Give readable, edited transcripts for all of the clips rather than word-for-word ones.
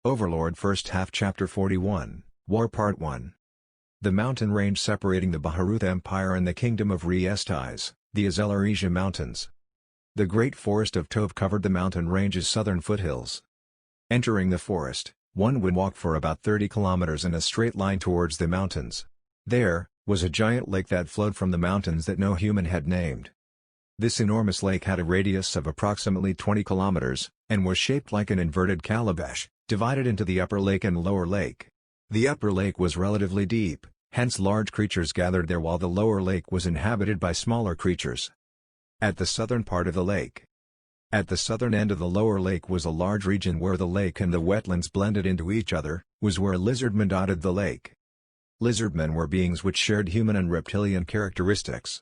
Overlord First Half Chapter 41, War Part 1. The mountain range separating the Baharuth Empire and the Kingdom of Re-Estais, the Azelaresia Mountains. The Great Forest of Tove covered the mountain range's southern foothills. Entering the forest, one would walk for about 30 kilometers in a straight line towards the mountains. There was a giant lake that flowed from the mountains that no human had named. This enormous lake had a radius of approximately 20 kilometers, and was shaped like an inverted calabash, divided into the upper lake and lower lake. The upper lake was relatively deep, hence large creatures gathered there, while the lower lake was inhabited by smaller creatures. At the southern part of the lake. At the southern end of the lower lake was a large region where the lake and the wetlands blended into each other, was where lizardmen dotted the lake. Lizardmen were beings which shared human and reptilian characteristics.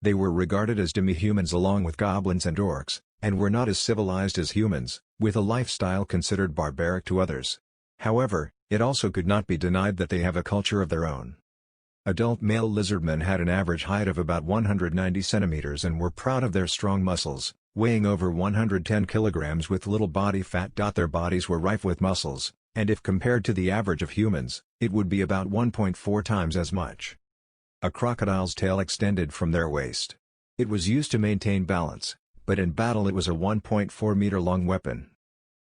They were regarded as demi-humans along with goblins and orcs, and were not as civilized as humans, with a lifestyle considered barbaric to others. However, it also could not be denied that they have a culture of their own. Adult male lizardmen had an average height of about 190 centimeters and were proud of their strong muscles, weighing over 110 kilograms with little body fat. Their bodies were rife with muscles, and if compared to the average of humans, it would be about 1.4 times as much. A crocodile's tail extended from their waist. It was used to maintain balance, but in battle it was a 1.4-meter-long weapon.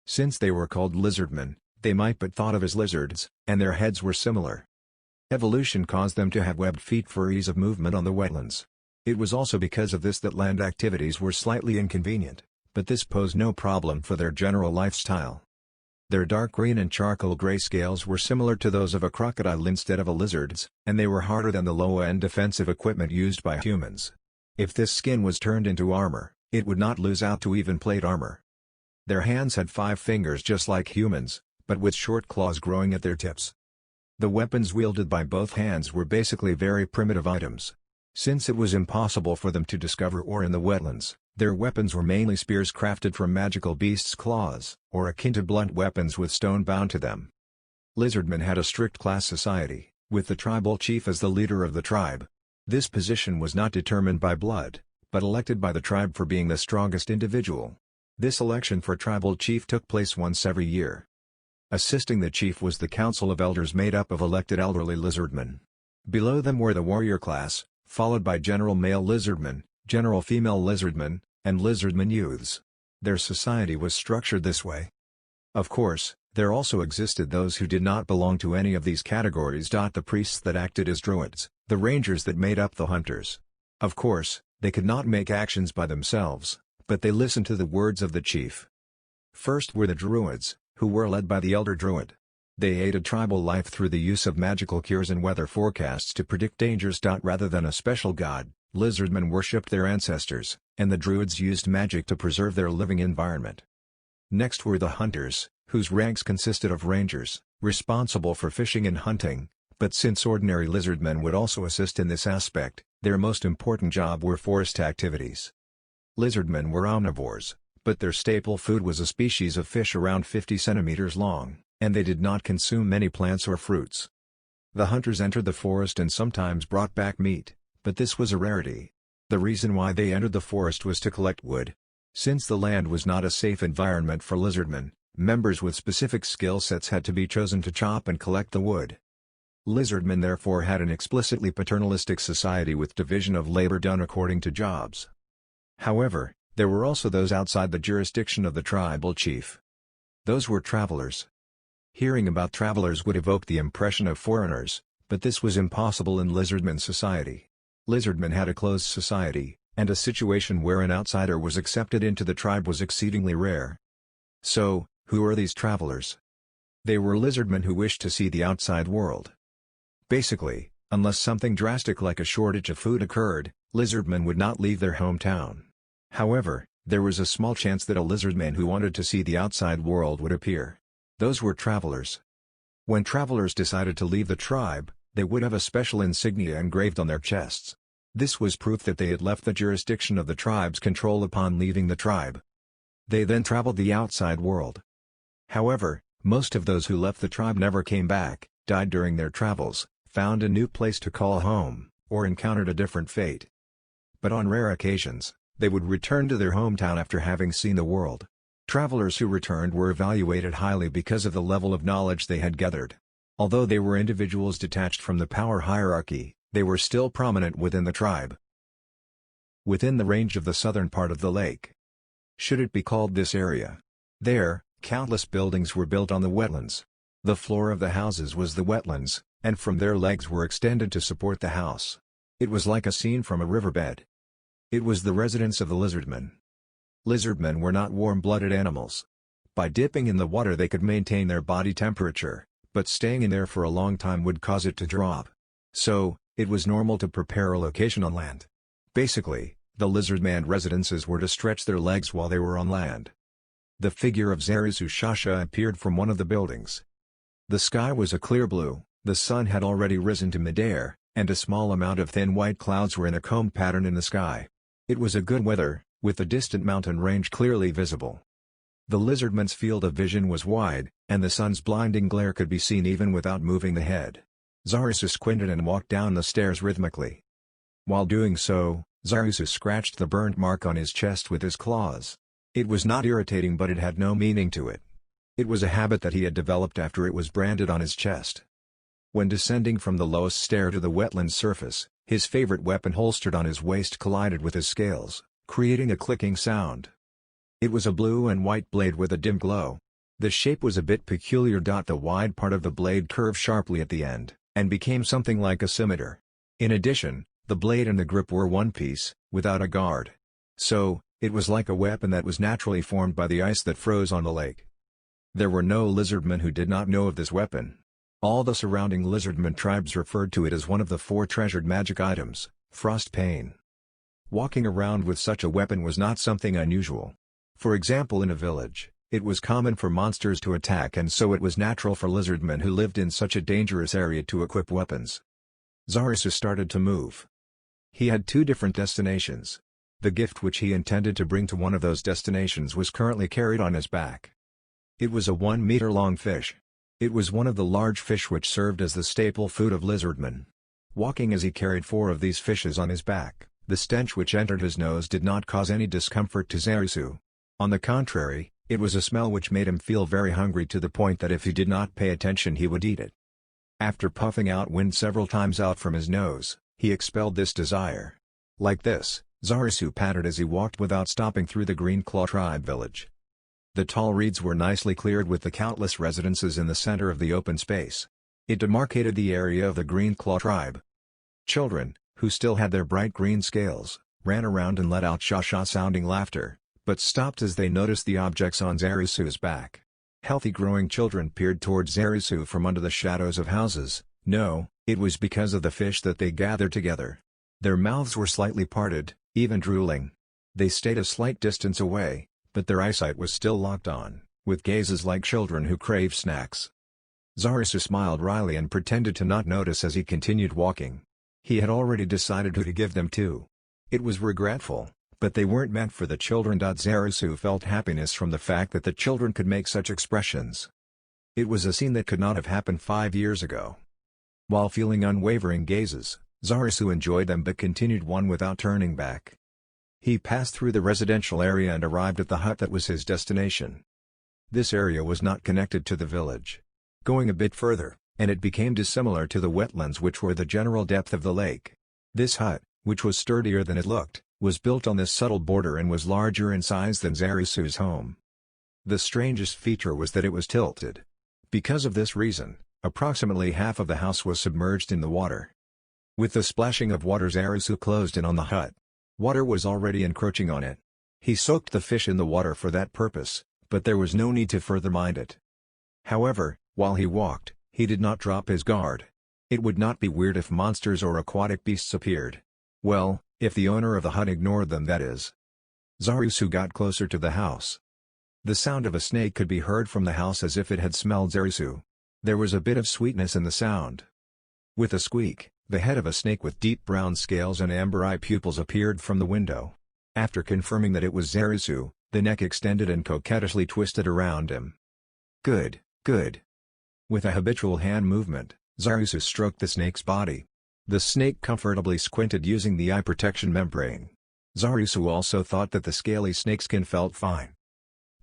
Since they were called lizardmen, they might be thought of as lizards, and their heads were similar. Evolution caused them to have webbed feet for ease of movement on the wetlands. It was also because of this that land activities were slightly inconvenient, but this posed no problem for their general lifestyle. Their dark green and charcoal gray scales were similar to those of a crocodile instead of a lizard's, and they were harder than the low-end defensive equipment used by humans. If this skin was turned into armor, it would not lose out to even plate armor. Their hands had 5 fingers just like humans, but with short claws growing at their tips. The weapons wielded by both hands were basically very primitive items. Since it was impossible for them to discover ore in the wetlands, their weapons were mainly spears crafted from magical beasts' claws, or akin to blunt weapons with stone bound to them. Lizardmen had a strict class society, with the tribal chief as the leader of the tribe. This position was not determined by blood, but elected by the tribe for being the strongest individual. This election for tribal chief took place once every year. Assisting the chief was the council of elders made up of elected elderly lizardmen. Below them were the warrior class, followed by general male lizardmen, general female lizardmen, and lizardmen youths. Their society was structured this way. Of course, there also existed those who did not belong to any of these categories. The priests that acted as druids, the rangers that made up the hunters. Of course, they could not make actions by themselves, but they listened to the words of the chief. First were the druids, who were led by the elder druid. They aided tribal life through the use of magical cures and weather forecasts to predict dangers. Rather than a special god, lizardmen worshipped their ancestors, and the druids used magic to preserve their living environment. Next were the hunters, whose ranks consisted of rangers, responsible for fishing and hunting, but since ordinary lizardmen would also assist in this aspect, their most important job were forest activities. Lizardmen were omnivores, but their staple food was a species of fish around 50 centimeters long, and they did not consume many plants or fruits. The hunters entered the forest and sometimes brought back meat, but this was a rarity. The reason why they entered the forest was to collect wood. Since the land was not a safe environment for lizardmen, members with specific skill sets had to be chosen to chop and collect the wood. Lizardmen therefore had an explicitly paternalistic society with division of labor done according to jobs. However, there were also those outside the jurisdiction of the tribal chief. Those were travelers. Hearing about travelers would evoke the impression of foreigners, but this was impossible in lizardmen society. Lizardmen had a closed society, and a situation where an outsider was accepted into the tribe was exceedingly rare. So, who are these travelers? They were lizardmen who wished to see the outside world. Basically, unless something drastic like a shortage of food occurred, lizardmen would not leave their hometown. However, there was a small chance that a lizardman who wanted to see the outside world would appear. Those were travelers. When travelers decided to leave the tribe, they would have a special insignia engraved on their chests. This was proof that they had left the jurisdiction of the tribe's control upon leaving the tribe. They then traveled the outside world. However, most of those who left the tribe never came back, died during their travels, found a new place to call home, or encountered a different fate. But on rare occasions, they would return to their hometown after having seen the world. Travelers who returned were evaluated highly because of the level of knowledge they had gathered. Although they were individuals detached from the power hierarchy, they were still prominent within the tribe. Within the range of the southern part of the lake. Should it be called this area? There, countless buildings were built on the wetlands. The floor of the houses was the wetlands, and from there legs were extended to support the house. It was like a scene from a riverbed. It was the residence of the lizardmen. Lizardmen were not warm-blooded animals. By dipping in the water they could maintain their body temperature, but staying in there for a long time would cause it to drop. So, it was normal to prepare a location on land. Basically, the lizardman residences were to stretch their legs while they were on land. The figure of Zarisu Shasha appeared from one of the buildings. The sky was a clear blue, the sun had already risen to midair, and a small amount of thin white clouds were in a comb pattern in the sky. It was a good weather, with the distant mountain range clearly visible. The lizardman's field of vision was wide, and the sun's blinding glare could be seen even without moving the head. Zarisu squinted and walked down the stairs rhythmically. While doing so, Zarisu scratched the burnt mark on his chest with his claws. It was not irritating, but it had no meaning to it. It was a habit that he had developed after it was branded on his chest. When descending from the lowest stair to the wetland surface, his favorite weapon holstered on his waist collided with his scales, creating a clicking sound. It was a blue and white blade with a dim glow. The shape was a bit peculiar. The wide part of the blade curved sharply at the end, and became something like a scimitar. In addition, the blade and the grip were one piece, without a guard. So, it was like a weapon that was naturally formed by the ice that froze on the lake. There were no lizardmen who did not know of this weapon. All the surrounding lizardmen tribes referred to it as one of the 4 treasured magic items, Frost Pane. Walking around with such a weapon was not something unusual. For example, in a village, it was common for monsters to attack, and so it was natural for lizardmen who lived in such a dangerous area to equip weapons. Zarisu started to move. He had 2 different destinations. The gift which he intended to bring to one of those destinations was currently carried on his back. It was a 1-meter-long fish. It was one of the large fish which served as the staple food of lizardmen. Walking as he carried 4 of these fishes on his back, the stench which entered his nose did not cause any discomfort to Zarisu. On the contrary, it was a smell which made him feel very hungry, to the point that if he did not pay attention he would eat it. After puffing out wind several times out from his nose, he expelled this desire. Like this, Zarisu pattered as he walked without stopping through the Green Claw tribe village. The tall reeds were nicely cleared with the countless residences in the center of the open space. It demarcated the area of the Green Claw tribe. Children, who still had their bright green scales, ran around and let out sha-sha-sounding laughter, but stopped as they noticed the objects on Zarisu's back. Healthy growing children peered towards Zarisu from under the shadows of houses. No, it was because of the fish that they gathered together. Their mouths were slightly parted, even drooling. They stayed a slight distance away, but their eyesight was still locked on, with gazes like children who crave snacks. Zarisu smiled wryly and pretended to not notice as he continued walking. He had already decided who to give them to. It was regretful, but they weren't meant for the children. Zarisu felt happiness from the fact that the children could make such expressions. It was a scene that could not have happened 5 years ago. While feeling unwavering gazes, Zarisu enjoyed them but continued on without turning back. He passed through the residential area and arrived at the hut that was his destination. This area was not connected to the village. Going a bit further, and it became dissimilar to the wetlands which were the general depth of the lake. This hut, which was sturdier than it looked, was built on this subtle border and was larger in size than Zarisu's home. The strangest feature was that it was tilted. Because of this reason, approximately half of the house was submerged in the water. With the splashing of water, Zarisu closed in on the hut. Water was already encroaching on it. He soaked the fish in the water for that purpose, but there was no need to further mind it. However, while he walked, he did not drop his guard. It would not be weird if monsters or aquatic beasts appeared. Well, if the owner of the hut ignored them, that is. Zarisu got closer to the house. The sound of a snake could be heard from the house as if it had smelled Zarisu. There was a bit of sweetness in the sound. With a squeak, the head of a snake with deep brown scales and amber eye pupils appeared from the window. After confirming that it was Zarisu, the neck extended and coquettishly twisted around him. Good, good. With a habitual hand movement, Zarisu stroked the snake's body. The snake comfortably squinted using the eye protection membrane. Zarisu also thought that the scaly snakeskin felt fine.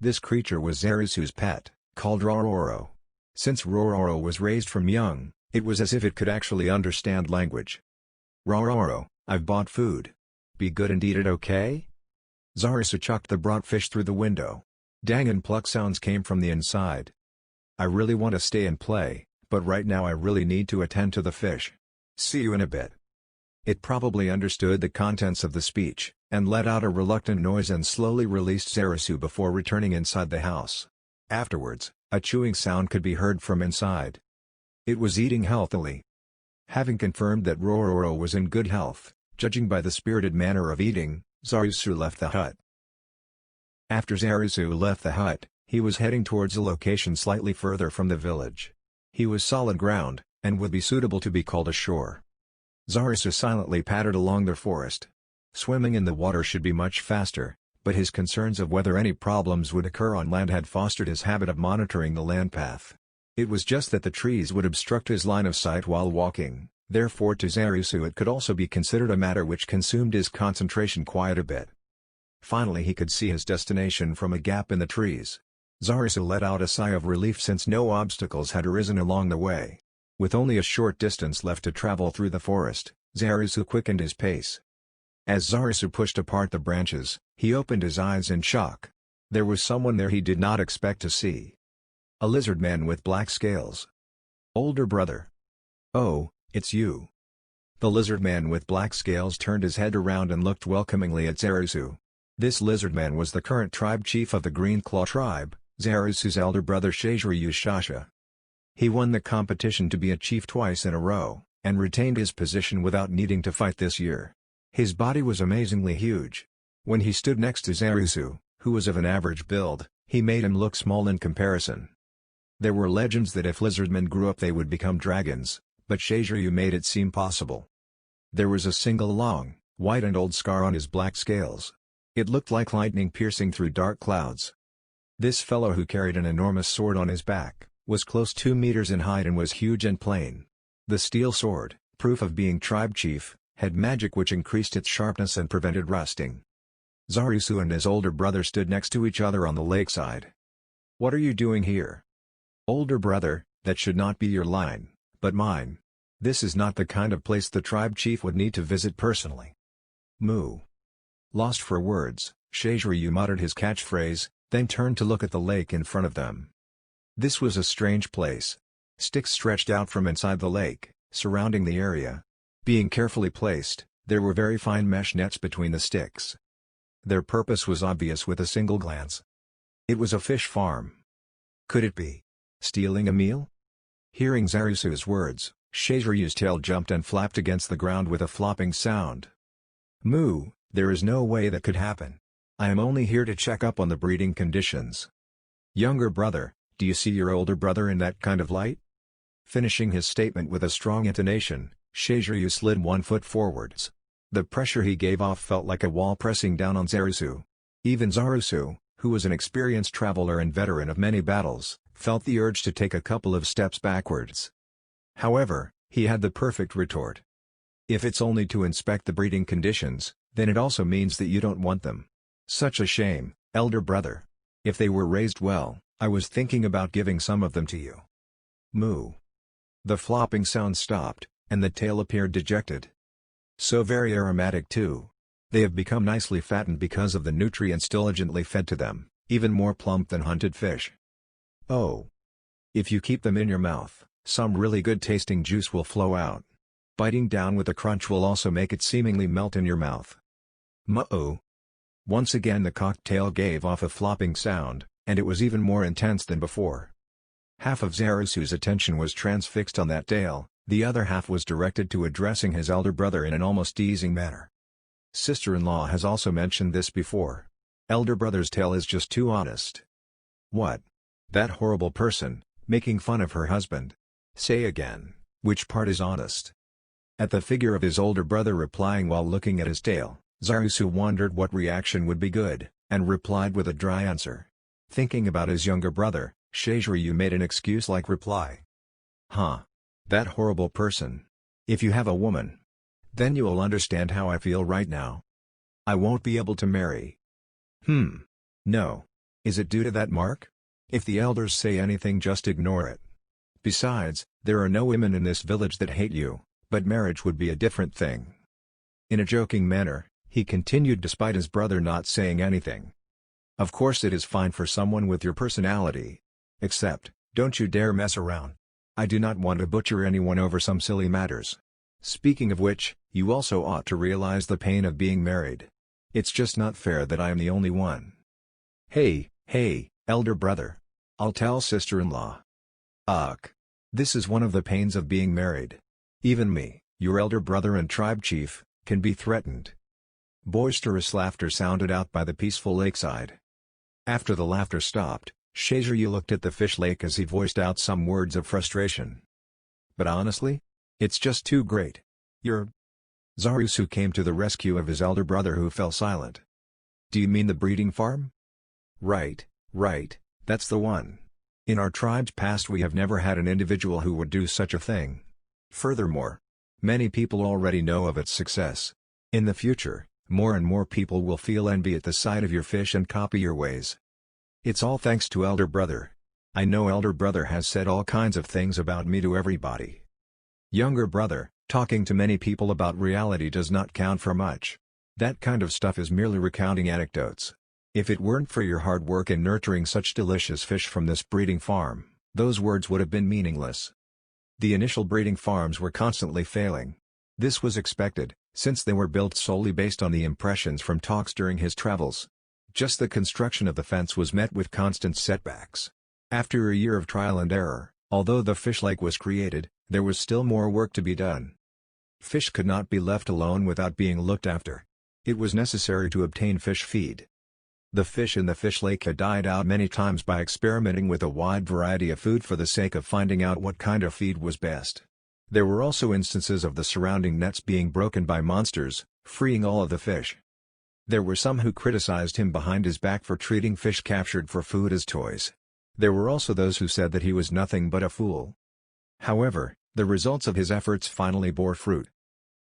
This creature was Zarisu's pet, called Rororo. Since Rororo was raised from young, it was as if it could actually understand language. "Rororo, I've bought food. Be good and eat it, okay?" Zarisu chucked the brought fish through the window. Dang and pluck sounds came from the inside. "I really want to stay and play, but right now I really need to attend to the fish. See you in a bit." It probably understood the contents of the speech, and let out a reluctant noise and slowly released Zarisu before returning inside the house. Afterwards, a chewing sound could be heard from inside. It was eating healthily. Having confirmed that Rororo was in good health, judging by the spirited manner of eating, Zarisu left the hut. After Zarisu left the hut, he was heading towards a location slightly further from the village. He was solid ground, and would be suitable to be called a shore. Zarisu silently padded along the forest. Swimming in the water should be much faster, but his concerns of whether any problems would occur on land had fostered his habit of monitoring the land path. It was just that the trees would obstruct his line of sight while walking, therefore to Zarisu it could also be considered a matter which consumed his concentration quite a bit. Finally he could see his destination from a gap in the trees. Zarisu let out a sigh of relief since no obstacles had arisen along the way. With only a short distance left to travel through the forest, Zarisu quickened his pace. As Zarisu pushed apart the branches, he opened his eyes in shock. There was someone there he did not expect to see. A lizardman with black scales. "Older brother. Oh, it's you." The lizardman with black scales turned his head around and looked welcomingly at Zarisu. This lizardman was the current tribe chief of the Green Claw tribe, Zarisu's elder brother Shaziryu Shasha. He won the competition to be a chief twice in a row, and retained his position without needing to fight this year. His body was amazingly huge. When he stood next to Zarisu, who was of an average build, he made him look small in comparison. There were legends that if lizardmen grew up they would become dragons, but Shaziryu made it seem possible. There was a single long, white and old scar on his black scales. It looked like lightning piercing through dark clouds. This fellow, who carried an enormous sword on his back, was close 2 meters in height and was huge and plain. The steel sword, proof of being tribe chief, had magic which increased its sharpness and prevented rusting. Zarisu and his older brother stood next to each other on the lakeside. "What are you doing here?" "Older brother, that should not be your line, but mine. This is not the kind of place the tribe chief would need to visit personally." "Moo." Lost for words, Shaziryu muttered his catchphrase, then turned to look at the lake in front of them. This was a strange place. Sticks stretched out from inside the lake, surrounding the area. Being carefully placed, there were very fine mesh nets between the sticks. Their purpose was obvious with a single glance. It was a fish farm. Could it be stealing a meal? Hearing Zarisu's words, Shaziryu's tail jumped and flapped against the ground with a flopping sound. "Moo, there is no way that could happen. I am only here to check up on the breeding conditions." "Younger brother, do you see your older brother in that kind of light?" Finishing his statement with a strong intonation, Shaziryu slid 1 foot forwards. The pressure he gave off felt like a wall pressing down on Zarisu. Even Zarisu, who was an experienced traveler and veteran of many battles, felt the urge to take a couple of steps backwards. However, he had the perfect retort. "If it's only to inspect the breeding conditions, then it also means that you don't want them. Such a shame, elder brother. If they were raised well, I was thinking about giving some of them to you." "Moo." The flopping sound stopped, and the tail appeared dejected. "So very aromatic too. They have become nicely fattened because of the nutrients diligently fed to them, even more plump than hunted fish." "Oh. If you keep them in your mouth, some really good tasting juice will flow out. Biting down with a crunch will also make it seemingly melt in your mouth." "Moo." Once again the cocktail gave off a flopping sound, and it was even more intense than before. Half of Zarisu's attention was transfixed on that tail, the other half was directed to addressing his elder brother in an almost teasing manner. Sister-in-law has also mentioned this before. Elder brother's tail is just too honest. "What? That horrible person, making fun of her husband. Say again, which part is honest?" At the figure of his older brother replying while looking at his tail, Zarisu wondered what reaction would be good, and replied with a dry answer. Thinking about his younger brother, Shaziryu made an excuse-like reply. "Huh. That horrible person. If you have a woman, then you will understand how I feel right now. I won't be able to marry." No. Is it due to that mark? If the elders say anything, just ignore it. Besides, there are no women in this village that hate you, but marriage would be a different thing." In a joking manner, he continued despite his brother not saying anything. "Of course it is fine for someone with your personality. Except, don't you dare mess around. I do not want to butcher anyone over some silly matters. Speaking of which, you also ought to realize the pain of being married. It's just not fair that I am the only one." Hey, elder brother. I'll tell sister-in-law." "Ugh. This is one of the pains of being married. Even me, your elder brother and tribe chief, can be threatened." Boisterous laughter sounded out by the peaceful lakeside. After the laughter stopped, Shaziryu looked at the fish lake as he voiced out some words of frustration. "But honestly? It's just too great. You're—" Zarusu came to the rescue of his elder brother, who fell silent. "Do you mean the breeding farm?" Right, that's the one. In our tribe's past we have never had an individual who would do such a thing. Furthermore, many people already know of its success. In the future, more and more people will feel envy at the sight of your fish and copy your ways. It's all thanks to elder brother. I know elder brother has said all kinds of things about me to everybody. Younger brother, talking to many people about reality does not count for much. That kind of stuff is merely recounting anecdotes. If it weren't for your hard work in nurturing such delicious fish from this breeding farm, those words would have been meaningless." The initial breeding farms were constantly failing. This was expected, since they were built solely based on the impressions from talks during his travels. Just the construction of the fence was met with constant setbacks. After a year of trial and error, although the fish lake was created, there was still more work to be done. Fish could not be left alone without being looked after. It was necessary to obtain fish feed. The fish in the fish lake had died out many times by experimenting with a wide variety of food for the sake of finding out what kind of feed was best. There were also instances of the surrounding nets being broken by monsters, freeing all of the fish. There were some who criticized him behind his back for treating fish captured for food as toys. There were also those who said that he was nothing but a fool. However, the results of his efforts finally bore fruit.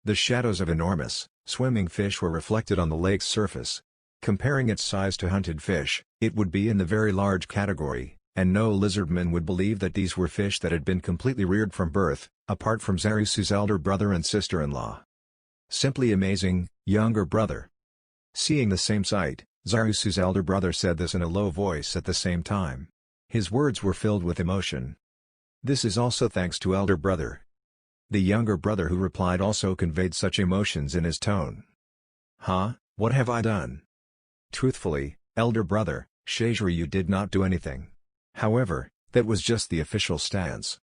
The shadows of enormous, swimming fish were reflected on the lake's surface. Comparing its size to hunted fish, it would be in the very large category, and no lizardman would believe that these were fish that had been completely reared from birth, apart from Zarusu's elder brother and sister-in-law. "Simply amazing, younger brother." Seeing the same sight, Zarusu's elder brother said this in a low voice at the same time. His words were filled with emotion. "This is also thanks to elder brother." The younger brother who replied also conveyed such emotions in his tone. "Huh, what have I done?" "Truthfully, elder brother, Shaziryu did not do anything. However, that was just the official stance.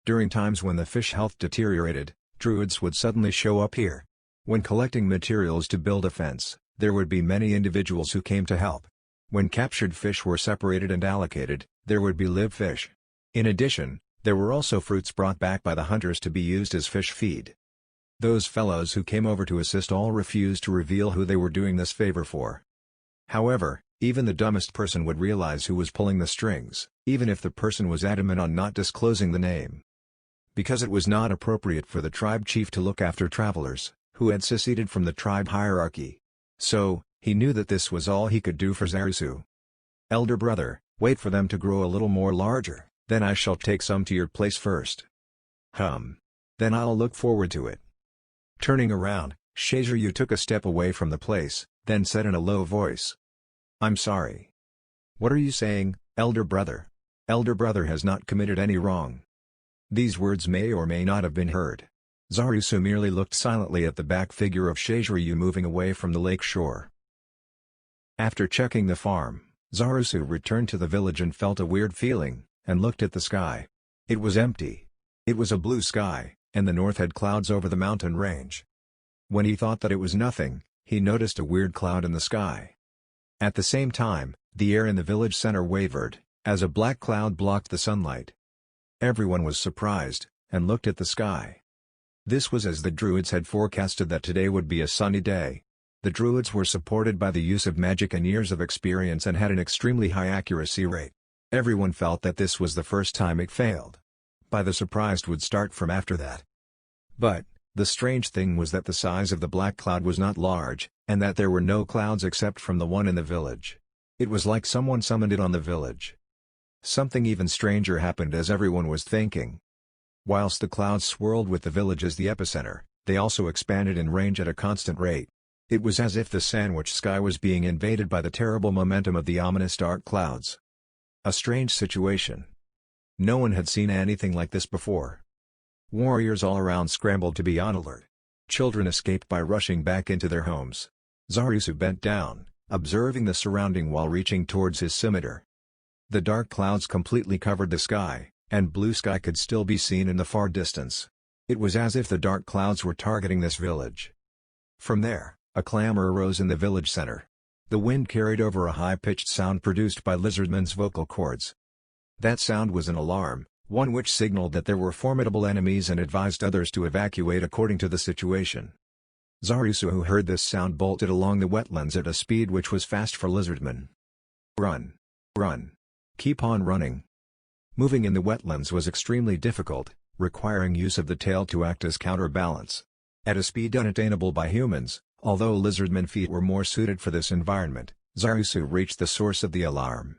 During times when the fish health deteriorated, druids would suddenly show up here. When collecting materials to build a fence, there would be many individuals who came to help. When captured fish were separated and allocated, there would be live fish. In addition, there were also fruits brought back by the hunters to be used as fish feed. Those fellows who came over to assist all refused to reveal who they were doing this favor for. However, even the dumbest person would realize who was pulling the strings, even if the person was adamant on not disclosing the name. Because it was not appropriate for the tribe chief to look after travelers, who had seceded from the tribe hierarchy. So, he knew that this was all he could do for Zarusu. "Elder brother, wait for them to grow a little more larger, then I shall take some to your place first." Then I'll look forward to it." Turning around, Shaziryu took a step away from the place, then said in a low voice, "I'm sorry." "What are you saying, elder brother? Elder brother has not committed any wrong." These words may or may not have been heard. Zarusu merely looked silently at the back figure of Shaziryu moving away from the lake shore. After checking the farm, Zarusu returned to the village and felt a weird feeling, and looked at the sky. It was empty. It was a blue sky, and the north had clouds over the mountain range. When he thought that it was nothing, he noticed a weird cloud in the sky. At the same time, the air in the village center wavered, as a black cloud blocked the sunlight. Everyone was surprised, and looked at the sky. This was as the druids had forecasted that today would be a sunny day. The druids were supported by the use of magic and years of experience and had an extremely high accuracy rate. Everyone felt that this was the first time it failed. By the surprise would start from after that. But, the strange thing was that the size of the black cloud was not large, and that there were no clouds except from the one in the village. It was like someone summoned it on the village. Something even stranger happened as everyone was thinking. Whilst the clouds swirled with the village as the epicenter, they also expanded in range at a constant rate. It was as if the sandwich sky was being invaded by the terrible momentum of the ominous dark clouds. A strange situation. No one had seen anything like this before. Warriors all around scrambled to be on alert. Children escaped by rushing back into their homes. Zarisu bent down, observing the surrounding while reaching towards his scimitar. The dark clouds completely covered the sky, and blue sky could still be seen in the far distance. It was as if the dark clouds were targeting this village. From there, a clamor arose in the village center. The wind carried over a high-pitched sound produced by Lizardmen's vocal cords. That sound was an alarm, one which signaled that there were formidable enemies and advised others to evacuate according to the situation. Zarisu, who heard this sound, bolted along the wetlands at a speed which was fast for Lizardmen. Run! Run! Keep on running! Moving in the wetlands was extremely difficult, requiring use of the tail to act as counterbalance. At a speed unattainable by humans, although Lizardmen feet were more suited for this environment, Zarisu reached the source of the alarm.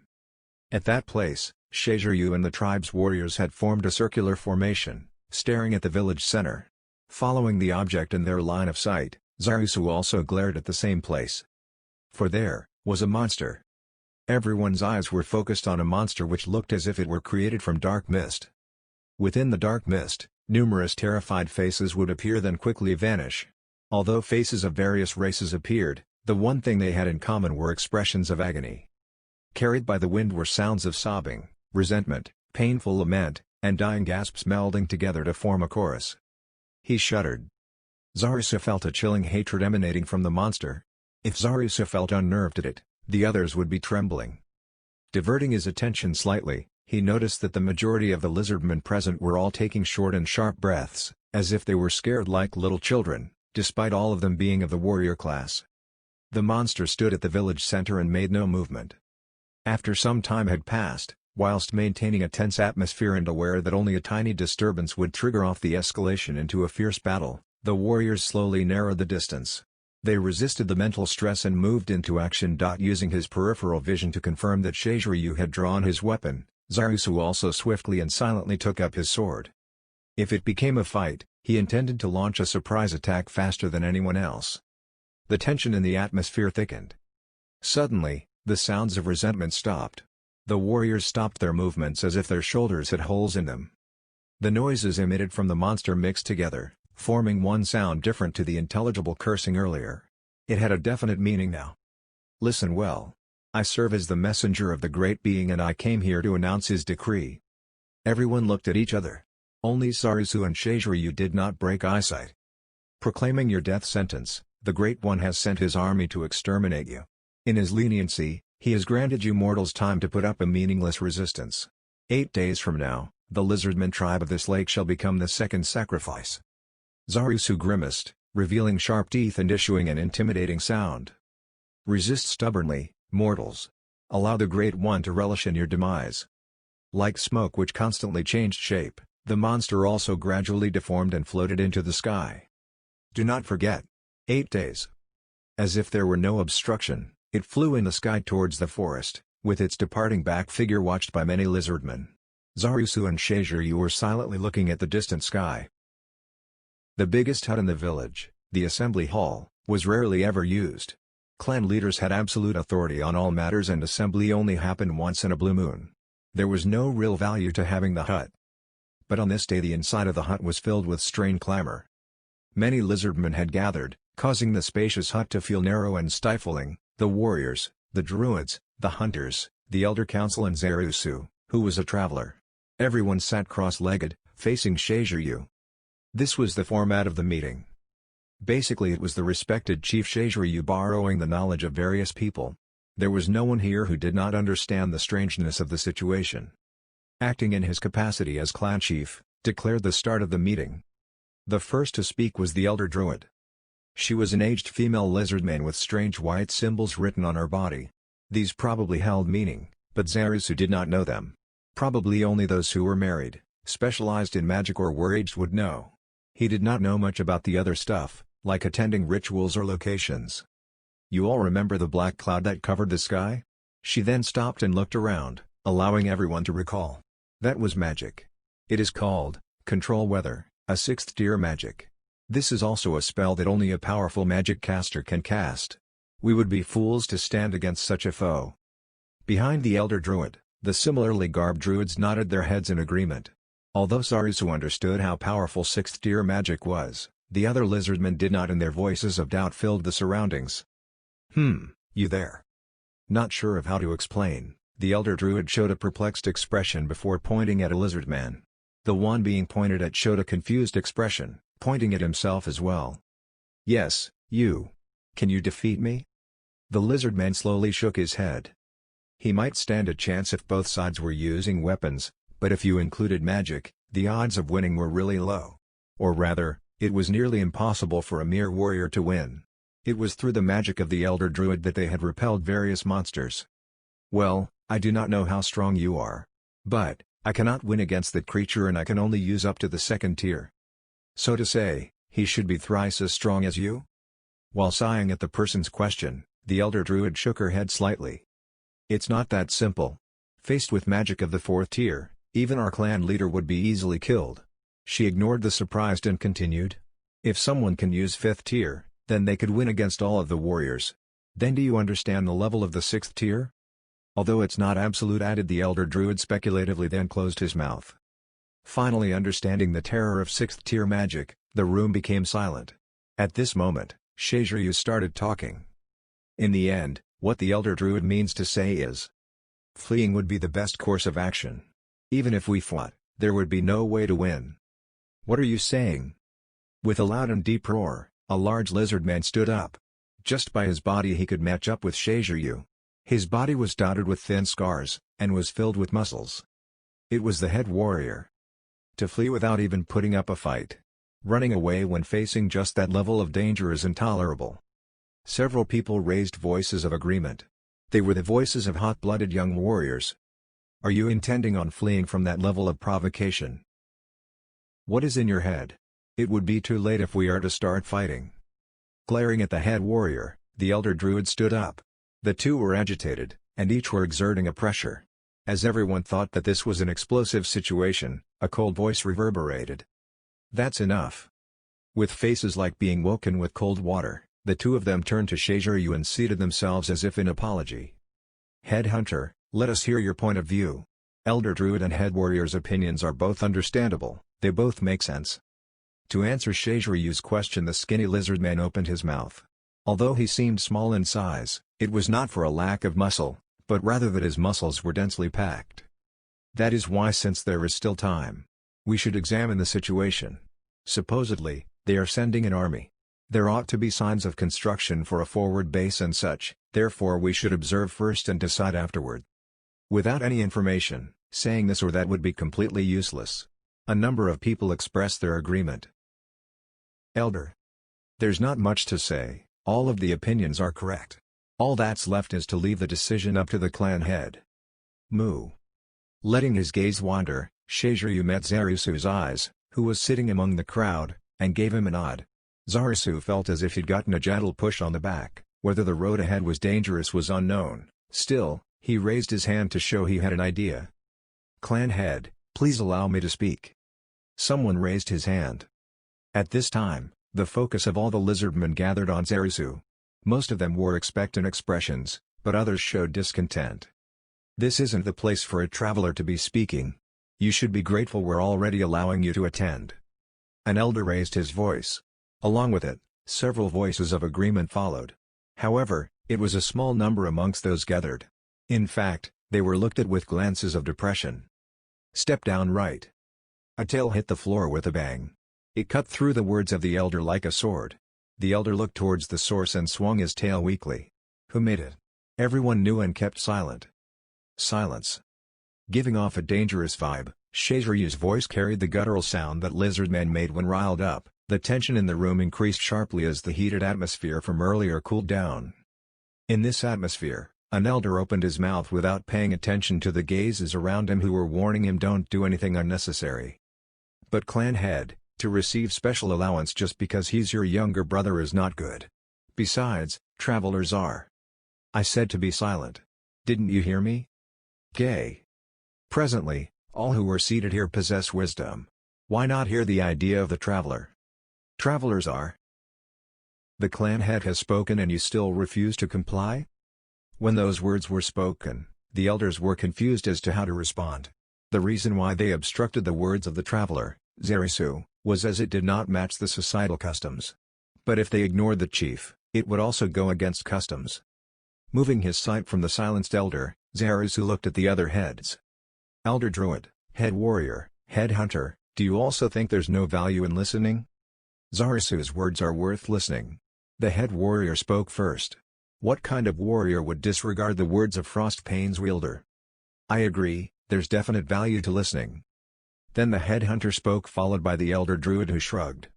At that place, Shiziryu and the tribe's warriors had formed a circular formation, staring at the village center. Following the object in their line of sight, Zarisu also glared at the same place. For there was a monster. Everyone's eyes were focused on a monster which looked as if it were created from dark mist. Within the dark mist, numerous terrified faces would appear then quickly vanish. Although faces of various races appeared, the one thing they had in common were expressions of agony. Carried by the wind were sounds of sobbing, resentment, painful lament, and dying gasps melding together to form a chorus. He shuddered. Zarisu felt a chilling hatred emanating from the monster. If Zarisu felt unnerved at it, the others would be trembling. Diverting his attention slightly, he noticed that the majority of the lizardmen present were all taking short and sharp breaths, as if they were scared like little children, despite all of them being of the warrior class. The monster stood at the village center and made no movement. After some time had passed, whilst maintaining a tense atmosphere and aware that only a tiny disturbance would trigger off the escalation into a fierce battle, the warriors slowly narrowed the distance. They resisted the mental stress and moved into action. Using his peripheral vision to confirm that Shiziryu had drawn his weapon, Zarisu also swiftly and silently took up his sword. If it became a fight, he intended to launch a surprise attack faster than anyone else. The tension in the atmosphere thickened. Suddenly, the sounds of resentment stopped. The warriors stopped their movements as if their shoulders had holes in them. The noises emitted from the monster mixed together, forming one sound different to the intelligible cursing earlier. It had a definite meaning now. Listen well. I serve as the messenger of the great being and I came here to announce his decree. Everyone looked at each other. Only Zarisu and Shiziryu did not break eyesight. Proclaiming your death sentence, the Great One has sent his army to exterminate you. In his leniency, he has granted you mortals time to put up a meaningless resistance. 8 days from now, the Lizardmen tribe of this lake shall become the second sacrifice. Zarisu grimaced, revealing sharp teeth and issuing an intimidating sound. Resist stubbornly, mortals. Allow the Great One to relish in your demise. Like smoke which constantly changed shape, the monster also gradually deformed and floated into the sky. Do not forget. 8 days. As if there were no obstruction, it flew in the sky towards the forest, with its departing back figure watched by many lizardmen. Zarisu and Shiziryu were silently looking at the distant sky. The biggest hut in the village, the assembly hall, was rarely ever used. Clan leaders had absolute authority on all matters and assembly only happened once in a blue moon. There was no real value to having the hut. But on this day the inside of the hut was filled with strained clamor. Many lizardmen had gathered, causing the spacious hut to feel narrow and stifling. The warriors, the druids, the hunters, the elder council and Zarisu, who was a traveler. Everyone sat cross-legged, facing Shiziryu. This was the format of the meeting. Basically it was the respected chief Shiziryu borrowing the knowledge of various people. There was no one here who did not understand the strangeness of the situation. Acting in his capacity as clan chief, declared the start of the meeting. The first to speak was the elder druid. She was an aged female lizardman with strange white symbols written on her body. These probably held meaning, but Zarisu did not know them. Probably only those who were married, specialized in magic or were aged would know. He did not know much about the other stuff, like attending rituals or locations. You all remember the black cloud that covered the sky? She then stopped and looked around, allowing everyone to recall. That was magic. It is called Control Weather, a 6th tier magic. This is also a spell that only a powerful magic caster can cast. We would be fools to stand against such a foe. Behind the Elder Druid, the similarly garbed druids nodded their heads in agreement. Although Zarisu understood how powerful 6th tier magic was, the other lizardmen did not, and their voices of doubt filled the surroundings. You there? Not sure of how to explain, the Elder Druid showed a perplexed expression before pointing at a lizardman. The one being pointed at showed a confused expression, pointing at himself as well. Yes, you. Can you defeat me? The lizardman slowly shook his head. He might stand a chance if both sides were using weapons, but if you included magic, the odds of winning were really low. Or rather, it was nearly impossible for a mere warrior to win. It was through the magic of the Elder Druid that they had repelled various monsters. Well, I do not know how strong you are. But, I cannot win against that creature, and I can only use up to the 2nd tier. So to say, he should be thrice as strong as you? While sighing at the person's question, the Elder Druid shook her head slightly. It's not that simple. Faced with magic of the 4th tier, even our clan leader would be easily killed. She ignored the surprise and continued. If someone can use 5th tier, then they could win against all of the warriors. Then do you understand the level of the 6th tier? Although it's not absolute, added the Elder Druid speculatively, then closed his mouth. Finally understanding the terror of 6th tier magic, the room became silent. At this moment, Shaziryu started talking. In the end, what the Elder Druid means to say is, fleeing would be the best course of action. Even if we fought, there would be no way to win. What are you saying? With a loud and deep roar, a large lizardman stood up. Just by his body he could match up with Shaziryu. His body was dotted with thin scars, and was filled with muscles. It was the head warrior. To flee without even putting up a fight. Running away when facing just that level of danger is intolerable. Several people raised voices of agreement. They were the voices of hot-blooded young warriors. Are you intending on fleeing from that level of provocation? What is in your head? It would be too late if we are to start fighting. Glaring at the head warrior, the Elder Druid stood up. The two were agitated, and each were exerting a pressure. As everyone thought that this was an explosive situation, a cold voice reverberated. That's enough. With faces like being woken with cold water, the two of them turned to Shaziryu and seated themselves as if in apology. Headhunter, let us hear your point of view. Elder Druid and Head Warrior's opinions are both understandable, they both make sense. To answer Shaziryu's question, the skinny lizardman opened his mouth. Although he seemed small in size, it was not for a lack of muscle, but rather that his muscles were densely packed. That is why, since there is still time, we should examine the situation. Supposedly, they are sending an army. There ought to be signs of construction for a forward base and such, therefore we should observe first and decide afterward. Without any information, saying this or that would be completely useless. A number of people expressed their agreement. Elder. There's not much to say, all of the opinions are correct. All that's left is to leave the decision up to the clan head. Moo. Letting his gaze wander, Shaziryu met Zarisu's eyes, who was sitting among the crowd, and gave him a nod. Zarisu felt as if he'd gotten a gentle push on the back. Whether the road ahead was dangerous was unknown. Still, he raised his hand to show he had an idea. Clan head, please allow me to speak. Someone raised his hand. At this time, the focus of all the lizardmen gathered on Zarisu. Most of them wore expectant expressions, but others showed discontent. This isn't the place for a traveler to be speaking. You should be grateful we're already allowing you to attend. An elder raised his voice. Along with it, several voices of agreement followed. However, it was a small number amongst those gathered. In fact, they were looked at with glances of depression. Step down right. A tail hit the floor with a bang. It cut through the words of the elder like a sword. The elder looked towards the source and swung his tail weakly. Who made it? Everyone knew and kept silent. Silence. Giving off a dangerous vibe, Shaziryu's voice carried the guttural sound that lizardmen made when riled up. The tension in the room increased sharply as the heated atmosphere from earlier cooled down. In this atmosphere, an elder opened his mouth without paying attention to the gazes around him who were warning him don't do anything unnecessary. But clan head, to receive special allowance just because he's your younger brother is not good. Besides, travelers are. I said to be silent. Didn't you hear me? Gay. Presently, all who are seated here possess wisdom. Why not hear the idea of the traveler? Travelers are. The clan head has spoken and you still refuse to comply? When those words were spoken, the elders were confused as to how to respond. The reason why they obstructed the words of the traveler, Zarisu, was as it did not match the societal customs. But if they ignored the chief, it would also go against customs. Moving his sight from the silenced elder, Zarisu looked at the other heads. Elder Druid, Head Warrior, Head Hunter, do you also think there's no value in listening? Zarisu's words are worth listening. The Head Warrior spoke first. What kind of warrior would disregard the words of Frostpane's wielder? I agree, there's definite value to listening. Then the Head Hunter spoke, followed by the Elder Druid, who shrugged.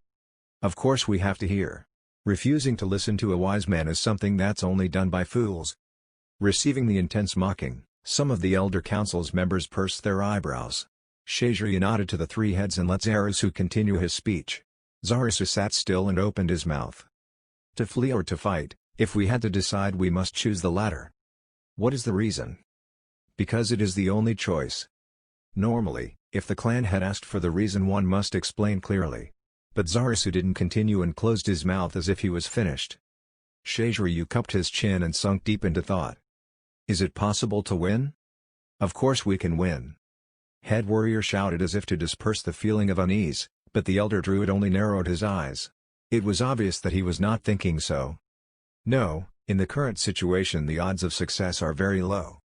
Of course we have to hear. Refusing to listen to a wise man is something that's only done by fools. Receiving the intense mocking, some of the Elder Council's members pursed their eyebrows. Shazri nodded to the three heads and let Zarisu continue his speech. Zarisu sat still and opened his mouth. To flee or to fight, if we had to decide, we must choose the latter. What is the reason? Because it is the only choice. Normally, if the clan had asked for the reason, one must explain clearly. But Zarisu didn't continue and closed his mouth as if he was finished. Shazri cupped his chin and sunk deep into thought. Is it possible to win? Of course we can win. Head Warrior shouted as if to disperse the feeling of unease, but the Elder Druid only narrowed his eyes. It was obvious that he was not thinking so. No, in the current situation the odds of success are very low.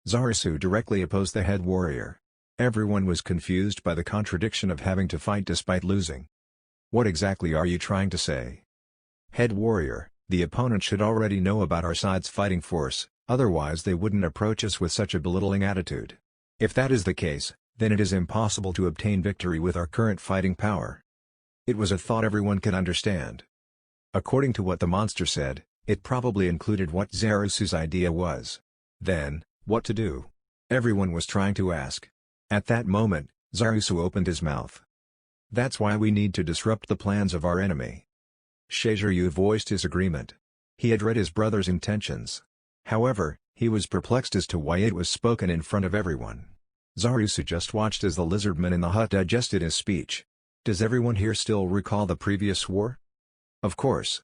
Zarisu directly opposed the Head Warrior. Everyone was confused by the contradiction of having to fight despite losing. What exactly are you trying to say? Head Warrior, the opponent should already know about our side's fighting force, otherwise they wouldn't approach us with such a belittling attitude. If that is the case, then it is impossible to obtain victory with our current fighting power. It was a thought everyone could understand. According to what the monster said, it probably included what Zarisu's idea was. Then, what to do? Everyone was trying to ask. At that moment, Zarisu opened his mouth. That's why we need to disrupt the plans of our enemy. Shazri voiced his agreement. He had read his brother's intentions. However, he was perplexed as to why it was spoken in front of everyone. Zarisu just watched as the lizardmen in the hut digested his speech. Does everyone here still recall the previous war? Of course.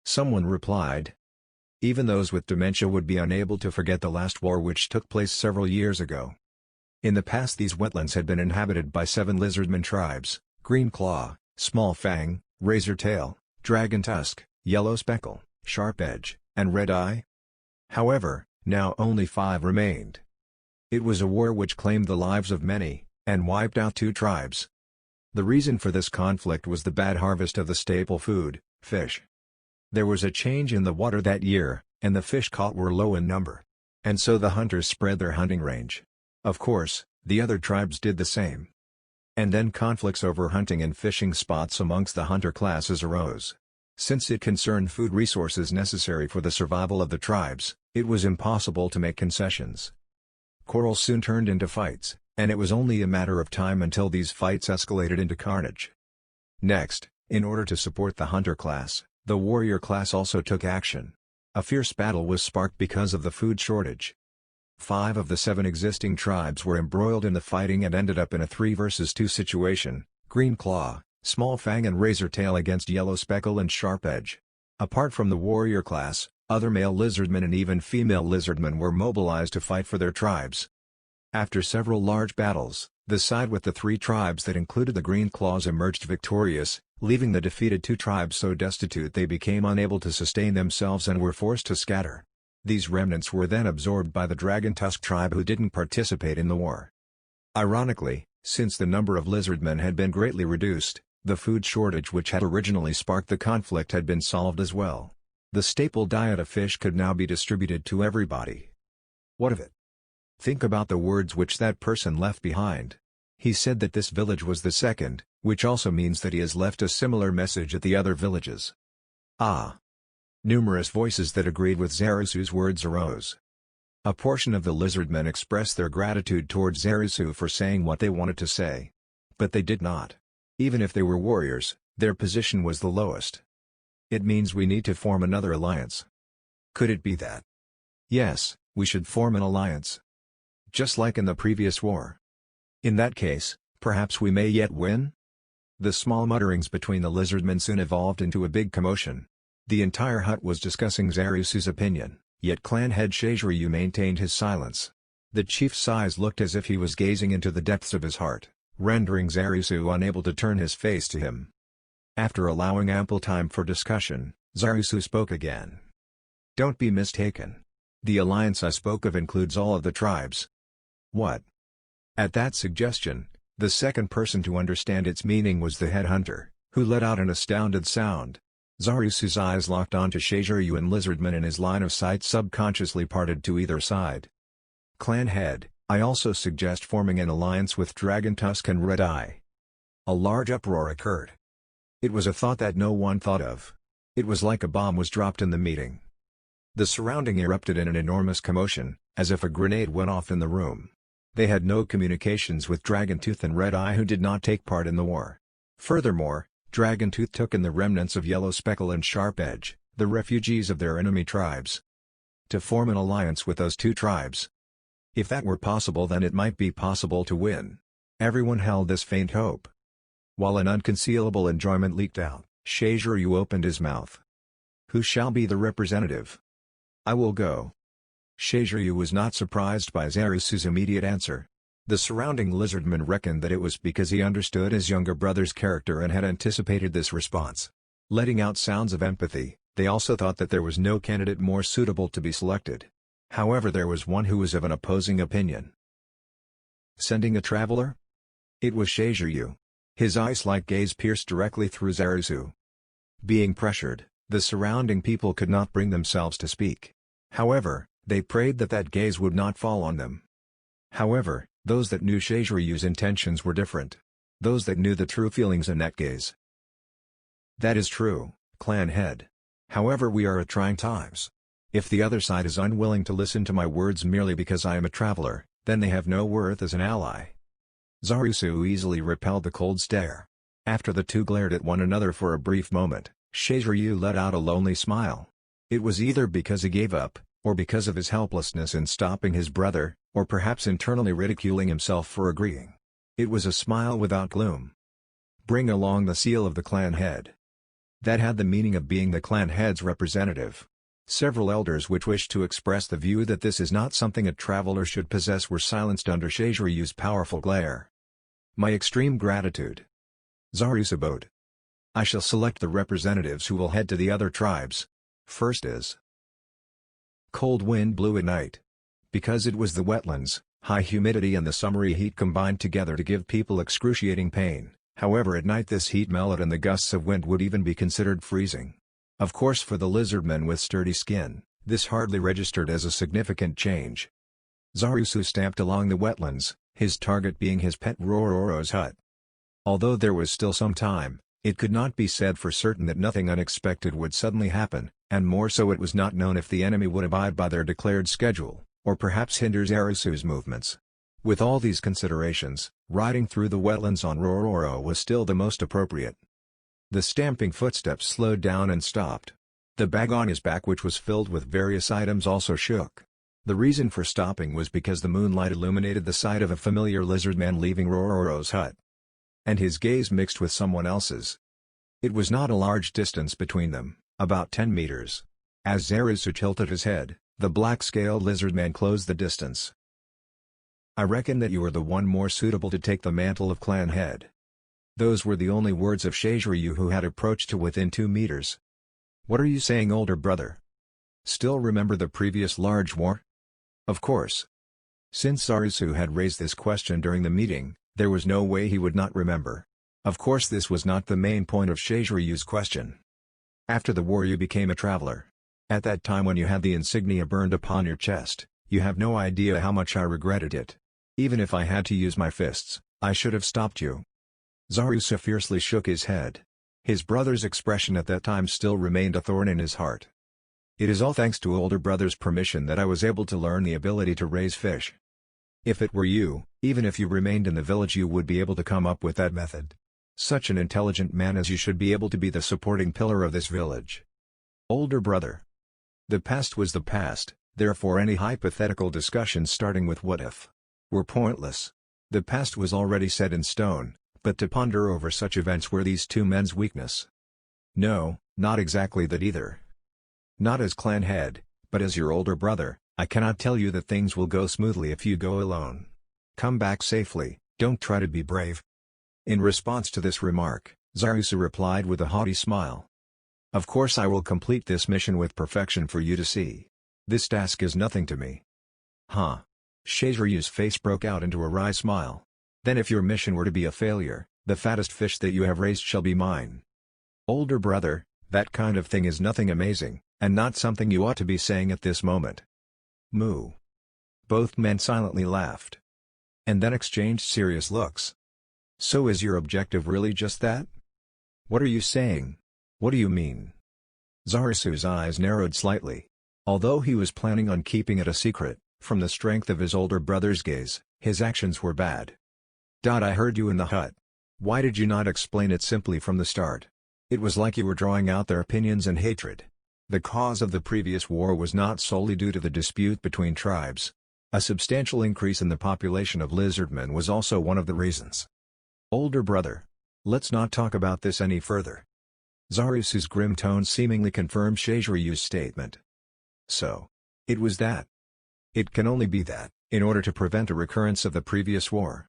Someone replied. Even those with dementia would be unable to forget the last war, which took place several years ago. In the past these wetlands had been inhabited by 7 lizardman tribes: Green Claw, Small Fang, Razor Tail, Dragon Tusk, Yellow Speckle, Sharp Edge, and Red Eye. However, now only 5 remained. It was a war which claimed the lives of many, and wiped out 2 tribes. The reason for this conflict was the bad harvest of the staple food, fish. There was a change in the water that year, and the fish caught were low in number. And so the hunters spread their hunting range. Of course, the other tribes did the same. And then conflicts over hunting and fishing spots amongst the hunter classes arose. Since it concerned food resources necessary for the survival of the tribes, it was impossible to make concessions. Quarrels soon turned into fights, and it was only a matter of time until these fights escalated into carnage. Next, in order to support the hunter class, the warrior class also took action. A fierce battle was sparked because of the food shortage. 5 of the 7 existing tribes were embroiled in the fighting and ended up in a 3 versus 2 situation: Green Claw, Small Fang and Razor Tail against Yellow Speckle and Sharp Edge. Apart from the warrior class, other male lizardmen and even female lizardmen were mobilized to fight for their tribes. After several large battles, the side with the 3 tribes that included the Green Claws emerged victorious, leaving the defeated 2 tribes so destitute they became unable to sustain themselves and were forced to scatter. These remnants were then absorbed by the Dragon Tusk tribe, who didn't participate in the war. Ironically, since the number of lizardmen had been greatly reduced, the food shortage which had originally sparked the conflict had been solved as well. The staple diet of fish could now be distributed to everybody. What of it? Think about the words which that person left behind. He said that this village was the second, which also means that he has left a similar message at the other villages. Ah! Numerous voices that agreed with Zarisu's words arose. A portion of the lizardmen expressed their gratitude towards Zarisu for saying what they wanted to say. But they did not. Even if they were warriors, their position was the lowest. It means we need to form another alliance. Could it be that? Yes, We should form an alliance. Just like in the previous war. In that case, perhaps we may yet win? The small mutterings between the lizardmen soon evolved into a big commotion. The entire hut was discussing Zarusu's opinion, yet clan head Shiziryu maintained his silence. The chief's eyes looked as if he was gazing into the depths of his heart, rendering Zarusu unable to turn his face to him. After allowing ample time for discussion, Zarusu spoke again. Don't be mistaken. The alliance I spoke of includes all of the tribes. What? At that suggestion, the second person to understand its meaning was the headhunter, who let out an astounded sound. Zarusu's eyes locked onto Shiziryu and Lizardmen, and his line of sight subconsciously parted to either side. Clan head, I also suggest forming an alliance with Dragon Tusk and Red Eye. A large uproar occurred. It was a thought that no one thought of. It was like a bomb was dropped in the meeting. The surrounding erupted in an enormous commotion, as if a grenade went off in the room. They had no communications with Dragontooth and Red Eye, who did not take part in the war. Furthermore, Dragontooth took in the remnants of Yellow Speckle and Sharp Edge, the refugees of their enemy tribes. To form an alliance with those two tribes. If that were possible, then it might be possible to win. Everyone held this faint hope. While an unconcealable enjoyment leaked out, Shiziryu opened his mouth. Who shall be the representative? I will go. Shiziryu was not surprised by Zarusu's immediate answer. The surrounding lizardmen reckoned that it was because he understood his younger brother's character and had anticipated this response. Letting out sounds of empathy, they also thought that there was no candidate more suitable to be selected. However, there was one who was of an opposing opinion. Sending a traveler? It was Shiziryu. His ice-like gaze pierced directly through Zarusu. Being pressured, the surrounding people could not bring themselves to speak. However, they prayed that that gaze would not fall on them. However, those that knew Shiziryu's intentions were different. Those that knew the true feelings in that gaze. That is true, clan head. However, we are at trying times. If the other side is unwilling to listen to my words merely because I am a traveler, then they have no worth as an ally. Zarusu easily repelled the cold stare. After the two glared at one another for a brief moment, Shiziryu let out a lonely smile. It was either because he gave up, or because of his helplessness in stopping his brother, or perhaps internally ridiculing himself for agreeing. It was a smile without gloom. Bring along the seal of the clan head. That had the meaning of being the clan head's representative. Several elders which wished to express the view that this is not something a traveler should possess were silenced under Shiziryu's powerful glare. My extreme gratitude. Zarusu bowed. I shall select the representatives who will head to the other tribes. First is. Cold wind blew at night. Because it was the wetlands, high humidity and the summery heat combined together to give people excruciating pain. However, at night this heat mellowed and the gusts of wind would even be considered freezing. Of course, for the lizardmen with sturdy skin, this hardly registered as a significant change. Zarusu stamped along the wetlands, his target being his pet Rororo's hut. Although there was still some time, it could not be said for certain that nothing unexpected would suddenly happen, and more so it was not known if the enemy would abide by their declared schedule, or perhaps hinder Zarusu's movements. With all these considerations, riding through the wetlands on Rororo was still the most appropriate. The stamping footsteps slowed down and stopped. The bag on his back, which was filled with various items, also shook. The reason for stopping was because the moonlight illuminated the sight of a familiar lizardman leaving Rororo's hut. And his gaze mixed with someone else's. It was not a large distance between them, about 10 meters. As Zarusu tilted his head, the black-scaled lizardman closed the distance. I reckon that you are the one more suitable to take the mantle of clan head. Those were the only words of Shiziryu, who had approached to within 2 meters. What are you saying, older brother? Still remember the previous large war? Of course. Since Zarusu had raised this question during the meeting, there was no way he would not remember. Of course, this was not the main point of Shiziryu's question. After the war you became a traveler. At that time, when you had the insignia burned upon your chest, you have no idea how much I regretted it. Even if I had to use my fists, I should have stopped you. Zarusu fiercely shook his head. His brother's expression at that time still remained a thorn in his heart. It is all thanks to older brother's permission that I was able to learn the ability to raise fish. If it were you, even if you remained in the village, you would be able to come up with that method. Such an intelligent man as you should be able to be the supporting pillar of this village. Older brother. The past was the past, Therefore any hypothetical discussions starting with what if were pointless. The past was already set in stone, but to ponder over such events were these two men's weakness. No, not exactly that either. Not as clan head, but as your older brother, I cannot tell you that things will go smoothly if you go alone. Come back safely, don't try to be brave. In response to this remark, Zarusu replied with a haughty smile. Of course I will complete this mission with perfection for you to see. This task is nothing to me. Huh? Shizryu's face broke out into a wry smile. Then if your mission were to be a failure, the fattest fish that you have raised shall be mine. Older brother, that kind of thing is nothing amazing, and not something you ought to be saying at this moment. Moo. Both men silently laughed. And then exchanged serious looks. So is your objective really just that? What are you saying? What do you mean? Zarusu's eyes narrowed slightly. Although he was planning on keeping it a secret, from the strength of his older brother's gaze, his actions were bad. I heard you in the hut. Why did you not explain it simply from the start? It was like you were drawing out their opinions and hatred. The cause of the previous war was not solely due to the dispute between tribes. A substantial increase in the population of Lizardmen was also one of the reasons. Older brother. Let's not talk about this any further. Zarusu's grim tone seemingly confirmed Shizryu's statement. So. It was that. It can only be that, in order to prevent a recurrence of the previous war.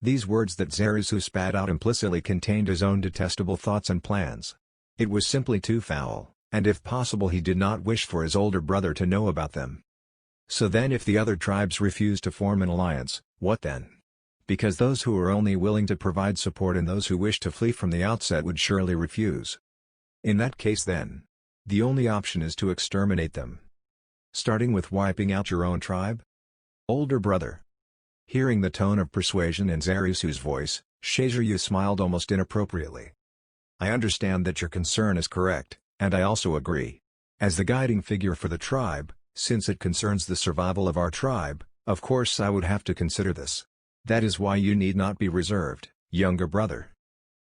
These words that Zarusu spat out implicitly contained his own detestable thoughts and plans. It was simply too foul, and if possible he did not wish for his older brother to know about them. So then if the other tribes refused to form an alliance, what then? Because those who are only willing to provide support and those who wish to flee from the outset would surely refuse. In that case then, the only option is to exterminate them. Starting with wiping out your own tribe? Older brother. Hearing the tone of persuasion in Zarusu's voice, Shizryu smiled almost inappropriately. I understand that your concern is correct, and I also agree. As the guiding figure for the tribe, since it concerns the survival of our tribe, of course I would have to consider this. That is why you need not be reserved, younger brother.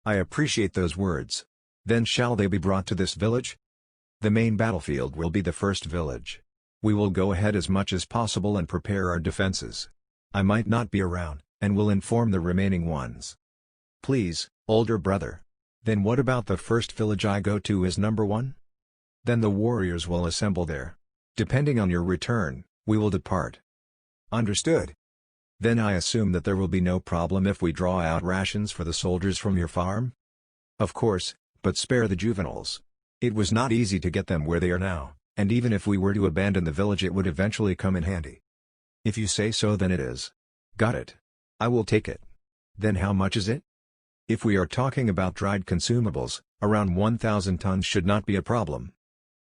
I appreciate those words. Then shall they be brought to this village? The main battlefield will be the first village. We will go ahead as much as possible and prepare our defenses. I might not be around, and will inform the remaining ones. Please, older brother. Then what about the first village I go to is number 1? Then the warriors will assemble there. Depending on your return, we will depart. Understood. Then I assume that there will be no problem if we draw out rations for the soldiers from your farm? Of course, but spare the juveniles. It was not easy to get them where they are now, and even if we were to abandon the village it would eventually come in handy. If you say so then it is. Got it. I will take it. Then how much is it? If we are talking about dried consumables, around 1,000 tons should not be a problem.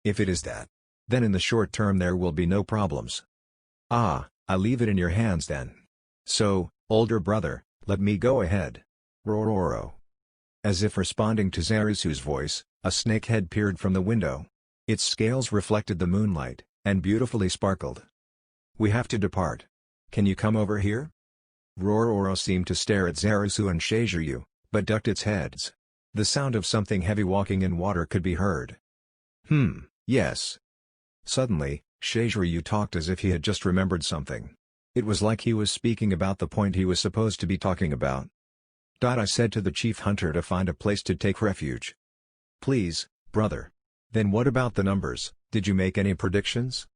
If it is that, then in the short term there will be no problems. I leave it in your hands then. So, older brother, let me go ahead. Rororo. As if responding to Zarusu's voice, a snake head peered from the window. Its scales reflected the moonlight, and beautifully sparkled. We have to depart. Can you come over here? Rororo seemed to stare at Zarusu and Shizryu, but ducked its heads. The sound of something heavy walking in water could be heard. Yes. Suddenly, Shizryu talked as if he had just remembered something. It was like he was speaking about the point he was supposed to be talking about. I said to the chief hunter to find a place to take refuge. Please, brother. Then what about the numbers, did you make any predictions?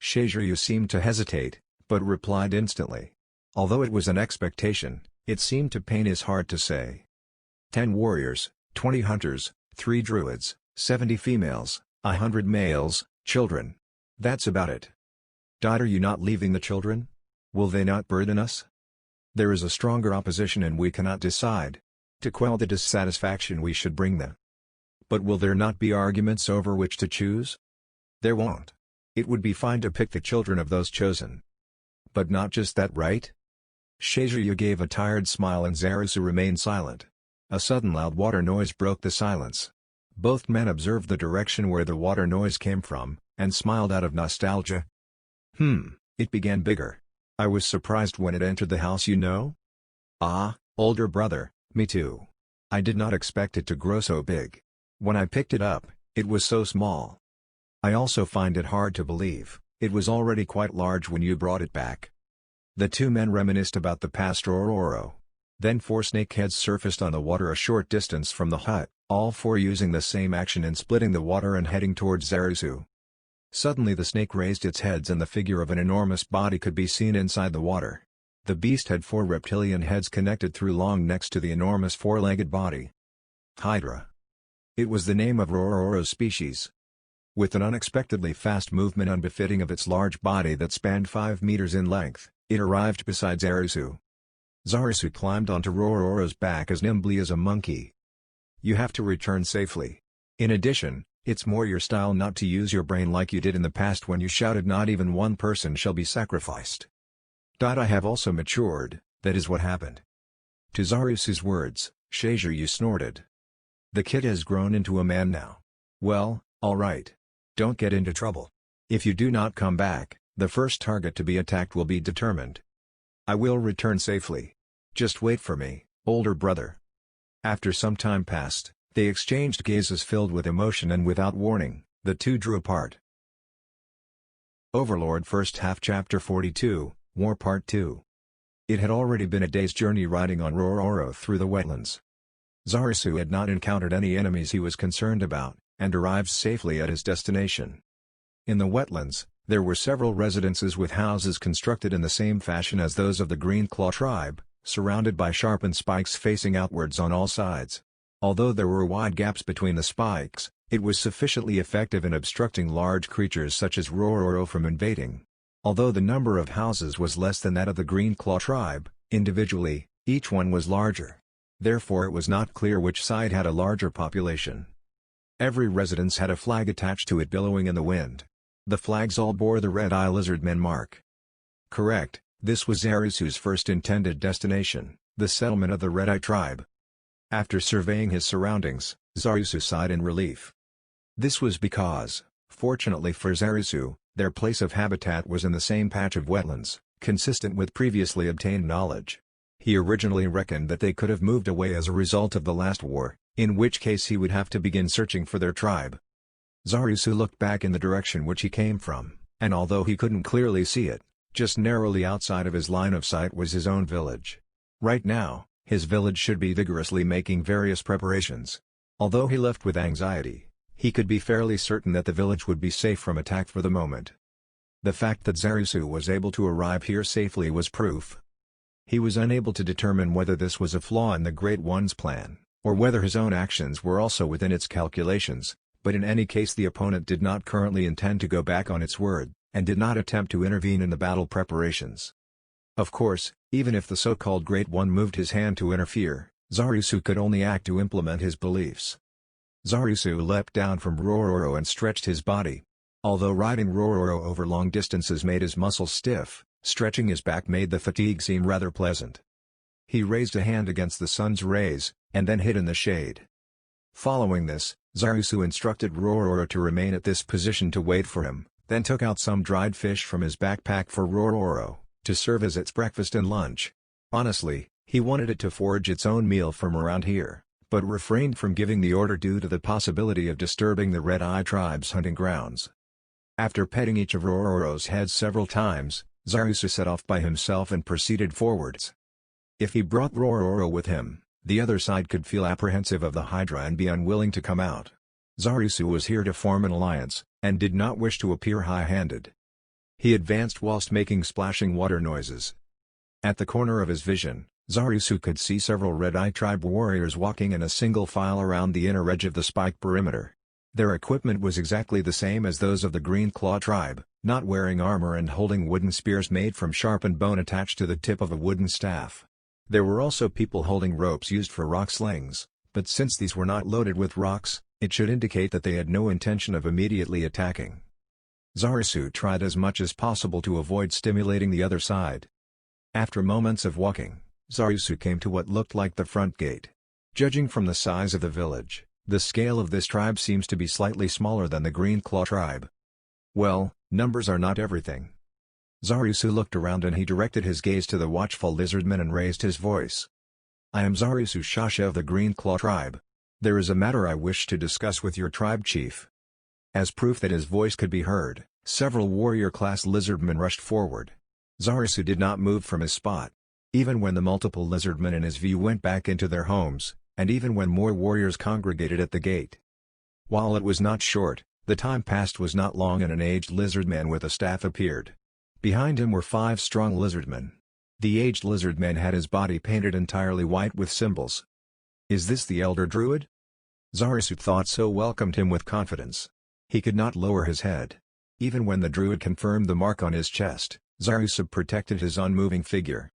Shizryu seemed to hesitate, but replied instantly. Although it was an expectation, it seemed to pain his heart to say. 10 warriors, 20 hunters, 3 druids, 70 females, 100 males, children. That's about it. Are you not leaving the children? Will they not burden us? There is a stronger opposition and we cannot decide. To quell the dissatisfaction we should bring them. But will there not be arguments over which to choose? There won't. It would be fine to pick the children of those chosen. But not just that, right? Shizryu gave a tired smile and Zarusu remained silent. A sudden loud water noise broke the silence. Both men observed the direction where the water noise came from, and smiled out of nostalgia. It began bigger. I was surprised when it entered the house, you know? Older brother, me too. I did not expect it to grow so big. When I picked it up, it was so small. I also find it hard to believe, It was already quite large when you brought it back." The two men reminisced about the past Rororo. Then four snakeheads surfaced on the water a short distance from the hut, all four using the same action in splitting the water and heading towards Zarisu. Suddenly the snake raised its heads and the figure of an enormous body could be seen inside the water. The beast had four reptilian heads connected through long necks to the enormous four-legged body. Hydra. It was the name of Rororo's species. With an unexpectedly fast movement unbefitting of its large body that spanned 5 meters in length, it arrived beside Zarisu. Zarisu climbed onto Rororo's back as nimbly as a monkey. "You have to return safely. In addition, it's more your style not to use your brain like you did in the past when you shouted 'Not even one person shall be sacrificed.' I have also matured, that is what happened." To Zarisu's words, Shizuru snorted. "The kid has grown into a man now. Well, alright. Don't get into trouble. If you do not come back, the first target to be attacked will be determined. I will return safely. Just wait for me, older brother." After some time passed, they exchanged gazes filled with emotion and without warning, the two drew apart. Overlord First Half Chapter 42, War Part 2. It had already been a day's journey riding on Rororo through the wetlands. Zarisu had not encountered any enemies he was concerned about, and arrived safely at his destination. In the wetlands, there were several residences with houses constructed in the same fashion as those of the Green Claw tribe, surrounded by sharpened spikes facing outwards on all sides. Although there were wide gaps between the spikes, it was sufficiently effective in obstructing large creatures such as Rororo from invading. Although the number of houses was less than that of the Green Claw tribe, individually, each one was larger. Therefore it was not clear which side had a larger population. Every residence had a flag attached to it billowing in the wind. The flags all bore the red-eye lizardmen mark. Correct, this was Zarisu's first intended destination, the settlement of the red-eye tribe. After surveying his surroundings, Zarisu sighed in relief. This was because, fortunately for Zarisu, their place of habitat was in the same patch of wetlands, consistent with previously obtained knowledge. He originally reckoned that they could have moved away as a result of the last war, in which case he would have to begin searching for their tribe. Zarisu looked back in the direction which he came from, and although he couldn't clearly see it, just narrowly outside of his line of sight was his own village. Right now, his village should be vigorously making various preparations. Although he left with anxiety, he could be fairly certain that the village would be safe from attack for the moment. The fact that Zarisu was able to arrive here safely was proof. He was unable to determine whether this was a flaw in the Great One's plan, or whether his own actions were also within its calculations, but in any case the opponent did not currently intend to go back on its word, and did not attempt to intervene in the battle preparations. Of course, even if the so-called Great One moved his hand to interfere, Zarisu could only act to implement his beliefs. Zarisu leapt down from Rororo and stretched his body. Although riding Rororo over long distances made his muscles stiff, stretching his back made the fatigue seem rather pleasant. He raised a hand against the sun's rays, and then hid in the shade. Following this, Zarisu instructed Rororo to remain at this position to wait for him, then took out some dried fish from his backpack for Rororo, to serve as its breakfast and lunch. Honestly, he wanted it to forage its own meal from around here, but refrained from giving the order due to the possibility of disturbing the Red-Eye tribe's hunting grounds. After petting each of Rororo's heads several times, Zarisu set off by himself and proceeded forwards. If he brought Rororo with him, the other side could feel apprehensive of the Hydra and be unwilling to come out. Zarisu was here to form an alliance, and did not wish to appear high-handed. He advanced whilst making splashing water noises. At the corner of his vision, Zarisu could see several Red-Eye tribe warriors walking in a single file around the inner edge of the spike perimeter. Their equipment was exactly the same as those of the Green Claw tribe, not wearing armor and holding wooden spears made from sharpened bone attached to the tip of a wooden staff. There were also people holding ropes used for rock slings, but since these were not loaded with rocks, it should indicate that they had no intention of immediately attacking. Zarisu tried as much as possible to avoid stimulating the other side. After moments of walking, Zarisu came to what looked like the front gate. Judging from the size of the village, the scale of this tribe seems to be slightly smaller than the Green Claw tribe. Well, numbers are not everything. Zarisu looked around and he directed his gaze to the watchful lizardmen and raised his voice. "I am Zarisu Shasha of the Green Claw tribe. There is a matter I wish to discuss with your tribe chief." As proof that his voice could be heard, Several warrior-class lizardmen rushed forward. Zarasu did not move from his spot. Even when the multiple lizardmen in his view went back into their homes, and even when more warriors congregated at the gate. While it was not short, the time passed was not long and an aged lizardman with a staff appeared. Behind him were 5 strong lizardmen. The aged lizardman had his body painted entirely white with symbols. Is this the elder druid? Zarasu thought so welcomed him with confidence. He could not lower his head. Even when the druid confirmed the mark on his chest, Zarasu protected his unmoving figure.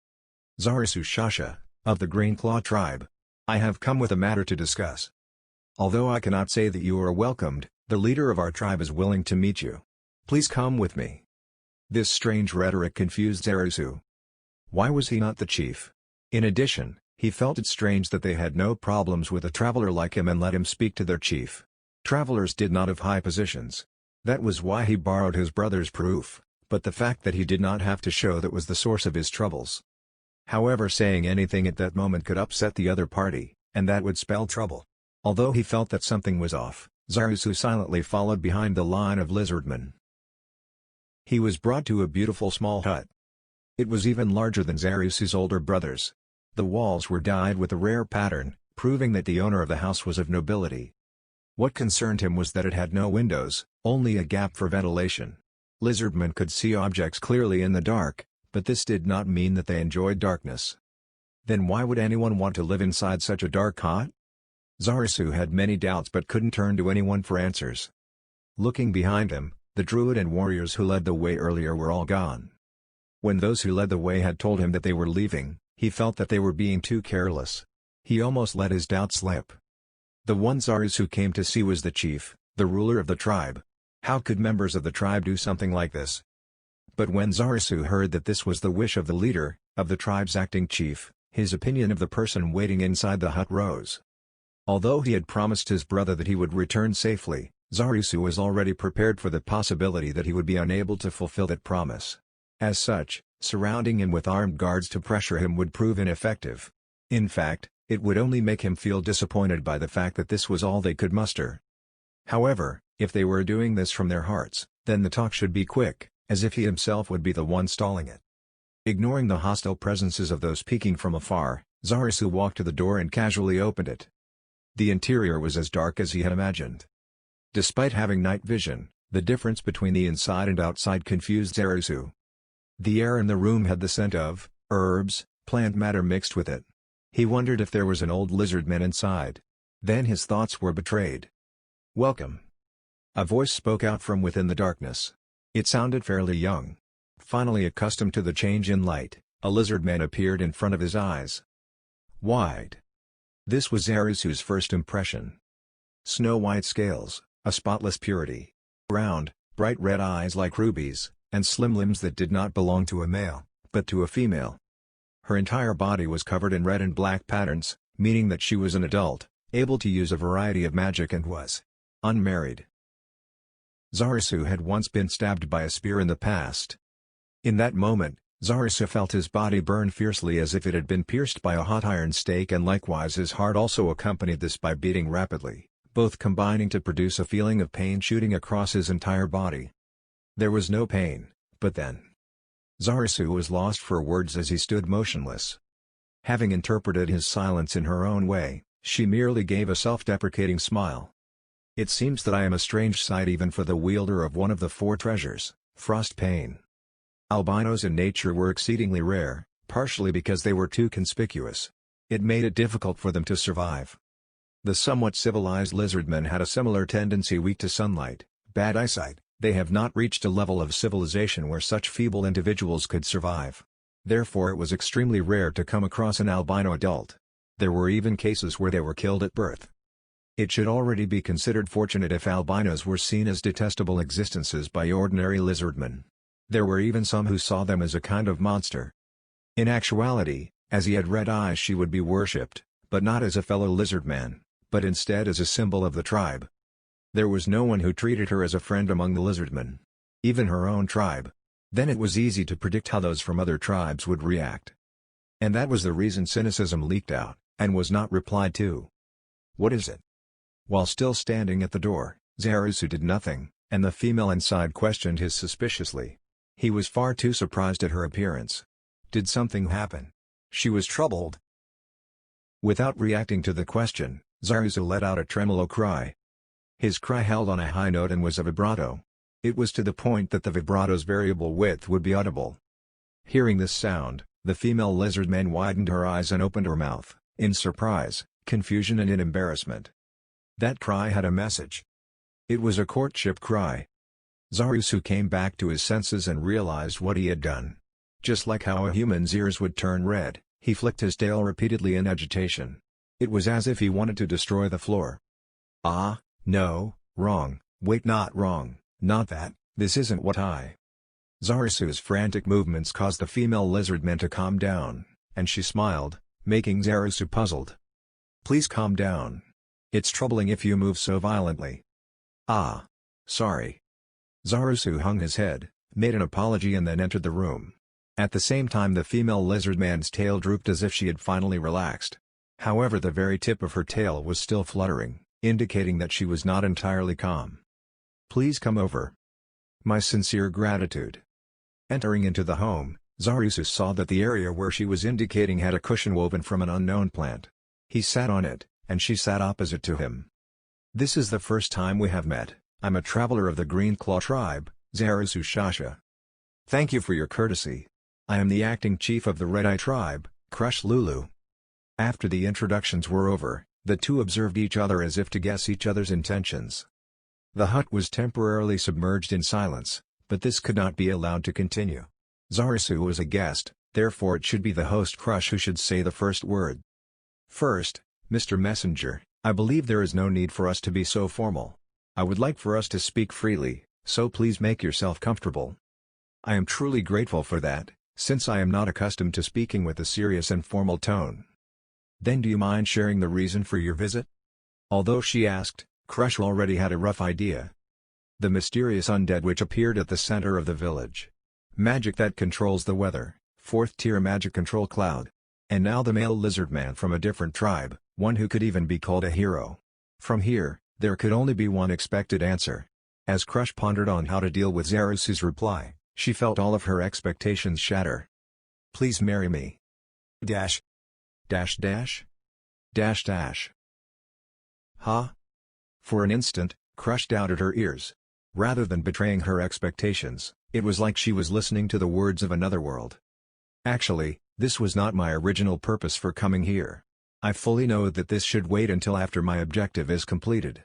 Zarasu Shasha, of the Green Claw tribe. I have come with a matter to discuss. Although I cannot say that you are welcomed, the leader of our tribe is willing to meet you. Please come with me. This strange rhetoric confused Zarasu. Why was he not the chief? In addition, he felt it strange that they had no problems with a traveler like him and let him speak to their chief. Travelers did not have high positions. That was why he borrowed his brother's proof, but the fact that he did not have to show that was the source of his troubles. However, saying anything at that moment could upset the other party, and that would spell trouble. Although he felt that something was off, Zarasu silently followed behind the line of lizardmen. He was brought to a beautiful small hut. It was even larger than Zarasu's older brothers. The walls were dyed with a rare pattern, proving that the owner of the house was of nobility. What concerned him was that it had no windows, only a gap for ventilation. Lizardmen could see objects clearly in the dark, but this did not mean that they enjoyed darkness. Then why would anyone want to live inside such a dark hut? Zarasu had many doubts but couldn't turn to anyone for answers. Looking behind him, the druid and warriors who led the way earlier were all gone. When those who led the way had told him that they were leaving, he felt that they were being too careless. He almost let his doubt slip. The one Zarasu came to see was the chief, the ruler of the tribe. How could members of the tribe do something like this? But when Zarasu heard that this was the wish of the leader, of the tribe's acting chief, his opinion of the person waiting inside the hut rose. Although he had promised his brother that he would return safely, Zarasu was already prepared for the possibility that he would be unable to fulfill that promise. As such, surrounding him with armed guards to pressure him would prove ineffective. In fact, it would only make him feel disappointed by the fact that this was all they could muster. However, if they were doing this from their hearts, then the talk should be quick, as if he himself would be the one stalling it. Ignoring the hostile presences of those peeking from afar, Zarasu walked to the door and casually opened it. The interior was as dark as he had imagined. Despite having night vision, the difference between the inside and outside confused Zarasu. The air in the room had the scent of herbs, plant matter mixed with it. He wondered if there was an old lizardman inside. Then his thoughts were betrayed. "Welcome." A voice spoke out from within the darkness. It sounded fairly young. Finally accustomed to the change in light, a lizardman appeared in front of his eyes. Wide. This was Zarasu's first impression. Snow-white scales, a spotless purity. Round, bright red eyes like rubies, and slim limbs that did not belong to a male, but to a female. Her entire body was covered in red and black patterns, meaning that she was an adult, able to use a variety of magic and was unmarried. Zarasu had once been stabbed by a spear in the past. In that moment, Zarasu felt his body burn fiercely as if it had been pierced by a hot iron stake, and likewise his heart also accompanied this by beating rapidly, both combining to produce a feeling of pain shooting across his entire body. There was no pain, but then. Zarasu was lost for words as he stood motionless. Having interpreted his silence in her own way, she merely gave a self-deprecating smile. "It seems that I am a strange sight even for the wielder of one of the 4 treasures, Frostpain." Albinos in nature were exceedingly rare, partially because they were too conspicuous. It made it difficult for them to survive. The somewhat civilized lizardmen had a similar tendency: weak to sunlight, bad eyesight. They have not reached a level of civilization where such feeble individuals could survive. Therefore it was extremely rare to come across an albino adult. There were even cases where they were killed at birth. It should already be considered fortunate if albinos were seen as detestable existences by ordinary lizardmen. There were even some who saw them as a kind of monster. In actuality, as he had red eyes, she would be worshipped, but not as a fellow lizardman, but instead as a symbol of the tribe. There was no one who treated her as a friend among the lizardmen. Even her own tribe. Then it was easy to predict how those from other tribes would react. And that was the reason cynicism leaked out, and was not replied to. "What is it?" While still standing at the door, Zarasu did nothing, and the female inside questioned his suspiciously. He was far too surprised at her appearance. Did something happen? She was troubled. Without reacting to the question, Zarusu let out a tremolo cry. His cry held on a high note and was a vibrato. It was to the point that the vibrato's variable width would be audible. Hearing this sound, the female lizardman widened her eyes and opened her mouth, in surprise, confusion and in embarrassment. That cry had a message. It was a courtship cry. Zarusu came back to his senses and realized what he had done. Just like how a human's ears would turn red, he flicked his tail repeatedly in agitation. It was as if he wanted to destroy the floor. Ah, no, wrong, wait, not wrong, not that, this isn't what I... Zarusu's frantic movements caused the female lizardman to calm down, and she smiled, making Zarusu puzzled. Please calm down. It's troubling if you move so violently. Ah. Sorry. Zarusu hung his head, made an apology and then entered the room. At the same time the female lizardman's tail drooped as if she had finally relaxed. However, the very tip of her tail was still fluttering, indicating that she was not entirely calm. Please come over. My sincere gratitude. Entering into the home, Zarusu saw that the area where she was indicating had a cushion woven from an unknown plant. He sat on it, and she sat opposite to him. This is the first time we have met. I'm a traveler of the Green Claw tribe, Zarusu Shasha. Thank you for your courtesy. I am the acting chief of the Red Eye tribe, Crush Lulu. After the introductions were over, the two observed each other as if to guess each other's intentions. The hut was temporarily submerged in silence, but this could not be allowed to continue. Zarusu was a guest, therefore it should be the host Crush who should say the first word. First, Mr. Messenger, I believe there is no need for us to be so formal. I would like for us to speak freely, so please make yourself comfortable. I am truly grateful for that, since I am not accustomed to speaking with a serious and formal tone. Then do you mind sharing the reason for your visit? Although she asked, Crush already had a rough idea. The mysterious undead which appeared at the center of the village. Magic that controls the weather, 4th tier magic control cloud. And now the male lizardman from a different tribe, one who could even be called a hero. From here, there could only be one expected answer. As Crush pondered on how to deal with Zarusu's reply, she felt all of her expectations shatter. Please marry me. Dash. Dash dash. Dash dash. Huh? For an instant, Crush doubted her ears. Rather than betraying her expectations, it was like she was listening to the words of another world. Actually, this was not my original purpose for coming here. I fully know that this should wait until after my objective is completed.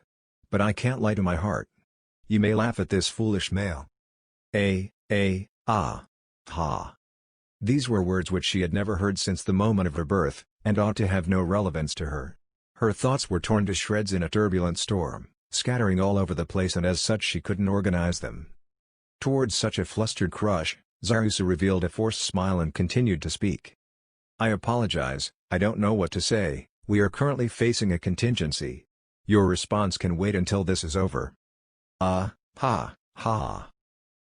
But I can't lie to my heart. You may laugh at this foolish male. Ha. These were words which she had never heard since the moment of her birth, and ought to have no relevance to her. Her thoughts were torn to shreds in a turbulent storm, scattering all over the place, and as such she couldn't organize them. Towards such a flustered Crush, Zarusu revealed a forced smile and continued to speak. I apologize, I don't know what to say, we are currently facing a contingency. Your response can wait until this is over. Ha.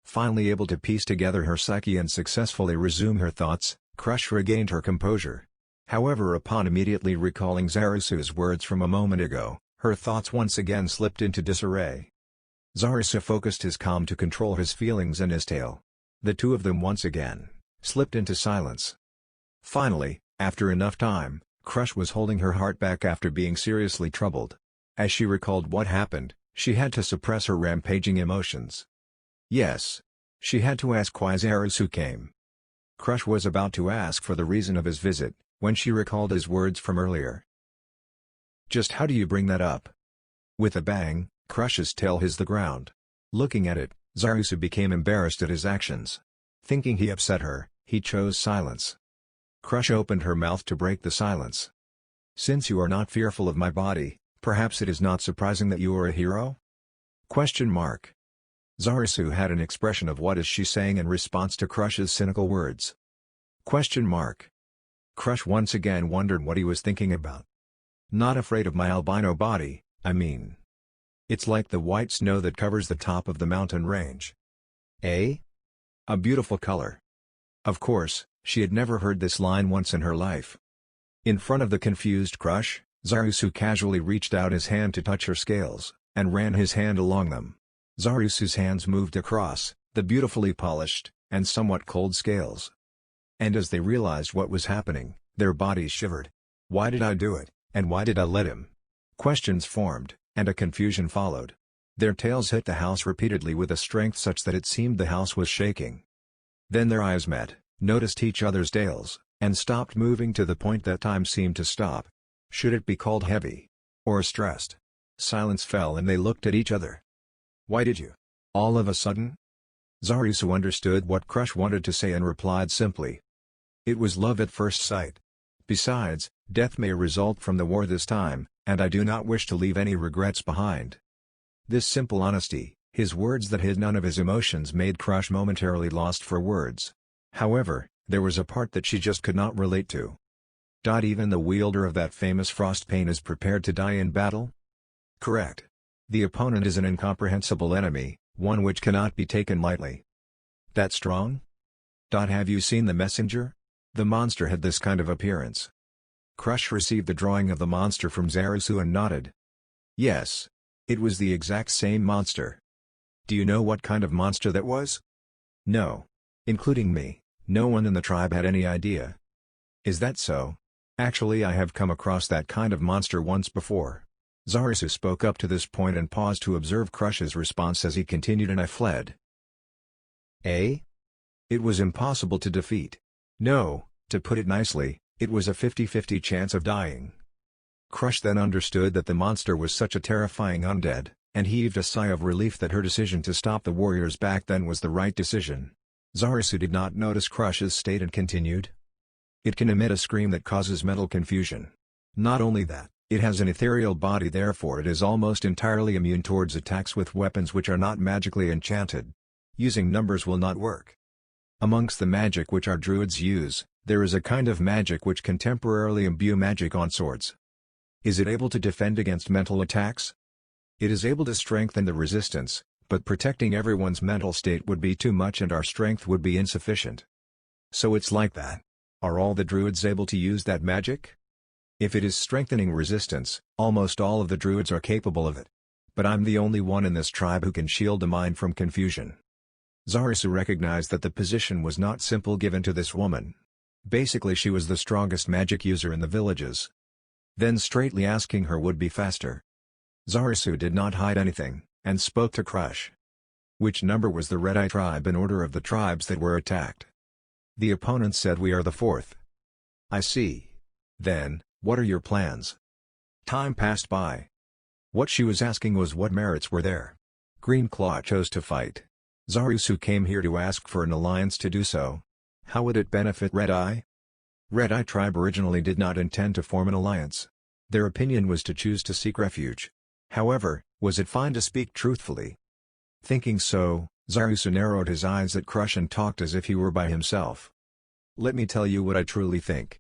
Finally able to piece together her psyche and successfully resume her thoughts, Crush regained her composure. However, upon immediately recalling Zarusu's words from a moment ago, her thoughts once again slipped into disarray. Zarusu focused his calm to control his feelings and his tail. The two of them once again slipped into silence. Finally, after enough time, Crush was holding her heart back after being seriously troubled. As she recalled what happened, she had to suppress her rampaging emotions. Yes. She had to ask why Zarusu came. Crush was about to ask for the reason of his visit, when she recalled his words from earlier. Just how do you bring that up? With a bang, Crush's tail hit the ground. Looking at it, Zarusu became embarrassed at his actions. Thinking he upset her, he chose silence. Crush opened her mouth to break the silence. Since you are not fearful of my body, perhaps it is not surprising that you are a hero? Question mark. Zarusu had an expression of what is she saying in response to Crush's cynical words. Question mark. Crush once again wondered what he was thinking about. Not afraid of my albino body, I mean. It's like the white snow that covers the top of the mountain range. Eh? A beautiful color. Of course, she had never heard this line once in her life. In front of the confused Crush, Zarusu casually reached out his hand to touch her scales, and ran his hand along them. Zarusu's hands moved across the beautifully polished and somewhat cold scales. And as they realized what was happening, their bodies shivered. Why did I do it, and why did I let him? Questions formed, and a confusion followed. Their tails hit the house repeatedly with a strength such that it seemed the house was shaking. Then their eyes met, noticed each other's tails, and stopped moving to the point that time seemed to stop. Should it be called heavy? Or stressed? Silence fell and they looked at each other. Why did you? All of a sudden? Zarusu understood what Crush wanted to say and replied simply. It was love at first sight. Besides, death may result from the war this time, and I do not wish to leave any regrets behind. This simple honesty, his words that hid none of his emotions, made Crush momentarily lost for words. However, there was a part that she just could not relate to. Even the wielder of that famous frost pane is prepared to die in battle? Correct. The opponent is an incomprehensible enemy, one which cannot be taken lightly. That strong? Have you seen the messenger? The monster had this kind of appearance. Crush received the drawing of the monster from Zarusu and nodded. Yes. It was the exact same monster. Do you know what kind of monster that was? No. Including me, no one in the tribe had any idea. Is that so? Actually, I have come across that kind of monster once before. Zarusu spoke up to this point and paused to observe Crush's response as he continued, and I fled. Eh? It was impossible to defeat. No, to put it nicely, it was a 50-50 chance of dying. Crush then understood that the monster was such a terrifying undead, and heaved a sigh of relief that her decision to stop the warriors back then was the right decision. Zarusu did not notice Crush's state and continued. It can emit a scream that causes mental confusion. Not only that, it has an ethereal body, therefore it is almost entirely immune towards attacks with weapons which are not magically enchanted. Using numbers will not work. Amongst the magic which our druids use, there is a kind of magic which can temporarily imbue magic on swords. Is it able to defend against mental attacks? It is able to strengthen the resistance, but protecting everyone's mental state would be too much and our strength would be insufficient. So it's like that. Are all the druids able to use that magic? If it is strengthening resistance, almost all of the druids are capable of it. But I'm the only one in this tribe who can shield the mind from confusion. Zarusu recognized that the position was not simple given to this woman. Basically she was the strongest magic user in the villages. Then straightly asking her would be faster. Zarusu did not hide anything, and spoke to Crush. Which number was the Red-Eye tribe in order of the tribes that were attacked? The opponent said we are the fourth. I see. Then, what are your plans? Time passed by. What she was asking was what merits were there. Green Claw chose to fight. Zarusu came here to ask for an alliance to do so. How would it benefit Red-Eye? Red-Eye tribe originally did not intend to form an alliance. Their opinion was to choose to seek refuge. However, was it fine to speak truthfully? Thinking so, Zarusu narrowed his eyes at Crush and talked as if he were by himself. Let me tell you what I truly think.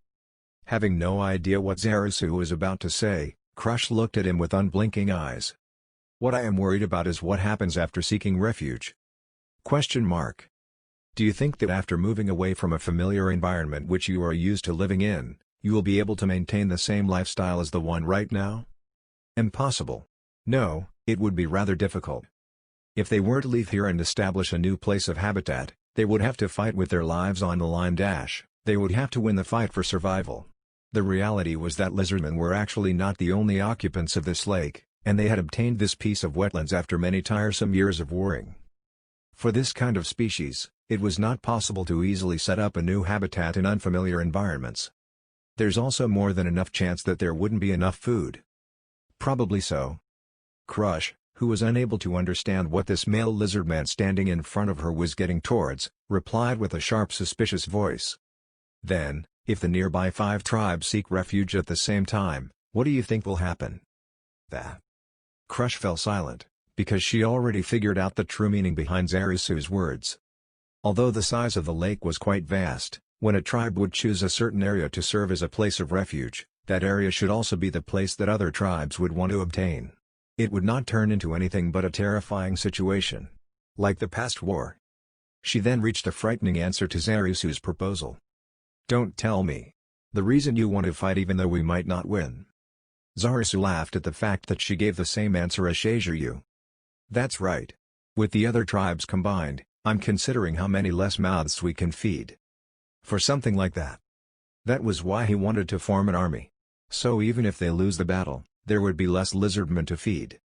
Having no idea what Zarusu was about to say, Crush looked at him with unblinking eyes. What I am worried about is what happens after seeking refuge. Question mark. Do you think that after moving away from a familiar environment which you are used to living in, you will be able to maintain the same lifestyle as the one right now? Impossible. No, it would be rather difficult. If they were to leave here and establish a new place of habitat, they would have to fight with their lives on the line. They would have to win the fight for survival. The reality was that lizardmen were actually not the only occupants of this lake, and they had obtained this piece of wetlands after many tiresome years of warring. For this kind of species, it was not possible to easily set up a new habitat in unfamiliar environments. There's also more than enough chance that there wouldn't be enough food. Probably so. Crush, who was unable to understand what this male lizardman standing in front of her was getting towards, replied with a sharp, suspicious voice. Then, if the nearby 5 tribes seek refuge at the same time, what do you think will happen? That. Crush fell silent, because she already figured out the true meaning behind Zarusu's words. Although the size of the lake was quite vast, when a tribe would choose a certain area to serve as a place of refuge, that area should also be the place that other tribes would want to obtain. It would not turn into anything but a terrifying situation. Like the past war. She then reached a frightening answer to Zarusu's proposal. Don't tell me. The reason you want to fight even though we might not win. Zarusu laughed at the fact that she gave the same answer as Shiziryu. That's right. With the other tribes combined, I'm considering how many less mouths we can feed. For something like that. That was why he wanted to form an army. So even if they lose the battle, there would be less lizardmen to feed.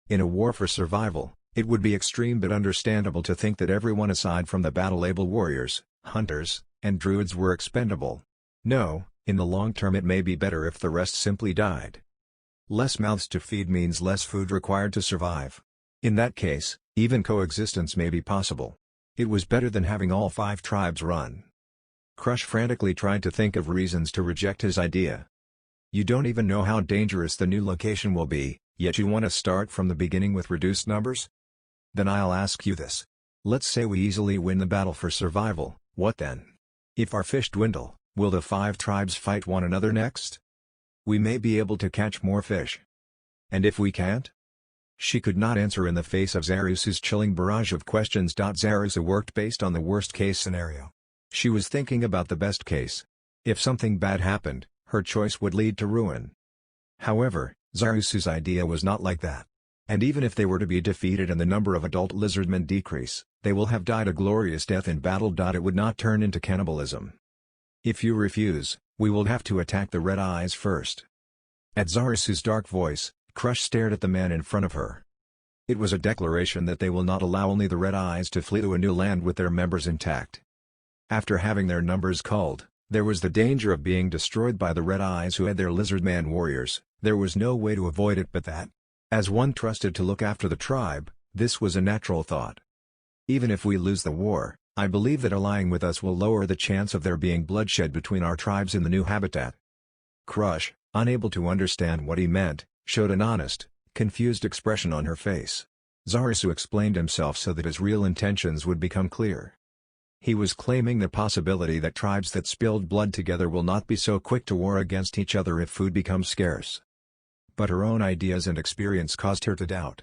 In a war for survival, it would be extreme but understandable to think that everyone aside from the battle-able warriors, hunters, and druids were expendable. No, in the long term it may be better if the rest simply died. Less mouths to feed means less food required to survive. In that case, even coexistence may be possible. It was better than having all 5 tribes run. Crush frantically tried to think of reasons to reject his idea. You don't even know how dangerous the new location will be, yet you want to start from the beginning with reduced numbers? Then I'll ask you this. Let's say we easily win the battle for survival, what then? If our fish dwindle, will the 5 tribes fight one another next? We may be able to catch more fish. And if we can't? She could not answer in the face of Zarusu's chilling barrage of questions. Zarusu worked based on the worst-case scenario. She was thinking about the best case. If something bad happened, her choice would lead to ruin. However, Zarusu's idea was not like that. And even if they were to be defeated and the number of adult lizardmen decrease, they will have died a glorious death in battle. It would not turn into cannibalism. If you refuse, we will have to attack the Red Eyes first. At Zarusu's dark voice, Crush stared at the man in front of her. It was a declaration that they will not allow only the Red Eyes to flee to a new land with their members intact. After having their numbers culled, there was the danger of being destroyed by the Red Eyes who had their Lizardman warriors. There was no way to avoid it but that. As one trusted to look after the tribe, this was a natural thought. Even if we lose the war, I believe that allying with us will lower the chance of there being bloodshed between our tribes in the new habitat. Crush, unable to understand what he meant, showed an honest, confused expression on her face. Zarusu explained himself so that his real intentions would become clear. He was claiming the possibility that tribes that spilled blood together will not be so quick to war against each other if food becomes scarce. But her own ideas and experience caused her to doubt.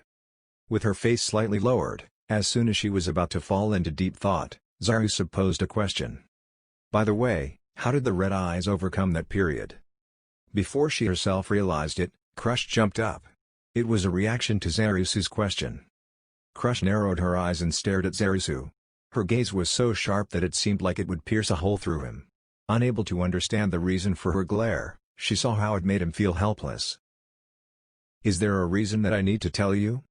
With her face slightly lowered, as soon as she was about to fall into deep thought, Zarusu posed a question. By the way, how did the Red Eyes overcome that period? Before she herself realized it, Crush jumped up. It was a reaction to Zarusu's question. Crush narrowed her eyes and stared at Zarusu. Her gaze was so sharp that it seemed like it would pierce a hole through him. Unable to understand the reason for her glare, she saw how it made him feel helpless. Is there a reason that I need to tell you?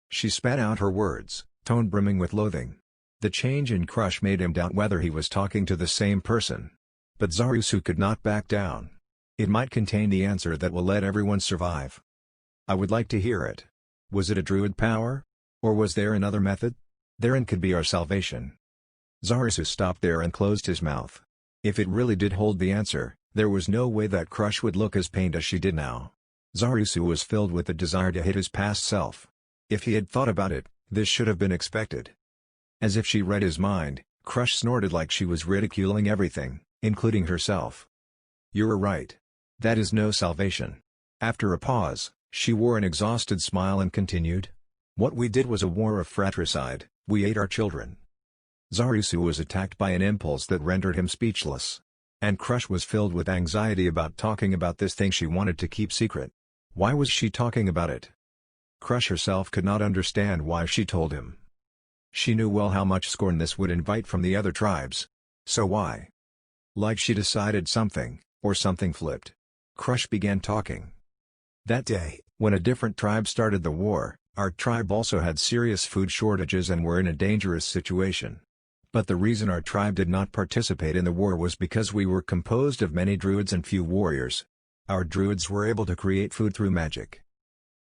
She spat out her words, tone brimming with loathing. The change in Crush made him doubt whether he was talking to the same person. But Zarusu could not back down. It might contain the answer that will let everyone survive. I would like to hear it. Was it a druid power? Or was there another method? Therein could be our salvation. Zarusu stopped there and closed his mouth. If it really did hold the answer, there was no way that Crush would look as pained as she did now. Zarusu was filled with the desire to hate his past self. If he had thought about it, this should have been expected. As if she read his mind, Crush snorted like she was ridiculing everything, including herself. You're right. That is no salvation. After a pause, she wore an exhausted smile and continued. What we did was a war of fratricide, we ate our children. Zarusu was attacked by an impulse that rendered him speechless. And Crush was filled with anxiety about talking about this thing she wanted to keep secret. Why was she talking about it? Crush herself could not understand why she told him. She knew well how much scorn this would invite from the other tribes. So why? Like she decided something, or something flipped. Crush began talking. That day, when a different tribe started the war, our tribe also had serious food shortages and were in a dangerous situation. But the reason our tribe did not participate in the war was because we were composed of many druids and few warriors. Our druids were able to create food through magic.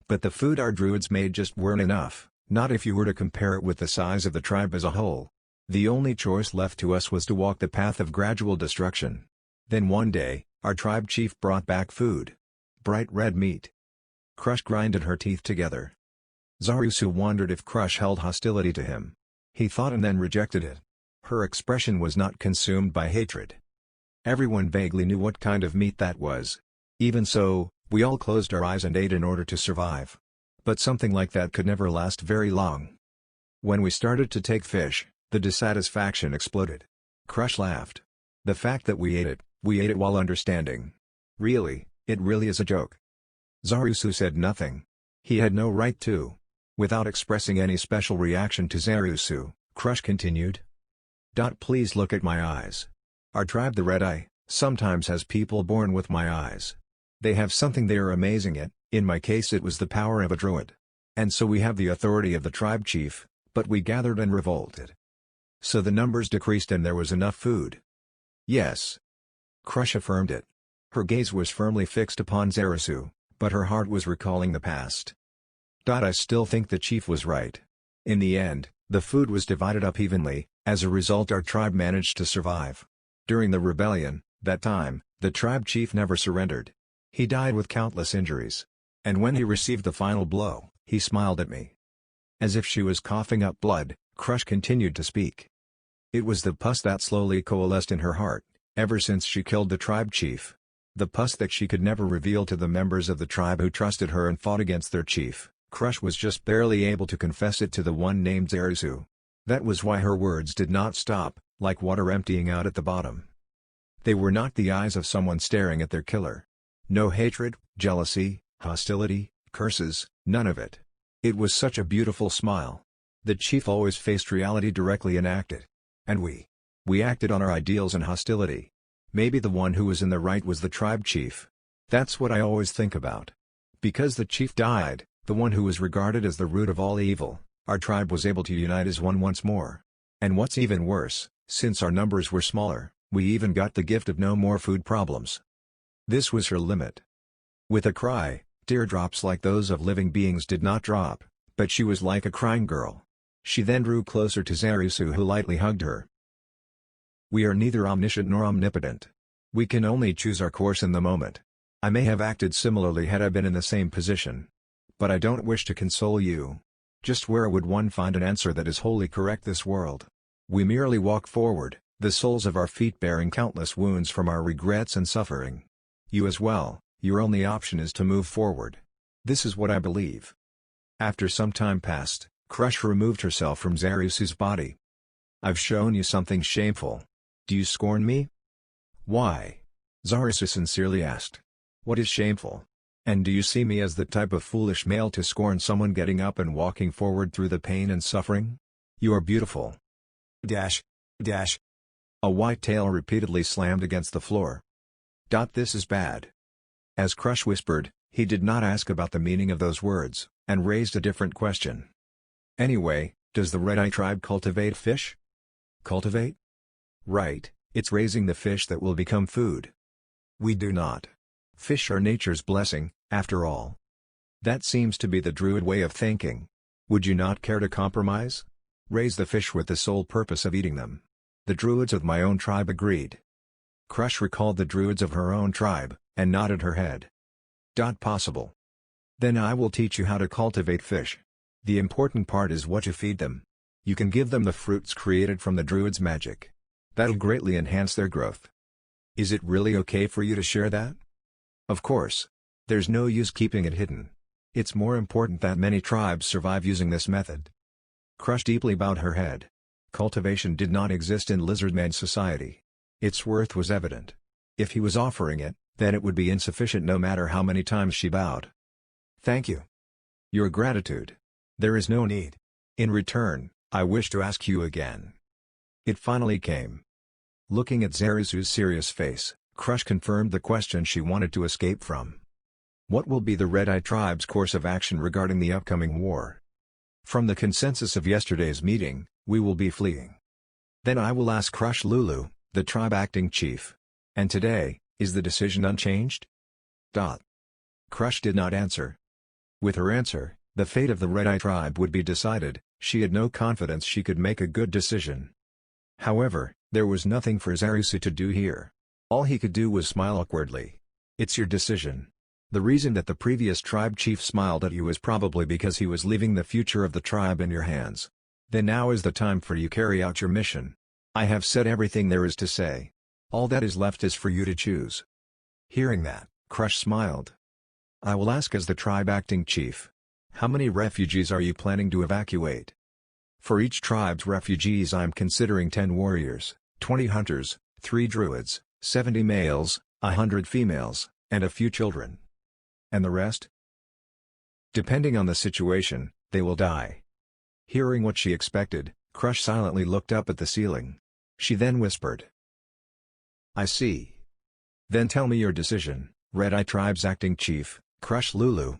But the food our druids made just weren't enough, not if you were to compare it with the size of the tribe as a whole. The only choice left to us was to walk the path of gradual destruction. Then one day, our tribe chief brought back food. Bright red meat. Crush grinded her teeth together. Zarusu wondered if Crush held hostility to him. He thought and then rejected it. Her expression was not consumed by hatred. Everyone vaguely knew what kind of meat that was. Even so, we all closed our eyes and ate in order to survive. But something like that could never last very long. When we started to take fish, the dissatisfaction exploded. Crush laughed. The fact that we ate it while understanding. Really, it really is a joke. Zarusu said nothing. He had no right to. Without expressing any special reaction to Zarisu, Crush continued. Please look at my eyes. Our tribe, the Red Eye, sometimes has people born with my eyes. They have something they are amazing at. In my case it was the power of a druid. And so we have the authority of the tribe chief, but we gathered and revolted. So the numbers decreased and there was enough food. Yes. Crush affirmed it. Her gaze was firmly fixed upon Zarisu, but her heart was recalling the past. I still think the chief was right. In the end, the food was divided up evenly. As a result our tribe managed to survive. During the rebellion, that time, the tribe chief never surrendered. He died with countless injuries. And when he received the final blow, he smiled at me. As if she was coughing up blood, Crush continued to speak. It was the pus that slowly coalesced in her heart, ever since she killed the tribe chief. The pus that she could never reveal to the members of the tribe who trusted her and fought against their chief. Crush was just barely able to confess it to the one named Zarisu. That was why her words did not stop, like water emptying out at the bottom. They were not the eyes of someone staring at their killer. No hatred, jealousy, hostility, curses, none of it. It was such a beautiful smile. The chief always faced reality directly and acted. And we acted on our ideals and hostility. Maybe the one who was in the right was the tribe chief. That's what I always think about. Because the chief died, the one who was regarded as the root of all evil, our tribe was able to unite as one once more. And what's even worse, since our numbers were smaller, we even got the gift of no more food problems. This was her limit. With a cry, teardrops like those of living beings did not drop, but she was like a crying girl. She then drew closer to Zarisu who lightly hugged her. We are neither omniscient nor omnipotent. We can only choose our course in the moment. I may have acted similarly had I been in the same position. But I don't wish to console you. Just where would one find an answer that is wholly correct this world? We merely walk forward, the soles of our feet bearing countless wounds from our regrets and suffering. You as well, your only option is to move forward. This is what I believe. After some time passed, Crush removed herself from Zarisu's body. I've shown you something shameful. Do you scorn me? Why? Zarisu sincerely asked. What is shameful? And do you see me as the type of foolish male to scorn someone getting up and walking forward through the pain and suffering? You are beautiful. Dash. A white tail repeatedly slammed against the floor. This is bad. As Crush whispered, he did not ask about the meaning of those words, and raised a different question. Anyway, does the Red Eye tribe cultivate fish? Cultivate? Right, it's raising the fish that will become food. We do not. Fish are nature's blessing, after all. That seems to be the Druid way of thinking. Would you not care to compromise? Raise the fish with the sole purpose of eating them. The Druids of my own tribe agreed. Crush recalled the Druids of her own tribe, and nodded her head. Possible. Then I will teach you how to cultivate fish. The important part is what you feed them. You can give them the fruits created from the Druid's magic. That'll greatly enhance their growth. Is it really okay for you to share that? Of course. There's no use keeping it hidden. It's more important that many tribes survive using this method. Crush deeply bowed her head. Cultivation did not exist in Lizardman society. Its worth was evident. If he was offering it, then it would be insufficient no matter how many times she bowed. Thank you. Your gratitude. There is no need. In return, I wish to ask you again. It finally came. Looking at Zarisu's serious face, Crush confirmed the question she wanted to escape from. What will be the Red Eye tribe's course of action regarding the upcoming war? From the consensus of yesterday's meeting, we will be fleeing. Then I will ask Crush Lulu, the tribe acting chief. And today, is the decision unchanged? Crush did not answer. With her answer, the fate of the Red Eye tribe would be decided. She had no confidence she could make a good decision. However, there was nothing for Zarisu to do here. All he could do was smile awkwardly. It's your decision. The reason that the previous tribe chief smiled at you is probably because he was leaving the future of the tribe in your hands. Then now is the time for you to carry out your mission. I have said everything there is to say. All that is left is for you to choose. Hearing that, Crush smiled. I will ask as the tribe acting chief. How many refugees are you planning to evacuate? For each tribe's refugees I am considering 10 warriors, 20 hunters, 3 druids, 70 males, 100 females, and a few children. And the rest? Depending on the situation, they will die." Hearing what she expected, Crush silently looked up at the ceiling. She then whispered, "I see. Then tell me your decision, Red Eye Tribe's acting chief, Crush Lulu."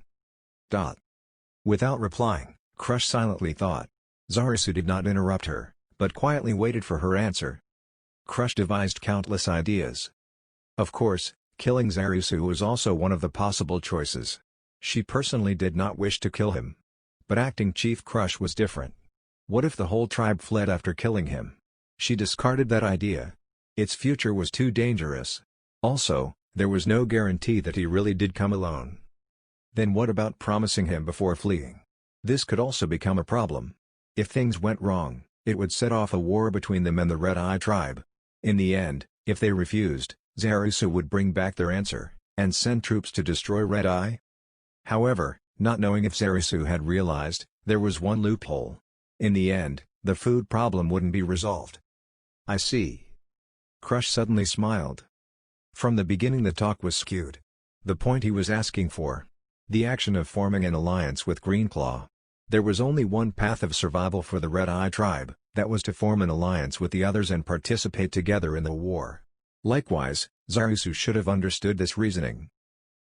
Without replying, Crush silently thought. Zarisu did not interrupt her, but quietly waited for her answer. Crush devised countless ideas. Of course, killing Zarisu was also one of the possible choices. She personally did not wish to kill him. But acting Chief Crush was different. What if the whole tribe fled after killing him? She discarded that idea. Its future was too dangerous. Also, there was no guarantee that he really did come alone. Then what about promising him before fleeing? This could also become a problem. If things went wrong, it would set off a war between them and the Red Eye Tribe. In the end, if they refused, Zarisu would bring back their answer, and send troops to destroy Red Eye. However, not knowing if Zarisu had realized, there was one loophole. In the end, the food problem wouldn't be resolved. "I see." Crush suddenly smiled. From the beginning the talk was skewed. The point he was asking for, the action of forming an alliance with Greenclaw. There was only one path of survival for the Red Eye Tribe, that was to form an alliance with the others and participate together in the war. Likewise, Zarisu should have understood this reasoning.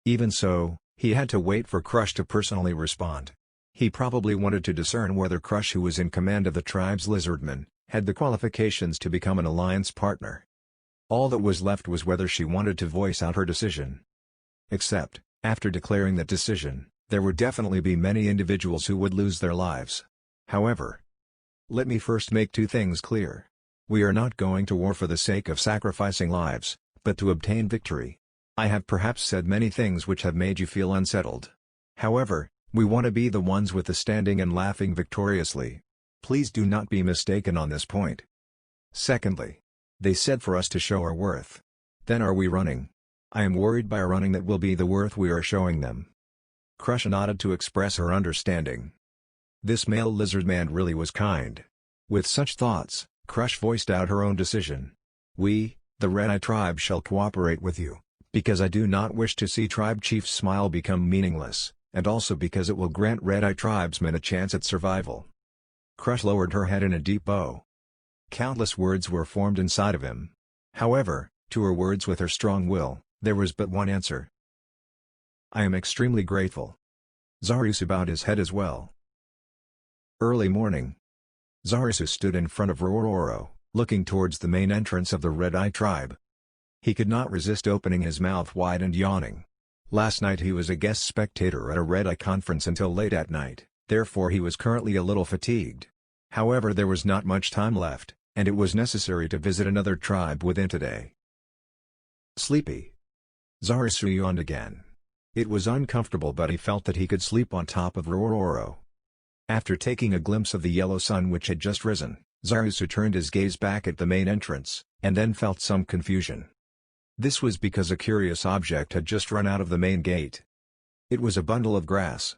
Even so, he had to wait for Crush to personally respond. He probably wanted to discern whether Crush, who was in command of the tribe's Lizardmen, had the qualifications to become an alliance partner. All that was left was whether she wanted to voice out her decision. Except, after declaring that decision, there would definitely be many individuals who would lose their lives. However, let me first make two things clear. We are not going to war for the sake of sacrificing lives, but to obtain victory. I have perhaps said many things which have made you feel unsettled. However, we want to be the ones with the standing and laughing victoriously. Please do not be mistaken on this point. Secondly, they said for us to show our worth. Then are we running? I am worried by our running that will be the worth we are showing them. Crush nodded to express her understanding. This male lizardman really was kind. With such thoughts, Crush voiced out her own decision. "We, the Red Eye Tribe, shall cooperate with you, because I do not wish to see Tribe Chief's smile become meaningless, and also because it will grant Red Eye Tribesmen a chance at survival." Crush lowered her head in a deep bow. Countless words were formed inside of him. However, to her words with her strong will, there was but one answer. "I am extremely grateful." Zarisu bowed his head as well. Early morning. Zarisu stood in front of Rororo, looking towards the main entrance of the Red Eye Tribe. He could not resist opening his mouth wide and yawning. Last night he was a guest spectator at a Red Eye conference until late at night, therefore he was currently a little fatigued. However, there was not much time left, and it was necessary to visit another tribe within today. Sleepy. Zarisu yawned again. It was uncomfortable, but he felt that he could sleep on top of Rororo. After taking a glimpse of the yellow sun which had just risen, Zarisu turned his gaze back at the main entrance, and then felt some confusion. This was because a curious object had just run out of the main gate. It was a bundle of grass.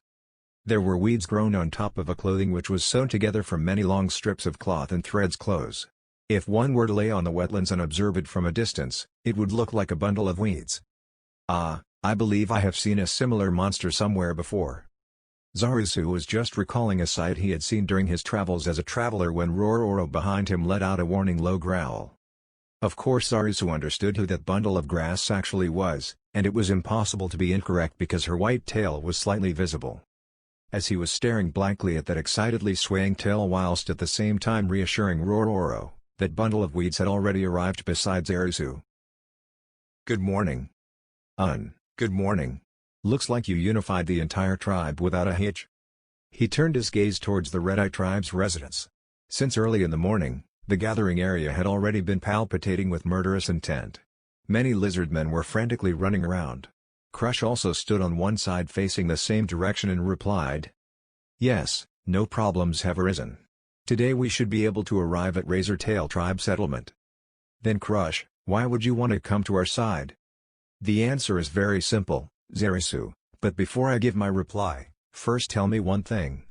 There were weeds grown on top of a clothing which was sewn together from many long strips of cloth and threads close. If one were to lay on the wetlands and observe it from a distance, it would look like a bundle of weeds. "Ah, I believe I have seen a similar monster somewhere before." Zarisu was just recalling a sight he had seen during his travels as a traveler when Rororo behind him let out a warning low growl. Of course Zarisu understood who that bundle of grass actually was, and it was impossible to be incorrect because her white tail was slightly visible. As he was staring blankly at that excitedly swaying tail whilst at the same time reassuring Rororo, that bundle of weeds had already arrived beside Zarisu. "Good morning." Good morning. Looks like you unified the entire tribe without a hitch." He turned his gaze towards the Red Eye Tribe's residence. Since early in the morning, the gathering area had already been palpitating with murderous intent. Many lizardmen were frantically running around. Crush also stood on one side facing the same direction and replied, "Yes, no problems have arisen. Today we should be able to arrive at Razortail Tribe settlement." "Then Crush, why would you want to come to our side?" "The answer is very simple, Zarisu, but before I give my reply, first tell me one thing.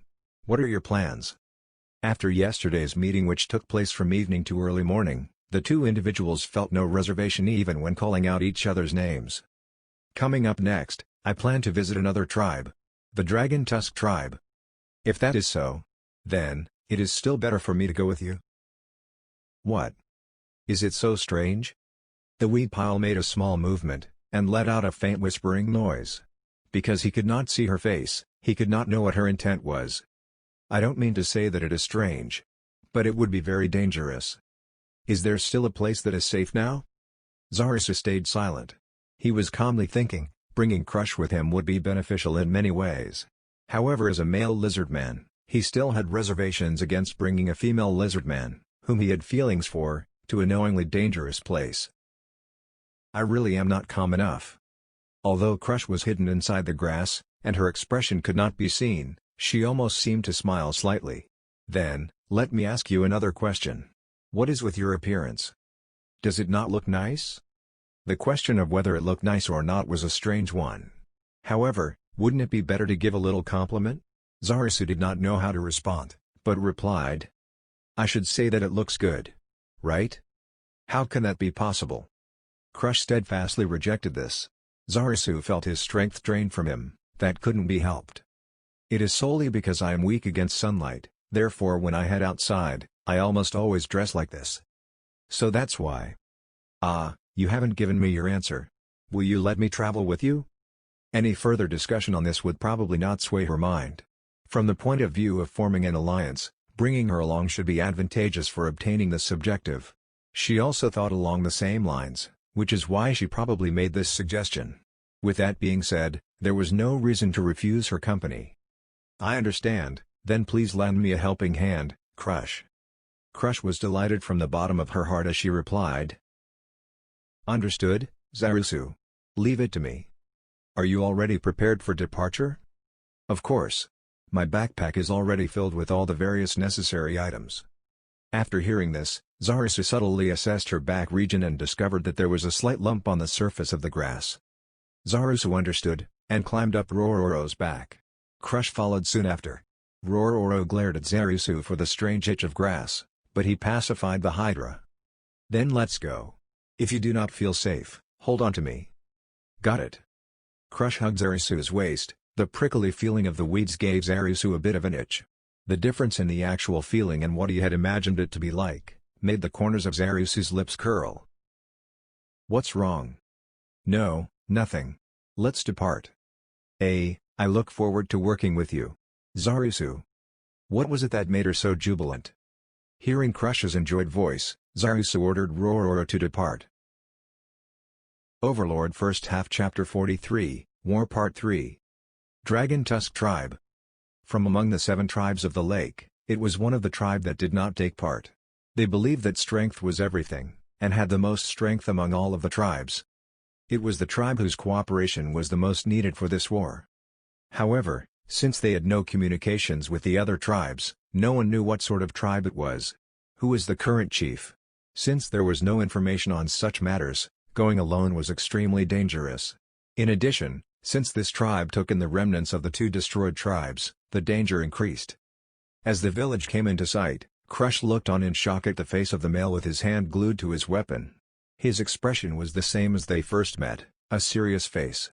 What are your plans?" After yesterday's meeting, which took place from evening to early morning, the two individuals felt no reservation even when calling out each other's names. "Coming up next, I plan to visit another tribe. The Dragon Tusk Tribe." If that is so, then, it is still better for me to go with you. What? Is it so strange? The weed pile made a small movement, and let out a faint whispering noise. Because he could not see her face, he could not know what her intent was. I don't mean to say that it is strange. But it would be very dangerous. Is there still a place that is safe now? Zarisu stayed silent. He was calmly thinking, bringing Crush with him would be beneficial in many ways. However, as a male lizardman, he still had reservations against bringing a female lizardman, whom he had feelings for, to a knowingly dangerous place. I really am not calm enough. Although Crush was hidden inside the grass, and her expression could not be seen, she almost seemed to smile slightly. Then, let me ask you another question. What is with your appearance? Does it not look nice? The question of whether it looked nice or not was a strange one. However, wouldn't it be better to give a little compliment? Zarisu did not know how to respond, but replied. I should say that it looks good. Right? How can that be possible? Crush steadfastly rejected this. Zarisu felt his strength drained from him. That couldn't be helped. It is solely because I am weak against sunlight, therefore when I head outside, I almost always dress like this. So that's why. Ah, you haven't given me your answer. Will you let me travel with you? Any further discussion on this would probably not sway her mind. From the point of view of forming an alliance, bringing her along should be advantageous for obtaining this objective. She also thought along the same lines, which is why she probably made this suggestion. With that being said, there was no reason to refuse her company. I understand, then please lend me a helping hand, Crush. Crush was delighted from the bottom of her heart as she replied. Understood, Zarisu. Leave it to me. Are you already prepared for departure? Of course. My backpack is already filled with all the various necessary items. After hearing this, Zarisu subtly assessed her back region and discovered that there was a slight lump on the surface of the grass. Zarisu understood, and climbed up Rororo's back. Crush followed soon after. Rororo glared at Zarisu for the strange itch of grass, but he pacified the Hydra. Then let's go. If you do not feel safe, hold on to me. Got it. Crush hugged Zarisu's waist. The prickly feeling of the weeds gave Zarisu a bit of an itch. The difference in the actual feeling and what he had imagined it to be like, made the corners of Zarisu's lips curl. What's wrong? No, nothing. Let's depart. I look forward to working with you. Zarisu. What was it that made her so jubilant? Hearing Crush's enjoyed voice, Zarisu ordered Rororo to depart. Overlord First Half Chapter 43, War Part 3. Dragon Tusk Tribe. From among the 7 tribes of the lake, it was one of the tribe that did not take part. They believed that strength was everything, and had the most strength among all of the tribes. It was the tribe whose cooperation was the most needed for this war. However, since they had no communications with the other tribes, no one knew what sort of tribe it was. Who was the current chief? Since there was no information on such matters, going alone was extremely dangerous. In addition, since this tribe took in the remnants of the 2 destroyed tribes, the danger increased. As the village came into sight, Crush looked on in shock at the face of the male with his hand glued to his weapon. His expression was the same as they first met, a serious face.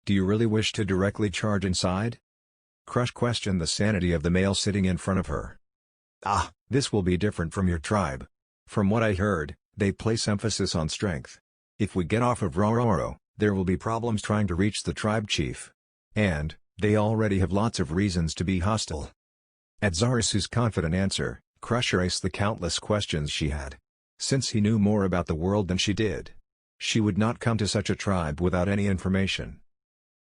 Do you really wish to directly charge inside? Crush questioned the sanity of the male sitting in front of her. Ah, this will be different from your tribe. From what I heard, they place emphasis on strength. If we get off of Rororo, there will be problems trying to reach the tribe chief. And, they already have lots of reasons to be hostile. At Zarisu's confident answer, Crush erased the countless questions she had. Since he knew more about the world than she did, she would not come to such a tribe without any information.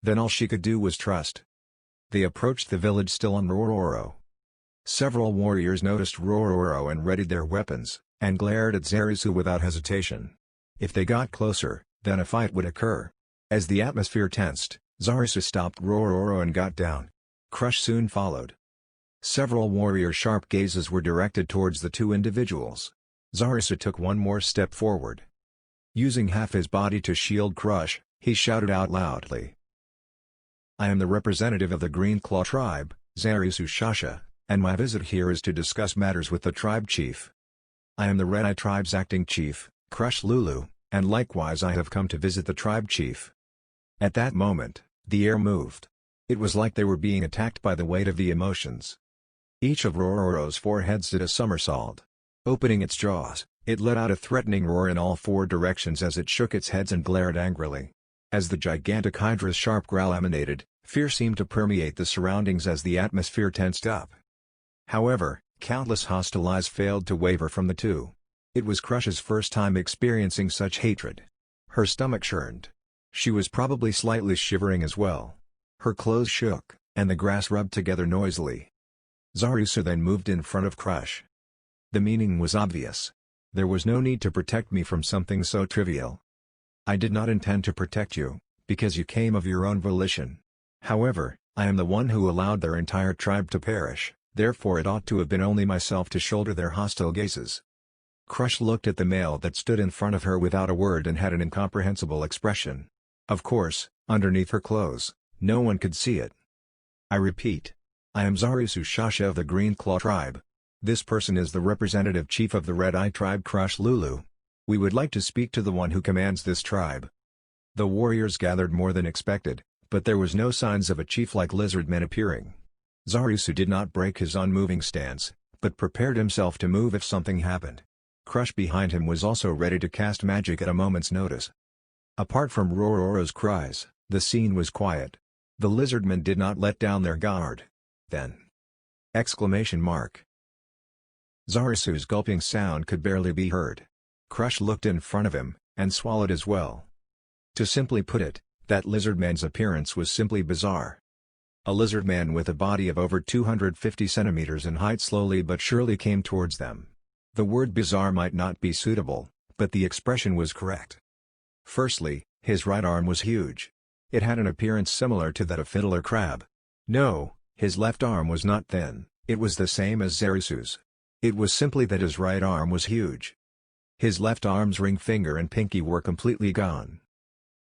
Then all she could do was trust. They approached the village still on Rororo. Several warriors noticed Rororo and readied their weapons, and glared at Zarisu without hesitation. If they got closer, then a fight would occur. As the atmosphere tensed, Zarisu stopped Rororo and got down. Crush soon followed. Several warriors' sharp gazes were directed towards the 2 individuals. Zarisu took one more step forward. Using half his body to shield Crush, he shouted out loudly. I am the representative of the Green Claw tribe, Zarisu Shasha, and my visit here is to discuss matters with the tribe chief. I am the Red Eye tribe's acting chief, Crush Lulu, and likewise I have come to visit the tribe chief. At that moment, the air moved. It was like they were being attacked by the weight of the emotions. Each of Rororo's four heads did a somersault. Opening its jaws, it let out a threatening roar in all four directions as it shook its heads and glared angrily. As the gigantic hydra's sharp growl emanated, fear seemed to permeate the surroundings as the atmosphere tensed up. However, countless hostile eyes failed to waver from the two. It was Crush's first time experiencing such hatred. Her stomach churned. She was probably slightly shivering as well. Her clothes shook, and the grass rubbed together noisily. Zarusu then moved in front of Crush. The meaning was obvious. There was no need to protect me from something so trivial. I did not intend to protect you, because you came of your own volition. However, I am the one who allowed their entire tribe to perish, therefore it ought to have been only myself to shoulder their hostile gazes. Crush looked at the male that stood in front of her without a word and had an incomprehensible expression. Of course, underneath her clothes, no one could see it. I repeat. I am Zarusu Shasha of the Green Claw tribe. This person is the representative chief of the Red Eye tribe Crush Lulu. We would like to speak to the one who commands this tribe. The warriors gathered more than expected, but there was no signs of a chief like Lizardmen appearing. Zarusu did not break his unmoving stance, but prepared himself to move if something happened. Crush behind him was also ready to cast magic at a moment's notice. Apart from Rororo's cries, the scene was quiet. The Lizardmen did not let down their guard. Then! Exclamation mark. Zarusu's gulping sound could barely be heard. Crush looked in front of him, and swallowed as well. To simply put it, that Lizardman's appearance was simply bizarre. A Lizardman with a body of over 250 centimeters in height slowly but surely came towards them. The word bizarre might not be suitable, but the expression was correct. Firstly, his right arm was huge. It had an appearance similar to that of Fiddler Crab. No, his left arm was not thin, it was the same as Zarusu's. It was simply that his right arm was huge. His left arm's ring finger and pinky were completely gone.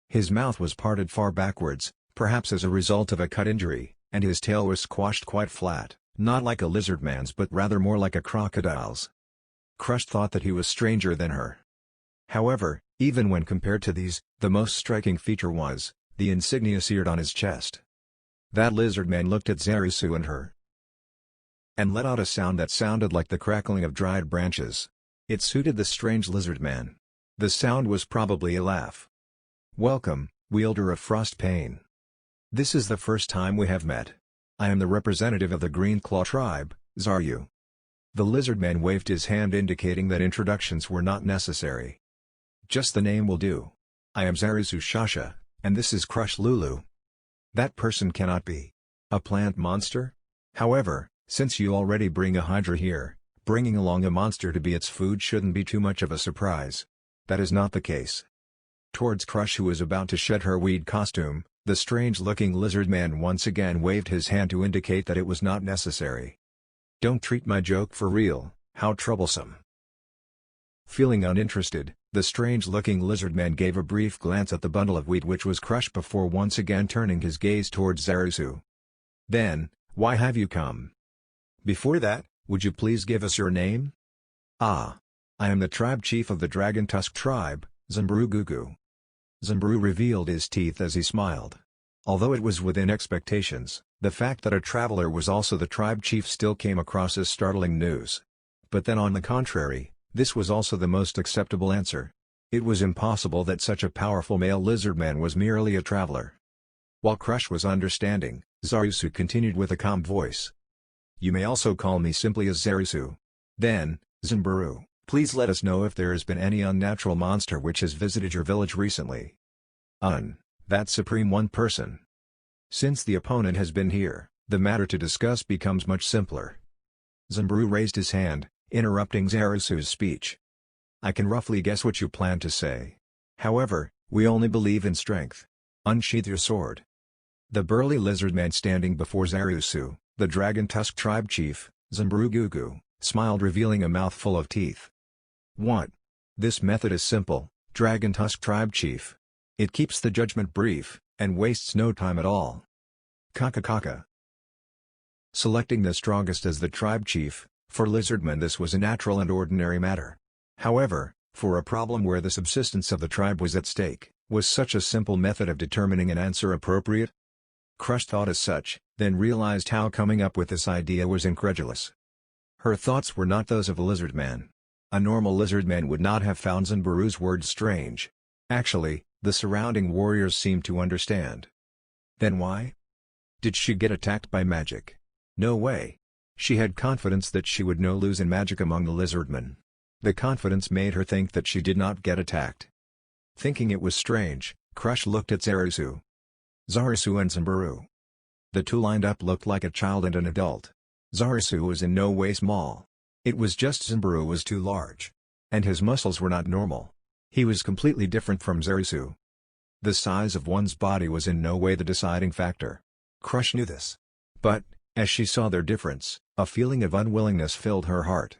His mouth was parted far backwards, perhaps as a result of a cut injury, and his tail was squashed quite flat, not like a lizardman's but rather more like a crocodile's. Crush thought that he was stranger than her. However, even when compared to these, the most striking feature was the insignia seared on his chest. That Lizardman looked at Zarusu and her, and let out a sound that sounded like the crackling of dried branches. It suited the strange Lizardman. The sound was probably a laugh. "Welcome, wielder of Frost Pain. This is the first time we have met. I am the representative of the Green Claw tribe, Zaru." The Lizardman waved his hand indicating that introductions were not necessary. "Just the name will do. I am Zarusu Shasha, and this is Crush Lulu." "That person cannot be a plant monster? However, since you already bring a hydra here, bringing along a monster to be its food shouldn't be too much of a surprise." "That is not the case." Towards Crush, who was about to shed her weed costume, the strange-looking Lizardman once again waved his hand to indicate that it was not necessary. "Don't treat my joke for real, how troublesome." Feeling uninterested, the strange-looking Lizardman gave a brief glance at the bundle of weed which was Crush before once again turning his gaze towards Zarusu. "Then, why have you come? Before that, would you please give us your name?" "Ah. I am the tribe chief of the Dragon Tusk tribe, Zamburu Gugu." Zamburu revealed his teeth as he smiled. Although it was within expectations, the fact that a traveler was also the tribe chief still came across as startling news. But then on the contrary, this was also the most acceptable answer. It was impossible that such a powerful male lizardman was merely a traveler. While Crush was understanding, Zarusu continued with a calm voice. "You may also call me simply as Zarusu. Then, Zamburu, please let us know if there has been any unnatural monster which has visited your village recently." That Supreme One person. Since the opponent has been here, the matter to discuss becomes much simpler. Zamburu raised his hand, interrupting Zarusu's speech. "I can roughly guess what you plan to say. However, we only believe in strength. Unsheath your sword." The burly lizardman standing before Zarusu, the Dragon Tusk tribe chief, Zamburu Gugu, smiled, revealing a mouthful of teeth. "What? This method is simple, Dragon Tusk tribe chief. It keeps the judgment brief, and wastes no time at all. Kaka. Selecting the strongest as the tribe chief, for Lizardmen this was a natural and ordinary matter. However, for a problem where the subsistence of the tribe was at stake, was such a simple method of determining an answer appropriate? Crush thought as such, then realized how coming up with this idea was incredulous. Her thoughts were not those of a lizardman. A normal lizardman would not have found Zanbaru's words strange. Actually, the surrounding warriors seemed to understand. Then why? Did she get attacked by magic? No way. She had confidence that she would no lose in magic among the lizardmen. The confidence made her think that she did not get attacked. Thinking it was strange, Crush looked at Zarisu. Zarisu and Zanbaru. The two lined up looked like a child and an adult. Zarisu was in no way small. It was just Zanbaru was too large. And his muscles were not normal. He was completely different from Zarisu. The size of one's body was in no way the deciding factor. Crush knew this. But, as she saw their difference, a feeling of unwillingness filled her heart.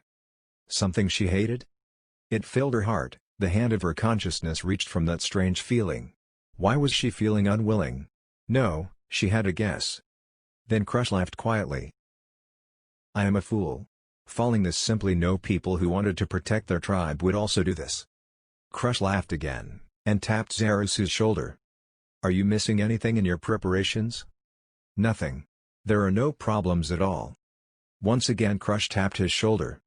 Something she hated? It filled her heart. The hand of her consciousness reached from that strange feeling. Why was she feeling unwilling? No, she had a guess. Then Crush laughed quietly. I am a fool. Falling this simply no people who wanted to protect their tribe would also do this. Crush laughed again, and tapped Zarisu's shoulder. Are you missing anything in your preparations? Nothing. There are no problems at all. Once again Crush tapped his shoulder.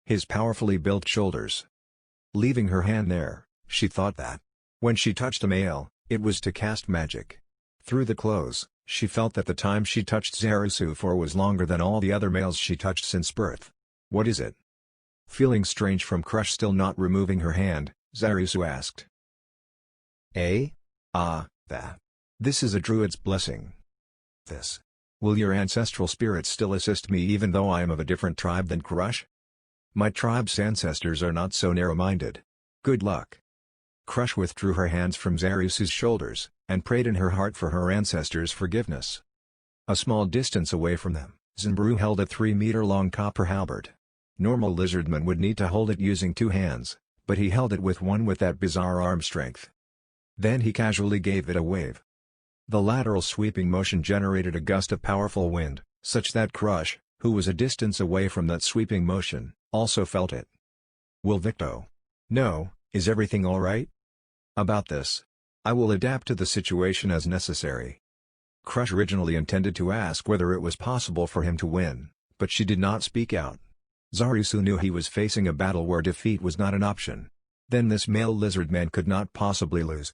His powerfully built shoulders. Leaving her hand there, she thought that, when she touched a male, it was to cast magic. Through the clothes, she felt that the time she touched Zarisu for was longer than all the other males she touched since birth. What is it? Feeling strange from Crush still not removing her hand, Zarisu asked. That. This is a druid's blessing. This. Will your ancestral spirits still assist me even though I am of a different tribe than Crush? My tribe's ancestors are not so narrow-minded. Good luck. Crush withdrew her hands from Zarisu's shoulders, and prayed in her heart for her ancestors' forgiveness. A small distance away from them, Zanbaru held a 3-meter-long copper halberd. Normal lizardmen would need to hold it using 2 hands, but he held it with one with that bizarre arm strength. Then he casually gave it a wave. The lateral sweeping motion generated a gust of powerful wind, such that Crush, who was a distance away from that sweeping motion, also felt it. Will Victo? No, is everything alright? About this. I will adapt to the situation as necessary. Crush originally intended to ask whether it was possible for him to win, but she did not speak out. Zarisu knew he was facing a battle where defeat was not an option. Then this male lizardman could not possibly lose.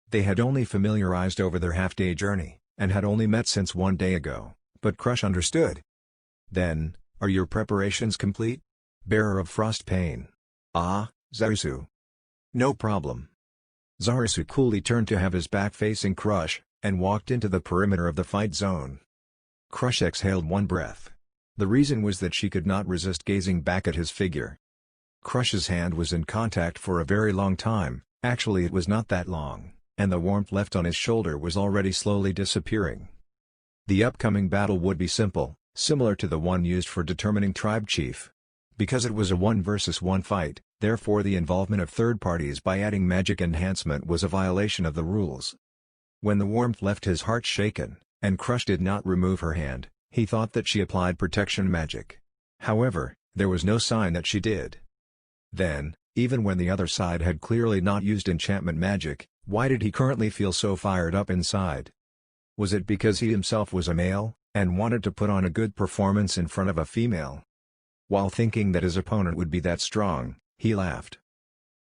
They had only familiarized over their half-day journey, and had only met since 1 day ago, but Crush understood. Then, are your preparations complete? Bearer of Frost Pain. Ah, Zarisu. No problem. Zarisu coolly turned to have his back facing Crush, and walked into the perimeter of the fight zone. Crush exhaled one breath. The reason was that she could not resist gazing back at his figure. Crush's hand was in contact for a very long time, actually it was not that long, and the warmth left on his shoulder was already slowly disappearing. The upcoming battle would be simple, similar to the one used for determining tribe chief. Because it was a 1 versus 1 fight, therefore the involvement of third parties by adding magic enhancement was a violation of the rules. When the warmth left his heart shaken, and Crush did not remove her hand, he thought that she applied protection magic. However, there was no sign that she did. Then, even when the other side had clearly not used enchantment magic, why did he currently feel so fired up inside? Was it because he himself was a male, and wanted to put on a good performance in front of a female? While thinking that his opponent would be that strong, he laughed.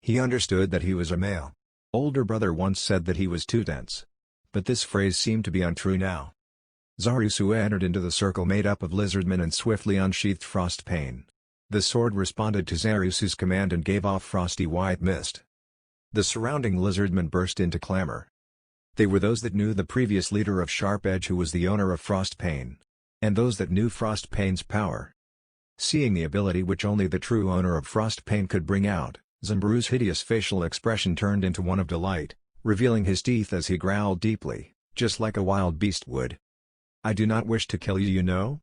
He understood that he was a male. Older brother once said that he was too dense. But this phrase seemed to be untrue now. Zarisu entered into the circle made up of lizardmen and swiftly unsheathed Frost Pain. The sword responded to Zarisu's command and gave off frosty white mist. The surrounding lizardmen burst into clamor. They were those that knew the previous leader of Sharp Edge who was the owner of Frost Pain. And those that knew Frost Pain's power. Seeing the ability which only the true owner of Frost Pain could bring out, Zanbaru's hideous facial expression turned into one of delight, revealing his teeth as he growled deeply, just like a wild beast would. I do not wish to kill you, you know?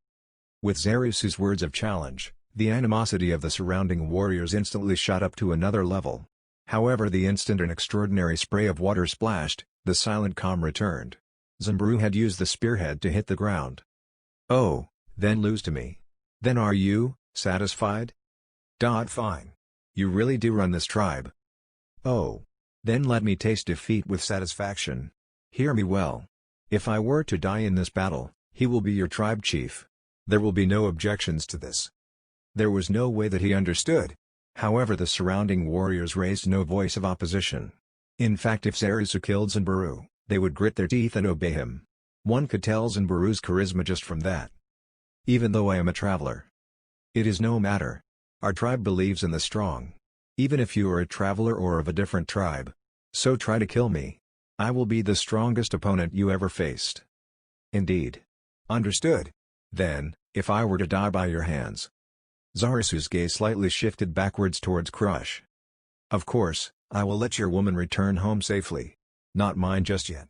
With Zarisu's words of challenge, the animosity of the surrounding warriors instantly shot up to another level. However, the instant an extraordinary spray of water splashed, the silent calm returned. Zanbaru had used the spearhead to hit the ground. Oh, then lose to me. Then are you satisfied? Fine. You really do run this tribe. Oh. Then let me taste defeat with satisfaction. Hear me well. If I were to die in this battle, he will be your tribe chief. There will be no objections to this." There was no way that he understood. However, the surrounding warriors raised no voice of opposition. In fact, if Zarisu killed Zanbaru, they would grit their teeth and obey him. One could tell Zanbaru's charisma just from that. "Even though I am a traveler, it is no matter. Our tribe believes in the strong. Even if you are a traveler or of a different tribe. So try to kill me. I will be the strongest opponent you ever faced." "Indeed. Understood. Then, if I were to die by your hands." Zarisu's gaze slightly shifted backwards towards Crush. "Of course, I will let your woman return home safely. Not mine just yet."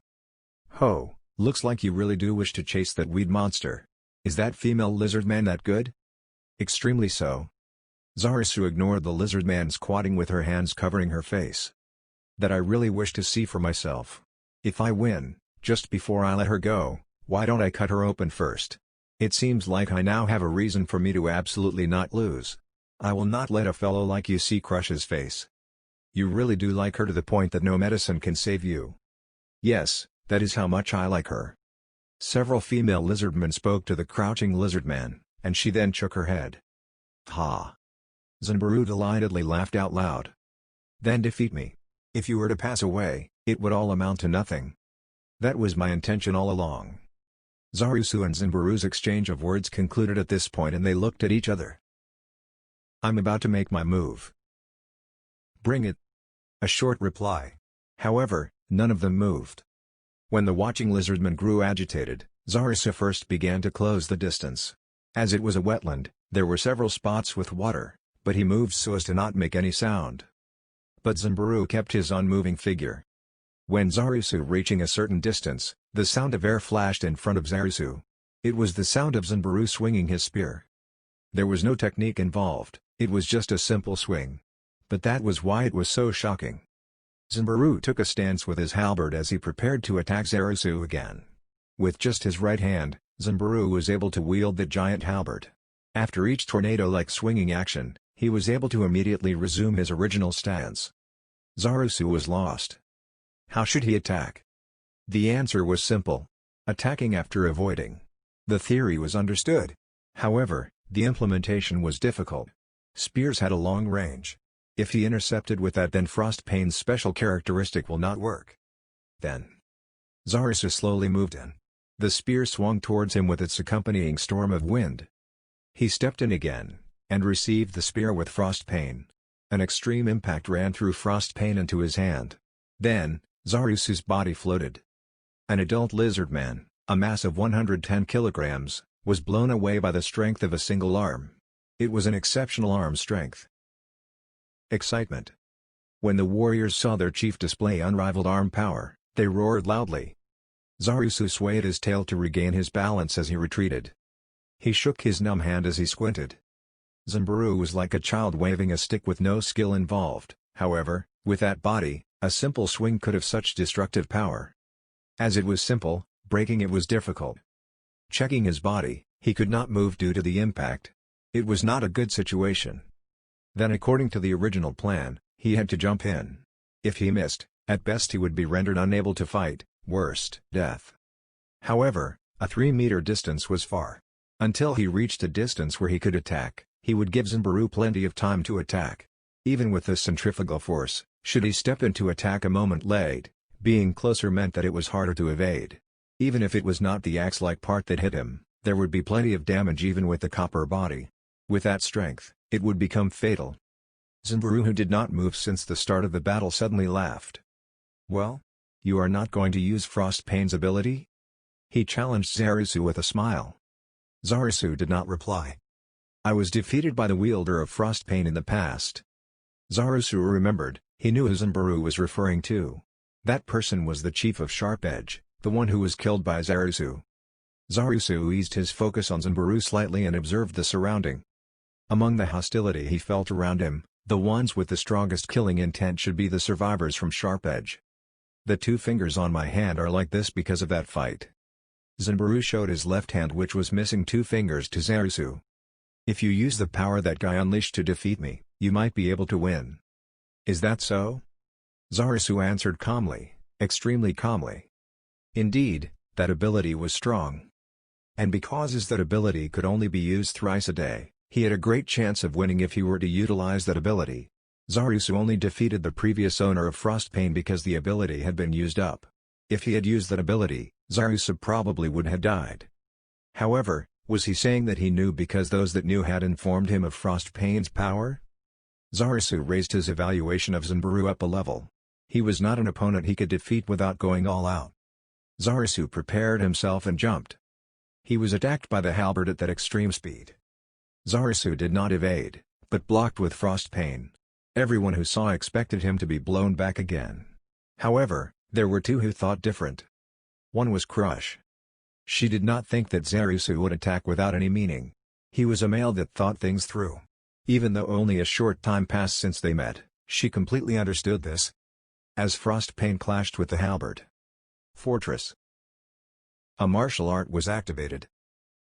"Ho, looks like you really do wish to chase that weed monster. Is that female lizardman that good?" "Extremely so." Zarisu ignored the lizardman squatting with her hands covering her face. "That I really wish to see for myself. If I win, just before I let her go, why don't I cut her open first? It seems like I now have a reason for me to absolutely not lose. I will not let a fellow like you see Crush's face. You really do like her to the point that no medicine can save you." "Yes, that is how much I like her." Several female lizardmen spoke to the crouching lizardman, and she then shook her head. "Ha!" Zanbaru delightedly laughed out loud. "Then defeat me. If you were to pass away, it would all amount to nothing. That was my intention all along." Zarisu and Zanbaru's exchange of words concluded at this point and they looked at each other. "I'm about to make my move." "Bring it." A short reply. However, none of them moved. When the watching lizardmen grew agitated, Zarisu first began to close the distance. As it was a wetland, there were several spots with water, but he moved so as to not make any sound. But Zanbaru kept his unmoving figure. When Zarisu reaching a certain distance, the sound of air flashed in front of Zarisu. It was the sound of Zanbaru swinging his spear. There was no technique involved, it was just a simple swing. But that was why it was so shocking. Zanbaru took a stance with his halberd as he prepared to attack Zarisu again. With just his right hand, Zanbaru was able to wield the giant halberd. After each tornado-like swinging action, he was able to immediately resume his original stance. Zarisu was lost. How should he attack? The answer was simple. Attacking after avoiding. The theory was understood. However, the implementation was difficult. Spears had a long range. If he intercepted with that, then Frostpane's special characteristic will not work. Then Zarisu slowly moved in. The spear swung towards him with its accompanying storm of wind. He stepped in again, and received the spear with Frostpane. An extreme impact ran through Frostpane into his hand. Then, Zarisu's body floated. An adult lizardman, a mass of 110 kilograms, was blown away by the strength of a single arm. It was an exceptional arm strength. Excitement. When the warriors saw their chief display unrivaled arm power, they roared loudly. Zarisu swayed his tail to regain his balance as he retreated. He shook his numb hand as he squinted. Zanbaru was like a child waving a stick with no skill involved. However, with that body, a simple swing could have such destructive power. As it was simple, breaking it was difficult. Checking his body, he could not move due to the impact. It was not a good situation. Then, according to the original plan, he had to jump in. If he missed, at best he would be rendered unable to fight, worst, death. However, a 3-meter distance was far. Until he reached a distance where he could attack, he would give Zanbaru plenty of time to attack. Even with this centrifugal force, should he step in to attack a moment late, being closer meant that it was harder to evade. Even if it was not the axe-like part that hit him, there would be plenty of damage even with the copper body. With that strength, it would become fatal. Zanbaru, who did not move since the start of the battle, suddenly laughed. "Well? You are not going to use Frostpane's ability?" He challenged Zarisu with a smile. Zarisu did not reply. "I was defeated by the wielder of Frostpane in the past." Zarisu remembered, he knew who Zanbaru was referring to. That person was the chief of Sharp Edge, the one who was killed by Zarisu. Zarisu eased his focus on Zanbaru slightly and observed the surrounding. Among the hostility he felt around him, the ones with the strongest killing intent should be the survivors from Sharp Edge. The 2 fingers on my hand are like this because of that fight. Zanbaru showed his left hand, which was missing 2 fingers, to Zarisu. "If you use the power that guy unleashed to defeat me, you might be able to win." "Is that so?" Zarisu answered calmly, extremely calmly. "Indeed, that ability was strong. And because that ability could only be used thrice a day, he had a great chance of winning if he were to utilize that ability. Zarisu only defeated the previous owner of Frostpain because the ability had been used up. If he had used that ability, Zarisu probably would have died. However, was he saying that he knew because those that knew had informed him of Frostpain's power? Zarisu raised his evaluation of Zanbaru up a level. He was not an opponent he could defeat without going all out. Zarisu prepared himself and jumped. He was attacked by the halberd at that extreme speed. Zarisu did not evade, but blocked with Frostpain. Everyone who saw expected him to be blown back again. However, there were two who thought different. One was Crush. She did not think that Zarisu would attack without any meaning. He was a male that thought things through. Even though only a short time passed since they met, she completely understood this. As Frostpain clashed with the halberd. Fortress. A martial art was activated.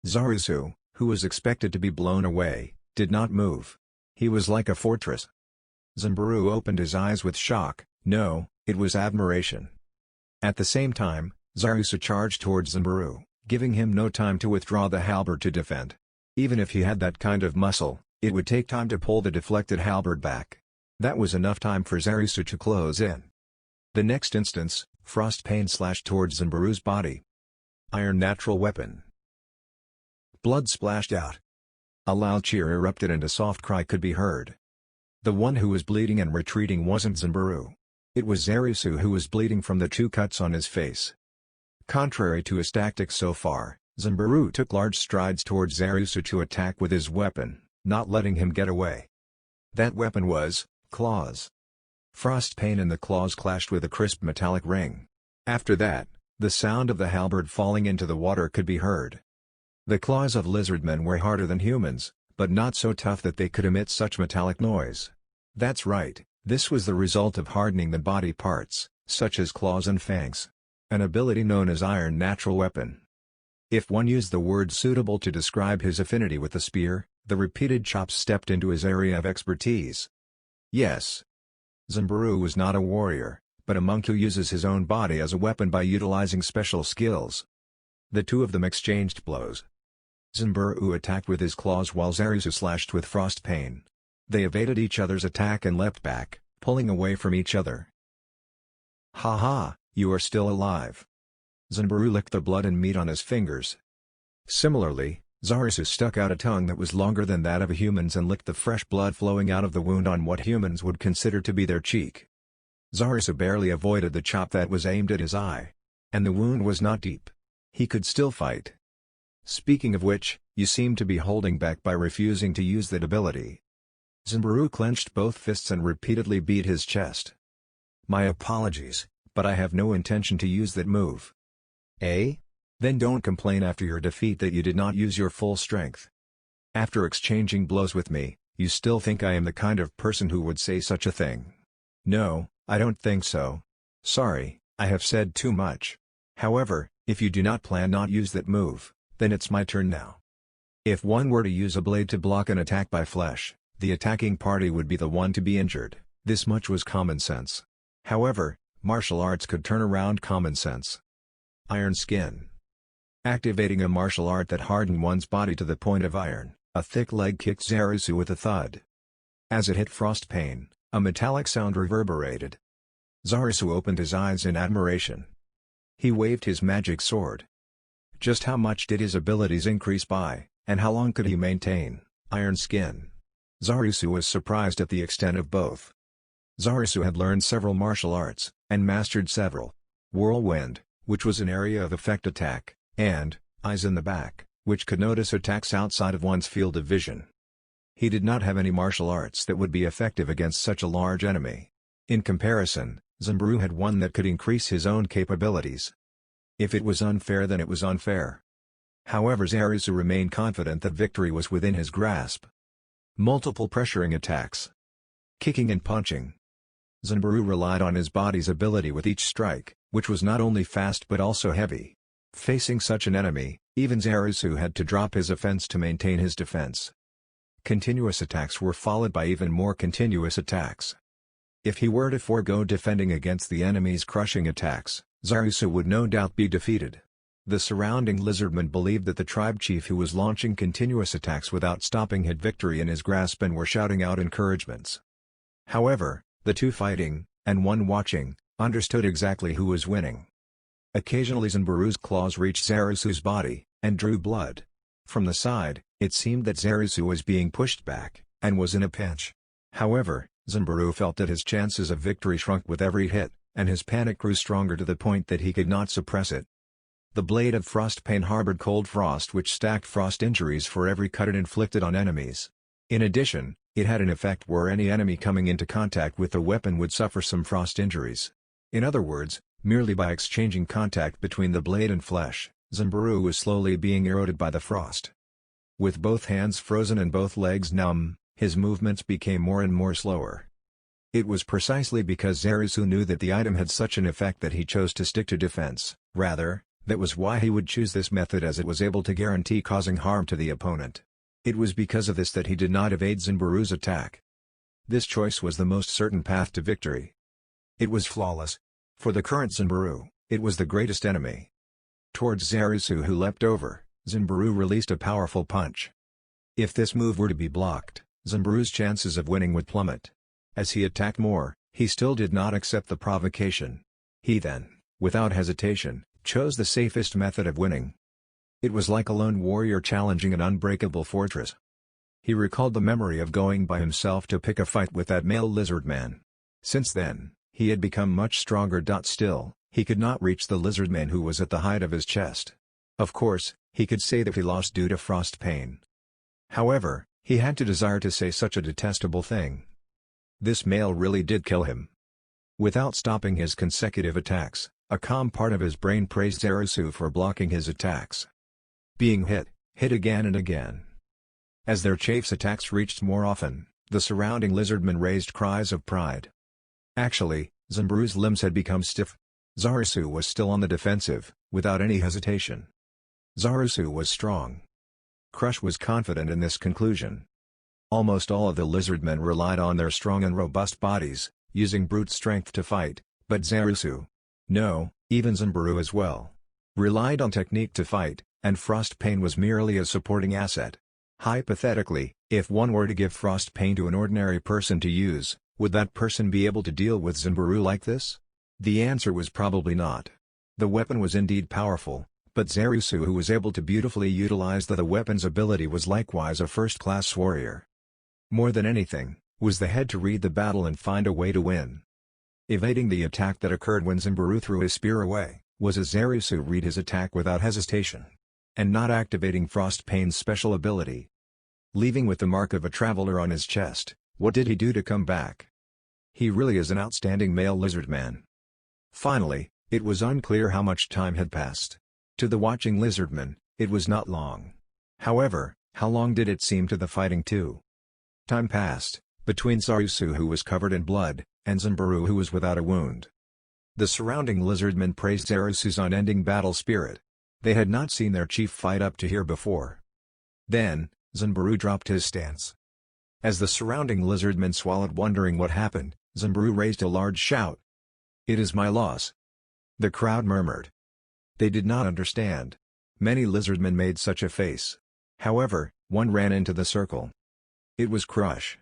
Zarisu, who was expected to be blown away, did not move. He was like a fortress. Zanbaru opened his eyes with shock. No, it was admiration. At the same time, Zarisu charged towards Zanbaru, giving him no time to withdraw the halberd to defend. Even if he had that kind of muscle, it would take time to pull the deflected halberd back. That was enough time for Zarisu to close in. The next instance, Frostpain slashed towards Zanbaru's body. Iron natural weapon. Blood splashed out. A loud cheer erupted and a soft cry could be heard. The one who was bleeding and retreating wasn't Zanbaru. It was Zarisu who was bleeding from the 2 cuts on his face. Contrary to his tactics so far, Zanbaru took large strides towards Zarisu to attack with his weapon, not letting him get away. That weapon was claws. Frostpain and the claws clashed with a crisp metallic ring. After that, the sound of the halberd falling into the water could be heard. The claws of lizardmen were harder than humans, but not so tough that they could emit such metallic noise. That's right, this was the result of hardening the body parts, such as claws and fangs. An ability known as Iron Natural Weapon. If one used the word suitable to describe his affinity with the spear, the repeated chops stepped into his area of expertise. Yes. Zanbaru was not a warrior, but a monk who uses his own body as a weapon by utilizing special skills. The two of them exchanged blows. Zanbaru attacked with his claws while Zarisu slashed with Frostpain. They evaded each other's attack and leapt back, pulling away from each other. Ha ha, you are still alive. Zanbaru licked the blood and meat on his fingers. Similarly, Zarisu stuck out a tongue that was longer than that of a human's and licked the fresh blood flowing out of the wound on what humans would consider to be their cheek. Zarisu barely avoided the chop that was aimed at his eye. And the wound was not deep. He could still fight. Speaking of which, you seem to be holding back by refusing to use that ability. Zanbaru clenched both fists and repeatedly beat his chest. My apologies, but I have no intention to use that move. Eh? Then don't complain after your defeat that you did not use your full strength. After exchanging blows with me, you still think I am the kind of person who would say such a thing. No, I don't think so. Sorry, I have said too much. However, if you do not plan not use that move, then it's my turn now. If one were to use a blade to block an attack by flesh, the attacking party would be the one to be injured. This much was common sense. However, martial arts could turn around common sense. Iron Skin. Activating a martial art that hardened one's body to the point of iron, a thick leg kicked Zarisu with a thud. As it hit Frostpain, a metallic sound reverberated. Zarisu opened his eyes in admiration. He waved his magic sword. Just how much did his abilities increase by, and how long could he maintain Iron Skin? Zarisu was surprised at the extent of both. Zarisu had learned several martial arts, and mastered several. Whirlwind, which was an area of effect attack, and Eyes in the Back, which could notice attacks outside of one's field of vision. He did not have any martial arts that would be effective against such a large enemy. In comparison, Zanbaru had one that could increase his own capabilities. If it was unfair, then it was unfair. However, Zarisu remained confident that victory was within his grasp. Multiple pressuring attacks. Kicking and punching. Zanbaru relied on his body's ability with each strike, which was not only fast but also heavy. Facing such an enemy, even Zarisu had to drop his offense to maintain his defense. Continuous attacks were followed by even more continuous attacks. If he were to forego defending against the enemy's crushing attacks, Zarisu would no doubt be defeated. The surrounding lizardmen believed that the tribe chief, who was launching continuous attacks without stopping, had victory in his grasp and were shouting out encouragements. However, the two fighting, and one watching, understood exactly who was winning. Occasionally Zanbaru's claws reached Zarusu's body, and drew blood. From the side, it seemed that Zarusu was being pushed back, and was in a pinch. However, Zanbaru felt that his chances of victory shrunk with every hit, and his panic grew stronger to the point that he could not suppress it. The blade of Frostpain harbored cold frost, which stacked frost injuries for every cut it inflicted on enemies. In addition, it had an effect where any enemy coming into contact with the weapon would suffer some frost injuries. In other words, merely by exchanging contact between the blade and flesh, Zanbaru was slowly being eroded by the frost. With both hands frozen and both legs numb, his movements became more and more slower. It was precisely because Zarusu knew that the item had such an effect that he chose to stick to defense. Rather, that was why he would choose this method, as it was able to guarantee causing harm to the opponent. It was because of this that he did not evade Zanbaru's attack. This choice was the most certain path to victory. It was flawless. For the current Zanbaru, it was the greatest enemy. Towards Zarusu, who leapt over, Zanbaru released a powerful punch. If this move were to be blocked, Zanbaru's chances of winning would plummet. As he attacked more, he still did not accept the provocation. He then, without hesitation, chose the safest method of winning. It was like a lone warrior challenging an unbreakable fortress. He recalled the memory of going by himself to pick a fight with that male lizardman. Since then, he had become much stronger. Still, he could not reach the lizardman who was at the height of his chest. Of course, he could say that he lost due to frost pain. However, he had to desire to say such a detestable thing. This male really did kill him. Without stopping his consecutive attacks, a calm part of his brain praised Zarusu for blocking his attacks. Being hit again and again. As their chief's attacks reached more often, the surrounding lizardmen raised cries of pride. Actually, Zanbaru's limbs had become stiff. Zarusu was still on the defensive, without any hesitation. Zarusu was strong. Crush was confident in this conclusion. Almost all of the lizardmen relied on their strong and robust bodies, using brute strength to fight, but Zarusu, no, even Zanbaru as well, relied on technique to fight, and Frostpain was merely a supporting asset. Hypothetically, if one were to give Frostpain to an ordinary person to use, would that person be able to deal with Zanbaru like this? The answer was probably not. The weapon was indeed powerful, but Zarusu, who was able to beautifully utilize the weapon's ability, was likewise a first-class warrior. More than anything, was the head to read the battle and find a way to win. Evading the attack that occurred when Zanbaru threw his spear away, was as Zarusu read his attack without hesitation. And not activating Frostpain's special ability. Leaving with the mark of a traveler on his chest, what did he do to come back? He really is an outstanding male lizardman. Finally, it was unclear how much time had passed. To the watching lizardmen, it was not long. However, how long did it seem to the fighting two? Time passed, between Zarusu, who was covered in blood, and Zanbaru, who was without a wound. The surrounding lizardmen praised Zarusu's unending battle spirit. They had not seen their chief fight up to here before. Then, Zanbaru dropped his stance. As the surrounding lizardmen swallowed, wondering what happened, Zanbaru raised a large shout. "It is my loss." The crowd murmured. They did not understand. Many lizardmen made such a face. However, one ran into the circle. It was Crush.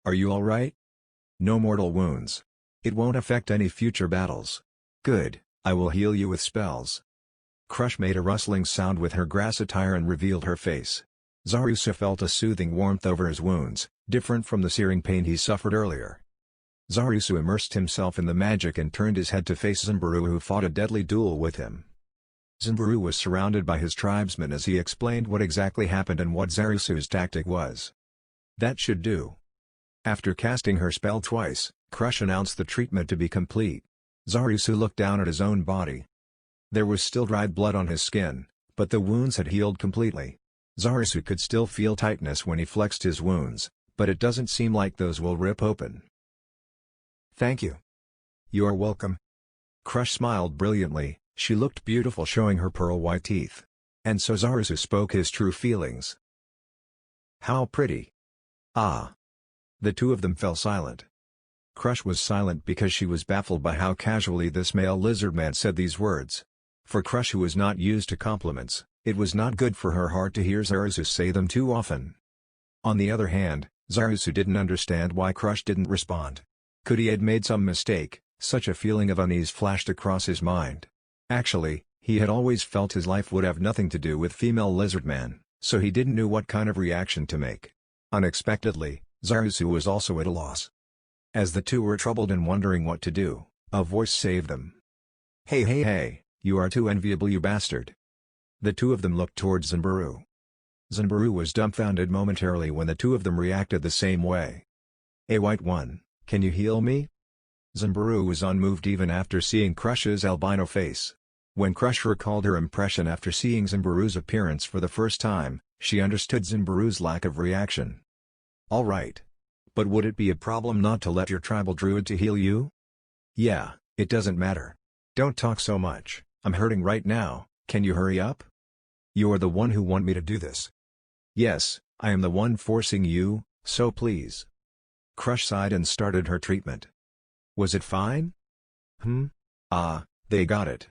"Are you all right?" "No mortal wounds. It won't affect any future battles." "Good, I will heal you with spells." Crush made a rustling sound with her grass attire and revealed her face. Zarusu felt a soothing warmth over his wounds, different from the searing pain he suffered earlier. Zarusu immersed himself in the magic and turned his head to face Zanbaru, who fought a deadly duel with him. Zanbaru was surrounded by his tribesmen as he explained what exactly happened and what Zarusu's tactic was. "That should do." After casting her spell twice, Crush announced the treatment to be complete. Zarusu looked down at his own body. There was still dried blood on his skin, but the wounds had healed completely. Zarusu could still feel tightness when he flexed his wounds, but it doesn't seem like those will rip open. "Thank you." "You are welcome." Crush smiled brilliantly. She looked beautiful, showing her pearl-white teeth. And so Zarusu spoke his true feelings. "How pretty." "Ah." The two of them fell silent. Crush was silent because she was baffled by how casually this male lizardman said these words. For Crush, who was not used to compliments, it was not good for her heart to hear Zarasu say them too often. On the other hand, Zarasu didn't understand why Crush didn't respond. Could he had made some mistake? Such a feeling of unease flashed across his mind. Actually, he had always felt his life would have nothing to do with female Lizardmen, so he didn't know what kind of reaction to make. Unexpectedly, Zarasu was also at a loss. As the two were troubled and wondering what to do, a voice saved them. "Hey hey hey, you are too enviable, you bastard." The two of them looked towards Zimbaru. Zimbaru was dumbfounded momentarily when the two of them reacted the same way. "A white one, can you heal me?" Zimbaru was unmoved even after seeing Crush's albino face. When Crush recalled her impression after seeing Zimbaru's appearance for the first time, she understood Zimbaru's lack of reaction. "All right. But would it be a problem not to let your tribal druid to heal you?" "Yeah, it doesn't matter. Don't talk so much, I'm hurting right now, can you hurry up?" "You're the one who want me to do this." "Yes, I am the one forcing you, so please." Crush sighed and started her treatment. "Was it fine?" They got it.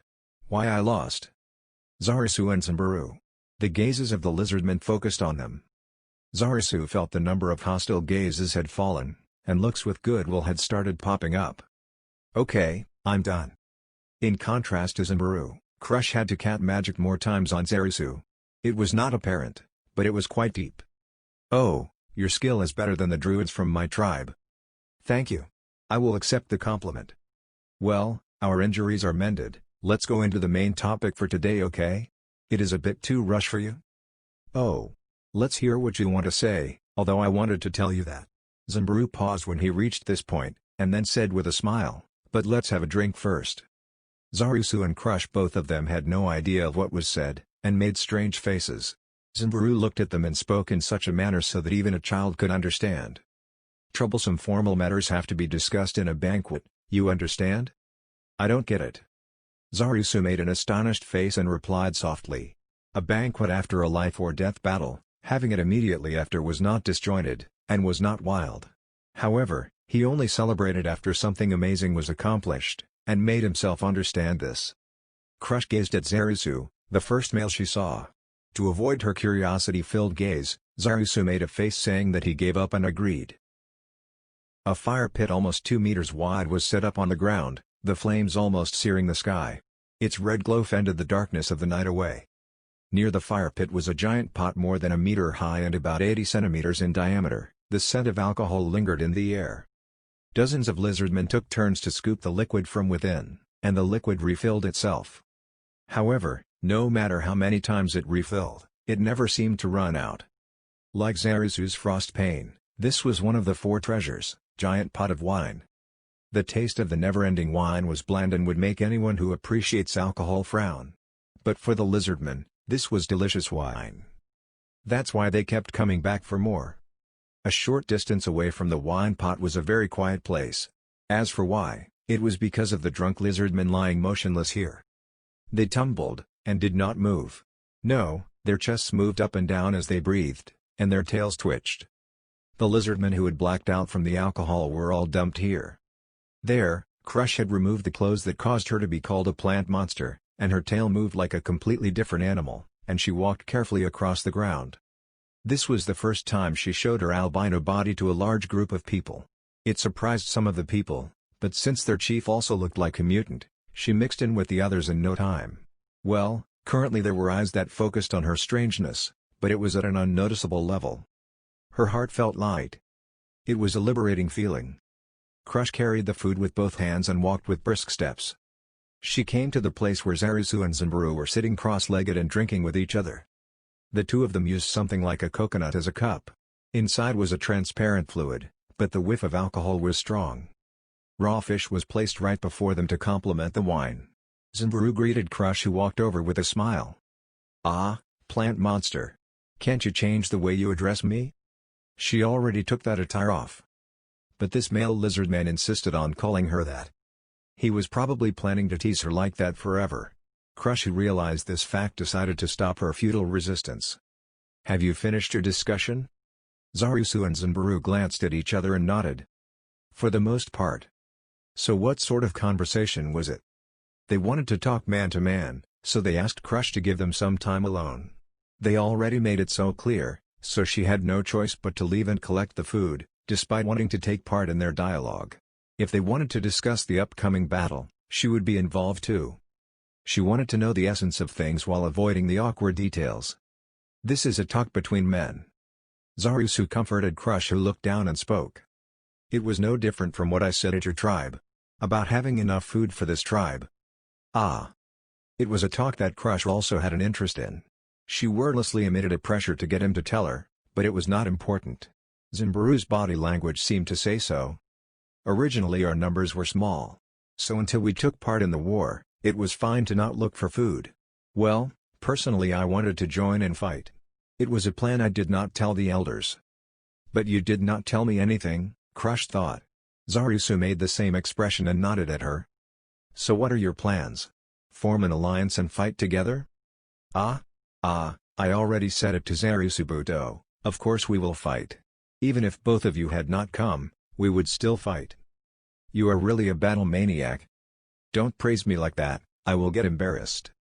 Why, I lost." Zarasu and Zimbaru. The gazes of the Lizardmen focused on them. Zarasu felt the number of hostile gazes had fallen, and looks with goodwill had started popping up. "Okay, I'm done." In contrast to Zimbaru, Crush had to cat magic more times on Zarasu. It was not apparent, but it was quite deep. "Oh, your skill is better than the druids from my tribe." "Thank you. I will accept the compliment." "Well, our injuries are mended, let's go into the main topic for today, okay? It is a bit too rush for you?" "Oh. Let's hear what you want to say, although I wanted to tell you that." Zimbaru paused when he reached this point, and then said with a smile, "But let's have a drink first." Zarasu and Crush, both of them, had no idea of what was said, and made strange faces. Zimbaru looked at them and spoke in such a manner so that even a child could understand. "Troublesome formal matters have to be discussed in a banquet, you understand?" "I don't get it." Zarasu made an astonished face and replied softly. A banquet after a life-or-death battle, having it immediately after was not disjointed, and was not wild. However, he only celebrated after something amazing was accomplished, and made himself understand this. Crush gazed at Zarasu, the first male she saw. To avoid her curiosity-filled gaze, Zarasu made a face saying that he gave up and agreed. A fire pit almost 2 meters wide was set up on the ground, the flames almost searing the sky. Its red glow fended the darkness of the night away. Near the fire pit was a giant pot more than a meter high and about 80 centimeters in diameter. The scent of alcohol lingered in the air. Dozens of Lizardmen took turns to scoop the liquid from within, and the liquid refilled itself. However, no matter how many times it refilled, it never seemed to run out. Like Zarasu's frost pane, this was one of the 4 treasures, giant pot of wine. The taste of the never-ending wine was bland and would make anyone who appreciates alcohol frown. But for the Lizardmen, this was delicious wine. That's why they kept coming back for more. A short distance away from the wine pot was a very quiet place. As for why, it was because of the drunk Lizardmen lying motionless here. They tumbled, and did not move. No, their chests moved up and down as they breathed, and their tails twitched. The Lizardmen who had blacked out from the alcohol were all dumped here. There, Crush had removed the clothes that caused her to be called a plant monster, and her tail moved like a completely different animal, and she walked carefully across the ground. This was the first time she showed her albino body to a large group of people. It surprised some of the people, but since their chief also looked like a mutant, she mixed in with the others in no time. Well, currently there were eyes that focused on her strangeness, but it was at an unnoticeable level. Her heart felt light. It was a liberating feeling. Crush carried the food with both hands and walked with brisk steps. She came to the place where Zarasu and Zimbaru were sitting cross-legged and drinking with each other. The two of them used something like a coconut as a cup. Inside was a transparent fluid, but the whiff of alcohol was strong. Raw fish was placed right before them to complement the wine. Zimbaru greeted Crush, who walked over with a smile. "Ah, plant monster. Can't you change the way you address me?" She already took that attire off. But this male Lizardman insisted on calling her that. He was probably planning to tease her like that forever. Crush, who realized this fact, decided to stop her futile resistance. "Have you finished your discussion?" Zarasu and Zimbaru glanced at each other and nodded. "For the most part." "So what sort of conversation was it?" "They wanted to talk man to man, so they asked Crush to give them some time alone. They already made it so clear, so she had no choice but to leave and collect the food, despite wanting to take part in their dialogue. If they wanted to discuss the upcoming battle, she would be involved too. She wanted to know the essence of things while avoiding the awkward details. This is a talk between men. Zarusu comforted Crush, who looked down and spoke. It was no different from what I said at your tribe. About having enough food for this tribe. Ah. It was a talk that Crush also had an interest in. She wordlessly emitted a pressure to get him to tell her, but it was not important. Zimbaru's body language seemed to say so. Originally our numbers were small. So until we took part in the war, it was fine to not look for food. Well, personally I wanted to join and fight. It was a plan I did not tell the elders. But you did not tell me anything, Crush thought. Zarusu made the same expression and nodded at her. So what are your plans? Form an alliance and fight together? I already said it to Zarusubuto, of course we will fight. Even if both of you had not come, we would still fight. You are really a battle maniac. Don't praise me like that, I will get embarrassed.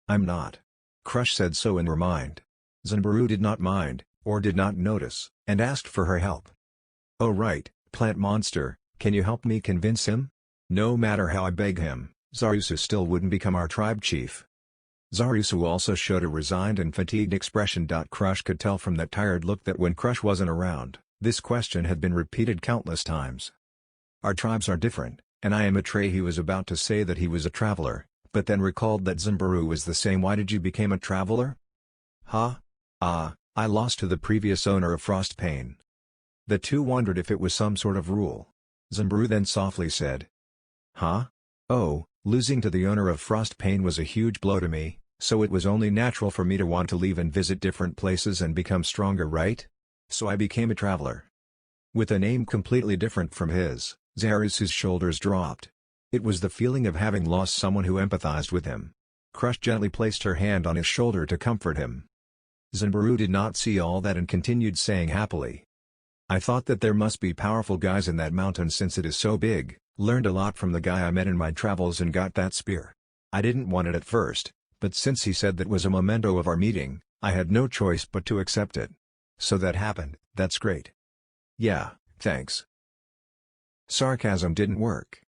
I'm not. Crush said so in her mind. Zimbaru did not mind, or did not notice, and asked for her help. Oh right, plant monster, can you help me convince him? No matter how I beg him, Zarusu still wouldn't become our tribe chief. Zarusu also showed a resigned and fatigued expression. Crush could tell from that tired look that when Crush wasn't around, this question had been repeated countless times. Our tribes are different, and I am a Trey. He was about to say that he was a traveler, but then recalled that Zimbaru was the same. Why did you become a traveler? I lost to the previous owner of Frostpain. The two wondered if it was some sort of rule. Zimbaru then softly said. Oh, losing to the owner of Frostpain was a huge blow to me, so it was only natural for me to want to leave and visit different places and become stronger, right? So I became a traveler. With a name completely different from his, Zarusu's shoulders dropped. It was the feeling of having lost someone who empathized with him. Crush gently placed her hand on his shoulder to comfort him. Zimbaru did not see all that and continued saying happily. I thought that there must be powerful guys in that mountain since it is so big, learned a lot from the guy I met in my travels and got that spear. I didn't want it at first, but since he said that was a memento of our meeting, I had no choice but to accept it. So that happened, that's great. Yeah, thanks. Sarcasm didn't work.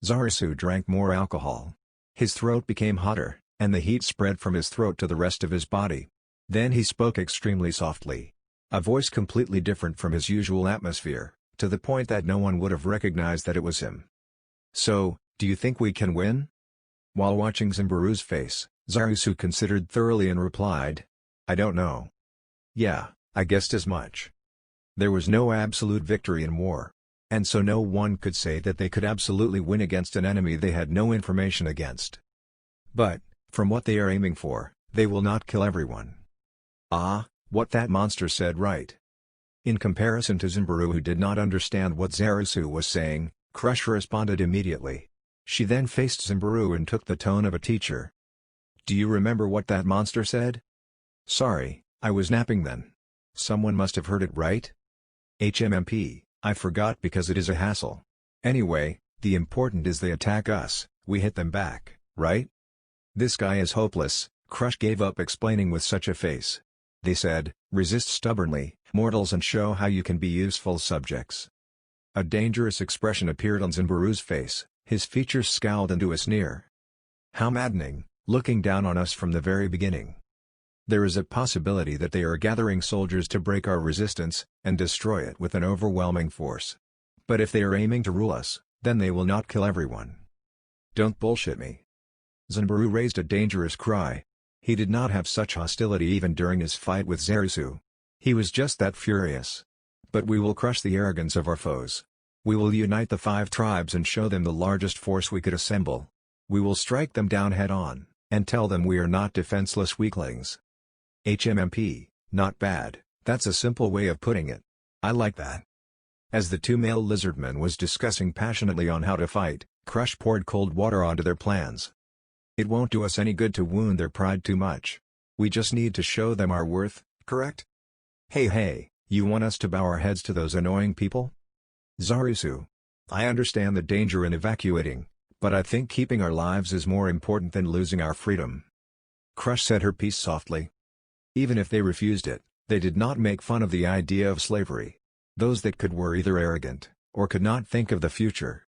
Zarusu drank more alcohol. His throat became hotter, and the heat spread from his throat to the rest of his body. Then he spoke extremely softly. A voice completely different from his usual atmosphere, to the point that no one would have recognized that it was him. So, do you think we can win? While watching Zimbaru's face, Zarusu considered thoroughly and replied, I don't know. Yeah, I guessed as much. There was no absolute victory in war. And so no one could say that they could absolutely win against an enemy they had no information against. But, from what they are aiming for, they will not kill everyone. What that monster said right. In comparison to Zimbaru, who did not understand what Zarusu was saying, Crush responded immediately. She then faced Zimbaru and took the tone of a teacher. Do you remember what that monster said? Sorry, I was napping then. Someone must have heard it, right? HMMP, I forgot because it is a hassle. Anyway, the important is they attack us, we hit them back, right? This guy is hopeless, Crush gave up explaining with such a face. They said, resist stubbornly, mortals, and show how you can be useful subjects. A dangerous expression appeared on Zimbaru's face, his features scowled into a sneer. How maddening, looking down on us from the very beginning. There is a possibility that they are gathering soldiers to break our resistance, and destroy it with an overwhelming force. But if they are aiming to rule us, then they will not kill everyone. Don't bullshit me. Zimbaru raised a dangerous cry. He did not have such hostility even during his fight with Zarusu. He was just that furious. But we will crush the arrogance of our foes. We will unite the 5 tribes and show them the largest force we could assemble. We will strike them down head-on, and tell them we are not defenseless weaklings. HMMP, not bad, that's a simple way of putting it. I like that. As the 2 male lizardmen was discussing passionately on how to fight, Crush poured cold water onto their plans. It won't do us any good to wound their pride too much. We just need to show them our worth, correct? Hey, you want us to bow our heads to those annoying people? Zarusu. I understand the danger in evacuating, but I think keeping our lives is more important than losing our freedom. Crush said her piece softly. Even if they refused it, they did not make fun of the idea of slavery. Those that could were either arrogant, or could not think of the future.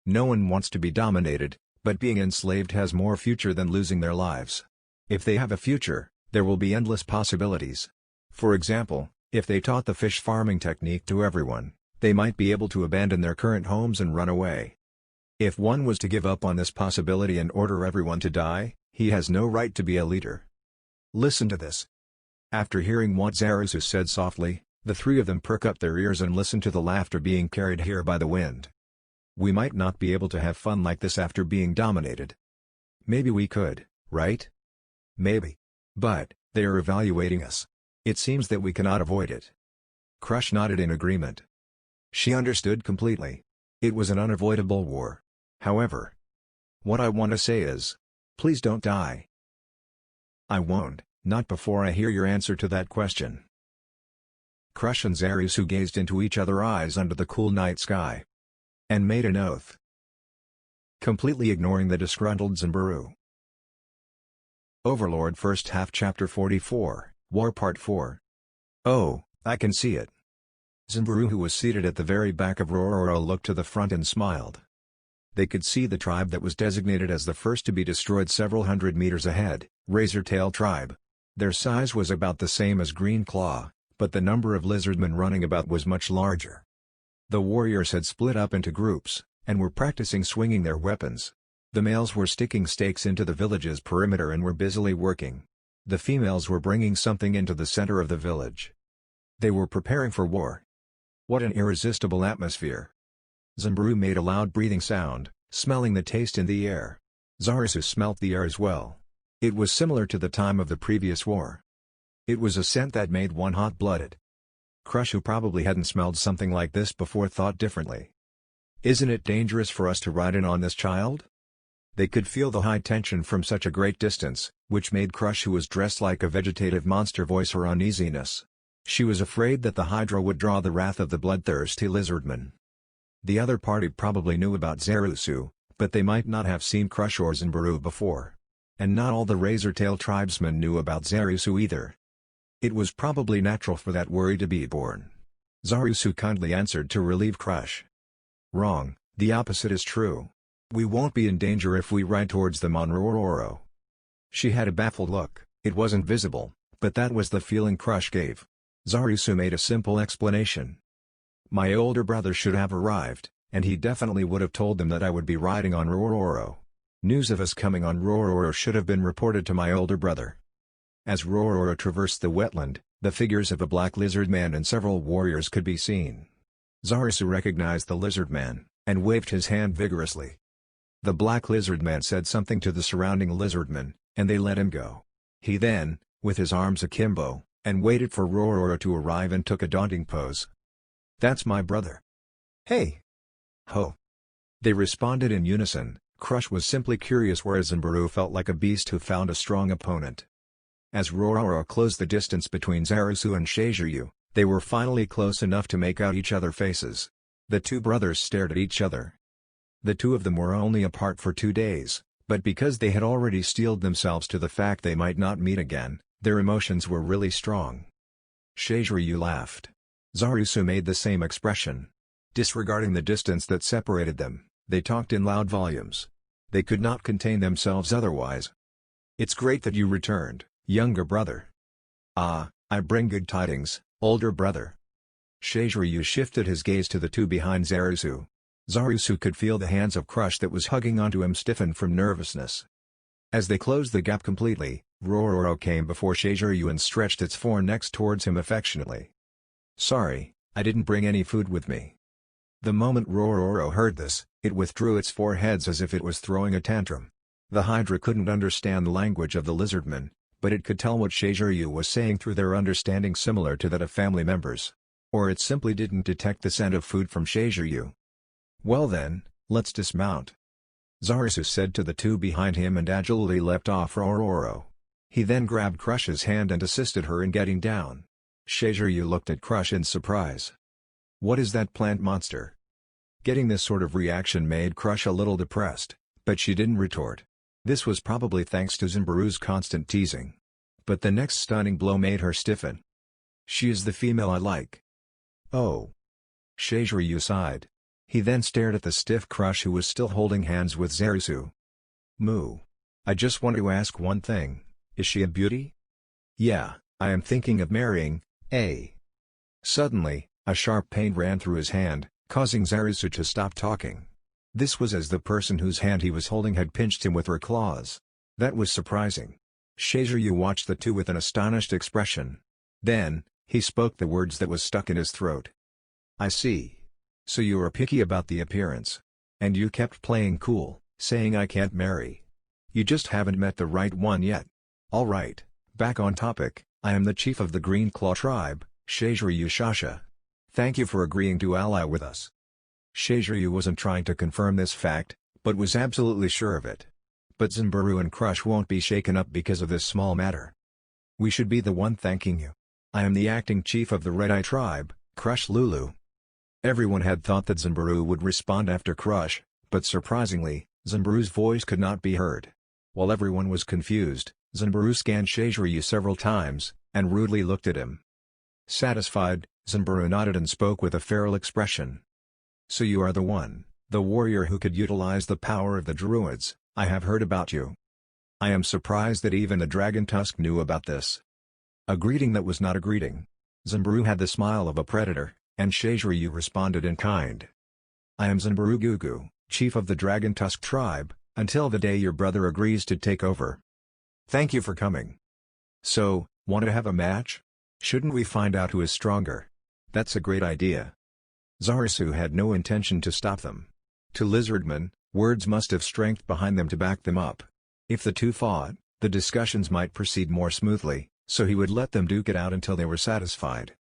No one wants to be dominated, but being enslaved has more future than losing their lives. If they have a future, there will be endless possibilities. For example, if they taught the fish farming technique to everyone, they might be able to abandon their current homes and run away. If one was to give up on this possibility and order everyone to die, he has no right to be a leader. Listen to this. After hearing what Zarasu said softly, the three of them perk up their ears and listen to the laughter being carried here by the wind. We might not be able to have fun like this after being dominated. Maybe we could, right? Maybe. But, they are evaluating us. It seems that we cannot avoid it. Crush nodded in agreement. She understood completely. It was an unavoidable war. However, what I want to say is, please don't die. I won't, not before I hear your answer to that question. Crush and Zarasu gazed into each other's eyes under the cool night sky. And made an oath. Completely ignoring the disgruntled Zimbaru. Overlord First Half Chapter 44, War Part 4. Oh, I can see it. Zimbaru, who was seated at the very back of Rororo, looked to the front and smiled. They could see the tribe that was designated as the first to be destroyed several hundred meters ahead, Razortail Tribe. Their size was about the same as Green Claw, but the number of lizardmen running about was much larger. The warriors had split up into groups, and were practicing swinging their weapons. The males were sticking stakes into the village's perimeter and were busily working. The females were bringing something into the center of the village. They were preparing for war. What an irresistible atmosphere. Zimbaru made a loud breathing sound, smelling the taste in the air. Zarasu smelt the air as well. It was similar to the time of the previous war. It was a scent that made one hot-blooded. Crush, who probably hadn't smelled something like this before, thought differently. Isn't it dangerous for us to ride in on this child? They could feel the high tension from such a great distance, which made Crush, who was dressed like a vegetative monster, voice her uneasiness. She was afraid that the Hydra would draw the wrath of the bloodthirsty lizardmen. The other party probably knew about Zarasu, but they might not have seen Crush or Zimbaru before. And not all the Razortail tribesmen knew about Zarasu either. It was probably natural for that worry to be born. Zarasu kindly answered to relieve Crush. Wrong, the opposite is true. We won't be in danger if we ride towards them on Rororo. She had a baffled look. It wasn't visible, but that was the feeling Crush gave. Zarasu made a simple explanation. My older brother should have arrived, and he definitely would have told them that I would be riding on Rororo. News of us coming on Rororo should have been reported to my older brother. As Rororo traversed the wetland, the figures of a black lizard man and several warriors could be seen. Zarasu recognized the lizard man, and waved his hand vigorously. The black lizard man said something to the surrounding lizardmen, and they let him go. He then, with his arms akimbo, and waited for Rororo to arrive and took a daunting pose. That's my brother. Hey! Ho! They responded in unison. Crush was simply curious, whereas Zimbaru felt like a beast who found a strong opponent. As Rororo closed the distance between Zarasu and Shiziryu, they were finally close enough to make out each other's faces. The two brothers stared at each other. The two of them were only apart for 2 days, but because they had already steeled themselves to the fact they might not meet again, their emotions were really strong. Shiziryu laughed. Zarasu made the same expression. Disregarding the distance that separated them, they talked in loud volumes. They could not contain themselves otherwise. It's great that you returned, younger brother. Ah, I bring good tidings, older brother. Shiziryu shifted his gaze to the two behind Zarasu. Zarasu could feel the hands of Crush that was hugging onto him stiffen from nervousness. As they closed the gap completely, Rororo came before Shiziryu and stretched its fornecks towards him affectionately. Sorry, I didn't bring any food with me. The moment Rororo heard this, it withdrew its 4 heads as if it was throwing a tantrum. The Hydra couldn't understand the language of the lizardmen, but it could tell what Shiziryu was saying through their understanding similar to that of family members. Or it simply didn't detect the scent of food from Shiziryu. Well then, let's dismount. Zarasu said to the two behind him and agilely leapt off Rororo. He then grabbed Crush's hand and assisted her in getting down. Shiziryu looked at Crush in surprise. What is that plant monster? Getting this sort of reaction made Crush a little depressed, but she didn't retort. This was probably thanks to Zimbaru's constant teasing. But the next stunning blow made her stiffen. She is the female I like. Oh. Shiziryu sighed. He then stared at the stiff Crush who was still holding hands with Zarisu. Moo. I just want to ask one thing, is she a beauty? Yeah, I am thinking of marrying, eh? Suddenly, a sharp pain ran through his hand, causing Zarisu to stop talking. This was as the person whose hand he was holding had pinched him with her claws. That was surprising. Shiziryu watched the two with an astonished expression. Then, he spoke the words that was stuck in his throat. I see. So you are picky about the appearance. And you kept playing cool, saying I can't marry. You just haven't met the right one yet. Alright, back on topic, I am the chief of the Green Claw tribe, Shiziryu Shasha. Thank you for agreeing to ally with us. Shiziryu wasn't trying to confirm this fact, but was absolutely sure of it. But Zimbaru and Crush won't be shaken up because of this small matter. We should be the one thanking you. I am the acting chief of the Red Eye tribe, Crush Lulu. Everyone had thought that Zimbaru would respond after Crush, but surprisingly, Zimbaru's voice could not be heard. While everyone was confused, Zimbaru scanned Shiziryu several times, and rudely looked at him. Satisfied, Zimbaru nodded and spoke with a feral expression. So you are the one, the warrior who could utilize the power of the druids. I have heard about you. I am surprised that even the Dragon Tusk knew about this. A greeting that was not a greeting. Zimbaru had the smile of a predator, and Shiziryu responded in kind. I am Zimbaru Gugu, chief of the Dragon Tusk tribe, until the day your brother agrees to take over. Thank you for coming. So, want to have a match? Shouldn't we find out who is stronger? That's a great idea. Zarisu had no intention to stop them. To Lizardmen, words must have strength behind them to back them up. If the two fought, the discussions might proceed more smoothly, so he would let them duke it out until they were satisfied.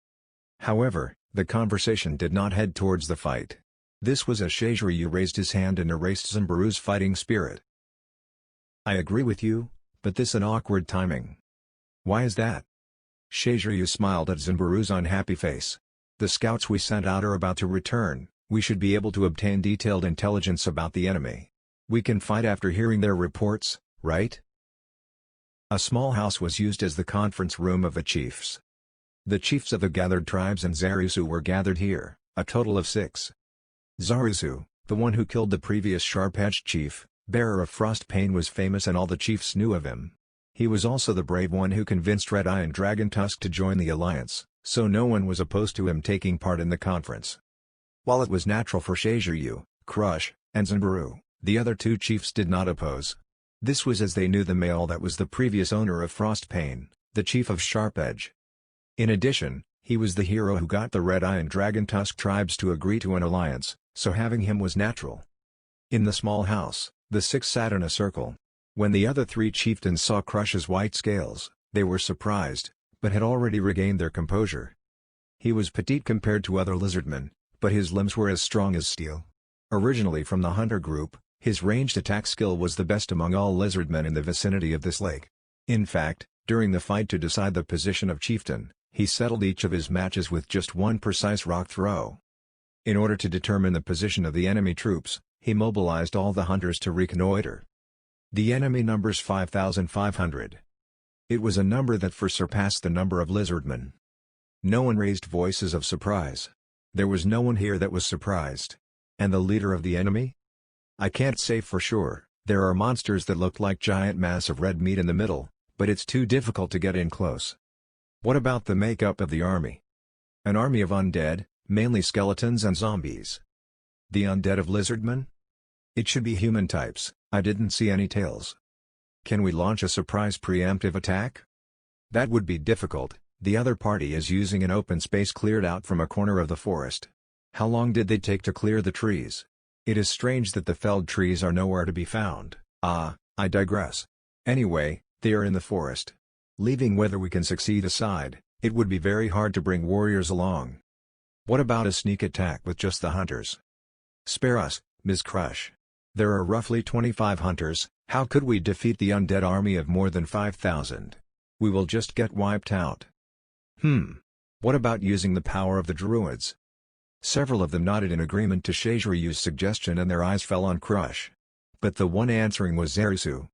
However, the conversation did not head towards the fight. This was as Shiziryu raised his hand and erased Zimbaru's fighting spirit. I agree with you, but this an awkward timing. Why is that? Shiziryu smiled at Zimbaru's unhappy face. The scouts we sent out are about to return. We should be able to obtain detailed intelligence about the enemy. We can fight after hearing their reports, right? A small house was used as the conference room of the chiefs. The chiefs of the gathered tribes and Zarisu were gathered here, a total of 6. Zarisu, the one who killed the previous sharp-edged chief, bearer of Frost Pain, was famous and all the chiefs knew of him. He was also the brave one who convinced Red Eye and Dragon Tusk to join the alliance, so no one was opposed to him taking part in the conference. While it was natural for Shiziryu, Crush, and Zimbaru, the other two chiefs did not oppose. This was as they knew the male that was the previous owner of Frost Pain, the chief of Sharp Edge. In addition, he was the hero who got the Red Eye and Dragon Tusk tribes to agree to an alliance, so having him was natural. In the small house, the 6 sat in a circle. When the other 3 chieftains saw Crush's white scales, they were surprised, but had already regained their composure. He was petite compared to other lizardmen, but his limbs were as strong as steel. Originally from the hunter group, his ranged attack skill was the best among all lizardmen in the vicinity of this lake. In fact, during the fight to decide the position of chieftain, he settled each of his matches with just one precise rock throw. In order to determine the position of the enemy troops, he mobilized all the hunters to reconnoiter. The enemy numbers 5,500. It was a number that far surpassed the number of lizardmen. No one raised voices of surprise. There was no one here that was surprised. And the leader of the enemy? I can't say for sure. There are monsters that look like giant mass of red meat in the middle, but it's too difficult to get in close. What about the makeup of the army? An army of undead, mainly skeletons and zombies. The undead of lizardmen? It should be human types. I didn't see any tails. Can we launch a surprise preemptive attack? That would be difficult. The other party is using an open space cleared out from a corner of the forest. How long did they take to clear the trees? It is strange that the felled trees are nowhere to be found. I digress. Anyway, they are in the forest. Leaving whether we can succeed aside, it would be very hard to bring warriors along. What about a sneak attack with just the hunters? Spare us, Ms. Crush. There are roughly 25 hunters. How could we defeat the undead army of more than 5,000? We will just get wiped out. What about using the power of the druids? Several of them nodded in agreement to Shiziryu's suggestion and their eyes fell on Crush. But the one answering was Zarisu.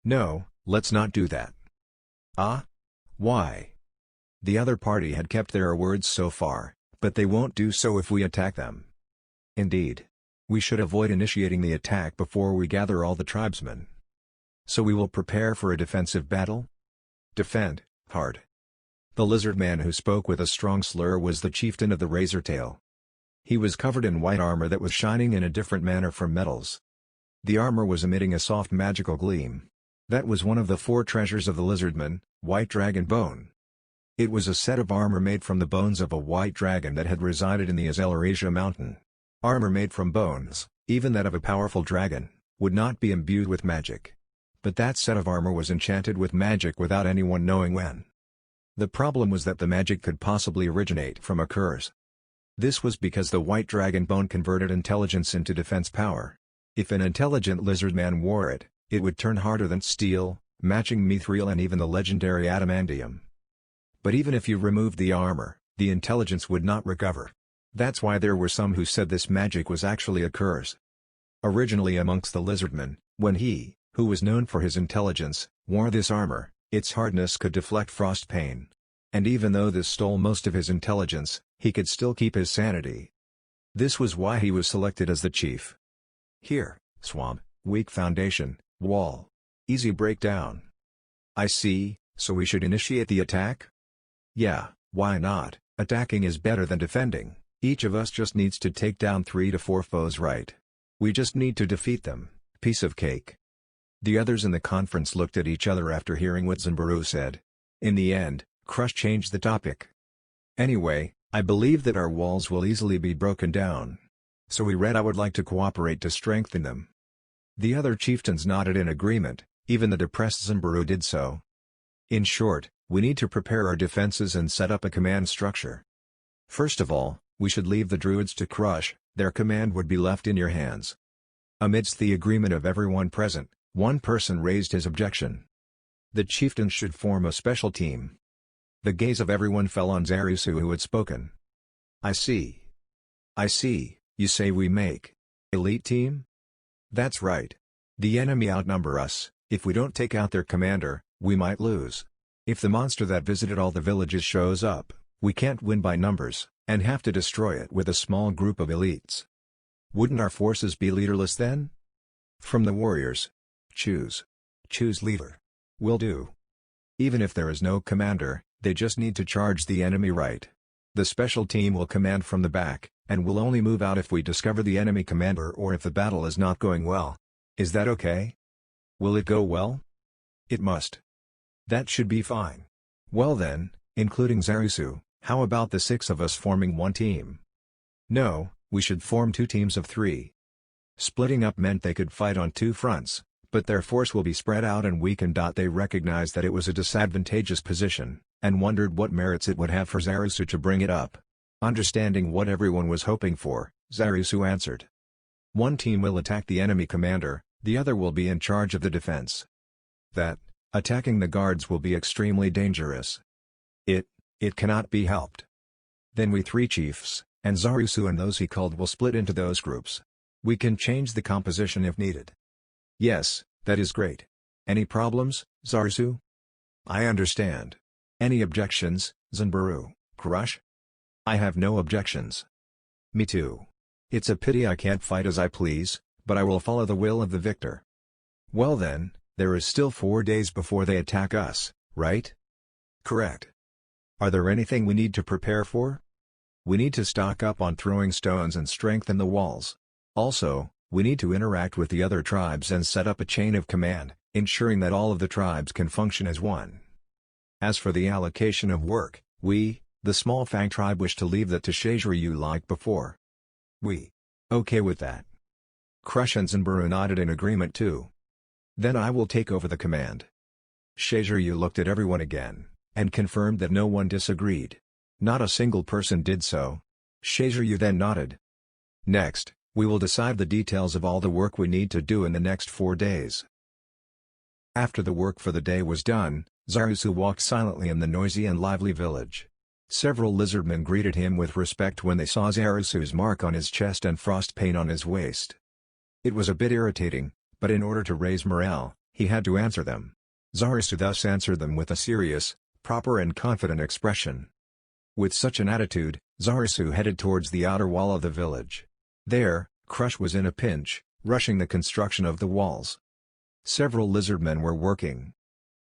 No, let's not do that. Ah? Why? The other party had kept their words so far, but they won't do so if we attack them. Indeed. We should avoid initiating the attack before we gather all the tribesmen. So we will prepare for a defensive battle? Defend, hard. The lizardman who spoke with a strong slur was the chieftain of the Razortail. He was covered in white armor that was shining in a different manner from metals. The armor was emitting a soft magical gleam. That was one of the 4 treasures of the lizardman, White Dragon Bone. It was a set of armor made from the bones of a white dragon that had resided in the Azelaresia mountain. Armor made from bones, even that of a powerful dragon, would not be imbued with magic. But that set of armor was enchanted with magic without anyone knowing when. The problem was that the magic could possibly originate from a curse. This was because the white dragon bone converted intelligence into defense power. If an intelligent lizardman wore it, it would turn harder than steel, matching mithril and even the legendary adamantium. But even if you removed the armor, the intelligence would not recover. That's why there were some who said this magic was actually a curse. Originally amongst the lizardmen, when he, who was known for his intelligence, wore this armor, its hardness could deflect frost pain. And even though this stole most of his intelligence, he could still keep his sanity. This was why he was selected as the chief. Here, swamp, weak foundation, wall. Easy breakdown. I see, so we should initiate the attack? Yeah, why not? Attacking is better than defending. Each of us just needs to take down 3 to 4 foes, right? We just need to defeat them, piece of cake. The others in the conference looked at each other after hearing what Zimbaru said. In the end, Crush changed the topic. Anyway, I believe that our walls will easily be broken down. So we read I would like to cooperate to strengthen them. The other chieftains nodded in agreement, even the depressed Zimbaru did so. In short, we need to prepare our defenses and set up a command structure. First of all, we should leave the druids to Crush, their command would be left in your hands. Amidst the agreement of everyone present, one person raised his objection. The chieftains should form a special team. The gaze of everyone fell on Zarisu, who had spoken. I see. You say we make elite team? That's right. The enemy outnumber us. If we don't take out their commander, we might lose. If the monster that visited all the villages shows up, we can't win by numbers, and have to destroy it with a small group of elites. Wouldn't our forces be leaderless then? From the warriors. Choose leader. Will do. Even if there is no commander, they just need to charge the enemy right. The special team will command from the back, and will only move out if we discover the enemy commander or if the battle is not going well. Is that okay? Will it go well? It must. That should be fine. Well then, including Zarisu, how about the 6 of us forming one team? No, we should form 2 teams of 3. Splitting up meant they could fight on 2 fronts, but their force will be spread out and weakened. They recognized that it was a disadvantageous position, and wondered what merits it would have for Zarisu to bring it up. Understanding what everyone was hoping for, Zarisu answered. One team will attack the enemy commander, the other will be in charge of the defense. Attacking the guards will be extremely dangerous. It cannot be helped. Then we 3 chiefs, and Zarisu and those he called will split into those groups. We can change the composition if needed. Yes, that is great. Any problems, Zarisu? I understand. Any objections, Zimbaru, Crush? I have no objections. Me too. It's a pity I can't fight as I please, but I will follow the will of the victor. Well then, there is still 4 days before they attack us, right? Correct. Are there anything we need to prepare for? We need to stock up on throwing stones and strengthen the walls. Also, we need to interact with the other tribes and set up a chain of command, ensuring that all of the tribes can function as one. As for the allocation of work, we, the Small Fang tribe, wish to leave that to Shaziryu like before. We. Okay with that. Crush and Zimbaru nodded in agreement too. Then I will take over the command. Shaziryu looked at everyone again, and confirmed that no one disagreed. Not a single person did so. Shaziryu then nodded. Next, we will decide the details of all the work we need to do in the next 4 days. After the work for the day was done, Zarisu walked silently in the noisy and lively village. Several lizardmen greeted him with respect when they saw Zarisu's mark on his chest and frost pain on his waist. It was a bit irritating, but in order to raise morale, He had to answer them. Zarisu thus answered them with a serious, proper and confident expression. With such an attitude, Zarisu headed towards the outer wall of the village. There, Crush was in a pinch, rushing the construction of the walls. Several lizardmen were working.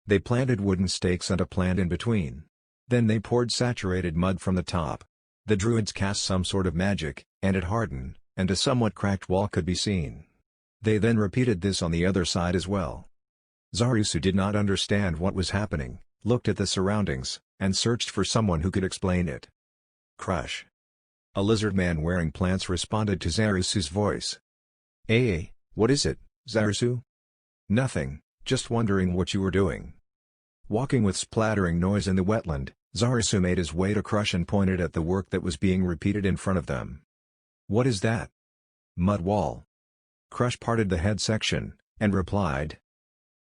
They planted wooden stakes and a plant in between. Then they poured saturated mud from the top. The druids cast some sort of magic, and it hardened, and a somewhat cracked wall could be seen. They then repeated this on the other side as well. Zarisu did not understand what was happening, looked at the surroundings, and searched for someone who could explain it. Crush. A lizardman wearing plants responded to Zarisu's voice. Hey, what is it, Zarisu? Nothing, just wondering what you were doing. Walking with splattering noise in the wetland, Zarisu made his way to Crush and pointed at the work that was being repeated in front of them. What is that? Mud wall. Crush parted the head section, and replied.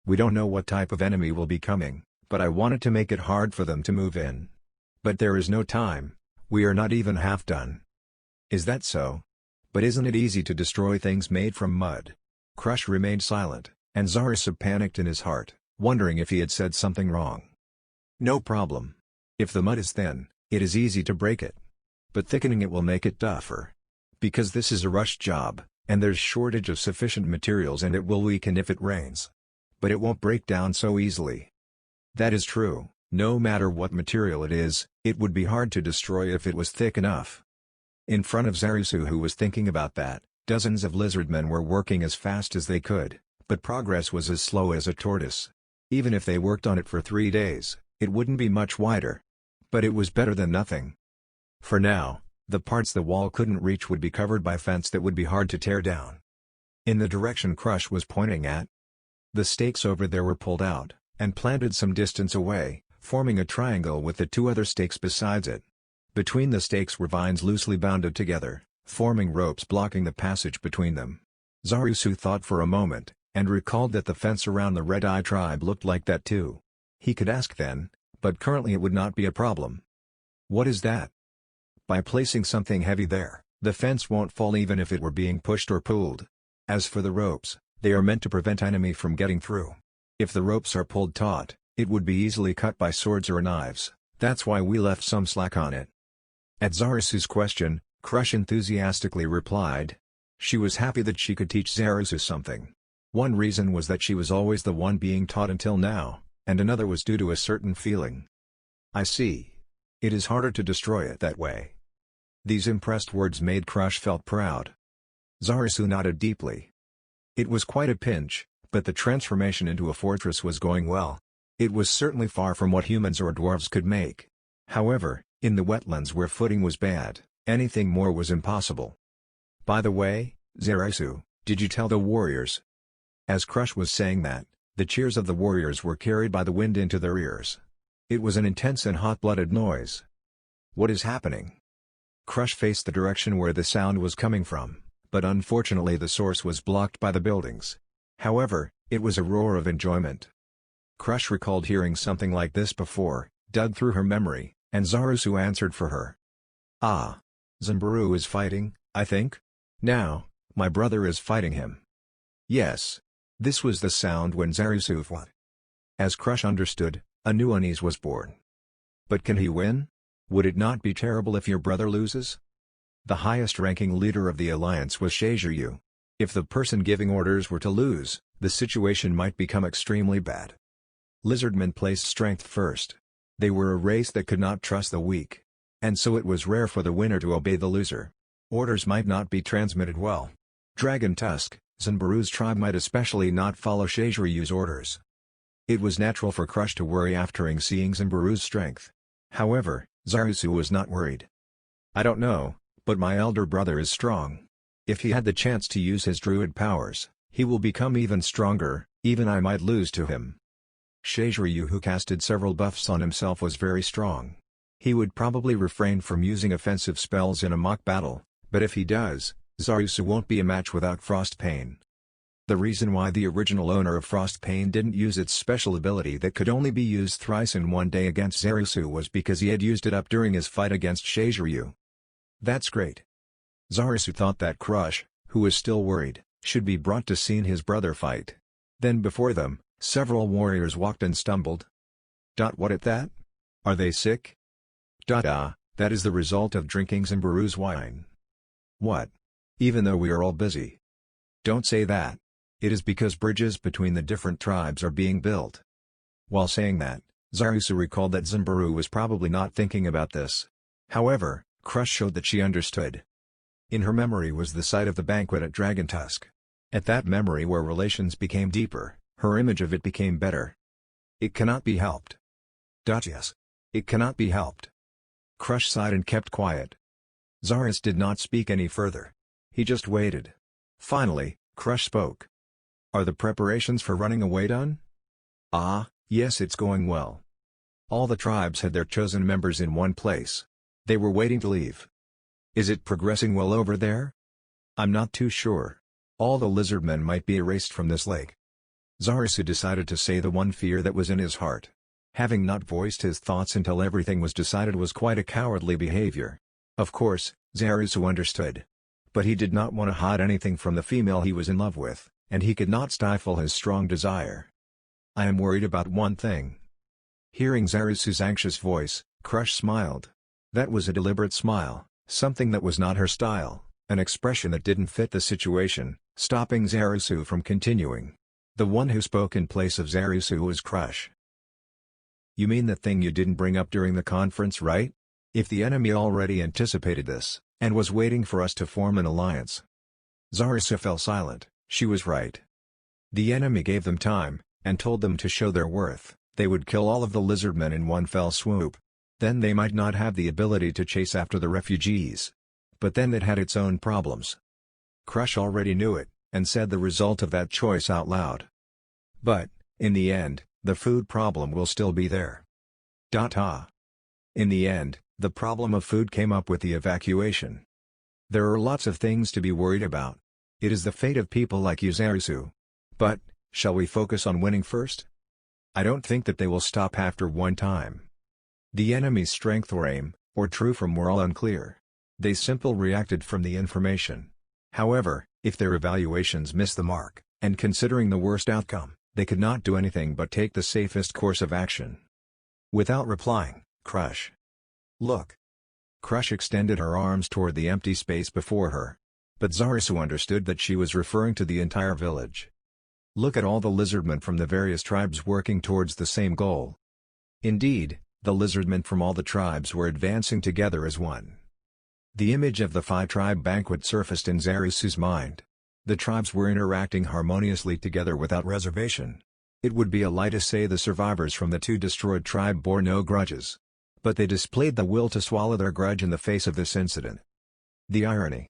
We don't know what type of enemy will be coming, but I wanted to make it hard for them to move in. But there is no time, we are not even half done. Is that so? But isn't it easy to destroy things made from mud? Crush remained silent, and Zarisu panicked in his heart, wondering if he had said something wrong. No problem. If the mud is thin, it is easy to break it. But thickening it will make it tougher. Because this is a rush job, and there's shortage of sufficient materials and it will weaken if it rains. But it won't break down so easily. That is true, no matter what material it is, it would be hard to destroy if it was thick enough. In front of Zarisu, who was thinking about that, dozens of lizardmen were working as fast as they could, but progress was as slow as a tortoise. Even if they worked on it for 3 days, it wouldn't be much wider. But it was better than nothing. For now, the parts the wall couldn't reach would be covered by fence that would be hard to tear down. In the direction Crush was pointing at, the stakes over there were pulled out, and planted some distance away, forming a triangle with the 2 other stakes besides it. Between the stakes were vines loosely bounded together, forming ropes blocking the passage between them. Zarisu thought for a moment, and recalled that the fence around the Red Eye tribe looked like that too. He could ask then, but currently it would not be a problem. What is that? By placing something heavy there, the fence won't fall even if it were being pushed or pulled. As for the ropes, they are meant to prevent enemy from getting through. If the ropes are pulled taut, it would be easily cut by swords or knives, that's why we left some slack on it. At Zarisu's question, Crush enthusiastically replied. She was happy that she could teach Zarisu something. One reason was that she was always the one being taught until now, and another was due to a certain feeling. I see. It is harder to destroy it that way. These impressed words made Crush felt proud. Zarisu nodded deeply. It was quite a pinch, but the transformation into a fortress was going well. It was certainly far from what humans or dwarves could make. However, in the wetlands where footing was bad, anything more was impossible. By the way, Zarisu, did you tell the warriors? As Crush was saying that, the cheers of the warriors were carried by the wind into their ears. It was an intense and hot-blooded noise. What is happening? Crush faced the direction where the sound was coming from, but unfortunately the source was blocked by the buildings. However, it was a roar of enjoyment. Crush recalled hearing something like this before, dug through her memory, and Zarisu answered for her. Ah. Zimbaru is fighting, I think? Now, my brother is fighting him. Yes. This was the sound when Zarisu fought. As Crush understood, a new unease was born. But can he win? Would it not be terrible if your brother loses? The highest-ranking leader of the alliance was Shiziryu. If the person giving orders were to lose, the situation might become extremely bad. Lizardmen placed strength first. They were a race that could not trust the weak. And so it was rare for the winner to obey the loser. Orders might not be transmitted well. Dragon Tusk, Zimbaru's tribe might especially not follow Shiziryu's orders. It was natural for Crush to worry after seeing Zimbaru's strength. However, Zarisu was not worried. I don't know, but my elder brother is strong. If he had the chance to use his druid powers, he will become even stronger, even I might lose to him. Shiziryu, who casted several buffs on himself, was very strong. He would probably refrain from using offensive spells in a mock battle, but if he does, Zarisu won't be a match without Frostpain. The reason why the original owner of Frostpain didn't use its special ability that could only be used thrice in one day against Zarisu was because he had used it up during his fight against Shiziryu. That's great. Zarisu thought that Crush, who was still worried, should be brought to see his brother fight. Then before them, Several warriors walked and stumbled. What at that? Are they sick? That is the result of drinking Zimbaru's wine. What? Even though we are all busy. Don't say that. It is because bridges between the different tribes are being built. While saying that, Zarusu recalled that Zimbaru was probably not thinking about this. However, Crush showed that she understood. In her memory was the sight of the banquet at Dragon Tusk. At that memory where relations became deeper, her image of it became better. It cannot be helped. Yes. It cannot be helped. Crush sighed and kept quiet. Zarus did not speak any further. He just waited. Finally, Crush spoke. Are the preparations for running away done? Yes, it's going well. All the tribes had their chosen members in one place. They were waiting to leave. Is it progressing well over there? I'm not too sure. All the lizardmen might be erased from this lake. Zarasu decided to say the one fear that was in his heart. Having not voiced his thoughts until everything was decided was quite a cowardly behavior. Of course, Zarasu understood. But he did not want to hide anything from the female he was in love with, and he could not stifle his strong desire. I am worried about one thing. Hearing Zarasu's anxious voice, Crush smiled. That was a deliberate smile, something that was not her style, an expression that didn't fit the situation, stopping Zarasu from continuing. The one who spoke in place of Zarasu was Crush. You mean the thing you didn't bring up during the conference, right? If the enemy already anticipated this, and was waiting for us to form an alliance. Zarasu fell silent. She was right. The enemy gave them time, and told them to show their worth. They would kill all of the lizardmen in one fell swoop. Then they might not have the ability to chase after the refugees. But then it had its own problems. Crush already knew it, and said the result of that choice out loud. But, in the end, the food problem will still be there. In the end, the problem of food came up with the evacuation. There are lots of things to be worried about. It is the fate of people like you, Zarasu. But, shall we focus on winning first? I don't think that they will stop after one time. The enemy's strength or aim, or true from were all unclear. They simply reacted from the information. However, if their evaluations missed the mark, and considering the worst outcome, they could not do anything but take the safest course of action. Without replying, Crush. Look. Crush extended her arms toward the empty space before her. But Zarasu understood that she was referring to the entire village. Look at all the lizardmen from the various tribes working towards the same goal. Indeed, the lizardmen from all the tribes were advancing together as one. The image of the five-tribe banquet surfaced in Zarasu's mind. The tribes were interacting harmoniously together without reservation. It would be a lie to say the survivors from the two destroyed tribe bore no grudges. But they displayed the will to swallow their grudge in the face of this incident. The irony.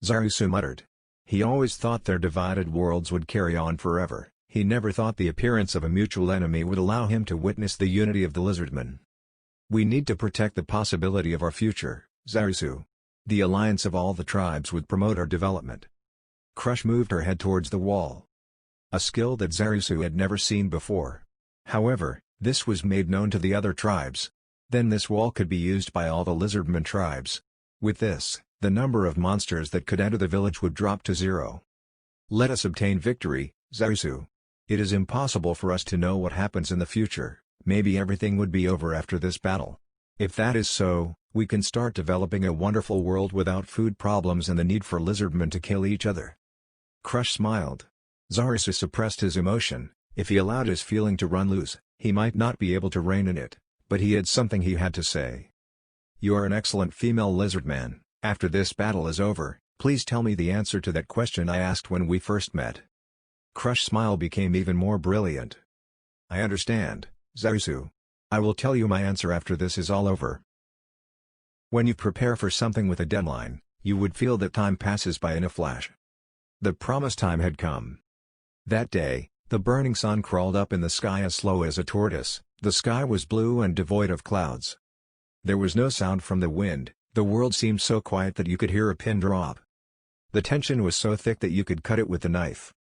Zarasu muttered. He always thought their divided worlds would carry on forever. He never thought the appearance of a mutual enemy would allow him to witness the unity of the lizardmen. We need to protect the possibility of our future, Zarasu. The alliance of all the tribes would promote our development. Crush moved her head towards the wall. A skill that Zarasu had never seen before. However, this was made known to the other tribes. Then this wall could be used by all the lizardmen tribes. With this, the number of monsters that could enter the village would drop to 0. Let us obtain victory, Zarasu. It is impossible for us to know what happens in the future. Maybe everything would be over after this battle. If that is so, we can start developing a wonderful world without food problems and the need for lizardmen to kill each other. Crush smiled. Zarasu suppressed his emotion. If he allowed his feeling to run loose, he might not be able to rein in it. But he had something he had to say. You are an excellent female lizardman. After this battle is over, please tell me the answer to that question I asked when we first met. Crush's smile became even more brilliant. I understand, Zarasu. I will tell you my answer after this is all over. When you prepare for something with a deadline, you would feel that time passes by in a flash. The promised time had come. That day, the burning sun crawled up in the sky as slow as a tortoise. The sky was blue and devoid of clouds. There was no sound from the wind. The world seemed so quiet that you could hear a pin drop. The tension was so thick that you could cut it with a knife.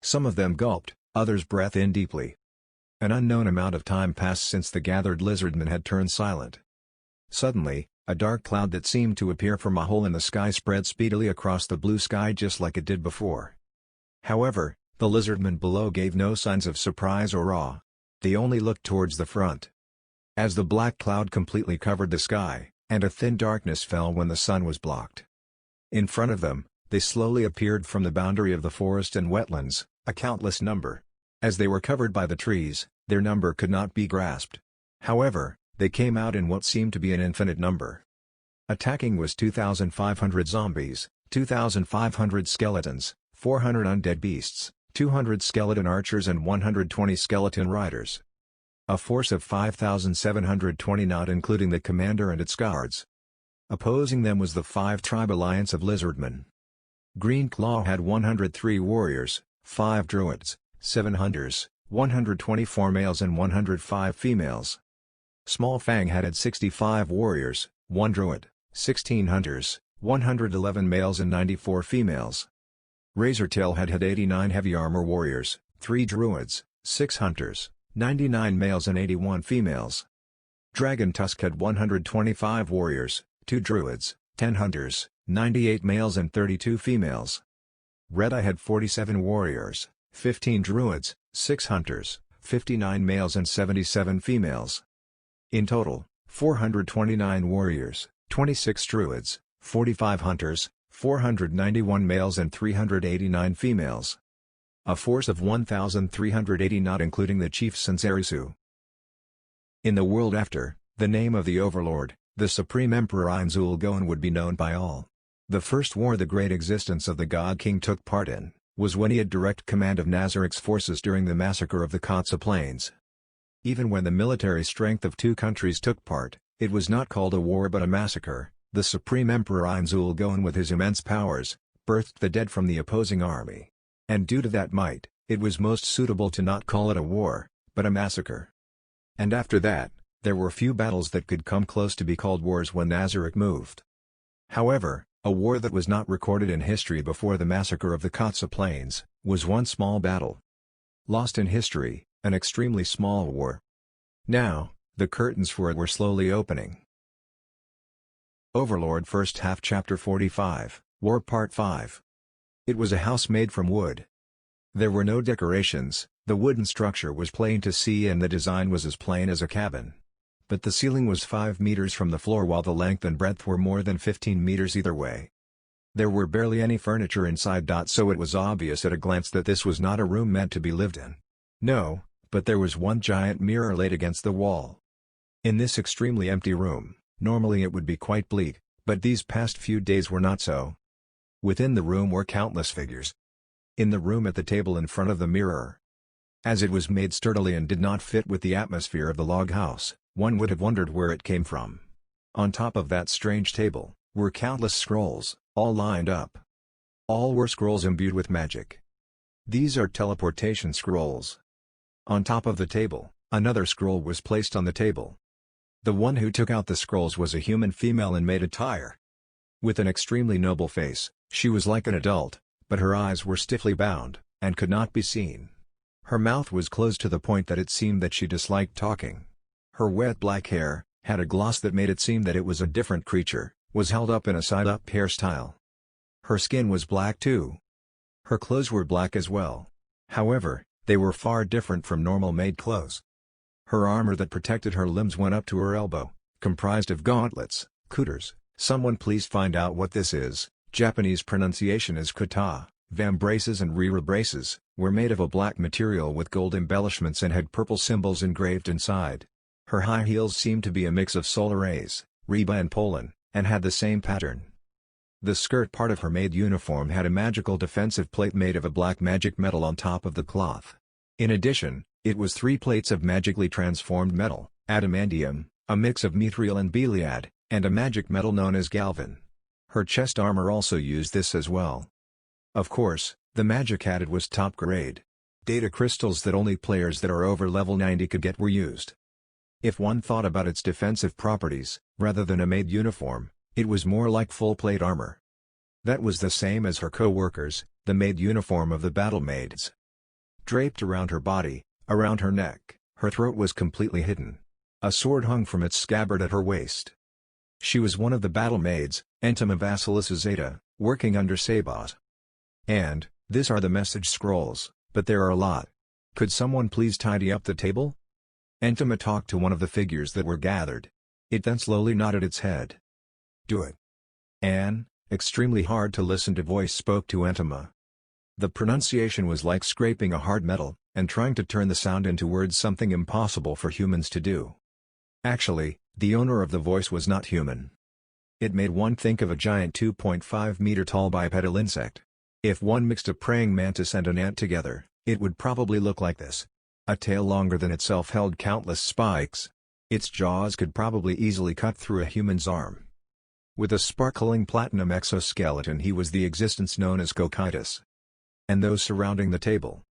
Some of them gulped, others breathed in deeply. An unknown amount of time passed since the gathered lizardmen had turned silent. Suddenly, a dark cloud that seemed to appear from a hole in the sky spread speedily across the blue sky just like it did before. However, The lizardmen below gave no signs of surprise or awe. They only looked towards the front. As the black cloud completely covered the sky, and a thin darkness fell when the sun was blocked. In front of them, they slowly appeared from the boundary of the forest and wetlands, a countless number. As they were covered by the trees, their number could not be grasped. However, they came out in what seemed to be an infinite number. Attacking was 2,500 zombies, 2,500 skeletons, 400 undead beasts, 200 skeleton archers and 120 skeleton riders. A force of 5,720 not including the commander and its guards. Opposing them was the 5-tribe alliance of Lizardmen. Green Claw had 103 warriors, 5 druids, 7 hunters, 124 males and 105 females. Small Fang had 65 warriors, 1 druid, 16 hunters, 111 males and 94 females. Razortail had 89 heavy armor warriors, 3 druids, 6 hunters, 99 males and 81 females. Dragon Tusk had 125 warriors, 2 druids, 10 hunters, 98 males and 32 females. Red Eye had 47 warriors, 15 druids, 6 hunters, 59 males and 77 females. In total, 429 warriors, 26 druids, 45 hunters, 491 males and 389 females. A force of 1,380 not including the chief Sansarisu. In the world after, the name of the Overlord, the Supreme Emperor Ainzul would be known by all. The first war the great existence of the God King took part in, was when he had direct command of Nazarik's forces during the massacre of the Katsa Plains. Even when the military strength of 2 countries took part, it was not called a war but a massacre. The Supreme Emperor Ainzul with his immense powers, birthed the dead from the opposing army. And due to that might, it was most suitable to not call it a war, but a massacre. And after that, there were few battles that could come close to be called wars when Nazarik moved. However, a war that was not recorded in history before the massacre of the Katsa Plains, was one small battle. Lost in history, an extremely small war. Now, the curtains for it were slowly opening. Overlord First Half Chapter 45, War Part 5. It was a house made from wood. There were no decorations, the wooden structure was plain to see and the design was as plain as a cabin. But the ceiling was 5 meters from the floor while the length and breadth were more than 15 meters either way. There were barely any furniture inside. So it was obvious at a glance that this was not a room meant to be lived in. No, but there was one giant mirror laid against the wall. In this extremely empty room, normally it would be quite bleak, but these past few days were not so. Within the room were countless figures. In the room at the table in front of the mirror. As it was made sturdily and did not fit with the atmosphere of the log house, one would have wondered where it came from. On top of that strange table, were countless scrolls, all lined up. All were scrolls imbued with magic. These are teleportation scrolls. On top of the table, another scroll was placed on the table. The one who took out the scrolls was a human female in maid attire. With an extremely noble face, she was like an adult, but her eyes were stiffly bound, and could not be seen. Her mouth was closed to the point that it seemed that she disliked talking. Her wet black hair, had a gloss that made it seem that it was a different creature, was held up in a side-up hairstyle. Her skin was black too. Her clothes were black as well. However, they were far different from normal maid clothes. Her armor that protected her limbs went up to her elbow, comprised of gauntlets, couters. Someone please find out what this is. Japanese pronunciation is kata. Vambraces and rira braces, were made of a black material with gold embellishments and had purple symbols engraved inside. Her high heels seemed to be a mix of Solares, Reba and Poland, and had the same pattern. The skirt part of her maid uniform had a magical defensive plate made of a black magic metal on top of the cloth. In addition, it was 3 plates of magically transformed metal, adamantium, a mix of mithril and Beliad, and a magic metal known as galvan. Her chest armor also used this as well. Of course, the magic added was top grade. Data crystals that only players that are over level 90 could get were used. If one thought about its defensive properties, rather than a maid uniform, it was more like full plate armor. That was the same as her co-workers, the maid uniform of the battle maids. Draped around her body, around her neck, her throat was completely hidden. A sword hung from its scabbard at her waist. She was one of the battle maids, Entima Vassilis Zeta, working under Sabot. And, this are the message scrolls. But there are a lot. Could someone please tidy up the table? Entoma talked to one of the figures that were gathered. It then slowly nodded its head. Do it. An extremely hard to listen to voice spoke to Entoma. The pronunciation was like scraping a hard metal, and trying to turn the sound into words, something impossible for humans to do. Actually, the owner of the voice was not human. It made one think of a giant 2.5-meter-tall bipedal insect. If one mixed a praying mantis and an ant together, it would probably look like this. A tail longer than itself held countless spikes. Its jaws could probably easily cut through a human's arm. With a sparkling platinum exoskeleton, he was the existence known as Cocytus. And those surrounding the table.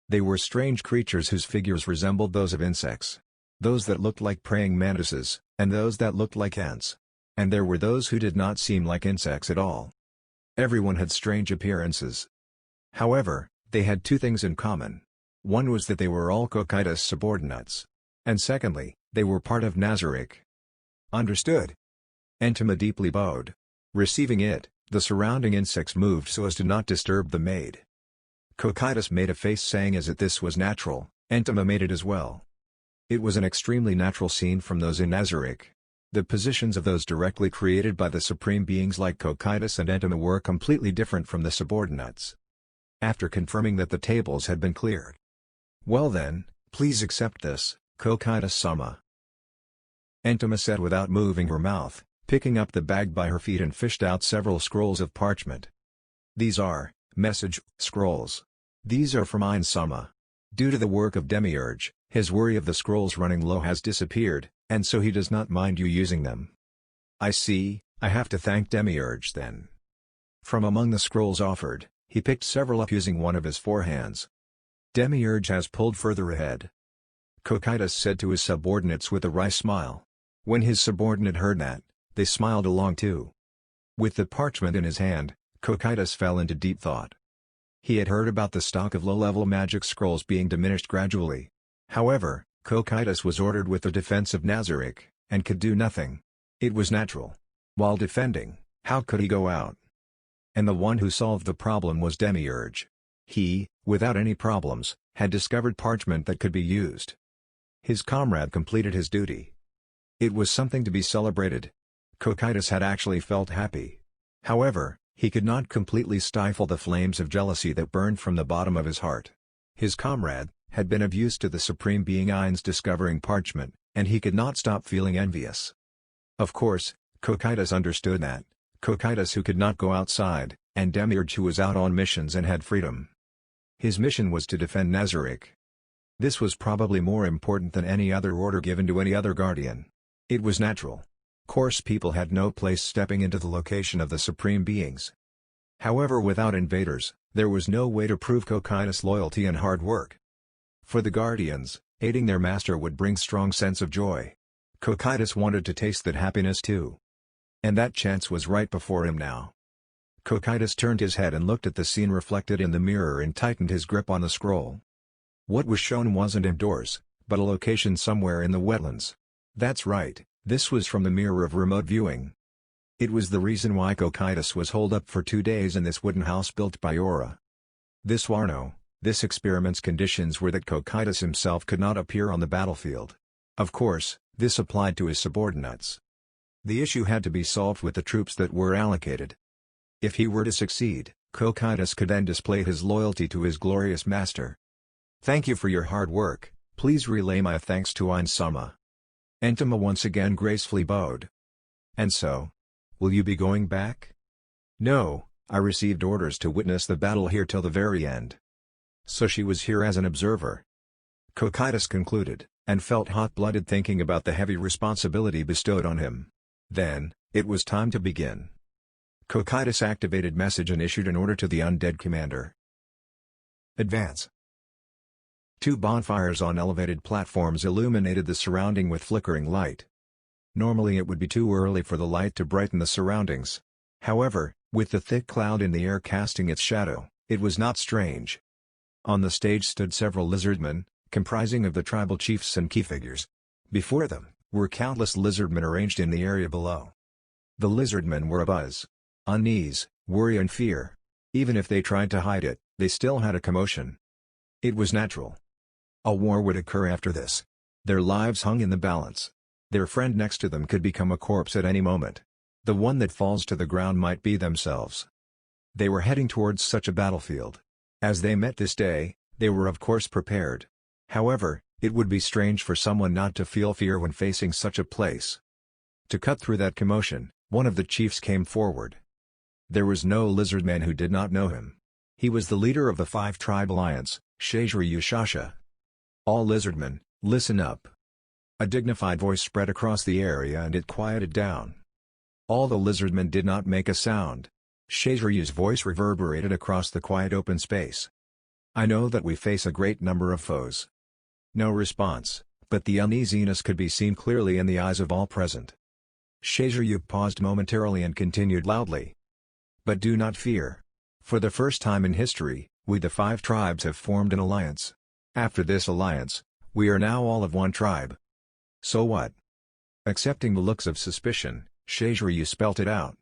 They were strange creatures whose figures resembled those of insects. Those that looked like praying mantises, and those that looked like ants. And there were those who did not seem like insects at all. Everyone had strange appearances. However, they had two things in common. One was that they were all Cocytus subordinates. And secondly, they were part of Nazarick. Understood. Entoma deeply bowed. Receiving it, the surrounding insects moved so as to not disturb the maid. Cocytus made a face saying as if this was natural, Entoma made it as well. It was an extremely natural scene from those in Nazarick. The positions of those directly created by the supreme beings like Cocytus and Entoma were completely different from the subordinates. After confirming that the tables had been cleared. Well then, please accept this, Cocytus-sama. Entoma said without moving her mouth, picking up the bag by her feet and fished out several scrolls of parchment. These are message scrolls. These are from Ein-sama. Due to the work of Demiurge, his worry of the scrolls running low has disappeared, and so he does not mind you using them. I see, I have to thank Demiurge then. From among the scrolls offered, he picked several up using one of his four hands. Demiurge has pulled further ahead. Cocytus said to his subordinates with a wry smile. When his subordinate heard that, they smiled along too. With the parchment in his hand, Cocytus fell into deep thought. He had heard about the stock of low-level magic scrolls being diminished gradually. However, Cocytus was ordered with the defense of Nazarick, and could do nothing. It was natural. While defending, how could he go out? And the one who solved the problem was Demiurge. He, without any problems, had discovered parchment that could be used. His comrade completed his duty. It was something to be celebrated. Cocytus had actually felt happy. However, he could not completely stifle the flames of jealousy that burned from the bottom of his heart. His comrade had been of use to the Supreme Being Ein's discovering parchment, and he could not stop feeling envious. Of course, Cocytus understood that. Cocytus who could not go outside, and Demiurge who was out on missions and had freedom. His mission was to defend Nazarick. This was probably more important than any other order given to any other guardian. It was natural. Coarse people had no place stepping into the location of the Supreme Beings. However, without invaders, there was no way to prove Cocytus' loyalty and hard work. For the guardians, aiding their master would bring strong sense of joy. Cocytus wanted to taste that happiness too. And that chance was right before him now. Cocytus turned his head and looked at the scene reflected in the mirror and tightened his grip on the scroll. What was shown wasn't indoors, but a location somewhere in the wetlands. That's right, this was from the mirror of remote viewing. It was the reason why Cocytus was holed up for 2 days in this wooden house built by Aura. This Warno, this experiment's conditions were that Cocytus himself could not appear on the battlefield. Of course, this applied to his subordinates. The issue had to be solved with the troops that were allocated. If he were to succeed, Cocytus could then display his loyalty to his glorious master. Thank you for your hard work, please relay my thanks to Ein-sama. Entoma once again gracefully bowed. And so? Will you be going back? No, I received orders to witness the battle here till the very end. So she was here as an observer. Cocytus concluded, and felt hot-blooded thinking about the heavy responsibility bestowed on him. Then, it was time to begin. Cocytus activated message and issued an order to the undead commander. Advance. 2 bonfires on elevated platforms illuminated the surrounding with flickering light. Normally it would be too early for the light to brighten the surroundings. However, with the thick cloud in the air casting its shadow, it was not strange. On the stage stood several lizardmen, comprising of the tribal chiefs and key figures. Before them, were countless lizardmen arranged in the area below. The lizardmen were abuzz. Unease, worry and fear. Even if they tried to hide it, they still had a commotion. It was natural. A war would occur after this. Their lives hung in the balance. Their friend next to them could become a corpse at any moment. The one that falls to the ground might be themselves. They were heading towards such a battlefield. As they met this day, they were of course prepared. However, it would be strange for someone not to feel fear when facing such a place. To cut through that commotion, one of the chiefs came forward. There was no lizardman who did not know him. He was the leader of the 5-tribe alliance, Shaziryu Shasha. All lizardmen, listen up. A dignified voice spread across the area and it quieted down. All the lizardmen did not make a sound. Shaziryu's voice reverberated across the quiet open space. I know that we face a great number of foes. No response, but the uneasiness could be seen clearly in the eyes of all present. Shaziryu paused momentarily and continued loudly. But do not fear. For the first time in history, we the 5 tribes have formed an alliance. After this alliance, we are now all of one tribe. So what? Accepting the looks of suspicion, Shaziryu spelt it out.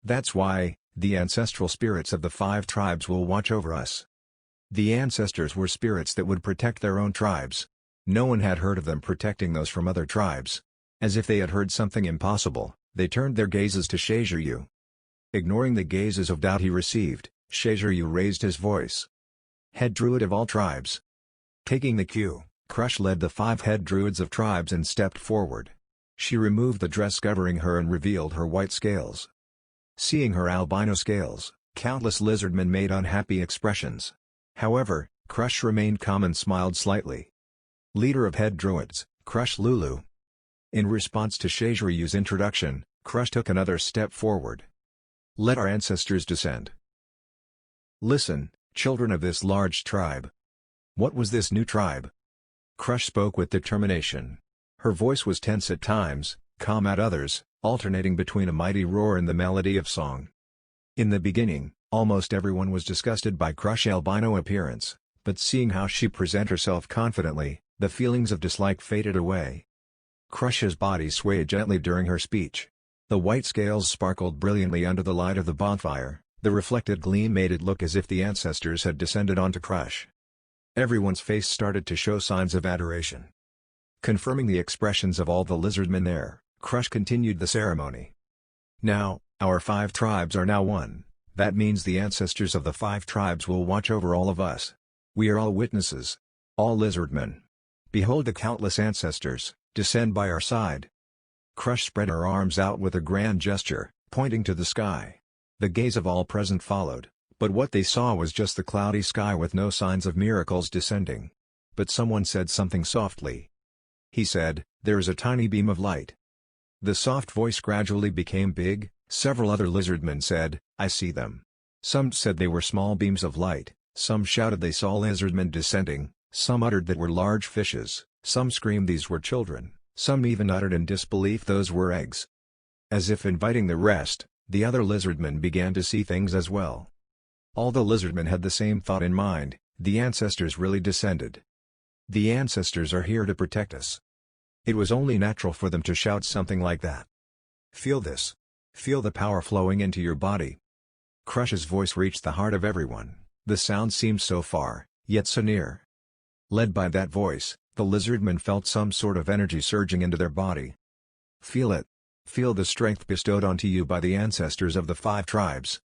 That's why, the ancestral spirits of the 5 tribes will watch over us. The ancestors were spirits that would protect their own tribes. No one had heard of them protecting those from other tribes. As if they had heard something impossible, they turned their gazes to Shaziryu. Ignoring the gazes of doubt he received, Shaziryu raised his voice. Head Druid of all tribes. Taking the cue, Crush led the 5 head druids of tribes and stepped forward. She removed the dress covering her and revealed her white scales. Seeing her albino scales, countless lizardmen made unhappy expressions. However, Crush remained calm and smiled slightly. Leader of head druids, Crush Lulu. In response to Shaziryu's introduction, Crush took another step forward. Let our ancestors descend. Listen, children of this large tribe. What was this new tribe? Crush spoke with determination. Her voice was tense at times, calm at others, alternating between a mighty roar and the melody of song. In the beginning, almost everyone was disgusted by Crush's albino appearance, but seeing how she presented herself confidently, the feelings of dislike faded away. Crush's body swayed gently during her speech. The white scales sparkled brilliantly under the light of the bonfire, the reflected gleam made it look as if the ancestors had descended onto Crush. Everyone's face started to show signs of adoration. Confirming the expressions of all the lizardmen there, Crush continued the ceremony. Now, our 5 tribes are now one. That means the ancestors of the 5 tribes will watch over all of us. We are all witnesses. All lizardmen. Behold the countless ancestors, descend by our side. Crush spread her arms out with a grand gesture, pointing to the sky. The gaze of all present followed, but what they saw was just the cloudy sky with no signs of miracles descending. But someone said something softly. He said, "There is a tiny beam of light." The soft voice gradually became big. Several other lizardmen said, "I see them." Some said they were small beams of light, some shouted they saw lizardmen descending, some uttered that were large fishes, some screamed these were children, some even uttered in disbelief those were eggs. As if inviting the rest, the other lizardmen began to see things as well. All the lizardmen had the same thought in mind, the ancestors really descended. The ancestors are here to protect us. It was only natural for them to shout something like that. Feel this. Feel the power flowing into your body. Crush's voice reached the heart of everyone. The sound seemed so far, yet so near. Led by that voice, the lizardmen felt some sort of energy surging into their body. Feel it. Feel the strength bestowed onto you by the ancestors of the 5 tribes.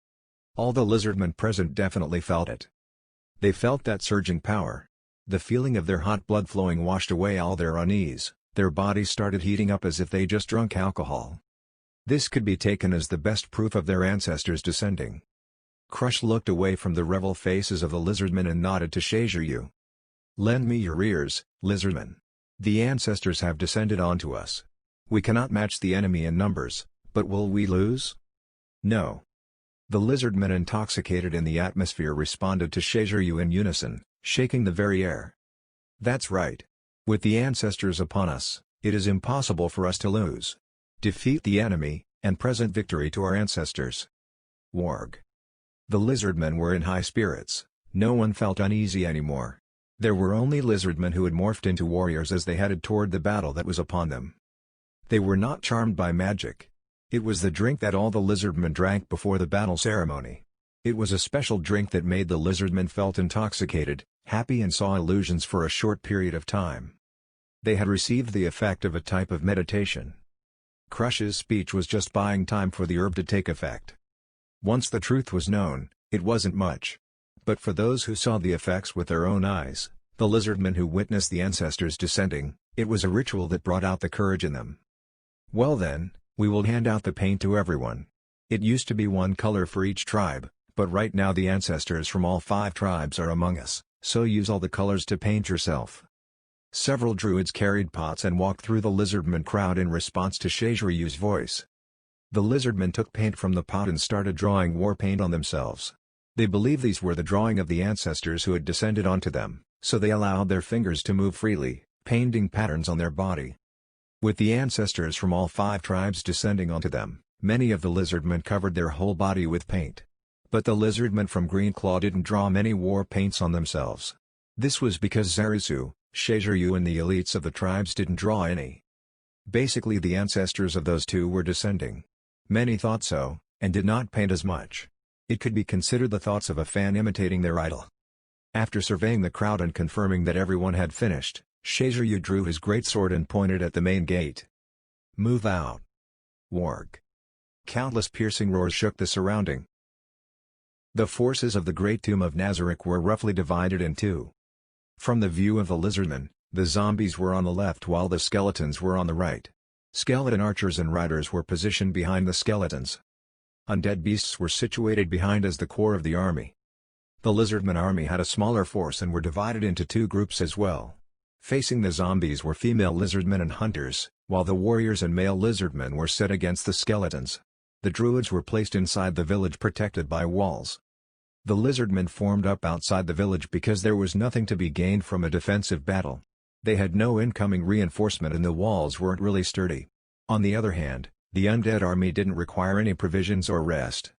All the lizardmen present definitely felt it. They felt that surging power. The feeling of their hot blood flowing washed away all their unease, their bodies started heating up as if they just drunk alcohol. This could be taken as the best proof of their ancestors descending. Crush looked away from the revel faces of the lizardmen and nodded to Shaziryu. Lend me your ears, lizardmen. The ancestors have descended onto us. We cannot match the enemy in numbers, but will we lose? No. The lizardmen intoxicated in the atmosphere responded to Shaziryu in unison, shaking the very air. That's right. With the ancestors upon us, it is impossible for us to lose. Defeat the enemy, and present victory to our ancestors. Warg. The lizardmen were in high spirits, no one felt uneasy anymore. There were only lizardmen who had morphed into warriors as they headed toward the battle that was upon them. They were not charmed by magic. It was the drink that all the lizardmen drank before the battle ceremony. It was a special drink that made the Lizardmen felt intoxicated, happy and saw illusions for a short period of time. They had received the effect of a type of meditation. Crush's speech was just buying time for the herb to take effect. Once the truth was known, it wasn't much. But for those who saw the effects with their own eyes, the Lizardmen who witnessed the ancestors descending, it was a ritual that brought out the courage in them. Well then, we will hand out the paint to everyone. It used to be one color for each tribe, but right now the ancestors from all 5 tribes are among us, so use all the colors to paint yourself. Several druids carried pots and walked through the Lizardmen crowd in response to Shazhiryu's voice. The Lizardmen took paint from the pot and started drawing war paint on themselves. They believed these were the drawing of the ancestors who had descended onto them, so they allowed their fingers to move freely, painting patterns on their body. With the ancestors from all 5 tribes descending onto them, many of the Lizardmen covered their whole body with paint. But the Lizardmen from Greenclaw didn't draw many war paints on themselves. This was because Zarisu, Shazhiryu and the elites of the tribes didn't draw any. Basically the ancestors of those 2 were descending. Many thought so, and did not paint as much. It could be considered the thoughts of a fan imitating their idol. After surveying the crowd and confirming that everyone had finished, Shazhiryu drew his greatsword and pointed at the main gate. "Move out. Warg." Countless piercing roars shook the surrounding. The forces of the Great Tomb of Nazarick were roughly divided in 2. From the view of the Lizardmen, the zombies were on the left while the skeletons were on the right. Skeleton archers and riders were positioned behind the skeletons. Undead beasts were situated behind as the core of the army. The Lizardmen army had a smaller force and were divided into 2 groups as well. Facing the zombies were female Lizardmen and hunters, while the warriors and male Lizardmen were set against the skeletons. The druids were placed inside the village protected by walls. The Lizardmen formed up outside the village because there was nothing to be gained from a defensive battle. They had no incoming reinforcement and the walls weren't really sturdy. On the other hand, the undead army didn't require any provisions or rest.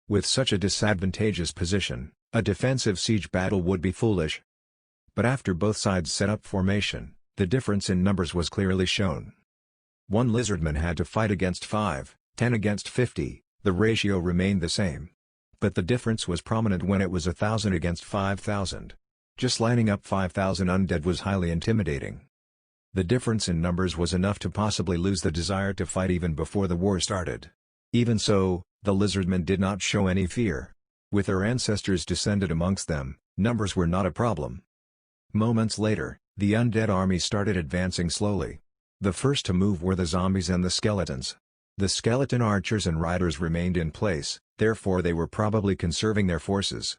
With such a disadvantageous position, a defensive siege battle would be foolish. But after both sides set up formation, the difference in numbers was clearly shown. 1 Lizardman had to fight against 5, 10 against 50, the ratio remained the same. But the difference was prominent when it was 1,000 against 5,000. Just lining up 5,000 undead was highly intimidating. The difference in numbers was enough to possibly lose the desire to fight even before the war started. Even so, the Lizardmen did not show any fear. With their ancestors descended amongst them, numbers were not a problem. Moments later, the undead army started advancing slowly. The first to move were the zombies and the skeletons. The skeleton archers and riders remained in place, therefore they were probably conserving their forces.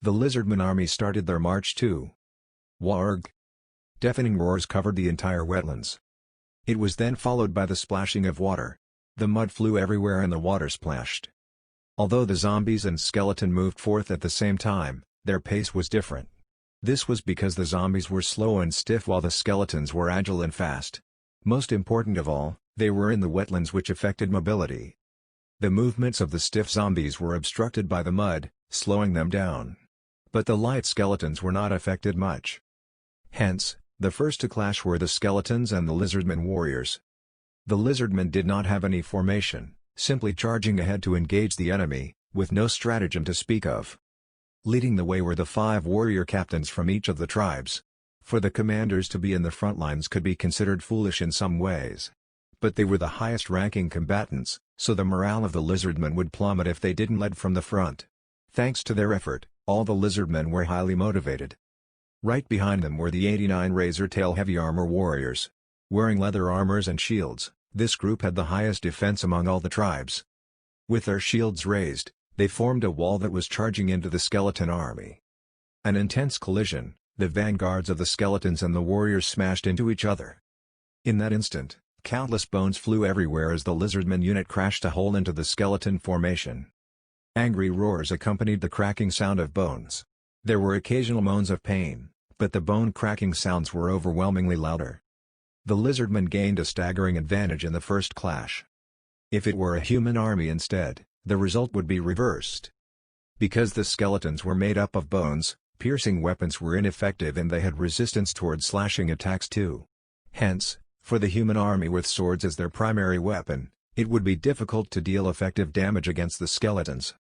The Lizardman army started their march too. Warg! Deafening roars covered the entire wetlands. It was then followed by the splashing of water. The mud flew everywhere and the water splashed. Although the zombies and skeleton moved forth at the same time, their pace was different. This was because the zombies were slow and stiff while the skeletons were agile and fast. Most important of all, they were in the wetlands which affected mobility. The movements of the stiff zombies were obstructed by the mud, slowing them down. But the light skeletons were not affected much. Hence, the first to clash were the skeletons and the Lizardmen warriors. The Lizardmen did not have any formation, simply charging ahead to engage the enemy, with no stratagem to speak of. Leading the way were the 5 warrior captains from each of the tribes. For the commanders to be in the front lines could be considered foolish in some ways. But they were the highest-ranking combatants, so the morale of the Lizardmen would plummet if they didn't lead from the front. Thanks to their effort, all the Lizardmen were highly motivated. Right behind them were the 89 Razor-Tail heavy armor warriors. Wearing leather armors and shields, this group had the highest defense among all the tribes. With their shields raised, they formed a wall that was charging into the skeleton army. An intense collision, the vanguards of the skeletons and the warriors smashed into each other. In that instant, countless bones flew everywhere as the Lizardman unit crashed a hole into the skeleton formation. Angry roars accompanied the cracking sound of bones. There were occasional moans of pain, but the bone-cracking sounds were overwhelmingly louder. The Lizardmen gained a staggering advantage in the first clash. If it were a human army instead, the result would be reversed. Because the skeletons were made up of bones, piercing weapons were ineffective and they had resistance towards slashing attacks too. Hence, for the human army with swords as their primary weapon, it would be difficult to deal effective damage against the skeletons.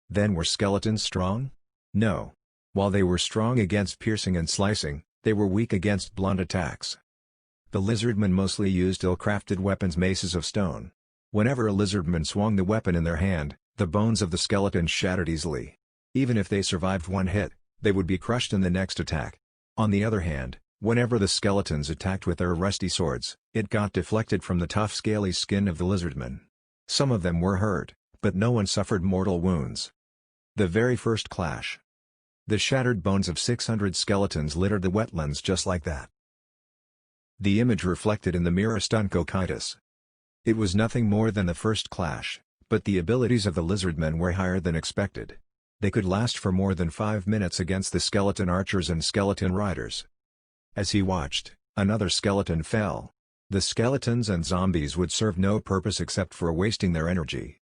Then were skeletons strong? No. While they were strong against piercing and slicing, they were weak against blunt attacks. The lizardmen mostly used ill-crafted weapons, maces of stone. Whenever a lizardman swung the weapon in their hand, the bones of the skeleton shattered easily. Even if they survived one hit, they would be crushed in the next attack. On the other hand, whenever the skeletons attacked with their rusty swords, it got deflected from the tough scaly skin of the lizardmen. Some of them were hurt, but no one suffered mortal wounds. The very first clash. The shattered bones of 600 skeletons littered the wetlands just like that. The image reflected in the mirror stunned Cocytus. It was nothing more than the first clash, but the abilities of the lizardmen were higher than expected. They could last for more than 5 minutes against the skeleton archers and skeleton riders. As he watched, another skeleton fell. The skeletons and zombies would serve no purpose except for wasting their energy.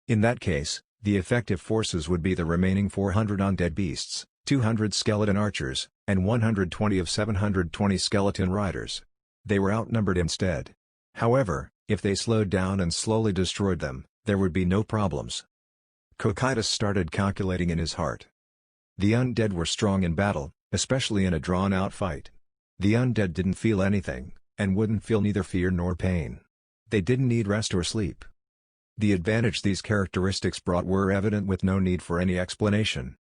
In that case, the effective forces would be the remaining 400 undead beasts, 200 skeleton archers, and 120 of 720 skeleton riders. They were outnumbered instead. However, if they slowed down and slowly destroyed them, there would be no problems. Cocytus started calculating in his heart. The undead were strong in battle, especially in a drawn-out fight. The undead didn't feel anything, and wouldn't feel neither fear nor pain. They didn't need rest or sleep. The advantage these characteristics brought were evident with no need for any explanation.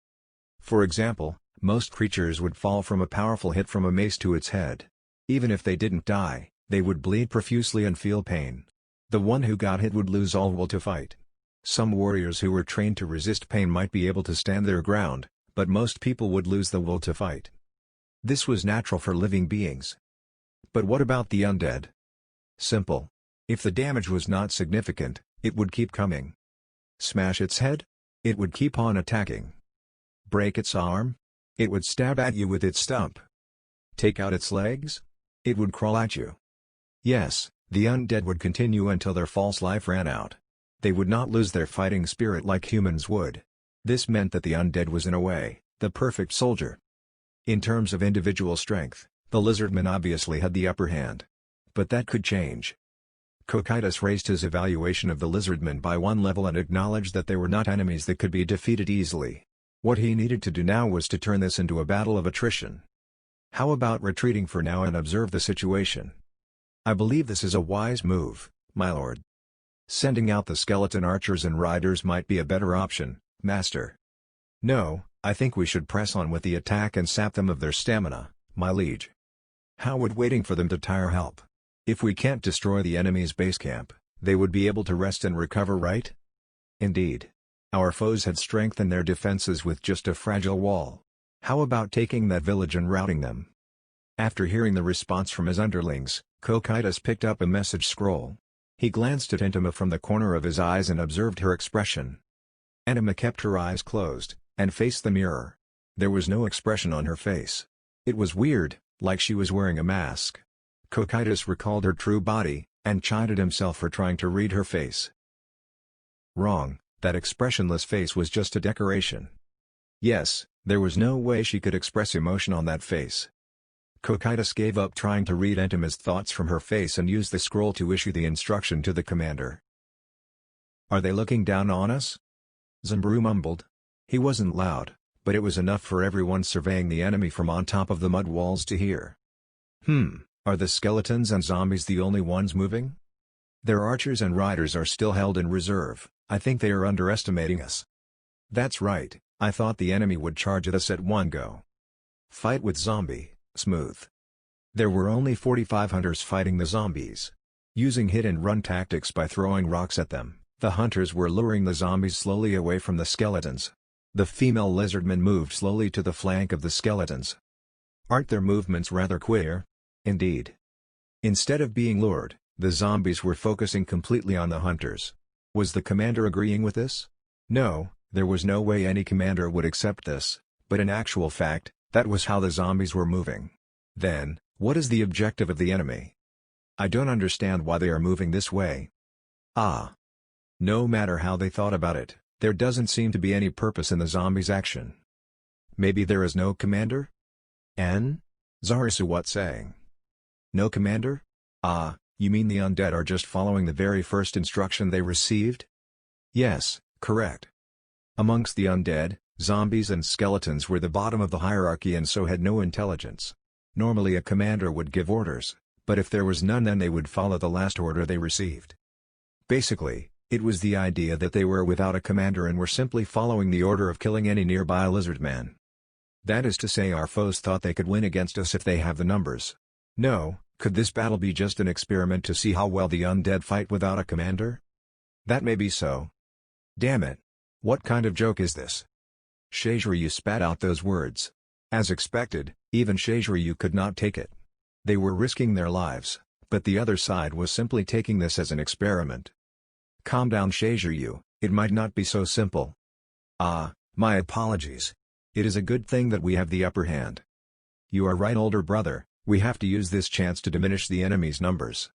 For example, most creatures would fall from a powerful hit from a mace to its head. Even if they didn't die, they would bleed profusely and feel pain. The one who got hit would lose all will to fight. Some warriors who were trained to resist pain might be able to stand their ground, but most people would lose the will to fight. This was natural for living beings. But what about the undead? Simple. If the damage was not significant, it would keep coming. Smash its head? It would keep on attacking. Break its arm? It would stab at you with its stump. Take out its legs? It would crawl at you. Yes, the undead would continue until their false life ran out. They would not lose their fighting spirit like humans would. This meant that the undead was in a way, the perfect soldier. In terms of individual strength, the lizardmen obviously had the upper hand. But that could change. Cocytus raised his evaluation of the lizardmen by 1 level and acknowledged that they were not enemies that could be defeated easily. What he needed to do now was to turn this into a battle of attrition. How about retreating for now and observe the situation? I believe this is a wise move, my lord. Sending out the skeleton archers and riders might be a better option, master. No, I think we should press on with the attack and sap them of their stamina, my liege. How would waiting for them to tire help? If we can't destroy the enemy's base camp, they would be able to rest and recover, right? Indeed. Our foes had strengthened their defenses with just a fragile wall. How about taking that village and routing them? After hearing the response from his underlings, Cocytus picked up a message scroll. He glanced at Intima from the corner of his eyes and observed her expression. Intima kept her eyes closed, and faced the mirror. There was no expression on her face. It was weird, like she was wearing a mask. Cocytus recalled her true body, and chided himself for trying to read her face. Wrong, that expressionless face was just a decoration. Yes, there was no way she could express emotion on that face. Cocytus gave up trying to read Intima's thoughts from her face and used the scroll to issue the instruction to the commander. Are they looking down on us? Zambru mumbled. He wasn't loud, but it was enough for everyone surveying the enemy from on top of the mud walls to hear. Are the skeletons and zombies the only ones moving? Their archers and riders are still held in reserve. I think they are underestimating us. That's right, I thought the enemy would charge at us at one go. Fight with zombie. Smooth. There were only 45 hunters fighting the zombies. Using hit-and-run tactics by throwing rocks at them, the hunters were luring the zombies slowly away from the skeletons. The female lizardmen moved slowly to the flank of the skeletons. Aren't their movements rather queer? Indeed. Instead of being lured, the zombies were focusing completely on the hunters. Was the commander agreeing with this? No, there was no way any commander would accept this, but in actual fact, that was how the zombies were moving. Then, what is the objective of the enemy? I don't understand why they are moving this way. No matter how they thought about it, there doesn't seem to be any purpose in the zombies' action. Maybe there is no commander? Zarisu what saying? No commander? You mean the undead are just following the very first instruction they received? Yes, correct. Amongst the undead, zombies and skeletons were the bottom of the hierarchy and so had no intelligence. Normally a commander would give orders, but if there was none then they would follow the last order they received. Basically, it was the idea that they were without a commander and were simply following the order of killing any nearby lizardman. That is to say, our foes thought they could win against us if they have the numbers. No, could this battle be just an experiment to see how well the undead fight without a commander? That may be so. Damn it. What kind of joke is this? Shiziryu spat out those words. As expected, even Shiziryu could not take it. They were risking their lives, but the other side was simply taking this as an experiment. Calm down, Shiziryu, it might not be so simple. Ah, my apologies. It is a good thing that we have the upper hand. You are right, older brother, we have to use this chance to diminish the enemy's numbers.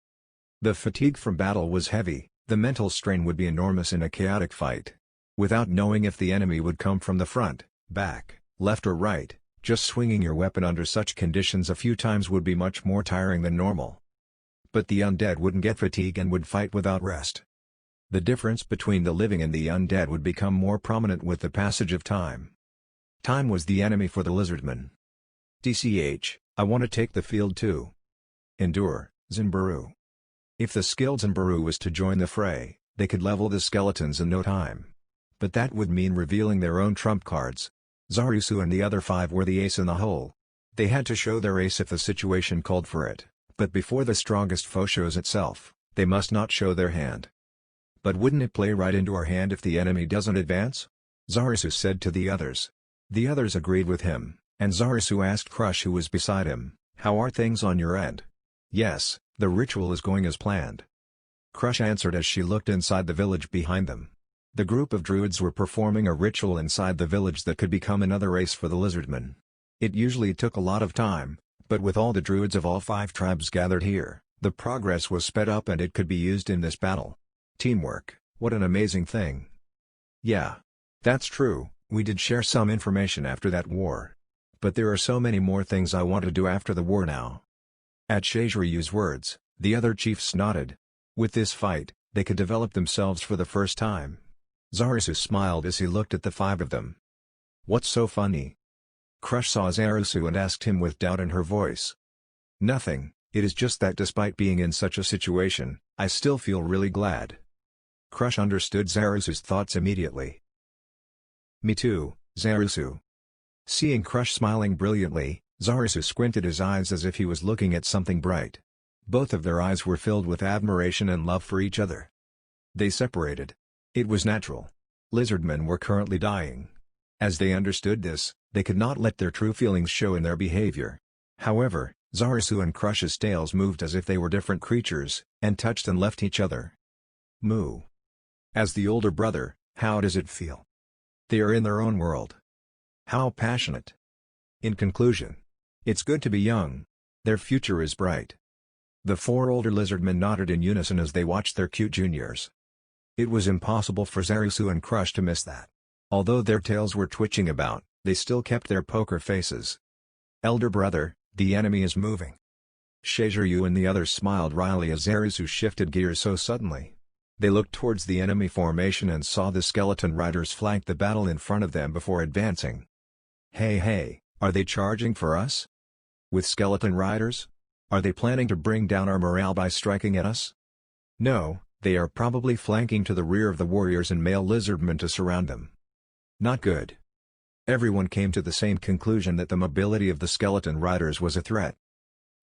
The fatigue from battle was heavy, the mental strain would be enormous in a chaotic fight. Without knowing if the enemy would come from the front, back, left or right, just swinging your weapon under such conditions a few times would be much more tiring than normal. But the undead wouldn't get fatigue and would fight without rest. The difference between the living and the undead would become more prominent with the passage of time. Time was the enemy for the lizardmen. DCH, I want to take the field too. Endure, Zanbaru. If the skilled Zanbaru was to join the fray, they could level the skeletons in no time. But that would mean revealing their own trump cards. Zarusu and the other 5 were the ace in the hole. They had to show their ace if the situation called for it, but before the strongest foe shows itself, they must not show their hand. But wouldn't it play right into our hand if the enemy doesn't advance? Zarusu said to the others. The others agreed with him, and Zarusu asked Crush, who was beside him, "How are things on your end?" "Yes, the ritual is going as planned." Crush answered as she looked inside the village behind them. The group of druids were performing a ritual inside the village that could become another race for the lizardmen. It usually took a lot of time, but with all the druids of all 5 tribes gathered here, the progress was sped up and it could be used in this battle. Teamwork, what an amazing thing. Yeah. That's true, we did share some information after that war. But there are so many more things I want to do after the war now. At Shiziryu's words, the other chiefs nodded. With this fight, they could develop themselves for the first time. Zarusu smiled as he looked at the 5 of them. "What's so funny?" Crush saw Zarusu and asked him with doubt in her voice. "Nothing, it is just that despite being in such a situation, I still feel really glad." Crush understood Zarusu's thoughts immediately. "Me too, Zarusu." Seeing Crush smiling brilliantly, Zarusu squinted his eyes as if he was looking at something bright. Both of their eyes were filled with admiration and love for each other. They separated. It was natural. Lizardmen were currently dying. As they understood this, they could not let their true feelings show in their behavior. However, Zarusu and Crush's tails moved as if they were different creatures, and touched and left each other. Moo. As the older brother, how does it feel? They are in their own world. How passionate. In conclusion, it's good to be young. Their future is bright. The 4 older lizardmen nodded in unison as they watched their cute juniors. It was impossible for Zarusu and Crush to miss that. Although their tails were twitching about, they still kept their poker faces. "Elder brother, the enemy is moving." Shiziryu and the others smiled wryly as Zarusu shifted gears so suddenly. They looked towards the enemy formation and saw the skeleton riders flank the battle in front of them before advancing. Hey, are they charging for us? With skeleton riders? Are they planning to bring down our morale by striking at us? No, they are probably flanking to the rear of the warriors and male lizardmen to surround them. Not good. Everyone came to the same conclusion that the mobility of the skeleton riders was a threat.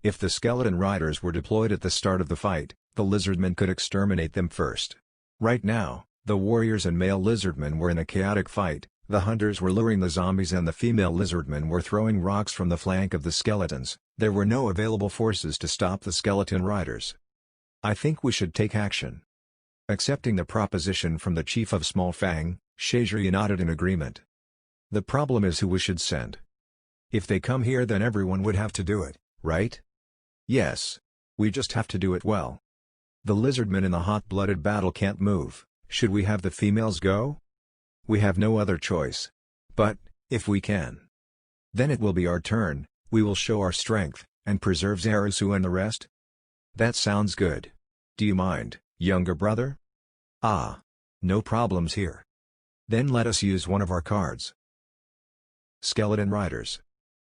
If the skeleton riders were deployed at the start of the fight, the lizardmen could exterminate them first. Right now, the warriors and male lizardmen were in a chaotic fight, the hunters were luring the zombies and the female lizardmen were throwing rocks from the flank of the skeletons. There were no available forces to stop the skeleton riders. "I think we should take action." Accepting the proposition from the chief of Small Fang, Shiziryu nodded in agreement. "The problem is who we should send. If they come here then everyone would have to do it, right?" "Yes. We just have to do it well. The lizardmen in the hot-blooded battle can't move, should we have the females go? We have no other choice. But, if we can, then it will be our turn, we will show our strength, and preserve Zarusu and the rest." "That sounds good. Do you mind, younger brother?" "Ah. No problems here." Then let us use one of our cards. Skeleton Riders.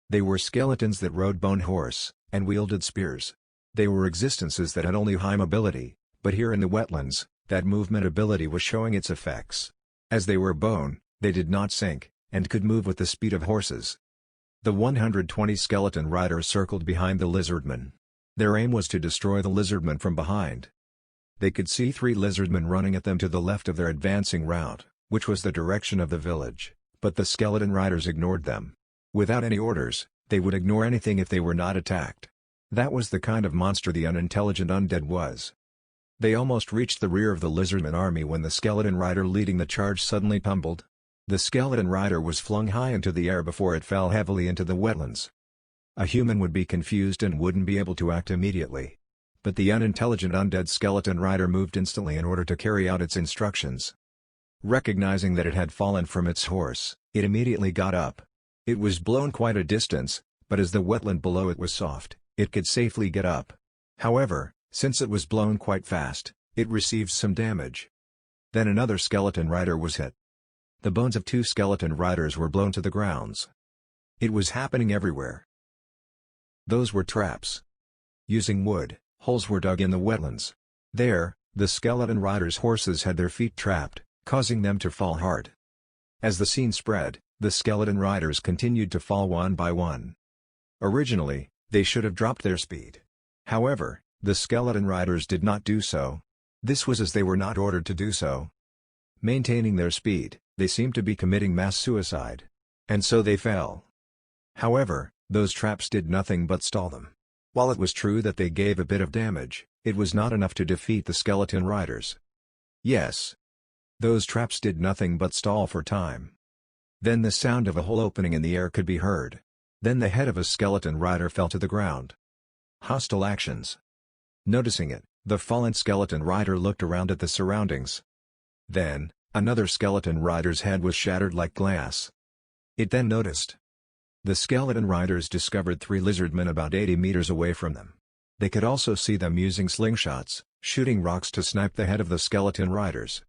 They were skeletons that rode bone horse, and wielded spears. They were existences that had only high mobility, but here in the wetlands, that movement ability was showing its effects. As they were bone, they did not sink, and could move with the speed of horses. The 120 skeleton riders circled behind the lizardmen. Their aim was to destroy the lizardmen from behind. They could see 3 lizardmen running at them to the left of their advancing route, which was the direction of the village, but the skeleton riders ignored them. Without any orders, they would ignore anything if they were not attacked. That was the kind of monster the unintelligent undead was. They almost reached the rear of the lizardman army when the skeleton rider leading the charge suddenly tumbled. The skeleton rider was flung high into the air before it fell heavily into the wetlands. A human would be confused and wouldn't be able to act immediately. But the unintelligent undead skeleton rider moved instantly in order to carry out its instructions. Recognizing that it had fallen from its horse, it immediately got up. It was blown quite a distance, but as the wetland below it was soft, it could safely get up. However, since it was blown quite fast, it received some damage. Then another skeleton rider was hit. The bones of 2 skeleton riders were blown to the grounds. It was happening everywhere. Those were traps. Using wood, holes were dug in the wetlands. There, the skeleton riders' horses had their feet trapped, causing them to fall hard. As the scene spread, the skeleton riders continued to fall one by one. Originally, they should have dropped their speed. However, the skeleton riders did not do so. This was as they were not ordered to do so. Maintaining their speed, they seemed to be committing mass suicide. And so they fell. However, those traps did nothing but stall them. While it was true that they gave a bit of damage, it was not enough to defeat the skeleton riders. Yes. Those traps did nothing but stall for time. Then the sound of a hole opening in the air could be heard. Then the head of a skeleton rider fell to the ground. Hostile actions. Noticing it, the fallen skeleton rider looked around at the surroundings. Then, another skeleton rider's head was shattered like glass. It then noticed. The skeleton riders discovered 3 lizardmen about 80 meters away from them. They could also see them using slingshots, shooting rocks to snipe the head of the skeleton riders.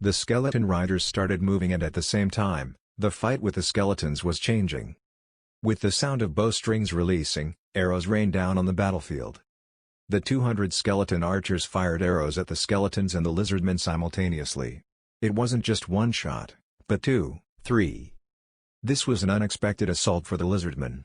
The skeleton riders started moving, and at the same time, the fight with the skeletons was changing. With the sound of bowstrings releasing, arrows rained down on the battlefield. The 200 skeleton archers fired arrows at the skeletons and the lizardmen simultaneously. It wasn't just one shot, but 2, 3. This was an unexpected assault for the lizardmen.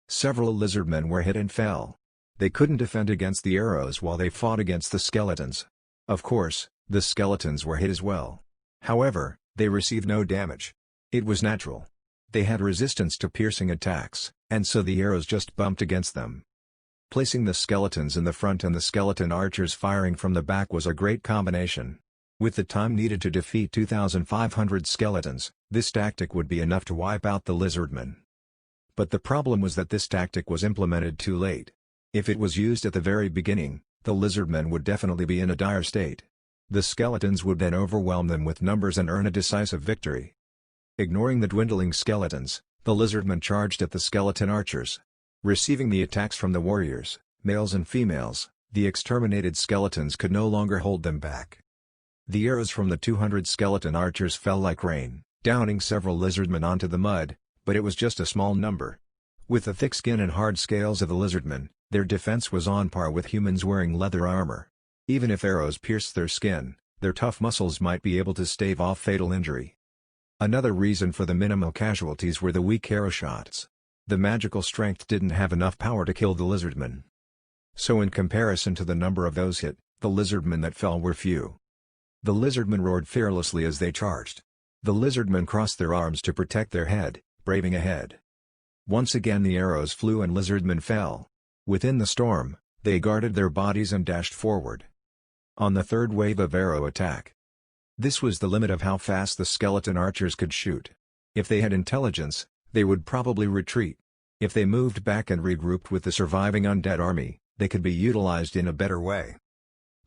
Several lizardmen were hit and fell. They couldn't defend against the arrows while they fought against the skeletons. Of course, the skeletons were hit as well. However, they received no damage. It was natural. They had resistance to piercing attacks, and so the arrows just bumped against them. Placing the skeletons in the front and the skeleton archers firing from the back was a great combination. With the time needed to defeat 2,500 skeletons, this tactic would be enough to wipe out the lizardmen. But the problem was that this tactic was implemented too late. If it was used at the very beginning, the lizardmen would definitely be in a dire state. The skeletons would then overwhelm them with numbers and earn a decisive victory. Ignoring the dwindling skeletons, the lizardmen charged at the skeleton archers. Receiving the attacks from the warriors, males and females, the exterminated skeletons could no longer hold them back. The arrows from the 200 skeleton archers fell like rain, downing several lizardmen onto the mud, but it was just a small number. With the thick skin and hard scales of the lizardmen, their defense was on par with humans wearing leather armor. Even if arrows pierced their skin, their tough muscles might be able to stave off fatal injury. Another reason for the minimal casualties were the weak arrow shots. The magical strength didn't have enough power to kill the lizardmen. So in comparison to the number of those hit, the lizardmen that fell were few. The lizardmen roared fearlessly as they charged. The lizardmen crossed their arms to protect their head, braving ahead. Once again the arrows flew and lizardmen fell. Within the storm, they guarded their bodies and dashed forward. On the third wave of arrow attack. This was the limit of how fast the skeleton archers could shoot. If they had intelligence, they would probably retreat. If they moved back and regrouped with the surviving undead army, they could be utilized in a better way.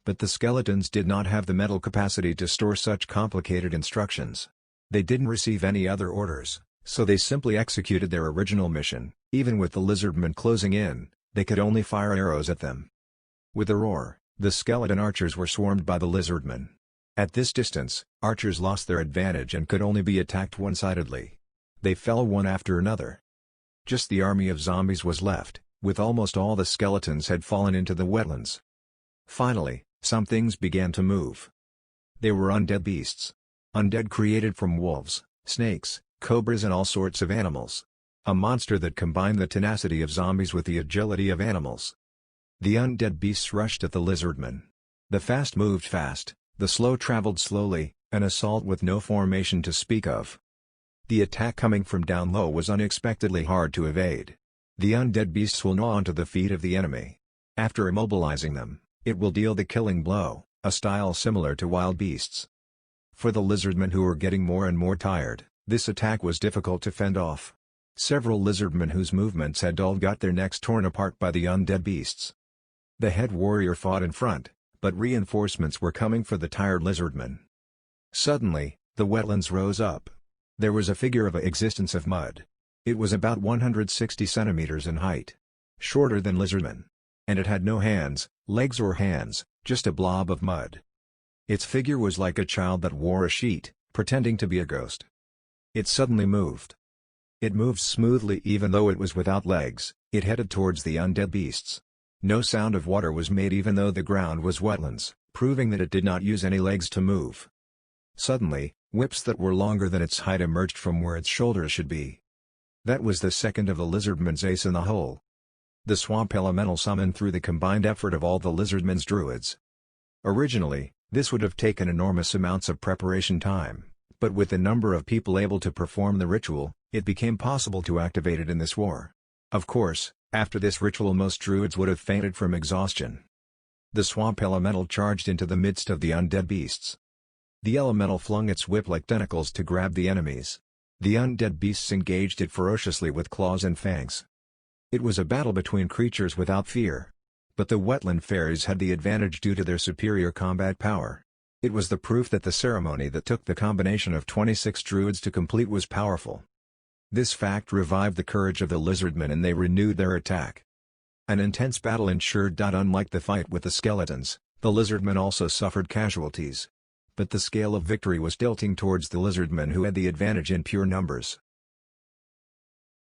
But the skeletons did not have the mental capacity to store such complicated instructions. They didn't receive any other orders, so they simply executed their original mission. Even with the lizardmen closing in, they could only fire arrows at them. With a roar, the skeleton archers were swarmed by the lizardmen. At this distance, archers lost their advantage and could only be attacked one-sidedly. They fell one after another. Just the army of zombies was left, with almost all the skeletons had fallen into the wetlands. Finally, some things began to move. They were undead beasts. Undead created from wolves, snakes, cobras and all sorts of animals. A monster that combined the tenacity of zombies with the agility of animals. The undead beasts rushed at the lizardmen. The fast moved fast, the slow traveled slowly, an assault with no formation to speak of. The attack coming from down low was unexpectedly hard to evade. The undead beasts will gnaw onto the feet of the enemy. After immobilizing them, it will deal the killing blow, a style similar to wild beasts. For the lizardmen who were getting more and more tired, this attack was difficult to fend off. Several lizardmen whose movements had dulled got their necks torn apart by the undead beasts. The head warrior fought in front, but reinforcements were coming for the tired lizardmen. Suddenly, the wetlands rose up. There was a figure of existence of mud. It was about 160 centimeters in height. Shorter than lizardmen. And it had no hands, legs or hands, just a blob of mud. Its figure was like a child that wore a sheet, pretending to be a ghost. It suddenly moved. It moved smoothly even though it was without legs. It headed towards the undead beasts. No sound of water was made even though the ground was wetlands, proving that it did not use any legs to move. Suddenly, whips that were longer than its height emerged from where its shoulders should be. That was the second of the lizardmen's ace in the hole. The swamp elemental summoned through the combined effort of all the lizardmen's druids. Originally, this would have taken enormous amounts of preparation time, but with the number of people able to perform the ritual, it became possible to activate it in this war. Of course, after this ritual most druids would have fainted from exhaustion. The swamp elemental charged into the midst of the undead beasts. The elemental flung its whip-like tentacles to grab the enemies. The undead beasts engaged it ferociously with claws and fangs. It was a battle between creatures without fear. But the wetland fairies had the advantage due to their superior combat power. It was the proof that the ceremony that took the combination of 26 druids to complete was powerful. This fact revived the courage of the lizardmen and they renewed their attack. An intense battle ensued. Unlike the fight with the skeletons, the lizardmen also suffered casualties. But the scale of victory was tilting towards the lizardmen who had the advantage in pure numbers.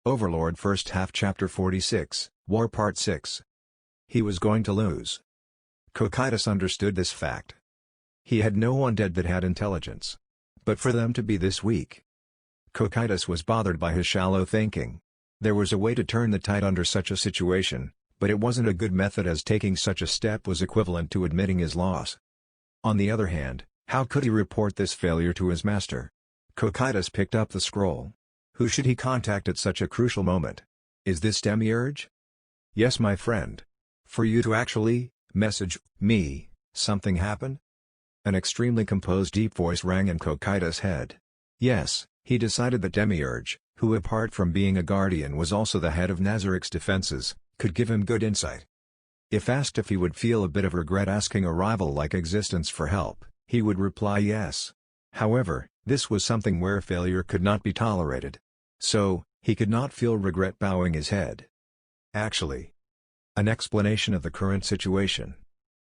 Overlord First Half Chapter 46, War Part 6. He was going to lose. Cocytus understood this fact. He had no undead that had intelligence. But for them to be this weak. Cocytus was bothered by his shallow thinking. There was a way to turn the tide under such a situation, but it wasn't a good method as taking such a step was equivalent to admitting his loss. On the other hand, how could he report this failure to his master? Cocytus picked up the scroll. Who should he contact at such a crucial moment? Is this Demiurge? Yes, my friend. For you to actually message me, something happened? An extremely composed deep voice rang in Cocytus' head. Yes, he decided that Demiurge, who apart from being a guardian was also the head of Nazaric's defenses, could give him good insight. If asked if he would feel a bit of regret asking a rival-like existence for help, he would reply yes. However, this was something where failure could not be tolerated. So, he could not feel regret bowing his head. Actually, an explanation of the current situation.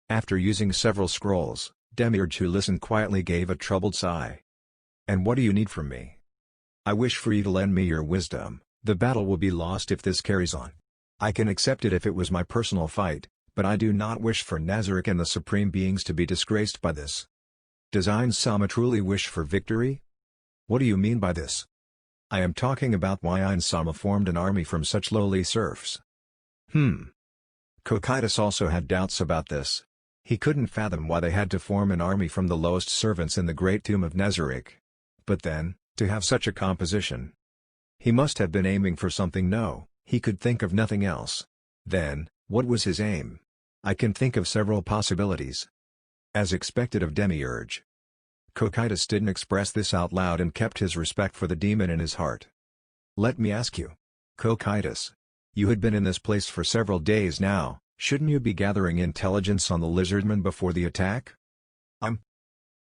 After using several scrolls, Demiurge who listened quietly gave a troubled sigh. And what do you need from me? I wish for you to lend me your wisdom. The battle will be lost if this carries on. I can accept it if it was my personal fight, but I do not wish for Nazarick and the Supreme Beings to be disgraced by this. Does Ain Sama truly wish for victory? What do you mean by this? I am talking about why Ain Sama formed an army from such lowly serfs. Cocytus also had doubts about this. He couldn't fathom why they had to form an army from the lowest servants in the great tomb of Nazarick. But then, to have such a composition. He must have been aiming for something. No, he could think of nothing else. Then, what was his aim? I can think of several possibilities. As expected of Demiurge. Cocytus didn't express this out loud and kept his respect for the demon in his heart. Let me ask you. Cocytus. You had been in this place for several days now, shouldn't you be gathering intelligence on the lizardmen before the attack?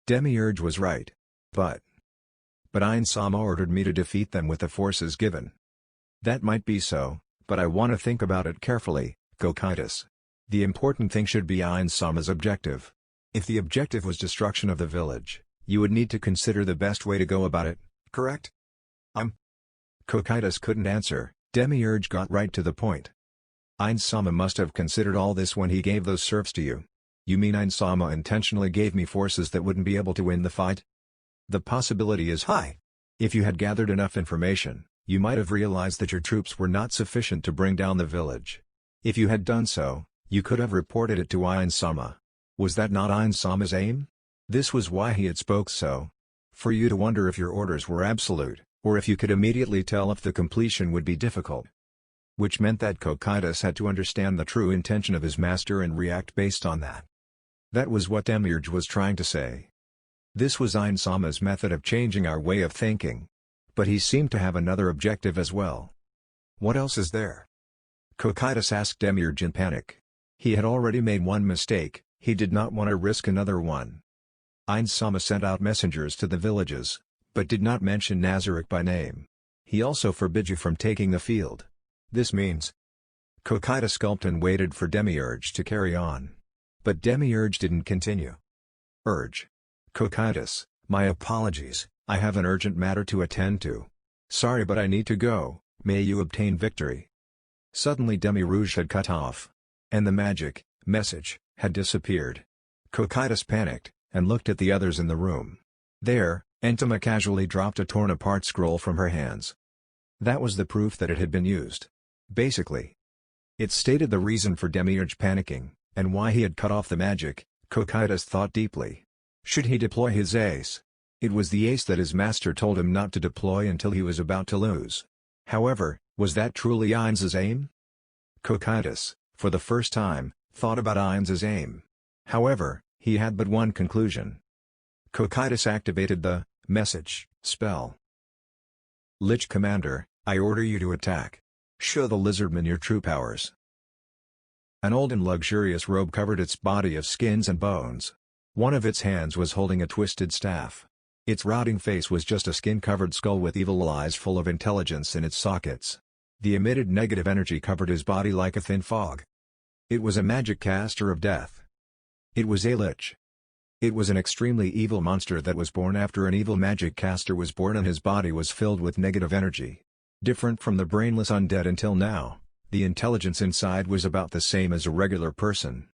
Demiurge was right. But Ain Sama ordered me to defeat them with the forces given. That might be so, but I want to think about it carefully, Cocytus. The important thing should be Ain Sama's objective. If the objective was destruction of the village, you would need to consider the best way to go about it, correct? Cocytus couldn't answer. Demiurge got right to the point. Ainsama must have considered all this when he gave those serfs to you. You mean Ainsama intentionally gave me forces that wouldn't be able to win the fight? The possibility is high. If you had gathered enough information, you might have realized that your troops were not sufficient to bring down the village. If you had done so, you could have reported it to Ainsama. Was that not Ainsama's aim? This was why he had spoke so. For you to wonder if your orders were absolute, or if you could immediately tell if the completion would be difficult. Which meant that Cocytus had to understand the true intention of his master and react based on that. That was what Demiurge was trying to say. This was Ainsama's method of changing our way of thinking. But he seemed to have another objective as well. What else is there? Cocytus asked Demiurge in panic. He had already made one mistake, he did not want to risk another one. Ainsama sent out messengers to the villages, but did not mention Nazarick by name. He also forbid you from taking the field. This means... Cocytus gulped and waited for Demiurge to carry on. But Demiurge didn't continue. Cocytus, my apologies, I have an urgent matter to attend to. Sorry, but I need to go, may you obtain victory. Suddenly Demiurge had cut off. And the magic message had disappeared. Cocytus panicked, and looked at the others in the room. There, Entama casually dropped a torn-apart scroll from her hands. That was the proof that it had been used. Basically. It stated the reason for Demiurge panicking, and why he had cut off the magic. Cocytus thought deeply. Should he deploy his ace? It was the ace that his master told him not to deploy until he was about to lose. However, was that truly Ains's aim? Cocytus, for the first time, thought about Ains's aim. However, he had but one conclusion. Cocytus activated the message spell. Lich Commander, I order you to attack. Show the Lizardmen your true powers. An old and luxurious robe covered its body of skins and bones. One of its hands was holding a twisted staff. Its rotting face was just a skin-covered skull with evil eyes full of intelligence in its sockets. The emitted negative energy covered his body like a thin fog. It was a magic caster of death. It was a lich. It was an extremely evil monster that was born after an evil magic caster was born, and his body was filled with negative energy. Different from the brainless undead until now, the intelligence inside was about the same as a regular person.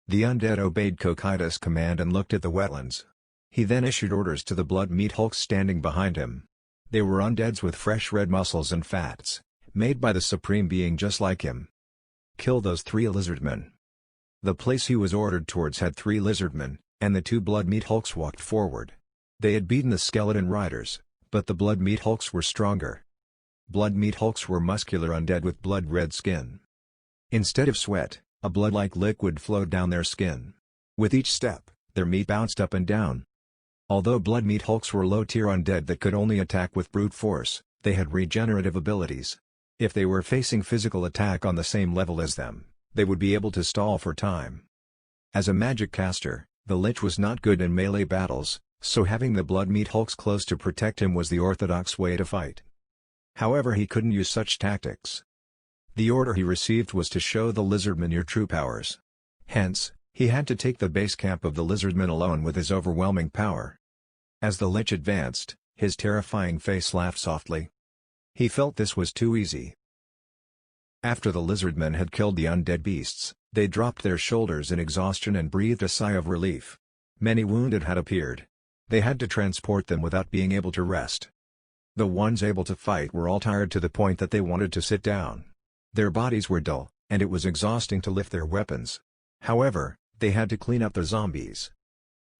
The undead obeyed Cocytus' command and looked at the wetlands. He then issued orders to the blood-meat hulks standing behind him. They were undeads with fresh red muscles and fats, made by the supreme being just like him. Kill those 3 lizardmen. The place he was ordered towards had 3 lizardmen, and the 2 blood-meat hulks walked forward. They had beaten the skeleton riders, but the blood-meat hulks were stronger. Blood-meat hulks were muscular undead with blood-red skin. Instead of sweat, a blood-like liquid flowed down their skin. With each step, their meat bounced up and down. Although blood-meat hulks were low-tier undead that could only attack with brute force, they had regenerative abilities. If they were facing physical attack on the same level as them, they would be able to stall for time. As a magic caster, the Lich was not good in melee battles, so having the blood-meat hulks close to protect him was the orthodox way to fight. However, he couldn't use such tactics. The order he received was to show the Lizardmen your true powers. Hence, he had to take the base camp of the Lizardmen alone with his overwhelming power. As the Lich advanced, his terrifying face laughed softly. He felt this was too easy. After the Lizardmen had killed the undead beasts, they dropped their shoulders in exhaustion and breathed a sigh of relief. Many wounded had appeared. They had to transport them without being able to rest. The ones able to fight were all tired to the point that they wanted to sit down. Their bodies were dull, and it was exhausting to lift their weapons. However, they had to clean up the zombies.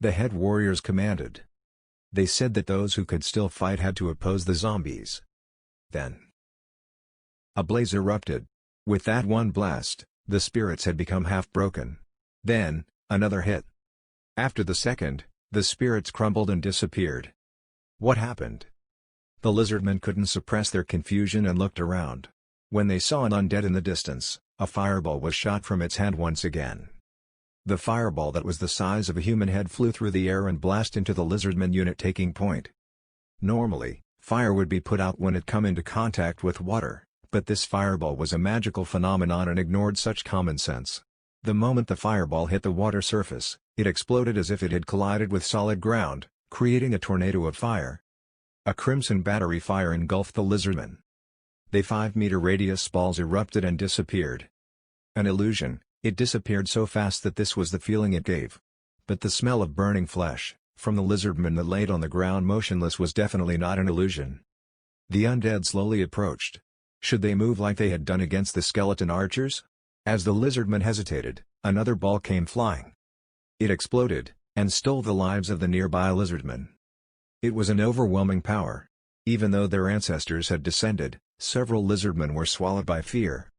The head warriors commanded. They said that those who could still fight had to oppose the zombies. Then a blaze erupted. With that one blast, the spirits had become half broken. Then, another hit. After the second, the spirits crumbled and disappeared. What happened? The Lizardmen couldn't suppress their confusion and looked around. When they saw an undead in the distance, a fireball was shot from its hand once again. The fireball that was the size of a human head flew through the air and blasted into the Lizardmen unit taking point. Normally, fire would be put out when it come into contact with water, but this fireball was a magical phenomenon and ignored such common sense. The moment the fireball hit the water surface, It exploded as if it had collided with solid ground, creating a tornado of fire. A crimson battery fire engulfed the Lizardmen. The 5-meter radius balls erupted and disappeared. An illusion, it disappeared so fast that this was the feeling it gave. But the smell of burning flesh, from the Lizardmen that laid on the ground motionless, was definitely not an illusion. The undead slowly approached. Should they move like they had done against the skeleton archers? As the Lizardmen hesitated, another ball came flying. It exploded, and stole the lives of the nearby Lizardmen. It was an overwhelming power. Even though their ancestors had descended, several Lizardmen were swallowed by fear.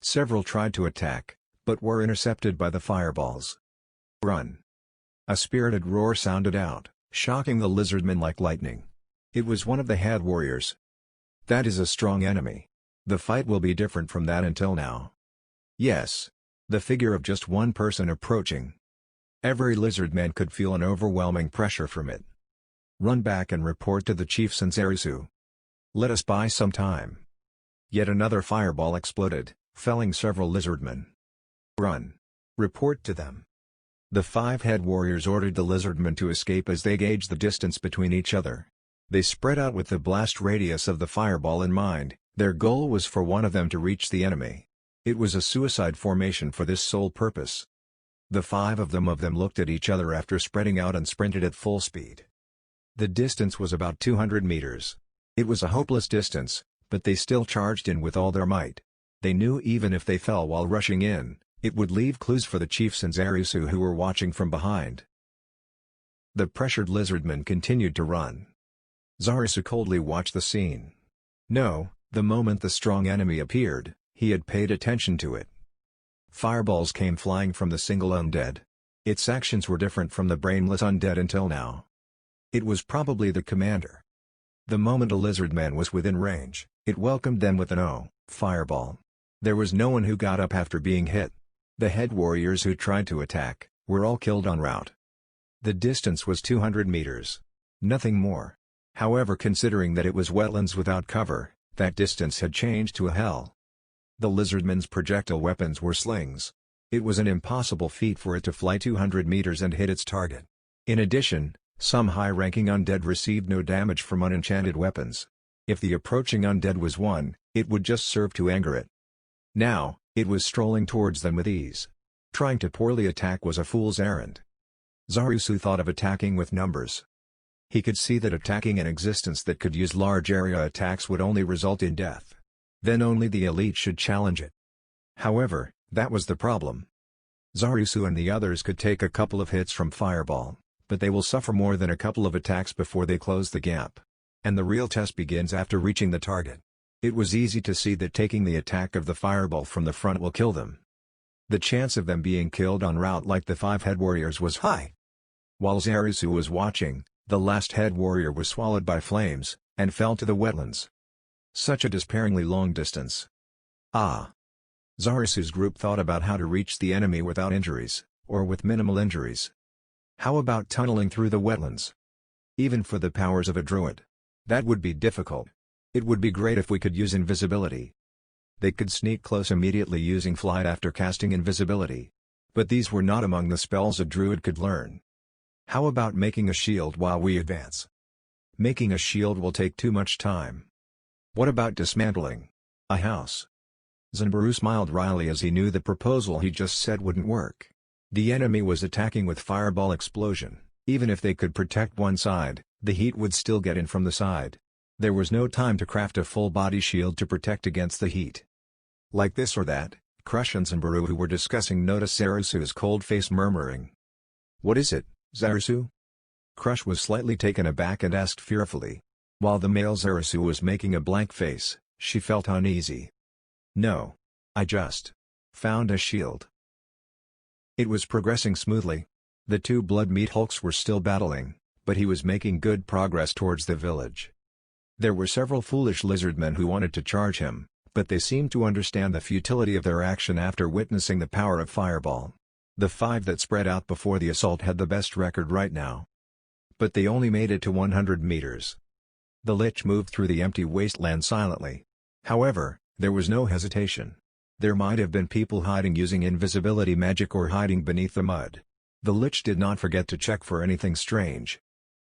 Several tried to attack, but were intercepted by the fireballs. Run! A spirited roar sounded out, shocking the Lizardmen like lightning. It was one of the head warriors. That is a strong enemy. The fight will be different from that until now. Yes. The figure of just one person approaching. Every Lizardman could feel an overwhelming pressure from it. Run back and report to the chief Sanzarisu. Let us buy some time. Yet another fireball exploded, felling several Lizardmen. Run. Report to them. The 5 head warriors ordered the Lizardmen to escape as they gauged the distance between each other. They spread out with the blast radius of the fireball in mind. Their goal was for one of them to reach the enemy. It was a suicide formation for this sole purpose. The 5 of them looked at each other after spreading out and sprinted at full speed. The distance was about 200 meters. It was a hopeless distance, but they still charged in with all their might. They knew even if they fell while rushing in, it would leave clues for the chiefs and Zarisu who were watching from behind. The pressured Lizardmen continued to run. Zarisu coldly watched the scene. No, the moment the strong enemy appeared, he had paid attention to it. Fireballs came flying from the single undead. Its actions were different from the brainless undead until now. It was probably the commander. The moment a Lizardman was within range, it welcomed them with an fireball. There was no one who got up after being hit. The head warriors who tried to attack, were all killed en route. The distance was 200 meters. Nothing more. However, considering that it was wetlands without cover, that distance had changed to a hell. The Lizardmen's projectile weapons were slings. It was an impossible feat for it to fly 200 meters and hit its target. In addition, some high-ranking undead received no damage from unenchanted weapons. If the approaching undead was one, it would just serve to anger it. Now, it was strolling towards them with ease. Trying to poorly attack was a fool's errand. Zarisu thought of attacking with numbers. He could see that attacking an existence that could use large area attacks would only result in death. Then only the elite should challenge it. However, that was the problem. Zarisu and the others could take a couple of hits from Fireball, but they will suffer more than a couple of attacks before they close the gap. And the real test begins after reaching the target. It was easy to see that taking the attack of the Fireball from the front will kill them. The chance of them being killed en route like the 5 head warriors was high. While Zarisu was watching, the last head warrior was swallowed by flames, and fell to the wetlands. Such a despairingly long distance. Zarisu's group thought about how to reach the enemy without injuries, or with minimal injuries. How about tunneling through the wetlands? Even for the powers of a druid. That would be difficult. It would be great if we could use invisibility. They could sneak close immediately using flight after casting invisibility. But these were not among the spells a druid could learn. How about making a shield while we advance? Making a shield will take too much time. What about dismantling a house? Zanbaru smiled wryly as he knew the proposal he just said wouldn't work. The enemy was attacking with fireball explosion. Even if they could protect one side, the heat would still get in from the side. There was no time to craft a full-body shield to protect against the heat. Like this or that, Crush and Zanbaru, who were discussing, noticed Zarisu's cold face, murmuring. "What is it, Zarisu?" Crush was slightly taken aback and asked fearfully. While the male Zarisu was making a blank face, she felt uneasy. "No. I just found a shield." It was progressing smoothly. The 2 blood meat hulks were still battling, but he was making good progress towards the village. There were several foolish lizardmen who wanted to charge him, but they seemed to understand the futility of their action after witnessing the power of Fireball. The 5 that spread out before the assault had the best record right now. But they only made it to 100 meters. The Lich moved through the empty wasteland silently. However, there was no hesitation. There might have been people hiding using invisibility magic or hiding beneath the mud. The Lich did not forget to check for anything strange.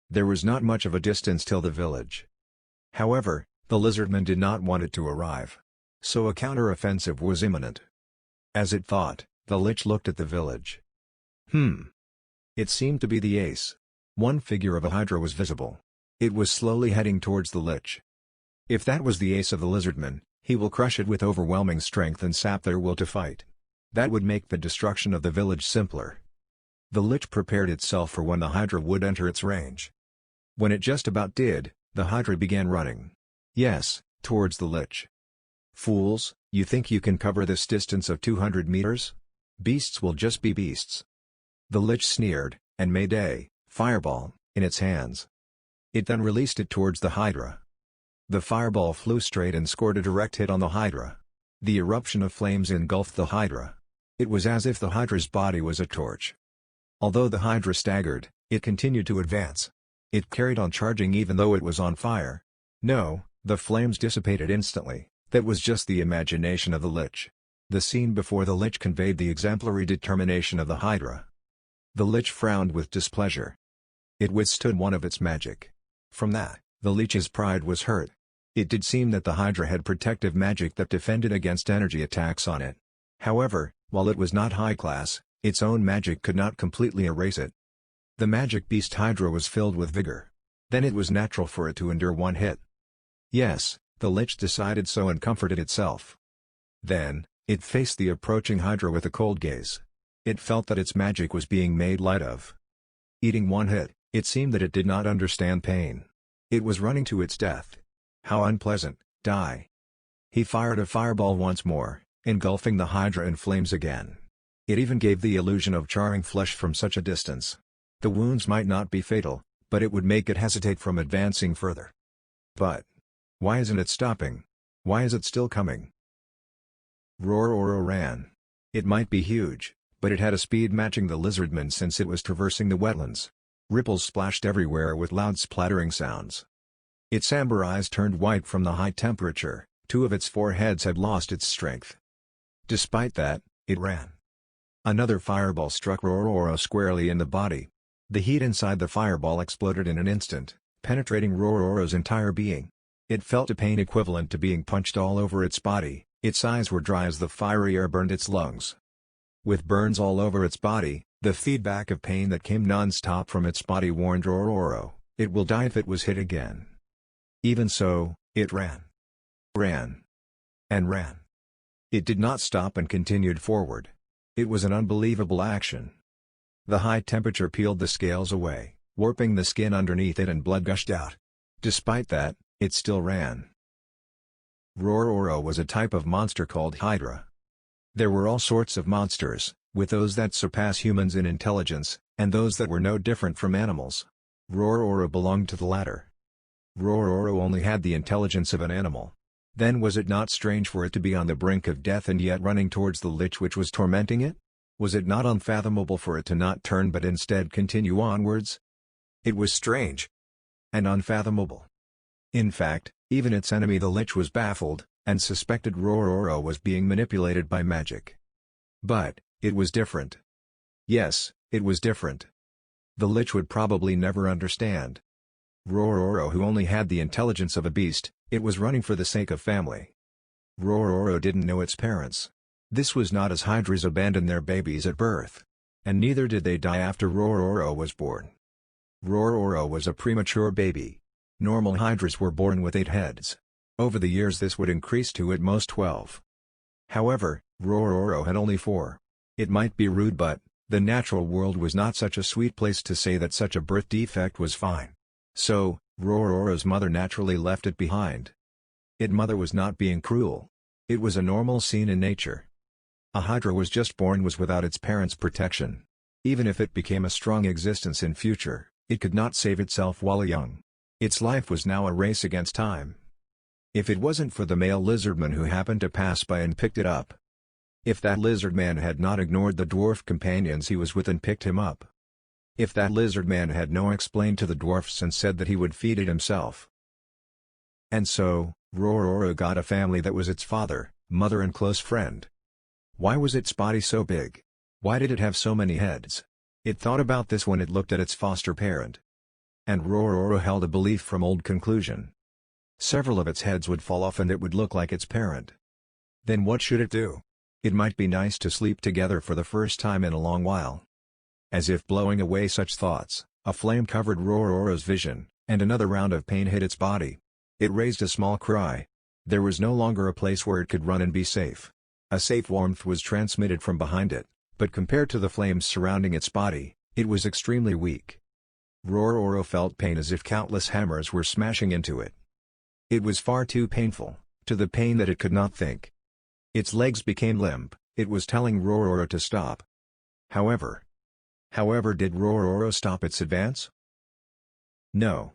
There was not much of a distance till the village. However, the Lizardmen did not want it to arrive. So a counter-offensive was imminent. As it thought, the Lich looked at the village. It seemed to be the ace. One figure of a Hydra was visible. It was slowly heading towards the Lich. If that was the ace of the Lizardmen, he will crush it with overwhelming strength and sap their will to fight. That would make the destruction of the village simpler. The Lich prepared itself for when the Hydra would enter its range. When it just about did, the Hydra began running. Yes, towards the Lich. Fools, you think you can cover this distance of 200 meters? Beasts will just be beasts. The Lich sneered, and made a fireball in its hands. It then released it towards the Hydra. The fireball flew straight and scored a direct hit on the Hydra. The eruption of flames engulfed the Hydra. It was as if the Hydra's body was a torch. Although the Hydra staggered, it continued to advance. It carried on charging even though it was on fire. No, the flames dissipated instantly. That was just the imagination of the Lich. The scene before the Lich conveyed the exemplary determination of the Hydra. The Lich frowned with displeasure. It withstood one of its magic. From that, the Lich's pride was hurt. It did seem that the Hydra had protective magic that defended against energy attacks on it. However, while it was not high class, its own magic could not completely erase it. The magic beast Hydra was filled with vigor. Then it was natural for it to endure one hit. Yes, the Lich decided so and comforted itself. Then, it faced the approaching Hydra with a cold gaze. It felt that its magic was being made light of. Eating one hit, it seemed that it did not understand pain. It was running to its death. How unpleasant, die. He fired a fireball once more, engulfing the Hydra in flames again. It even gave the illusion of charring flesh from such a distance. The wounds might not be fatal, but it would make it hesitate from advancing further. But why isn't it stopping? Why is it still coming? Roar ran. It might be huge, but it had a speed matching the Lizardmen since it was traversing the wetlands. Ripples splashed everywhere with loud splattering sounds. Its amber eyes turned white from the high temperature. Two of its four heads had lost its strength. Despite that, it ran. Another fireball struck Roar squarely in the body. The heat inside the fireball exploded in an instant, penetrating Roar's entire being. It felt a pain equivalent to being punched all over its body. Its eyes were dry as the fiery air burned its lungs. With burns all over its body, the feedback of pain that came non-stop from its body warned Roar. It will die if it was hit again. Even so, it ran. Ran. And ran. It did not stop and continued forward. It was an unbelievable action. The high temperature peeled the scales away, warping the skin underneath it and blood gushed out. Despite that, it still ran. Roar was a type of monster called Hydra. There were all sorts of monsters, with those that surpass humans in intelligence, and those that were no different from animals. Roar belonged to the latter. Roar only had the intelligence of an animal. Then was it not strange for it to be on the brink of death and yet running towards the Lich which was tormenting it? Was it not unfathomable for it to not turn but instead continue onwards? It was strange. And unfathomable. In fact, even its enemy the Lich was baffled, and suspected Roar was being manipulated by magic. But, it was different. Yes, it was different. The Lich would probably never understand. Roar who only had the intelligence of a beast, it was running for the sake of family. Roar didn't know its parents. This was not as Hydras abandon their babies at birth. And neither did they die after Roar was born. Roar was a premature baby. Normal Hydras were born with 8 heads. Over the years this would increase to at most 12. However, Roar had only 4. It might be rude but, the natural world was not such a sweet place to say that such a birth defect was fine. So, Roar's mother naturally left it behind. Its mother was not being cruel. It was a normal scene in nature. A Hydra was just born was without its parents' protection. Even if it became a strong existence in future, it could not save itself while young. Its life was now a race against time. If it wasn't for the male lizardman who happened to pass by and picked it up. If that lizardman had not ignored the dwarf companions he was with and picked him up. If that lizardman had no explained to the dwarfs and said that he would feed it himself. And so, Roar got a family that was its father, mother and close friend. Why was its body so big? Why did it have so many heads? It thought about this when it looked at its foster parent. And Rororo held a belief from old conclusion. Several of its heads would fall off and it would look like its parent. Then what should it do? It might be nice to sleep together for the first time in a long while. As if blowing away such thoughts, a flame covered Rororo's vision, and another round of pain hit its body. It raised a small cry. There was no longer a place where it could run and be safe. A safe warmth was transmitted from behind it, but compared to the flames surrounding its body, it was extremely weak. Rororo felt pain as if countless hammers were smashing into it. It was far too painful, to the pain that it could not think. Its legs became limp, it was telling Rororo to stop. However, did Rororo stop its advance? No.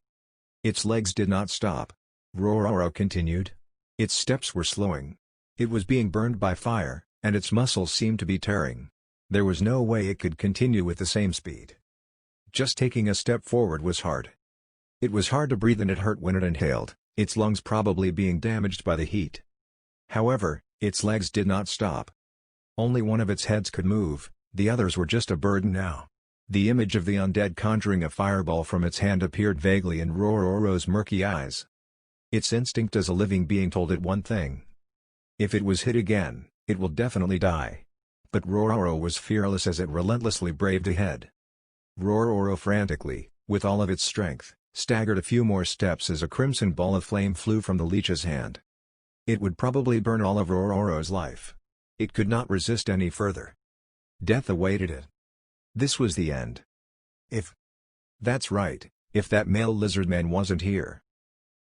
Its legs did not stop. Rororo continued. Its steps were slowing. It was being burned by fire, and its muscles seemed to be tearing. There was no way it could continue with the same speed. Just taking a step forward was hard. It was hard to breathe and it hurt when it inhaled, its lungs probably being damaged by the heat. However, its legs did not stop. Only one of its heads could move, the others were just a burden now. The image of the undead conjuring a fireball from its hand appeared vaguely in Rororo's murky eyes. Its instinct as a living being told it one thing. If it was hit again, it will definitely die. But Rororo was fearless as it relentlessly braved ahead. Rororo frantically, with all of its strength, staggered a few more steps as a crimson ball of flame flew from the leech's hand. It would probably burn all of Rororo's life. It could not resist any further. Death awaited it. This was the end. That's right, if that male lizardman wasn't here.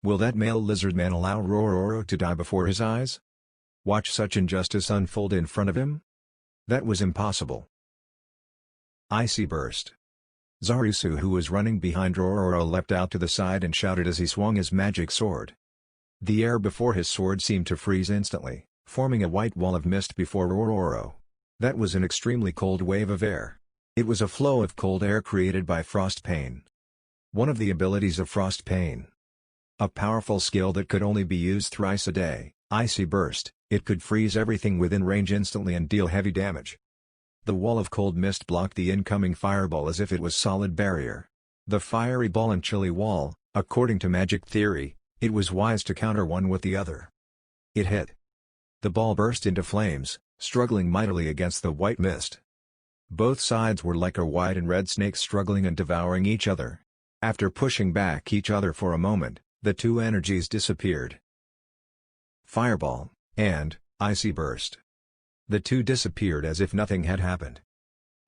Will that male lizardman allow Rororo to die before his eyes? Watch such injustice unfold in front of him? That was impossible. Icy burst. Zarusu, who was running behind Rororo, leapt out to the side and shouted as he swung his magic sword. The air before his sword seemed to freeze instantly, forming a white wall of mist before Rororo. That was an extremely cold wave of air. It was a flow of cold air created by Frost Pain. One of the abilities of Frost Pain. A powerful skill that could only be used thrice a day, Icy Burst. It could freeze everything within range instantly and deal heavy damage. The wall of cold mist blocked the incoming fireball as if it was solid barrier. The fiery ball and chilly wall, according to magic theory, it was wise to counter one with the other. It hit. The ball burst into flames, struggling mightily against the white mist. Both sides were like a white and red snake struggling and devouring each other. After pushing back each other for a moment, the two energies disappeared. Fireball and Icy Burst. The two disappeared as if nothing had happened.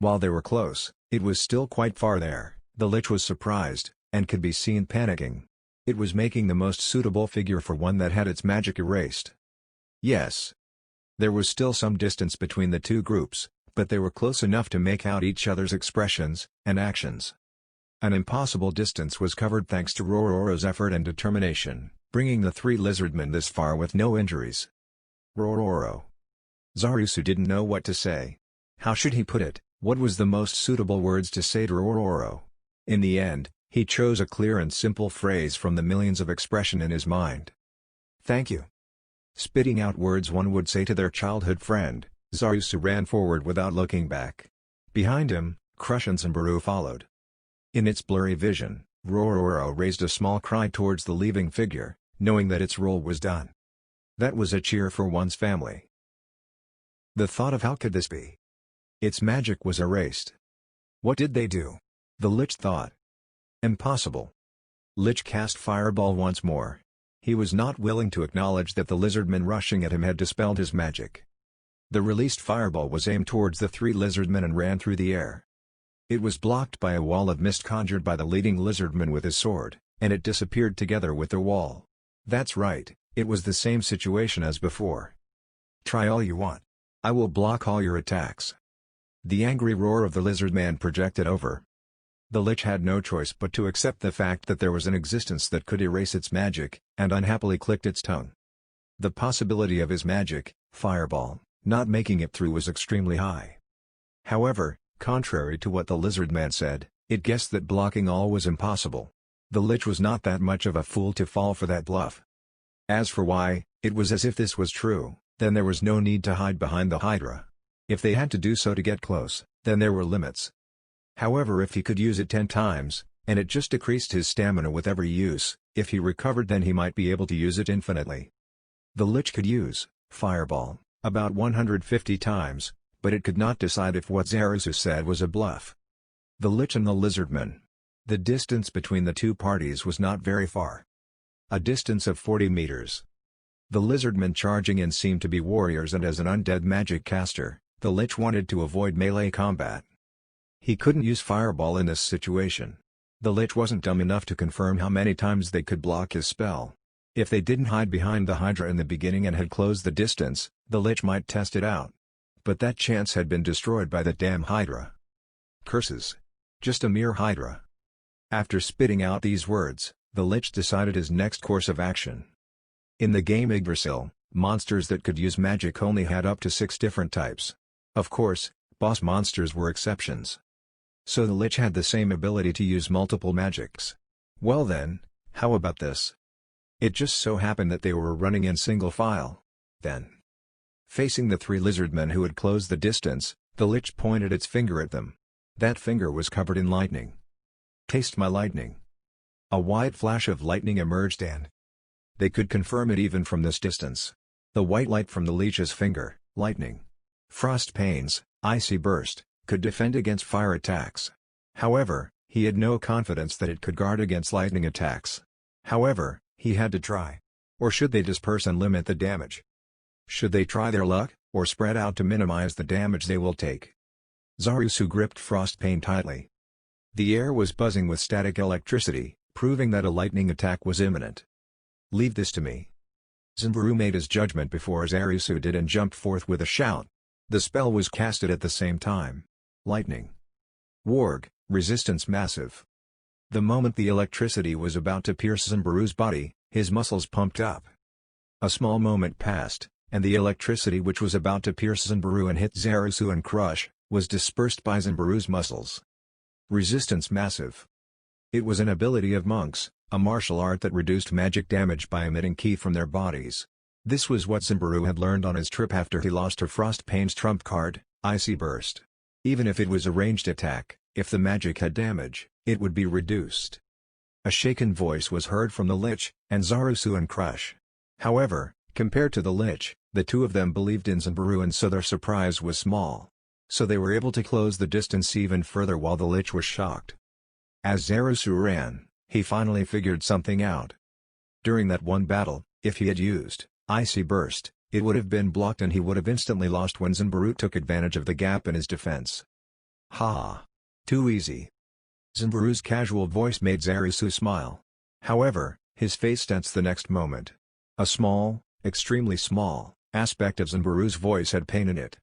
While they were close, it was still quite far there. The Lich was surprised, and could be seen panicking. It was making the most suitable figure for one that had its magic erased. Yes. There was still some distance between the two groups, but they were close enough to make out each other's expressions and actions. An impossible distance was covered thanks to Rororo's effort and determination, bringing the three lizardmen this far with no injuries. Rororo. Zarusu didn't know what to say. How should he put it? What was the most suitable words to say to Rororo? In the end, he chose a clear and simple phrase from the millions of expression in his mind. Thank you. Spitting out words one would say to their childhood friend, Zarusu ran forward without looking back. Behind him, Crush and Sambaru followed. In its blurry vision, Rororo raised a small cry towards the leaving figure, knowing that its role was done. That was a cheer for one's family. The thought of how could this be? Its magic was erased. What did they do? The Lich thought. Impossible. Lich cast Fireball once more. He was not willing to acknowledge that the lizardmen rushing at him had dispelled his magic. The released Fireball was aimed towards the three lizardmen and ran through the air. It was blocked by a wall of mist conjured by the leading lizardman with his sword, and it disappeared together with the wall. That's right, it was the same situation as before. Try all you want. I will block all your attacks. The angry roar of the lizardman projected over. The Lich had no choice but to accept the fact that there was an existence that could erase its magic, and unhappily clicked its tongue. The possibility of his magic, Fireball, not making it through was extremely high. However, contrary to what the lizardman said, it guessed that blocking all was impossible. The Lich was not that much of a fool to fall for that bluff. As for why, it was as if this was true. Then there was no need to hide behind the Hydra. If they had to do so to get close, then there were limits. However, if he could use it 10 times, and it just decreased his stamina with every use, if he recovered then he might be able to use it infinitely. The Lich could use Fireball about 150 times, but it could not decide if what Zarasu said was a bluff. The Lich and the Lizardmen. The distance between the two parties was not very far. A distance of 40 meters. The Lizardmen charging in seemed to be warriors, and as an undead magic caster, the Lich wanted to avoid melee combat. He couldn't use Fireball in this situation. The Lich wasn't dumb enough to confirm how many times they could block his spell. If they didn't hide behind the Hydra in the beginning and had closed the distance, the Lich might test it out. But that chance had been destroyed by the damn Hydra. Curses. Just a mere Hydra. After spitting out these words, the Lich decided his next course of action. In the game Yggdrasil, monsters that could use magic only had up to 6 different types. Of course, boss monsters were exceptions. So the Lich had the same ability to use multiple magics. Well then, how about this? It just so happened that they were running in single file. Then, facing the 3 Lizardmen who had closed the distance, the Lich pointed its finger at them. That finger was covered in lightning. Taste my lightning. A white flash of lightning emerged and they could confirm it even from this distance. The white light from the Lich's finger, lightning, frost pains, icy burst, could defend against fire attacks. However, he had no confidence that it could guard against lightning attacks. However, he had to try. Or should they disperse and limit the damage? Should they try their luck, or spread out to minimize the damage they will take? Zarasu gripped Frostpain tightly. The air was buzzing with static electricity, proving that a lightning attack was imminent. Leave this to me. Zimbaru made his judgment before Zarasu did and jumped forth with a shout. The spell was casted at the same time. Lightning. Warg, resistance massive. The moment the electricity was about to pierce Zimbaru's body, his muscles pumped up. A small moment passed, and the electricity which was about to pierce Zimbaru and hit Zarasu and crush, was dispersed by Zimbaru's muscles. Resistance massive. It was an ability of monks, a martial art that reduced magic damage by emitting ki from their bodies. This was what Zimbaru had learned on his trip after he lost to Frostpain's trump card, Icy Burst. Even if it was a ranged attack, if the magic had damage, it would be reduced. A shaken voice was heard from the Lich, and Zarasu and Crush. However, compared to the Lich, the two of them believed in Zimbaru and so their surprise was small. So they were able to close the distance even further while the Lich was shocked. As Zarasu ran, he finally figured something out. During that one battle, if he had used Icy Burst, it would have been blocked and he would have instantly lost when Zimbaru took advantage of the gap in his defense. Ha! Too easy. Zimbaru's casual voice made Zarasu smile. However, his face tensed the next moment. A small, extremely small, aspect of Zimbaru's voice had pain in it.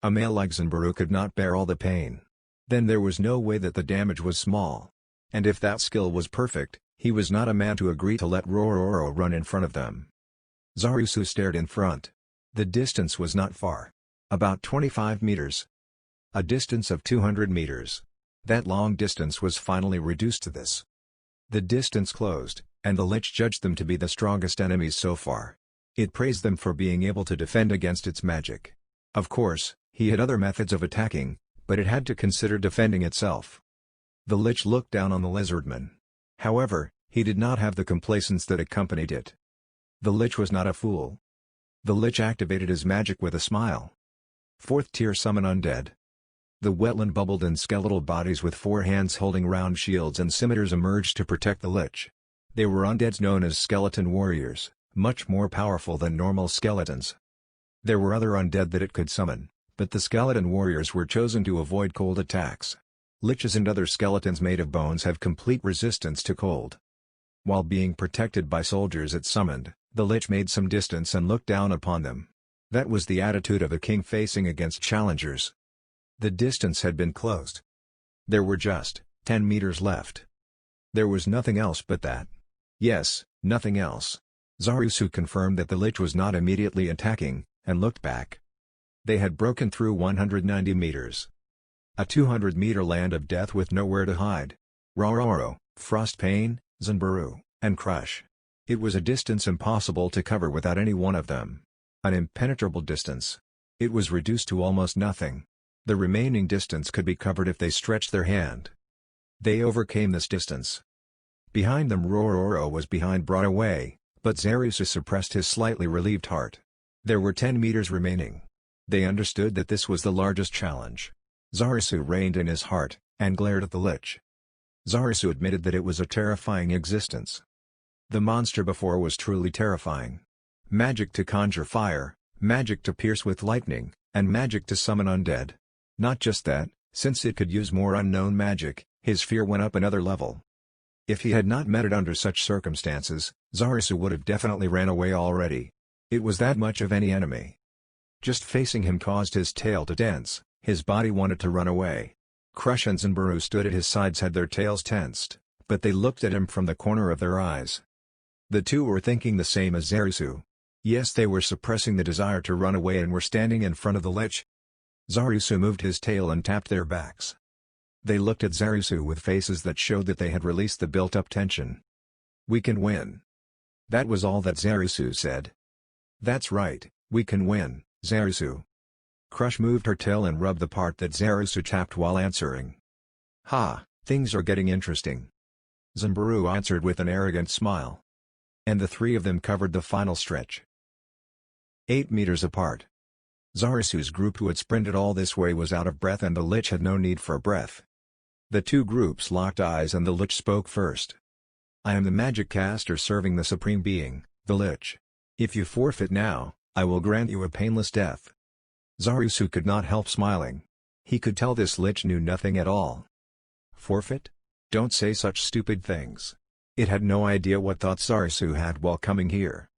A male like Zimbaru could not bear all the pain. Then there was no way that the damage was small. And if that skill was perfect, he was not a man to agree to let Rororo run in front of them. Zarasu stared in front. The distance was not far. About 25 meters. A distance of 200 meters. That long distance was finally reduced to this. The distance closed, and the Lich judged them to be the strongest enemies so far. It praised them for being able to defend against its magic. Of course, he had other methods of attacking, but it had to consider defending itself. The Lich looked down on the Lizardmen. However, he did not have the complacence that accompanied it. The Lich was not a fool. The Lich activated his magic with a smile. 4th tier summon undead. The wetland bubbled and skeletal bodies with 4 hands holding round shields and scimitars emerged to protect the Lich. They were undeads known as skeleton warriors, much more powerful than normal skeletons. There were other undead that it could summon, but the skeleton warriors were chosen to avoid cold attacks. Liches and other skeletons made of bones have complete resistance to cold. While being protected by soldiers it summoned, the Lich made some distance and looked down upon them. That was the attitude of a king facing against challengers. The distance had been closed. There were just 10 meters left. There was nothing else but that. Yes, nothing else. Zarasu confirmed that the Lich was not immediately attacking, and looked back. They had broken through 190 meters. A 200-meter land of death with nowhere to hide. Rororo, Frostpain, Zimbaru, and Crush. It was a distance impossible to cover without any one of them. An impenetrable distance. It was reduced to almost nothing. The remaining distance could be covered if they stretched their hand. They overcame this distance. Behind them Rororo was behind brought away, but Zarisu suppressed his slightly relieved heart. There were 10 meters remaining. They understood that this was the largest challenge. Zarisu reined in his heart, and glared at the Lich. Zarisu admitted that it was a terrifying existence. The monster before was truly terrifying. Magic to conjure fire, magic to pierce with lightning, and magic to summon undead. Not just that, since it could use more unknown magic, his fear went up another level. If he had not met it under such circumstances, Zarisu would have definitely ran away already. It was that much of any enemy. Just facing him caused his tail to tense, his body wanted to run away. Crush and Zanbaru stood at his sides had their tails tensed, but they looked at him from the corner of their eyes. The two were thinking the same as Zarisu. Yes, they were suppressing the desire to run away and were standing in front of the Lich. Zarisu moved his tail and tapped their backs. They looked at Zarisu with faces that showed that they had released the built-up tension. "We can win." That was all that Zarisu said. "That's right, we can win, Zarisu." Crush moved her tail and rubbed the part that Zarisu tapped while answering. "Ha, things are getting interesting." Zanbaru answered with an arrogant smile. And the three of them covered the final stretch. 8 meters apart. Zarisu's group who had sprinted all this way was out of breath and the Lich had no need for breath. The two groups locked eyes and the Lich spoke first. "I am the magic caster serving the Supreme Being, the Lich. If you forfeit now, I will grant you a painless death." Zarisu could not help smiling. He could tell this Lich knew nothing at all. Forfeit? Don't say such stupid things. It had no idea what thoughts Zarisu had while coming here.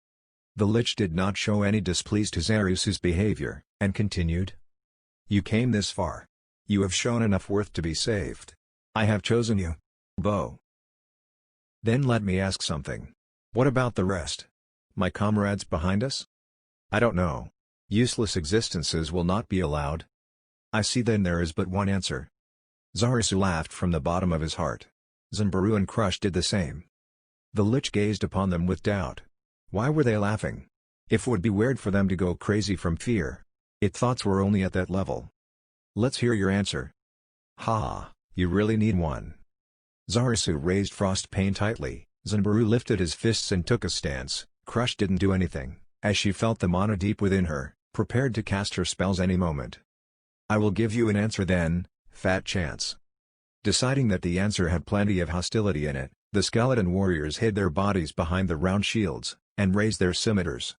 The Lich did not show any displeasure to Zarisu's behavior, and continued. "You came this far. You have shown enough worth to be saved. I have chosen you. Bo. Then let me ask something. What about the rest? My comrades behind us? I don't know. Useless existences will not be allowed." "I see, then there is but one answer." Zarisu laughed from the bottom of his heart. Zanbaru and Crush did the same. The Lich gazed upon them with doubt. Why were they laughing? If it would be weird for them to go crazy from fear. Its thoughts were only at that level. "Let's hear your answer." "Ha, you really need one." Zarisu raised Frost Pain tightly, Zanbaru lifted his fists and took a stance. Crush didn't do anything, as she felt the mana deep within her, prepared to cast her spells any moment. "I will give you an answer then, fat chance." Deciding that the answer had plenty of hostility in it, the skeleton warriors hid their bodies behind the round shields, and raised their scimitars.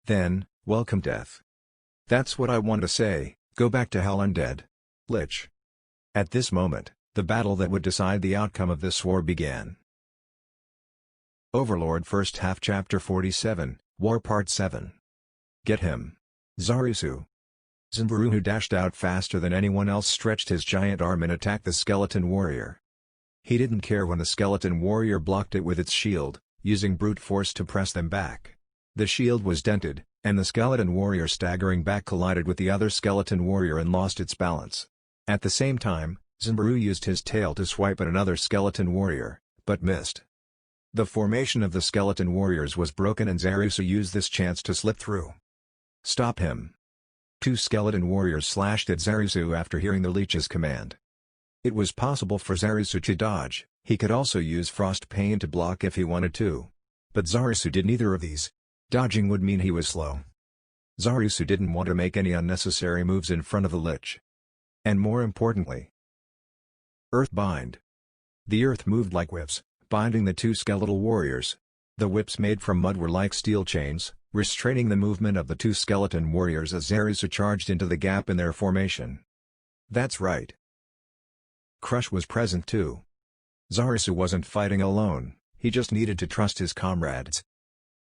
"Then, welcome death. That's what I want to say, go back to hell undead. Lich." At this moment, the battle that would decide the outcome of this war began. Overlord First Half Chapter 47, War Part 7. Get him. Zarisu. Zanbaru, who dashed out faster than anyone else, stretched his giant arm and attacked the skeleton warrior. He didn't care when the skeleton warrior blocked it with its shield, using brute force to press them back. The shield was dented, and the skeleton warrior staggering back collided with the other skeleton warrior and lost its balance. At the same time, Zanbaru used his tail to swipe at another skeleton warrior, but missed. The formation of the skeleton warriors was broken and Zarisu used this chance to slip through. "Stop him." Two skeleton warriors slashed at Zarisu after hearing the Lich's command. It was possible for Zarisu to dodge, he could also use Frost Pain to block if he wanted to. But Zarisu did neither of these. Dodging would mean he was slow. Zarisu didn't want to make any unnecessary moves in front of the Lich. And more importantly, Earth Bind. The earth moved like whips, binding the two skeletal warriors. The whips made from mud were like steel chains, restraining the movement of the two skeleton warriors as Zarisu charged into the gap in their formation. That's right. Crush was present too. Zarisu wasn't fighting alone, he just needed to trust his comrades.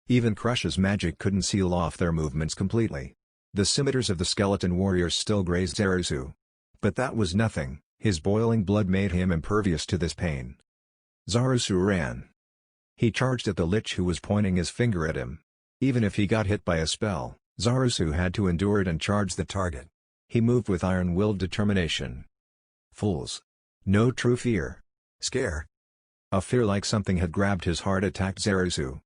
Even Crush's magic couldn't seal off their movements completely. The scimitars of the skeleton warriors still grazed Zarisu. But that was nothing, his boiling blood made him impervious to this pain. Zarisu ran. He charged at the Lich who was pointing his finger at him. Even if he got hit by a spell, Zarisu had to endure it and charge the target. He moved with iron-willed determination. Fools. No true fear. Scare. A fear like something had grabbed his heart attacked Zarisu.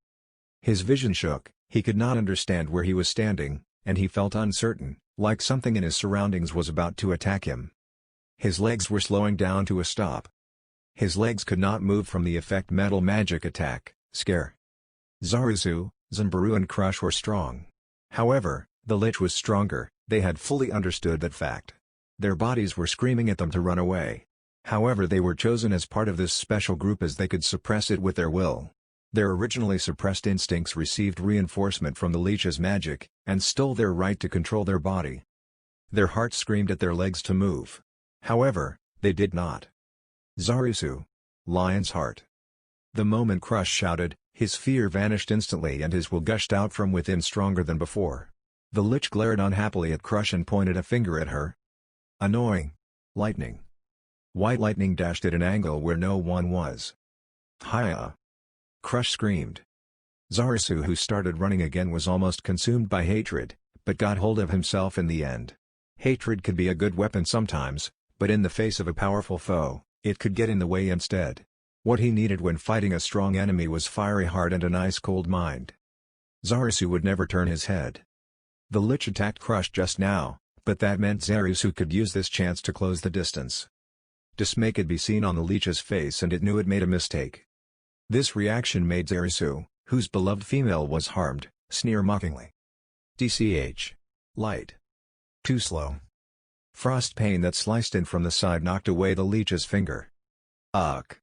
His vision shook, he could not understand where he was standing, and he felt uncertain, like something in his surroundings was about to attack him. His legs were slowing down to a stop. His legs could not move from the effect metal magic attack, scare. Zarusu, Zanbaru and Crush were strong. However, the Lich was stronger. They had fully understood that fact. Their bodies were screaming at them to run away. However, they were chosen as part of this special group as they could suppress it with their will. Their originally suppressed instincts received reinforcement from the Lich's magic, and stole their right to control their body. Their hearts screamed at their legs to move. However, they did not. Zarusu. Lion's heart. The moment Crush shouted, his fear vanished instantly and his will gushed out from within stronger than before. The Lich glared unhappily at Crush and pointed a finger at her. Annoying. Lightning. White lightning dashed at an angle where no one was. Hiya! Crush screamed. Zarusu, who started running again, was almost consumed by hatred, but got hold of himself in the end. Hatred could be a good weapon sometimes, but in the face of a powerful foe, it could get in the way instead. What he needed when fighting a strong enemy was fiery heart and an ice-cold mind. Zarusu would never turn his head. The Lich attacked Crush just now, but that meant Zarusu could use this chance to close the distance. Dismay could be seen on the Lich's face and it knew it made a mistake. This reaction made Zarusu, whose beloved female was harmed, sneer mockingly. DCH. Light. Too slow. Frost pain that sliced in from the side knocked away the Lich's finger. Ugh.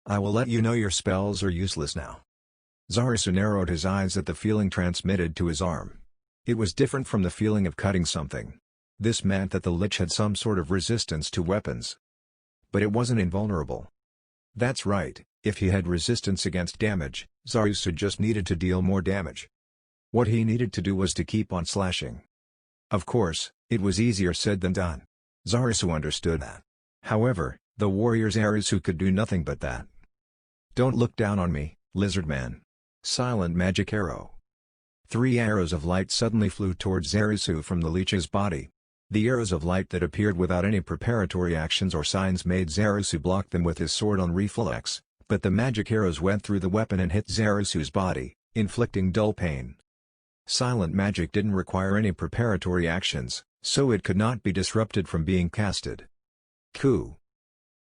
I will let you know your spells are useless now. Zarusu narrowed his eyes at the feeling transmitted to his arm. It was different from the feeling of cutting something. This meant that the Lich had some sort of resistance to weapons. But it wasn't invulnerable. That's right, if he had resistance against damage, Zarusu just needed to deal more damage. What he needed to do was to keep on slashing. Of course, it was easier said than done. Zarusu understood that. However, the warrior Zarusu could do nothing but that. Don't look down on me, Lizardman. Silent magic arrow. 3 arrows of light suddenly flew towards Zarusu from the Lich's body. The arrows of light that appeared without any preparatory actions or signs made Zarusu block them with his sword on reflex, but the magic arrows went through the weapon and hit Zarusu's body, inflicting dull pain. Silent magic didn't require any preparatory actions, so it could not be disrupted from being casted. Coup.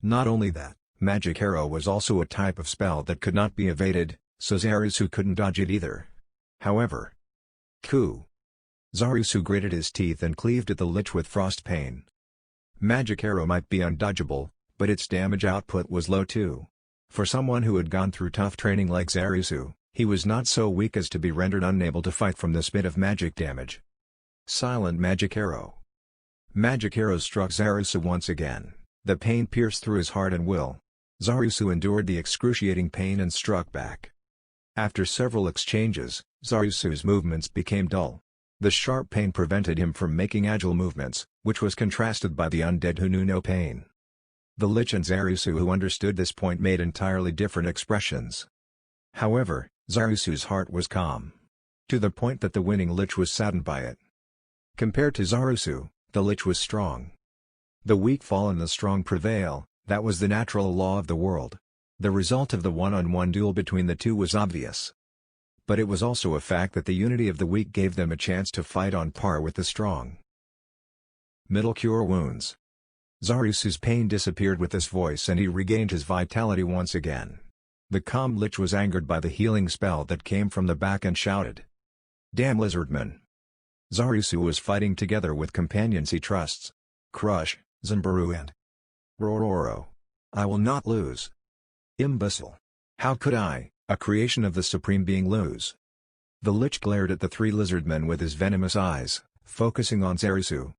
Not only that, magic arrow was also a type of spell that could not be evaded, so Zarusu couldn't dodge it either. However. Coup. Zarusu gritted his teeth and cleaved at the Lich with frost pain. Magic arrow might be undodgeable, but its damage output was low too. For someone who had gone through tough training like Zarusu, he was not so weak as to be rendered unable to fight from this bit of magic damage. Silent magic arrow. Magic arrow struck Zarusu once again. The pain pierced through his heart and will. Zarusu endured the excruciating pain and struck back. After several exchanges, Zarusu's movements became dull. The sharp pain prevented him from making agile movements, which was contrasted by the undead who knew no pain. The Lich and Zarusu who understood this point made entirely different expressions. However, Zarusu's heart was calm. To the point that the winning Lich was saddened by it. Compared to Zarusu, the Lich was strong. The weak fall and the strong prevail, that was the natural law of the world. The result of the one-on-one duel between the two was obvious. But it was also a fact that the unity of the weak gave them a chance to fight on par with the strong. Middle cure wounds. Zarusu's pain disappeared with this voice and he regained his vitality once again. The calm Lich was angered by the healing spell that came from the back and shouted. Damn Lizardmen! Zarusu was fighting together with companions he trusts. Crush, Zanbaru and Rororo. I will not lose. Imbecile. How could I, a creation of the Supreme Being, lose? The Lich glared at the 3 Lizardmen with his venomous eyes, focusing on Zarusu.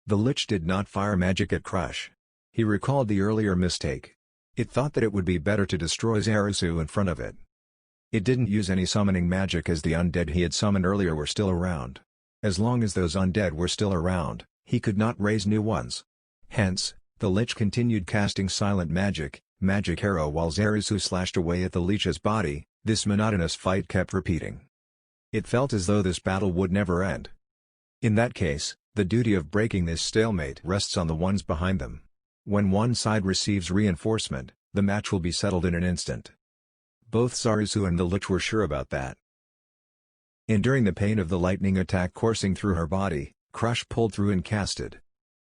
The Lich did not fire magic at Crush. He recalled the earlier mistake. It thought that it would be better to destroy Zarusu in front of it. It didn't use any summoning magic as the undead he had summoned earlier were still around. As long as those undead were still around, he could not raise new ones. Hence, the Lich continued casting silent magic arrow while Zarusu slashed away at the Lich's body. This monotonous fight kept repeating. It felt as though this battle would never end. In that case, the duty of breaking this stalemate rests on the ones behind them. When one side receives reinforcement, the match will be settled in an instant. Both Zarusu and the Lich were sure about that. Enduring the pain of the lightning attack coursing through her body, Crush pulled through and casted.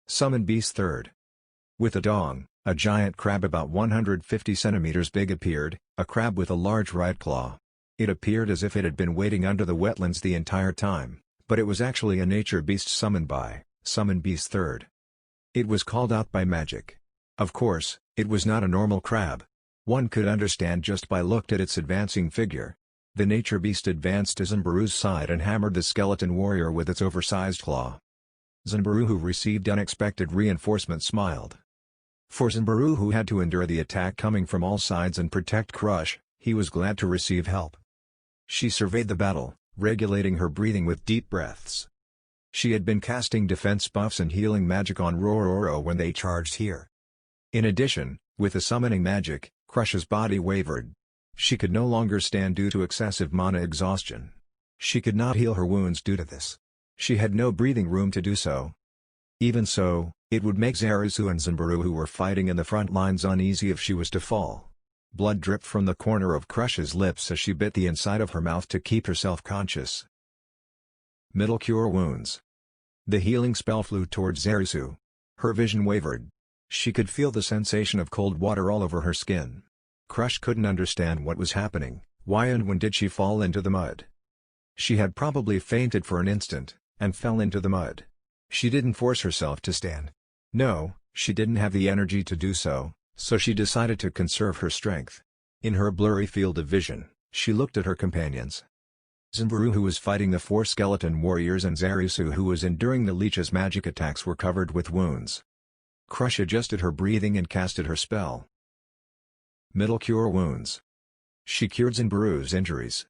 Summon Beast third. With a dong, a giant crab about 150 centimeters big appeared, a crab with a large right claw. It appeared as if it had been waiting under the wetlands the entire time, but it was actually a nature beast summoned by Summon Beast third. It was called out by magic. Of course, it was not a normal crab. One could understand just by looked at its advancing figure. The nature beast advanced to Zimbaru's side and hammered the skeleton warrior with its oversized claw. Zimbaru, who received unexpected reinforcement, smiled. For Zimbaru, who had to endure the attack coming from all sides and protect Crush, he was glad to receive help. She surveyed the battle, regulating her breathing with deep breaths. She had been casting defense buffs and healing magic on Rororo when they charged here. In addition, with the summoning magic, Crush's body wavered. She could no longer stand due to excessive mana exhaustion. She could not heal her wounds due to this. She had no breathing room to do so. Even so, it would make Zarasu and Zimbaru, who were fighting in the front lines, uneasy if she was to fall. Blood dripped from the corner of Crush's lips as she bit the inside of her mouth to keep herself conscious. Middle Cure Wounds. The healing spell flew towards Zarasu. Her vision wavered. She could feel the sensation of cold water all over her skin. Crush couldn't understand what was happening. Why and when did she fall into the mud? She had probably fainted for an instant, and fell into the mud. She didn't force herself to stand. No, she didn't have the energy to do so, so she decided to conserve her strength. In her blurry field of vision, she looked at her companions. Zimbaru, who was fighting the 4 skeleton warriors, and Zarasu, who was enduring the leech's magic attacks, were covered with wounds. Crush adjusted her breathing and casted her spell. Middle Cure Wounds. She cured Zimbaru's injuries.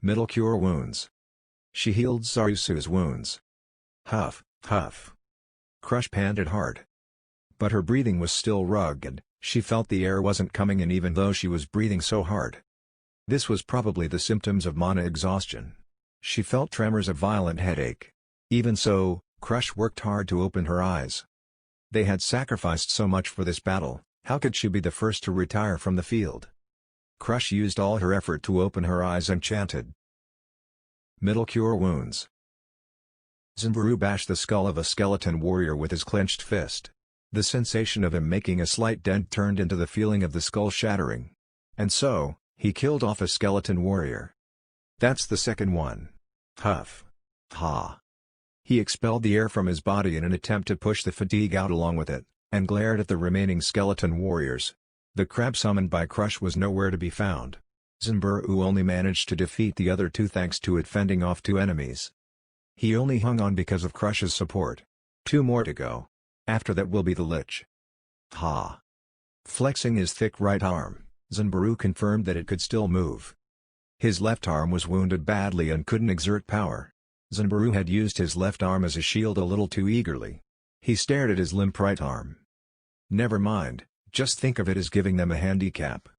Middle Cure Wounds. She healed Zarasu's wounds. Huff, huff. Crush panted hard. But her breathing was still rugged. She felt the air wasn't coming in even though she was breathing so hard. This was probably the symptoms of mana exhaustion. She felt tremors of violent headache. Even so, Crush worked hard to open her eyes. They had sacrificed so much for this battle, how could she be the first to retire from the field? Crush used all her effort to open her eyes and chanted. Middle Cure Wounds. Zimbaru bashed the skull of a skeleton warrior with his clenched fist. The sensation of him making a slight dent turned into the feeling of the skull shattering. And so, he killed off a skeleton warrior. That's the second one. Huff. Ha. He expelled the air from his body in an attempt to push the fatigue out along with it, and glared at the remaining skeleton warriors. The crab summoned by Crush was nowhere to be found. Zimbaru only managed to defeat the other 2 thanks to it fending off 2 enemies. He only hung on because of Crush's support. 2 more to go. After that will be the Lich. Ha. Flexing his thick right arm, Zimbaru confirmed that it could still move. His left arm was wounded badly and couldn't exert power. Zimbaru had used his left arm as a shield a little too eagerly. He stared at his limp right arm. Never mind, just think of it as giving them a handicap.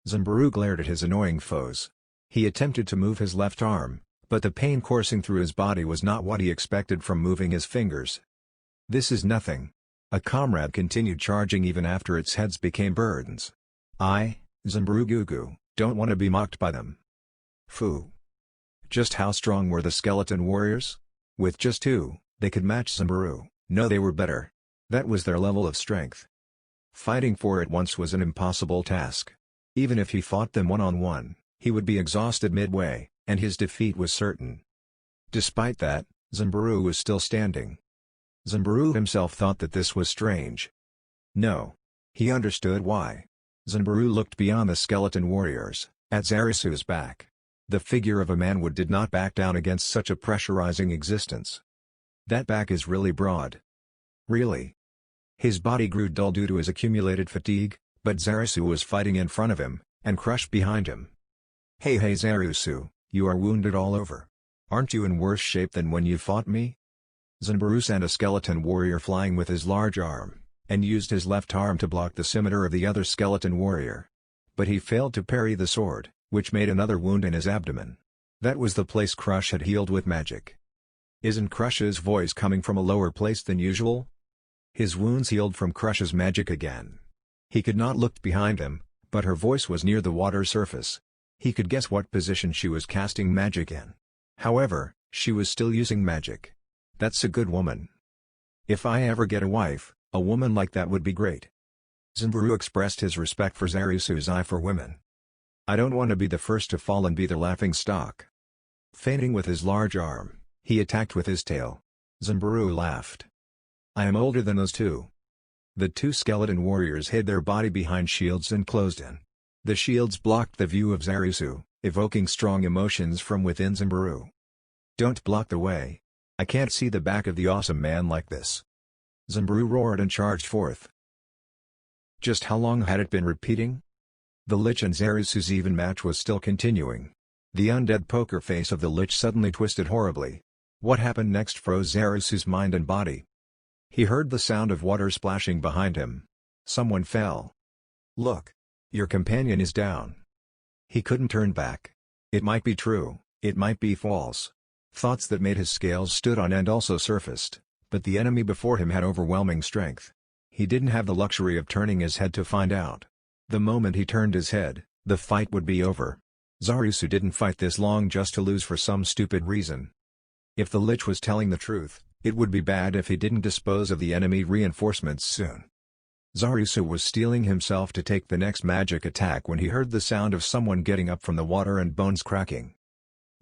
Zimbaru glared at his annoying foes. He attempted to move his left arm, but the pain coursing through his body was not what he expected from moving his fingers. This is nothing. A comrade continued charging even after its heads became burdens. Zimbaru Gugu, don't want to be mocked by them. Phoo. Just how strong were the skeleton warriors? With just 2, they could match Zimbaru. No, they were better. That was their level of strength. Fighting 4 at once was an impossible task. Even if he fought them one-on-one, he would be exhausted midway, and his defeat was certain. Despite that, Zimbaru was still standing. Zimbaru himself thought that this was strange. No. He understood why. Zimbaru looked beyond the skeleton warriors, at Zarasu's back. The figure of a man did not back down against such a pressurizing existence. That back is really broad. Really. His body grew dull due to his accumulated fatigue, but Zarasu was fighting in front of him, and Crush behind him. Hey Zarasu, you are wounded all over. Aren't you in worse shape than when you fought me? Zimbaru sent a skeleton warrior flying with his large arm, and used his left arm to block the scimitar of the other skeleton warrior. But he failed to parry the sword, which made another wound in his abdomen. That was the place Crush had healed with magic. Isn't Crush's voice coming from a lower place than usual? His wounds healed from Crush's magic again. He could not look behind him, but her voice was near the water surface. He could guess what position she was casting magic in. However, she was still using magic. That's a good woman. If I ever get a wife, a woman like that would be great. Zimbaru expressed his respect for Zarusu's eye for women. I don't want to be the first to fall and be the laughing stock. Feinting with his large arm, he attacked with his tail. Zimbaru laughed. I am older than those two. The two skeleton warriors hid their body behind shields and closed in. The shields blocked the view of Zarusu, evoking strong emotions from within Zimbaru. Don't block the way. I can't see the back of the awesome man like this. Zimbaru roared and charged forth. Just how long had it been repeating? The Lich and Zarusu's even match was still continuing. The undead poker face of the Lich suddenly twisted horribly. What happened next froze Zarusu's mind and body. He heard the sound of water splashing behind him. Someone fell. Look. Your companion is down. He couldn't turn back. It might be true, it might be false. Thoughts that made his scales stood on end also surfaced, but the enemy before him had overwhelming strength. He didn't have the luxury of turning his head to find out. The moment he turned his head, the fight would be over. Zarusu didn't fight this long just to lose for some stupid reason. If the Lich was telling the truth, it would be bad if he didn't dispose of the enemy reinforcements soon. Zarusu was steeling himself to take the next magic attack when he heard the sound of someone getting up from the water and bones cracking.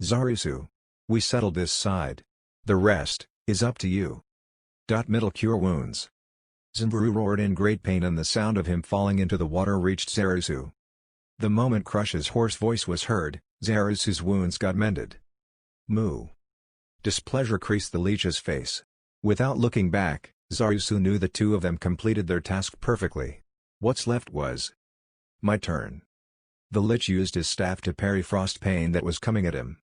Zarusu. We settled this side. The rest is up to you. Middle cure wounds. Zimbaru roared in great pain and the sound of him falling into the water reached Zarusu. The moment Crush's hoarse voice was heard, Zarusu's wounds got mended. Moo. Displeasure creased the Lich's face. Without looking back, Zarusu knew the two of them completed their task perfectly. What's left was my turn. The Lich used his staff to parry frost pain that was coming at him.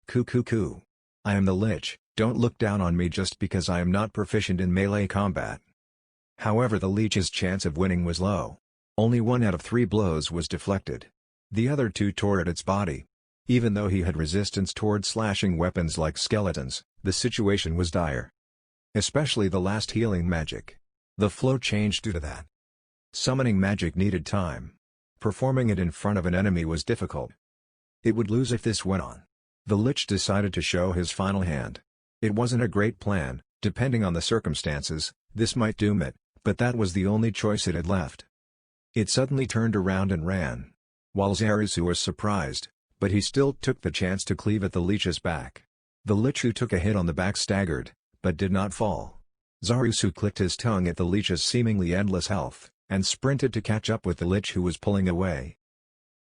Coo. I am the Lich, don't look down on me just because I am not proficient in melee combat. However, the Lich's chance of winning was low. Only 1 out of 3 blows was deflected. The other 2 tore at its body. Even though he had resistance toward slashing weapons like skeletons, the situation was dire. Especially the last healing magic. The flow changed due to that. Summoning magic needed time. Performing it in front of an enemy was difficult. It would lose if this went on. The Lich decided to show his final hand. It wasn't a great plan, depending on the circumstances, this might doom it, but that was the only choice it had left. It suddenly turned around and ran. While Zarusu was surprised, but he still took the chance to cleave at the Lich's back. The Lich who took a hit on the back staggered, but did not fall. Zarusu clicked his tongue at the Lich's seemingly endless health, and sprinted to catch up with the Lich who was pulling away.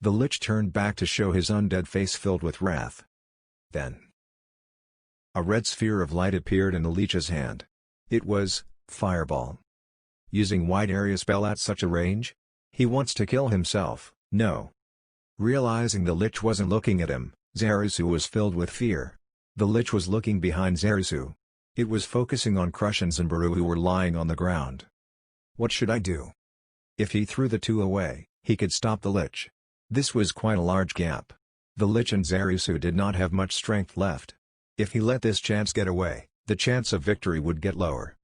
The Lich turned back to show his undead face filled with wrath. Then, a red sphere of light appeared in the Lich's hand. It was Fireball. Using wide area spell at such a range? He wants to kill himself, no. Realizing the Lich wasn't looking at him, Zarusu was filled with fear. The Lich was looking behind Zarusu. It was focusing on Crush and Zimbaru who were lying on the ground. What should I do? If he threw the 2 away, he could stop the Lich. This was quite a large gap. The Lich and Zarusu did not have much strength left. If he let this chance get away, the chance of victory would get lower.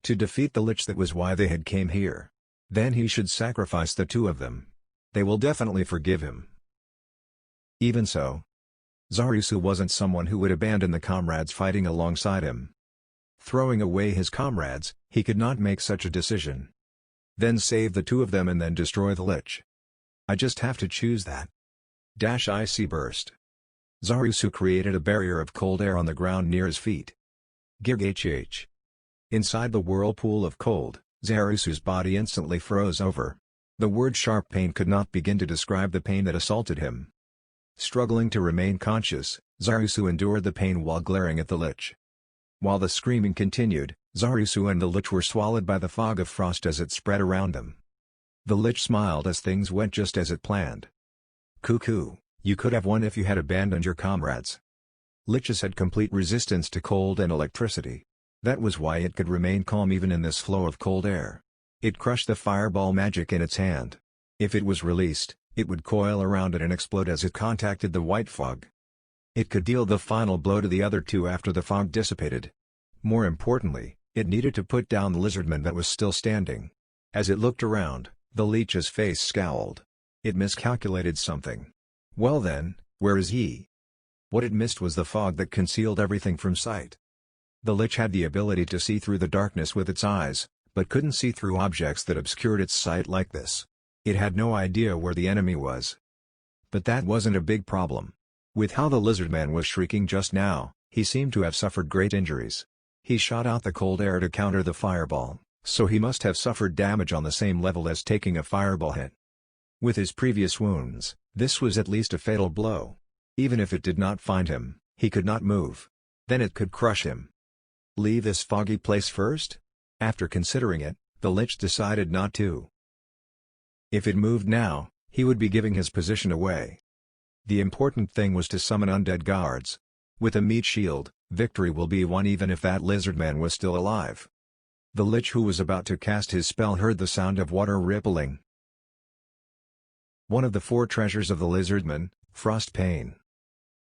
To defeat the Lich, that was why they had came here. Then he should sacrifice the 2 of them. They will definitely forgive him. Even so, Zarusu wasn't someone who would abandon the comrades fighting alongside him. Throwing away his comrades, he could not make such a decision. Then save the 2 of them and then destroy the Lich. I just have to choose that. Icy burst. Zarusu created a barrier of cold air on the ground near his feet. Gigh. Inside the whirlpool of cold, Zarusu's body instantly froze over. The word sharp pain could not begin to describe the pain that assaulted him. Struggling to remain conscious, Zarusu endured the pain while glaring at the Lich. While the screaming continued, Zarusu and the Lich were swallowed by the fog of frost as it spread around them. The Lich smiled as things went just as it planned. Cuckoo, you could have won if you had abandoned your comrades. Liches had complete resistance to cold and electricity. That was why it could remain calm even in this flow of cold air. It crushed the fireball magic in its hand. If it was released, it would coil around it and explode as it contacted the white fog. It could deal the final blow to the other 2 after the fog dissipated. More importantly, it needed to put down the lizardman that was still standing. As it looked around, the Lich's face scowled. It miscalculated something. Well then, where is he? What it missed was the fog that concealed everything from sight. The Lich had the ability to see through the darkness with its eyes, but couldn't see through objects that obscured its sight like this. It had no idea where the enemy was. But that wasn't a big problem. With how the Lizardman was shrieking just now, he seemed to have suffered great injuries. He shot out the cold air to counter the fireball, so he must have suffered damage on the same level as taking a fireball hit. With his previous wounds, this was at least a fatal blow. Even if it did not find him, he could not move. Then it could crush him. Leave this foggy place first? After considering it, the Lich decided not to. If it moved now, he would be giving his position away. The important thing was to summon undead guards. With a meat shield, victory will be won even if that Lizardman was still alive. The Lich who was about to cast his spell heard the sound of water rippling. One of the 4 treasures of the Lizardmen, Frost Pane.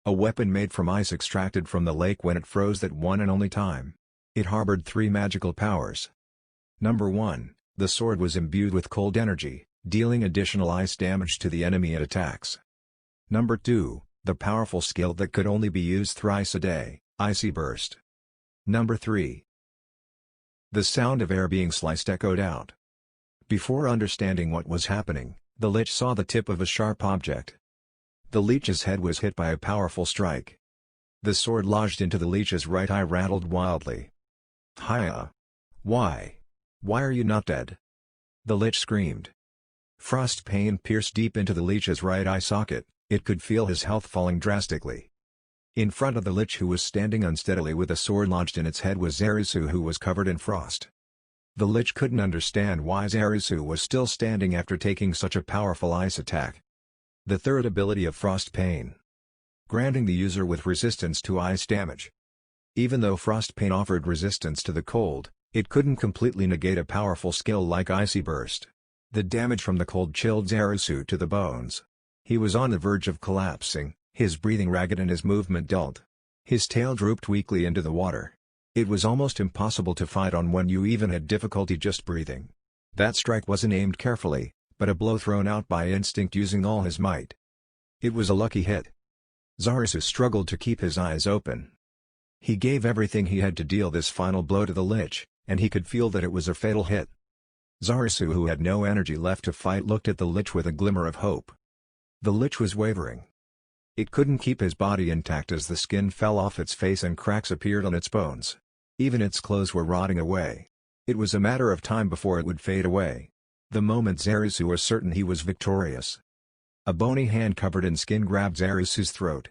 A weapon made from ice extracted from the lake when it froze that one and only time. It harbored 3 magical powers. Number 1, the sword was imbued with cold energy, dealing additional ice damage to the enemy it attacks. Number 2, the powerful skill that could only be used thrice a day, Icy Burst. Number 3. The sound of air being sliced echoed out. Before understanding what was happening, the Lich saw the tip of a sharp object. The Lich's head was hit by a powerful strike. The sword lodged into the Lich's right eye, rattled wildly. Hiya! Why? Why are you not dead? The Lich screamed. Frost Pane pierced deep into the Lich's right eye socket. It could feel his health falling drastically. In front of the Lich, who was standing unsteadily with a sword lodged in its head, was Zarisu, who was covered in frost. The Lich couldn't understand why Zarisu was still standing after taking such a powerful ice attack. The third ability of Frost Pane. Granting the user with resistance to ice damage. Even though Frost Pane offered resistance to the cold, it couldn't completely negate a powerful skill like Icy Burst. The damage from the cold chilled Zarisu to the bones. He was on the verge of collapsing, his breathing ragged and his movement dulled. His tail drooped weakly into the water. It was almost impossible to fight on when you even had difficulty just breathing. That strike wasn't aimed carefully, but a blow thrown out by instinct using all his might. It was a lucky hit. Zarisu struggled to keep his eyes open. He gave everything he had to deal this final blow to the Lich, and he could feel that it was a fatal hit. Zarisu, who had no energy left to fight, looked at the Lich with a glimmer of hope. The Lich was wavering. It couldn't keep his body intact as the skin fell off its face and cracks appeared on its bones. Even its clothes were rotting away. It was a matter of time before it would fade away. The moment Zarisu was certain he was victorious. A bony hand covered in skin grabbed Zarisu's throat.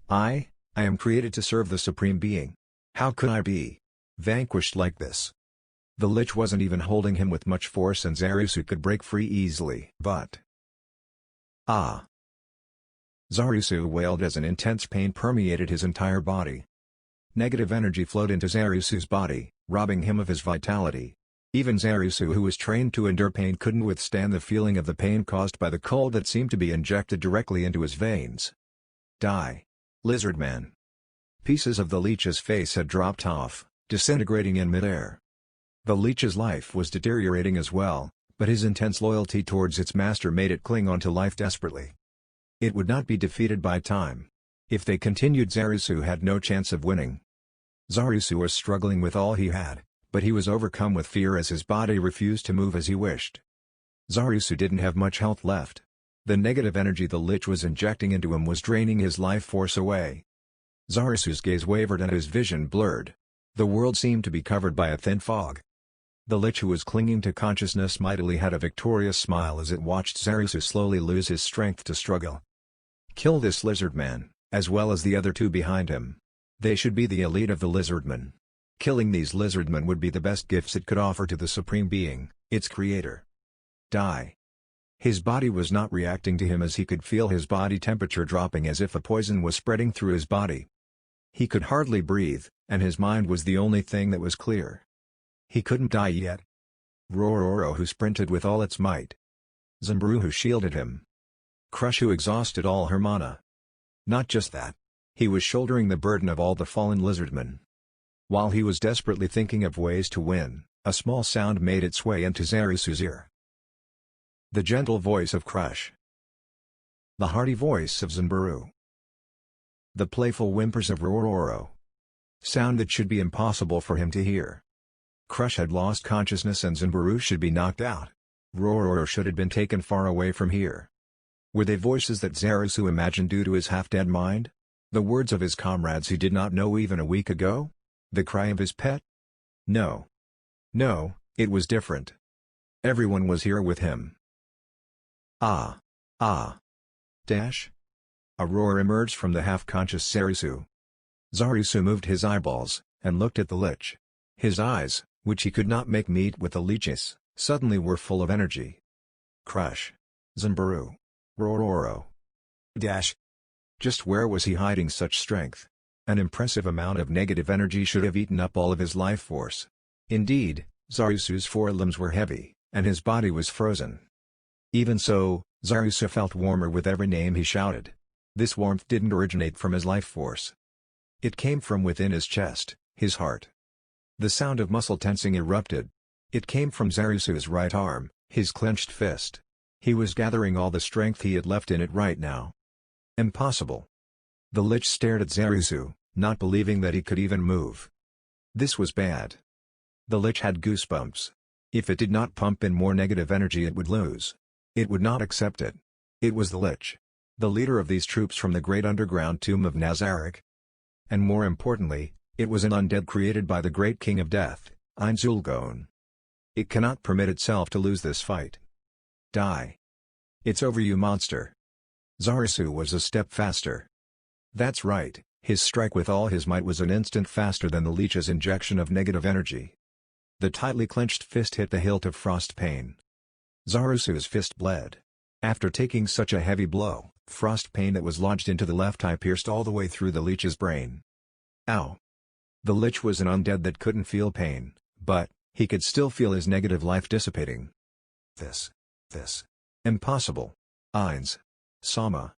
I am created to serve the Supreme Being. How could I be vanquished like this? The Lich wasn't even holding him with much force and Zarisu could break free easily. But... ah! Zarisu wailed as an intense pain permeated his entire body. Negative energy flowed into Zarisu's body, robbing him of his vitality. Even Zarisu, who was trained to endure pain, couldn't withstand the feeling of the pain caused by the cold that seemed to be injected directly into his veins. Die. Lizardman. Pieces of the Lich's face had dropped off, disintegrating in midair. The Lich's life was deteriorating as well, but his intense loyalty towards its master made it cling on to life desperately. It would not be defeated by time. If they continued, Zarisu had no chance of winning. Zarisu was struggling with all he had, but he was overcome with fear as his body refused to move as he wished. Zarisu didn't have much health left. The negative energy the Lich was injecting into him was draining his life force away. Zarisu's gaze wavered and his vision blurred. The world seemed to be covered by a thin fog. The Lich, who was clinging to consciousness mightily, had a victorious smile as it watched Zarisu slowly lose his strength to struggle. Kill this Lizardman, as well as the other 2 behind him. They should be the elite of the Lizardmen. Killing these Lizardmen would be the best gifts it could offer to the Supreme Being, its creator. Die. His body was not reacting to him as he could feel his body temperature dropping as if a poison was spreading through his body. He could hardly breathe, and his mind was the only thing that was clear. He couldn't die yet. Rororo, who sprinted with all its might. Zumbaru, who shielded him. Crush, who exhausted all her mana. Not just that. He was shouldering the burden of all the fallen Lizardmen. While he was desperately thinking of ways to win, a small sound made its way into Zarisu's ear. The gentle voice of Crush. The hearty voice of Zumbaru. The playful whimpers of Rororo. sound that should be impossible for him to hear. Crush had lost consciousness and Zimbaru should be knocked out. Rororo should have been taken far away from here. Were they voices that Zarasu imagined due to his half-dead mind? The words of his comrades he did not know even a week ago? The cry of his pet? No. No, it was different. Everyone was here with him. Ah. Ah. Dash? A roar emerged from the half-conscious Zarasu. Zarasu moved his eyeballs, and looked at the lich. His eyes, which he could not make meet with the lich's, suddenly were full of energy. Crush. Zimbaru. Rororo. Dash. Just where was he hiding such strength? An impressive amount of negative energy should have eaten up all of his life force. Indeed, Zarasu's four limbs were heavy, and his body was frozen. Even so, Zarasu felt warmer with every name he shouted. This warmth didn't originate from his life force. It came from within his chest, his heart. The sound of muscle tensing erupted. It came from Zarasu's right arm, his clenched fist. He was gathering all the strength he had left in it right now. Impossible. The lich stared at Zarasu, not believing that he could even move. This was bad. The lich had goosebumps. If it did not pump in more negative energy it would lose. It would not accept it. It was the lich. The leader of these troops from the great underground tomb of Nazarick. And more importantly, it was an undead created by the great king of death, Einzulgon. It cannot permit itself to lose this fight. Die. It's over, you monster. Zarasu was a step faster. That's right, his strike with all his might was an instant faster than the leech's injection of negative energy. The tightly clenched fist hit the hilt of Frostpain. Zarasu's fist bled. After taking such a heavy blow, Frostpain that was lodged into the left eye pierced all the way through the leech's brain. Ow! The lich was an undead that couldn't feel pain, but he could still feel his negative life dissipating. This. Impossible. Eins. Sama.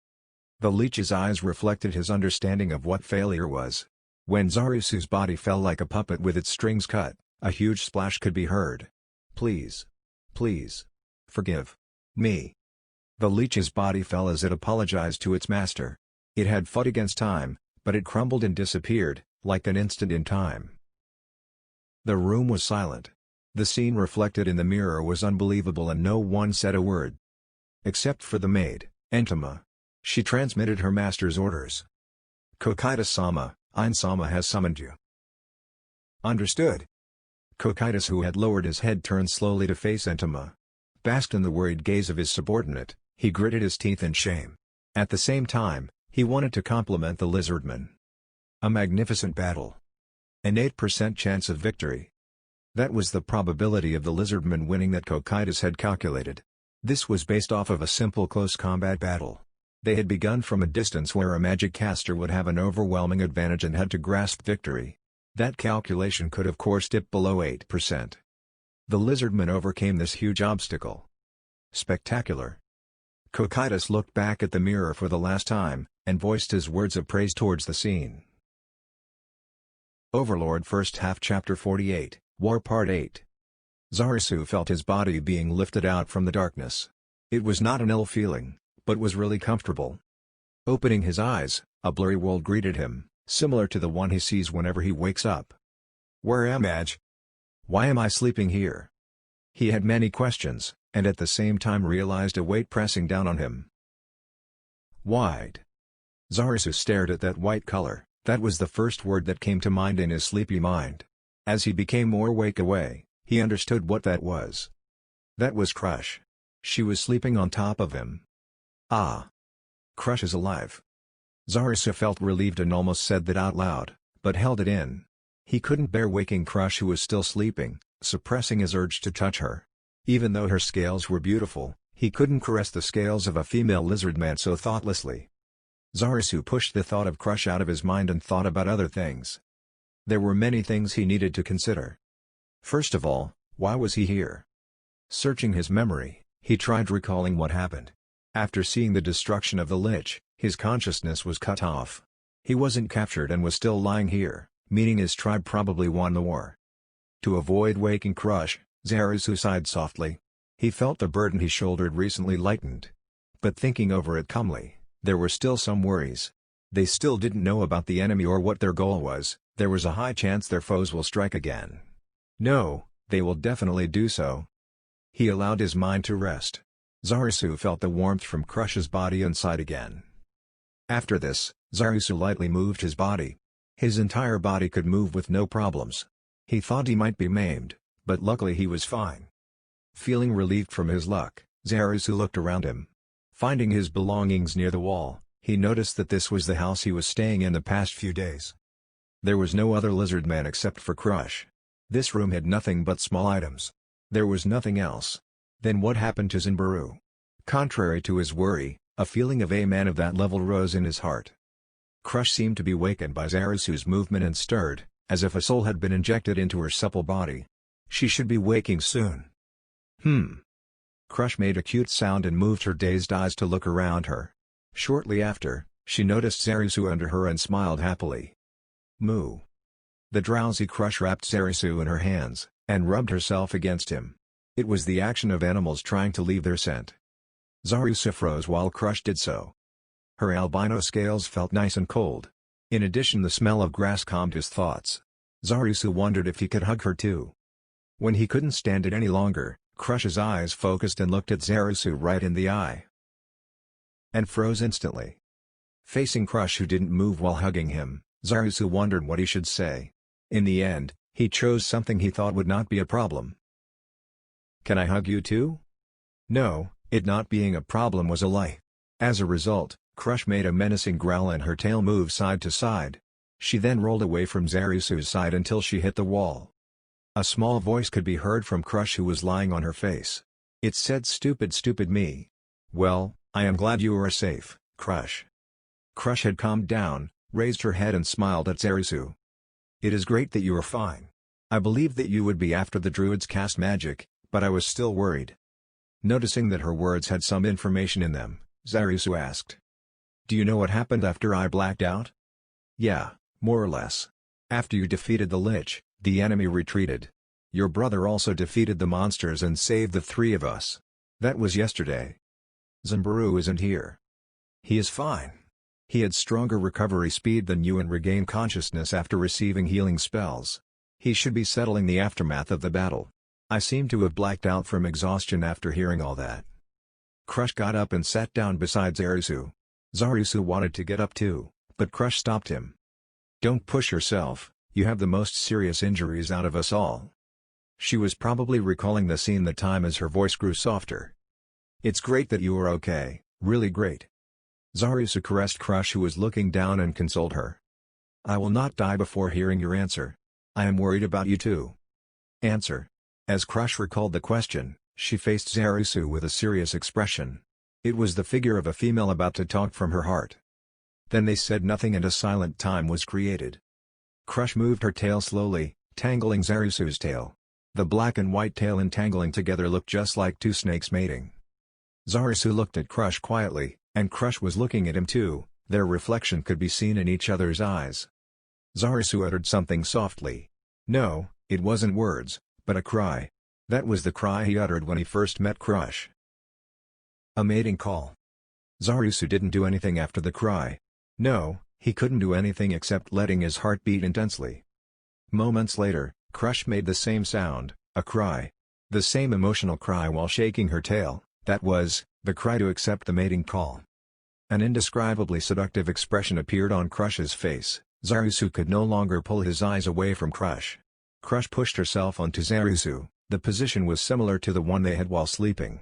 The leech's eyes reflected his understanding of what failure was. When Zarasu's body fell like a puppet with its strings cut, a huge splash could be heard. Please. Please. Forgive me. The leech's body fell as it apologized to its master. It had fought against time, but it crumbled and disappeared, like an instant in time. The room was silent. The scene reflected in the mirror was unbelievable and no one said a word. Except for the maid, Entama. She transmitted her master's orders. Kokitas-sama, Ein-sama has summoned you. Understood. Kokitas, who had lowered his head, turned slowly to face Entama. Basked in the worried gaze of his subordinate, he gritted his teeth in shame. At the same time, he wanted to compliment the Lizardmen. A magnificent battle. An 8% chance of victory. That was the probability of the Lizardmen winning that Kokitas had calculated. This was based off of a simple close combat battle. They had begun from a distance where a magic caster would have an overwhelming advantage and had to grasp victory. That calculation could of course dip below 8%. The Lizardmen overcame this huge obstacle. Spectacular. Kokitas looked back at the mirror for the last time, and voiced his words of praise towards the scene. Overlord First Half Chapter 48, War Part 8. Zarasu felt his body being lifted out from the darkness. It was not an ill feeling, but was really comfortable. Opening his eyes, a blurry world greeted him, similar to the one he sees whenever he wakes up. Where am I? Why am I sleeping here? He had many questions, and at the same time realized a weight pressing down on him. White. Zarasu stared at that white color. That was the first word that came to mind in his sleepy mind. As he became more awake, he understood what that was. That was Crush. She was sleeping on top of him. Ah! Crush is alive. Zarasu felt relieved and almost said that out loud, but held it in. He couldn't bear waking Crush, who was still sleeping, suppressing his urge to touch her. Even though her scales were beautiful, he couldn't caress the scales of a female lizardman so thoughtlessly. Zarasu pushed the thought of Crush out of his mind and thought about other things. There were many things he needed to consider. First of all, why was he here? Searching his memory, he tried recalling what happened. After seeing the destruction of the Lich, his consciousness was cut off. He wasn't captured and was still lying here, meaning his tribe probably won the war. To avoid waking Crush, Zarasu sighed softly. He felt the burden he shouldered recently lightened. But thinking over it calmly, there were still some worries. They still didn't know about the enemy or what their goal was, There was a high chance their foes will strike again. No, they will definitely do so. He allowed his mind to rest. Zarisu felt the warmth from Crush's body inside again. After this, Zarisu lightly moved his body. His entire body could move with no problems. He thought he might be maimed, but luckily he was fine. Feeling relieved from his luck, Zarisu looked around him. Finding his belongings near the wall, he noticed that this was the house he was staying in the past few days. There was no other Lizardman except for Crush. This room had nothing but small items. There was nothing else. Then what happened to Zanbaru? Contrary to his worry, a feeling of a man of that level rose in his heart. Crush seemed to be wakened by Zarisu's movement and stirred, as if a soul had been injected into her supple body. She should be waking soon. Crush made a cute sound and moved her dazed eyes to look around her. Shortly after, she noticed Zarisu under her and smiled happily. Moo. The drowsy Crush wrapped Zarisu in her hands, and rubbed herself against him. It was the action of animals trying to leave their scent. Zarisu froze while Crush did so. Her albino scales felt nice and cold. In addition, the smell of grass calmed his thoughts. Zarisu wondered if he could hug her too. When he couldn't stand it any longer, Crush's eyes focused and looked at Zarisu right in the eye. And froze instantly. Facing Crush, who didn't move while hugging him, Zarisu wondered what he should say. In the end, he chose something he thought would not be a problem. "Can I hug you too?" No, it not being a problem was a lie. As a result, Crush made a menacing growl and her tail moved side to side. She then rolled away from Zarisu's side until she hit the wall. A small voice could be heard from Crush, who was lying on her face. It said, "Stupid, stupid me. Well, I am glad you are safe, Crush." Crush had calmed down, raised her head and smiled at Zarisu. "It is great that you are fine. I believed that you would be after the druids cast magic, but I was still worried." Noticing that her words had some information in them, Zarisu asked, "Do you know what happened after I blacked out?" "Yeah, more or less. After you defeated the Lich, the enemy retreated. Your brother also defeated the monsters and saved the three of us. That was yesterday. Zanbaru isn't here. He is fine. He had stronger recovery speed than you and regained consciousness after receiving healing spells. He should be settling the aftermath of the battle. I seem to have blacked out from exhaustion after hearing all that." Crush got up and sat down beside Zarisu. Zarisu wanted to get up too, but Crush stopped him. "Don't push yourself, you have the most serious injuries out of us all." She was probably recalling the scene that time as her voice grew softer. "It's great that you are okay, really great." Zarisu caressed Crush, who was looking down, and consoled her. "I will not die before hearing your answer. I am worried about you too." "Answer?" As Crush recalled the question, she faced Zarisu with a serious expression. It was the figure of a female about to talk from her heart. Then they said nothing and a silent time was created. Crush moved her tail slowly, tangling Zarisu's tail. The black and white tail entangling together looked just like two snakes mating. Zarisu looked at Crush quietly, and Crush was looking at him too. Their reflection could be seen in each other's eyes. Zarisu uttered something softly. No, it wasn't words, but a cry. That was the cry he uttered when he first met Crush. A mating call. Zarisu didn't do anything after the cry. No, he couldn't do anything except letting his heart beat intensely. Moments later, Crush made the same sound, a cry. The same emotional cry while shaking her tail, that was, the cry to accept the mating call. An indescribably seductive expression appeared on Crush's face. Zarisu could no longer pull his eyes away from Crush. Crush pushed herself onto Zarisu. The position was similar to the one they had while sleeping.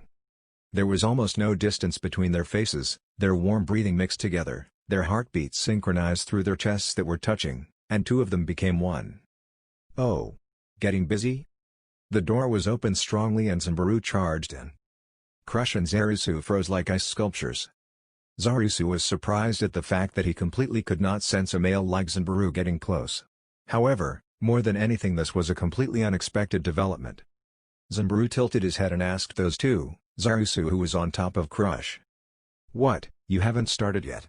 There was almost no distance between their faces, their warm breathing mixed together, their heartbeats synchronized through their chests that were touching, and two of them became one. "Oh. Getting busy?" The door was opened strongly and Zanbaru charged in. Crush and Zarisu froze like ice sculptures. Zarisu was surprised at the fact that he completely could not sense a male like Zanbaru getting close. However, more than anything, this was a completely unexpected development. Zanbaru tilted his head and asked those two, Zarisu, who was on top of Crush. "What, you haven't started yet?"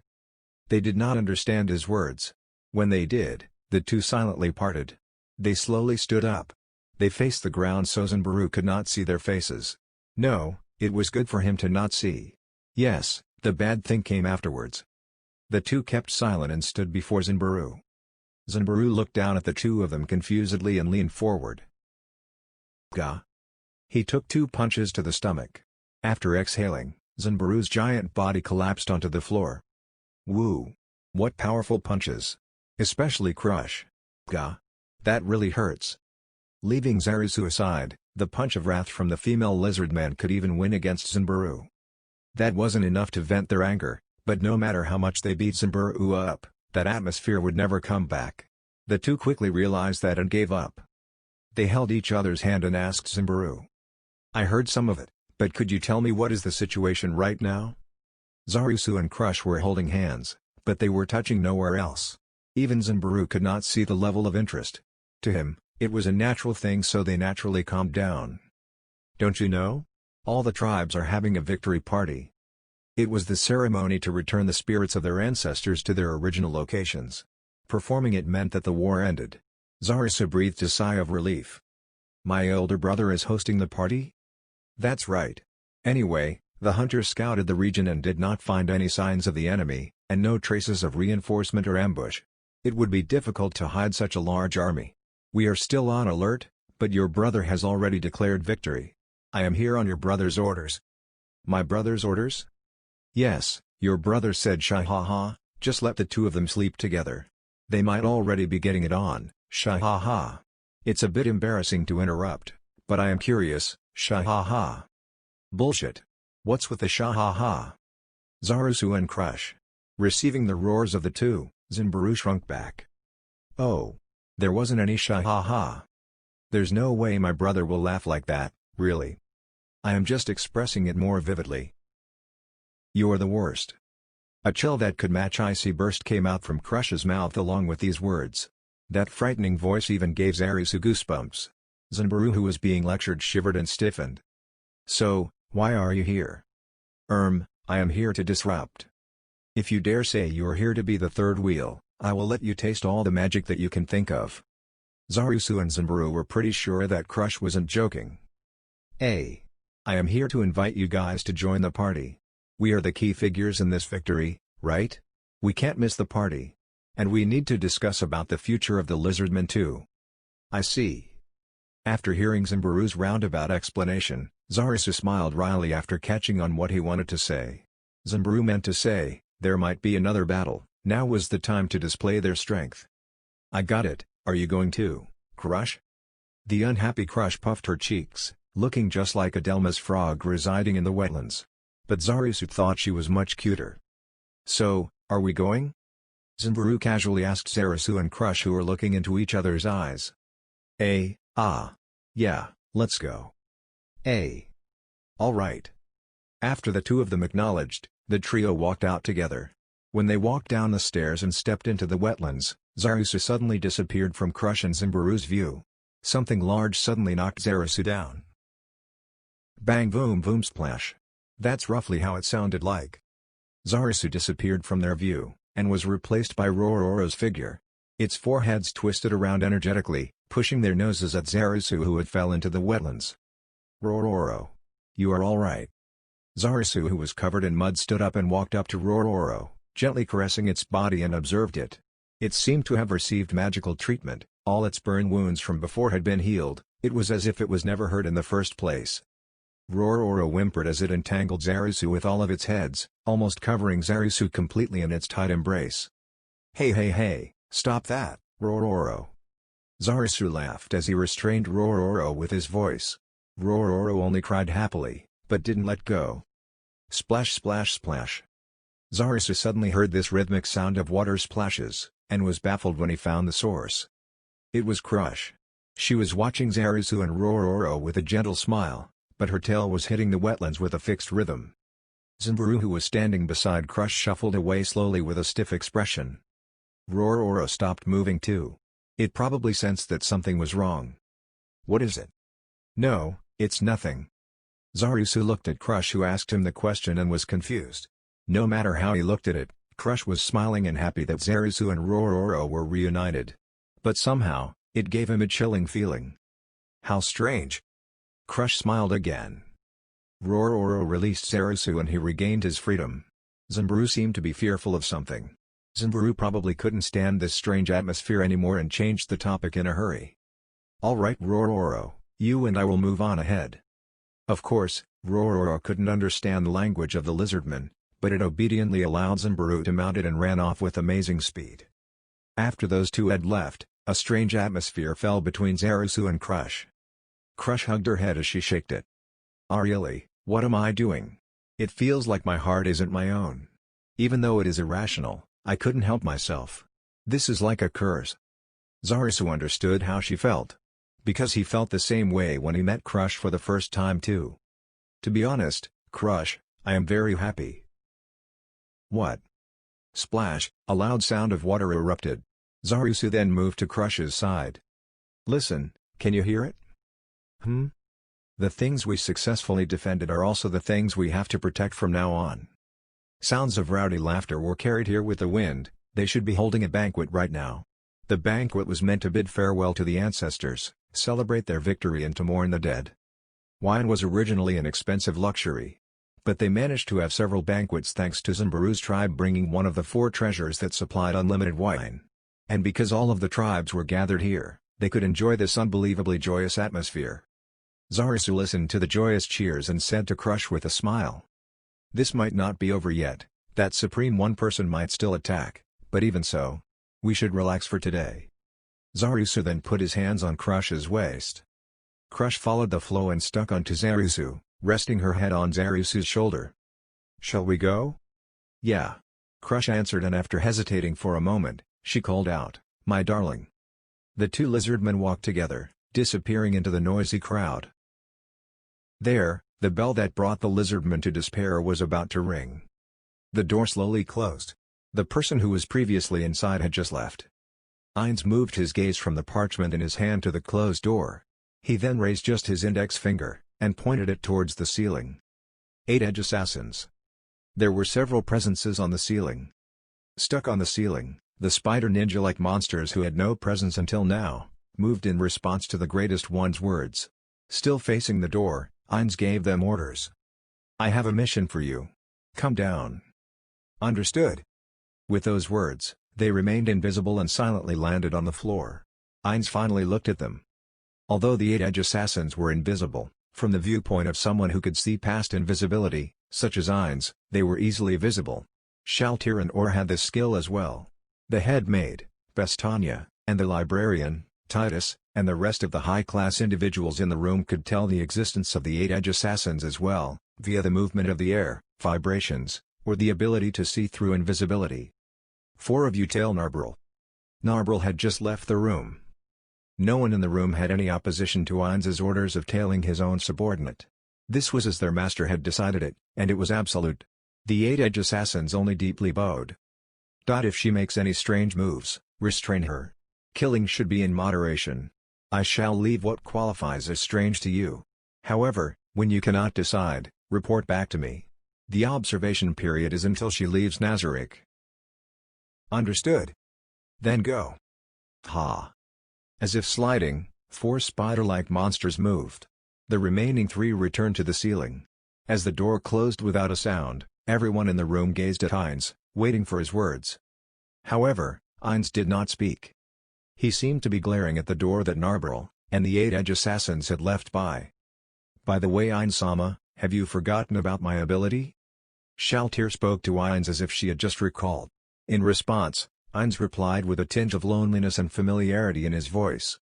They did not understand his words. When they did, the two silently parted. They slowly stood up. They faced the ground so Zanbaru could not see their faces. No, it was good for him to not see. Yes, the bad thing came afterwards. The two kept silent and stood before Zanbaru. Zunbaru looked down at the two of them confusedly and leaned forward. Gah! He took 2 punches to the stomach. After exhaling, Zunbaru's giant body collapsed onto the floor. Woo! What powerful punches! Especially crush. Gah! That really hurts. Leaving Zarisu aside, the punch of wrath from the female lizardman could even win against Zunbaru. That wasn't enough to vent their anger, but no matter how much they beat Zunbaru up, that atmosphere would never come back. The two quickly realized that and gave up. They held each other's hand and asked Zunbaru. I heard some of it, but could you tell me what is the situation right now? Zarisu and Crush were holding hands, but they were touching nowhere else. Even Zunbaru could not see the level of interest. To him, it was a natural thing, so they naturally calmed down. Don't you know? All the tribes are having a victory party. It was the ceremony to return the spirits of their ancestors to their original locations. Performing it meant that the war ended. Zarisu breathed a sigh of relief. My older brother is hosting the party? That's right. Anyway, the hunters scouted the region and did not find any signs of the enemy, and no traces of reinforcement or ambush. It would be difficult to hide such a large army. We are still on alert, but your brother has already declared victory. I am here on your brother's orders. My brother's orders? Yes, your brother said Shahaha, just let the two of them sleep together. They might already be getting it on, Shahaha. It's a bit embarrassing to interrupt, but I am curious, Shahaha. Bullshit. What's with the Shahaha? Zarisu and Crush. Receiving the roars of the two, Zunbaru shrunk back. Oh. There wasn't any Shahaha. There's no way my brother will laugh like that, really. I am just expressing it more vividly. You're the worst. A chill that could match icy burst came out from Crush's mouth along with these words. That frightening voice even gave Zarisu goosebumps. Zunbaru, who was being lectured, shivered and stiffened. So, why are you here? I am here to disrupt. If you dare say you're here to be the third wheel, I will let you taste all the magic that you can think of. Zarisu and Zunbaru were pretty sure that Crush wasn't joking. I am here to invite you guys to join the party. We are the key figures in this victory, right? We can't miss the party. And we need to discuss about the future of the Lizardmen too. I see. After hearing Zunbaru's roundabout explanation, Zarisu smiled wryly after catching on what he wanted to say. Zunbaru meant to say, there might be another battle. Now was the time to display their strength. I got it, are you going to, Crush? The unhappy Crush puffed her cheeks, looking just like a Delma's frog residing in the wetlands. But Zarisu thought she was much cuter. So, are we going? Zunbaru casually asked Zarisu and Crush, who were looking into each other's eyes. Yeah, let's go. All right. After the two of them acknowledged, the trio walked out together. When they walked down the stairs and stepped into the wetlands, Zarisu suddenly disappeared from Crush and Zunbaru's view. Something large suddenly knocked Zarisu down. Bang boom boom splash. That's roughly how it sounded like. Zarisu disappeared from their view, and was replaced by Rororo's figure. Its foreheads twisted around energetically, pushing their noses at Zarisu, who had fell into the wetlands. Rororo. You are all right. Zarisu, who was covered in mud, stood up and walked up to Rororo, gently caressing its body, and observed it. It seemed to have received magical treatment, all its burn wounds from before had been healed, it was as if it was never hurt in the first place. Rororo whimpered as it entangled Zarisu with all of its heads, almost covering Zarisu completely in its tight embrace. Hey, stop that, Rororo. Zarisu laughed as he restrained Rororo with his voice. Rororo only cried happily, but didn't let go. Splash splash splash. Zarisu suddenly heard this rhythmic sound of water splashes, and was baffled when he found the source. It was Crush. She was watching Zarisu and Rororo with a gentle smile, but her tail was hitting the wetlands with a fixed rhythm. Zunbaru, who was standing beside Crush, shuffled away slowly with a stiff expression. Rororo stopped moving too. It probably sensed that something was wrong. What is it? No, it's nothing. Zarisu looked at Crush, who asked him the question, and was confused. No matter how he looked at it, Crush was smiling and happy that Zarisu and Rororo were reunited. But somehow, it gave him a chilling feeling. How strange. Crush smiled again. Rororo released Zarisu and he regained his freedom. Zunbaru seemed to be fearful of something. Zimbaru probably couldn't stand this strange atmosphere anymore and changed the topic in a hurry. "Alright Rororo, you and I will move on ahead." Of course, Rororo couldn't understand the language of the Lizardmen, but it obediently allowed Zimbaru to mount it and ran off with amazing speed. After those two had left, a strange atmosphere fell between Zarasu and Crush. Crush hugged her head as she shook it. "Ah really, what am I doing? It feels like my heart isn't my own. Even though it is irrational, I couldn't help myself. This is like a curse." Zarasu understood how she felt. Because he felt the same way when he met Crush for the first time too. "To be honest, Crush, I am very happy." "What?" Splash, a loud sound of water erupted. Zarasu then moved to Crush's side. "Listen, can you hear it?" "Hmm? The things we successfully defended are also the things we have to protect from now on." Sounds of rowdy laughter were carried here with the wind. They should be holding a banquet right now. The banquet was meant to bid farewell to the ancestors, celebrate their victory and to mourn the dead. Wine was originally an expensive luxury. But they managed to have several banquets thanks to Zimbaru's tribe bringing one of the 4 treasures that supplied unlimited wine. And because all of the tribes were gathered here, they could enjoy this unbelievably joyous atmosphere. Zarasu listened to the joyous cheers and said to Crush with a smile, "This might not be over yet, that Supreme One person might still attack, but even so, we should relax for today." Zarasu then put his hands on Crush's waist. Crush followed the flow and stuck onto Zarasu, resting her head on Zarasu's shoulder. "Shall we go?" "Yeah." Crush answered, and after hesitating for a moment, she called out, "My darling." The two lizardmen walked together, disappearing into the noisy crowd. There, the bell that brought the lizardmen to despair was about to ring. The door slowly closed. The person who was previously inside had just left. Ainz moved his gaze from the parchment in his hand to the closed door. He then raised just his index finger, and pointed it towards the ceiling. 8-edge assassins. There were several presences on the ceiling. Stuck on the ceiling, the spider ninja-like monsters who had no presence until now, moved in response to the greatest one's words. Still facing the door, Ainz gave them orders. "I have a mission for you. Come down." "Understood." With those words, they remained invisible and silently landed on the floor. Ainz finally looked at them. Although the 8-edge assassins were invisible, from the viewpoint of someone who could see past invisibility, such as Ainz, they were easily visible. Shaltir and Or had this skill as well. The head maid, Bestania, and the librarian, Titus, and the rest of the high-class individuals in the room could tell the existence of the 8-edge assassins as well, via the movement of the air, vibrations, or the ability to see through invisibility. 4 of you tail Narbril. Narbril had just left the room. No one in the room had any opposition to Ainz's orders of tailing his own subordinate. This was as their master had decided it, and it was absolute. The 8-edge assassins only deeply bowed. "If she makes any strange moves, restrain her. Killing should be in moderation. I shall leave what qualifies as strange to you. However, when you cannot decide, report back to me. The observation period is until she leaves Nazarick." "Understood." "Then go." Ha! As if sliding, 4 spider-like monsters moved. The remaining 3 returned to the ceiling. As the door closed without a sound, everyone in the room gazed at Ainz, waiting for his words. However, Ainz did not speak. He seemed to be glaring at the door that Narbril, and the 8-edge assassins had left by. "By the way, Ainz-sama, have you forgotten about my ability?" Shaltir spoke to Ainz as if she had just recalled. In response, Ainz replied with a tinge of loneliness and familiarity in his voice.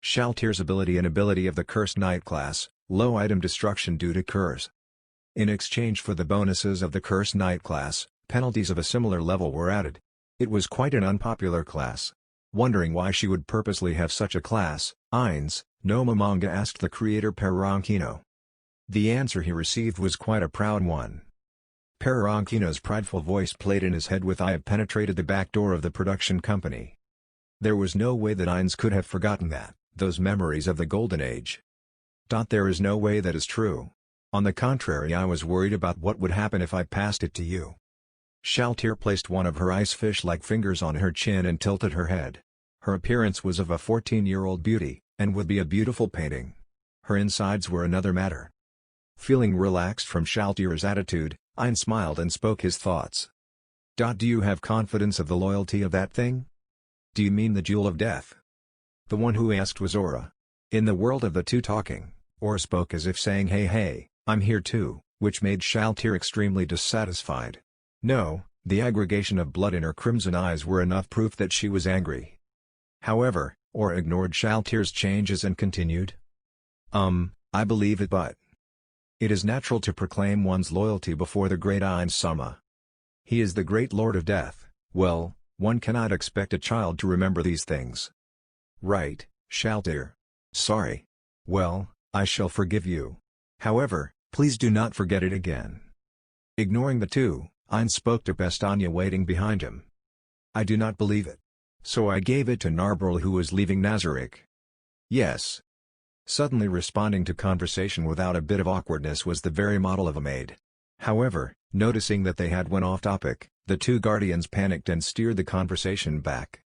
Shaltir's ability and ability of the Cursed Knight class, low item destruction due to curse. In exchange for the bonuses of the Cursed Knight class, penalties of a similar level were added. It was quite an unpopular class. Wondering why she would purposely have such a class, Ainz, no Momonga asked the creator Peronkino. The answer he received was quite a proud one. Peronkino's prideful voice played in his head with "I have penetrated the back door of the production company." There was no way that Ainz could have forgotten that, those memories of the Golden Age. There is no way that is true. On the contrary, I was worried about what would happen if I passed it to you. Shaltir placed one of her ice fish-like fingers on her chin and tilted her head. Her appearance was of a 14-year-old beauty, and would be a beautiful painting. Her insides were another matter. Feeling relaxed from Shaltir's attitude, Ainz smiled and spoke his thoughts. Do you have confidence of the loyalty of that thing? Do you mean the Jewel of Death? The one who asked was Aura. In the world of the two talking, Aura spoke as if saying hey, I'm here too, which made Shaltir extremely dissatisfied. No, the aggregation of blood in her crimson eyes were enough proof that she was angry. However, Aura ignored Shaltir's changes and continued. I believe it, but it is natural to proclaim one's loyalty before the great Ein Sama. He is the great Lord of Death. Well, one cannot expect a child to remember these things. Right, Shaltir. Sorry. Well, I shall forgive you. However, please do not forget it again. Ignoring the two, Ein spoke to Pestanya waiting behind him. I do not believe it. So I gave it to Narbril, who was leaving Nazarick. Yes. Suddenly responding to conversation without a bit of awkwardness was the very model of a maid. However, noticing that they had went off topic, the two guardians panicked and steered the conversation back.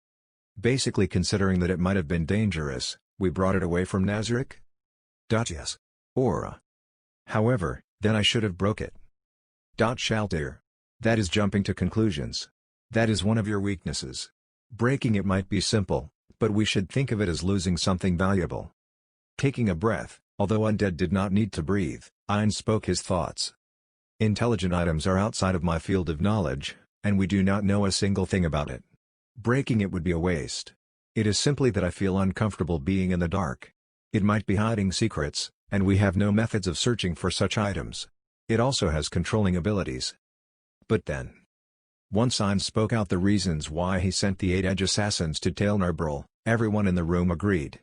Basically considering that it might have been dangerous, we brought it away from Nazarick? Yes. Aura. However, then I should have broke it. Shaltir. That is jumping to conclusions. That is one of your weaknesses. Breaking it might be simple, but we should think of it as losing something valuable. Taking a breath, although undead did not need to breathe, Ein spoke his thoughts. Intelligent items are outside of my field of knowledge, and we do not know a single thing about it. Breaking it would be a waste. It is simply that I feel uncomfortable being in the dark. It might be hiding secrets, and we have no methods of searching for such items. It also has controlling abilities. But then, once Ein spoke out the reasons why he sent the 8 edge assassins to tail Narbril, everyone in the room agreed.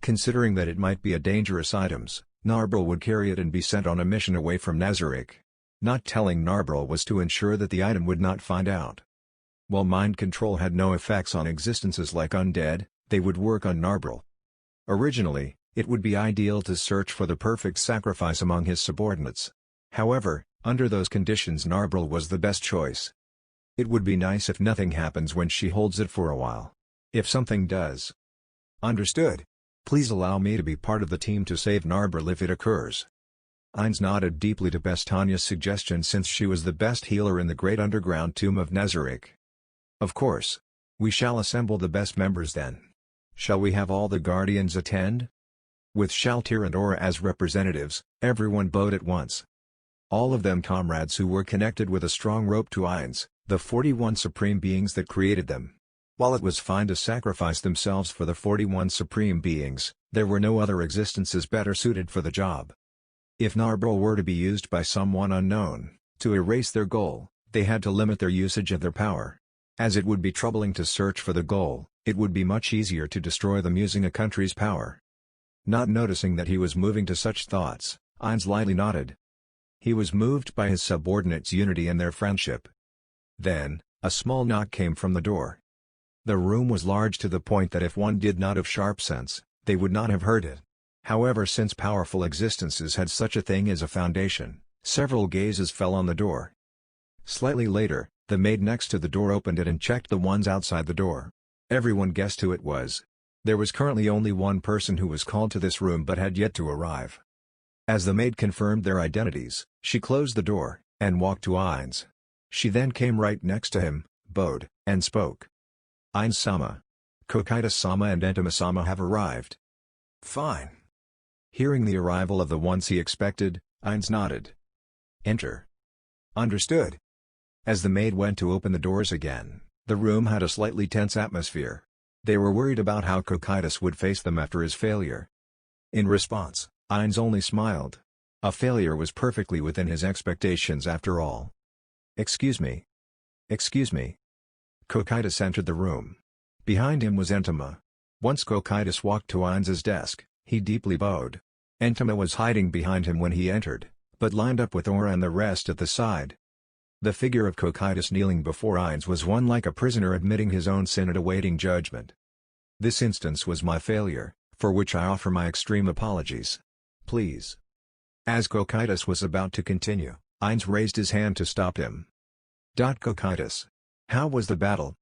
Considering that it might be a dangerous items, Narbril would carry it and be sent on a mission away from Nazarick. Not telling Narbril was to ensure that the item would not find out. While mind control had no effects on existences like undead, they would work on Narbril. Originally, it would be ideal to search for the perfect sacrifice among his subordinates. However, under those conditions Narbril was the best choice. It would be nice if nothing happens when she holds it for a while. If something does. Understood. Please allow me to be part of the team to save Narbril if it occurs. Ainz nodded deeply to Pestanya's suggestion since she was the best healer in the great underground tomb of Nazarick. Of course. We shall assemble the best members then. Shall we have all the guardians attend? With Shaltir and Aura as representatives, everyone bowed at once. All of them comrades who were connected with a strong rope to Ainz, the 41 supreme beings that created them. While it was fine to sacrifice themselves for the 41 supreme beings, there were no other existences better suited for the job. If Narbril were to be used by someone unknown, to erase their goal, they had to limit their usage of their power. As it would be troubling to search for the goal, it would be much easier to destroy them using a country's power. Not noticing that he was moving to such thoughts, Ainz lightly nodded. He was moved by his subordinates' unity and their friendship. Then, a small knock came from the door. The room was large to the point that if one did not have sharp sense, they would not have heard it. However, since powerful existences had such a thing as a foundation, several gazes fell on the door. Slightly later, the maid next to the door opened it and checked the ones outside the door. Everyone guessed who it was. There was currently only one person who was called to this room but had yet to arrive. As the maid confirmed their identities, she closed the door, and walked to Ainz. She then came right next to him, bowed, and spoke. Ainz-sama. Kokaitis-sama and Entama-sama have arrived. Fine. Hearing the arrival of the ones he expected, Ainz nodded. Enter. Understood. As the maid went to open the doors again, the room had a slightly tense atmosphere. They were worried about how Kokaitis would face them after his failure. In response, Ainz only smiled. A failure was perfectly within his expectations after all. Excuse me. Excuse me. Kokaitis entered the room. Behind him was Entama. Once Kokaitis walked to Ainz's desk, he deeply bowed. Entama was hiding behind him when he entered, but lined up with Aura and the rest at the side. The figure of Kokaitis kneeling before Ainz was one like a prisoner admitting his own sin and awaiting judgment. This instance was my failure, for which I offer my extreme apologies. Please. As Kokaitis was about to continue, Ainz raised his hand to stop him. Kokaitis. How was the battle?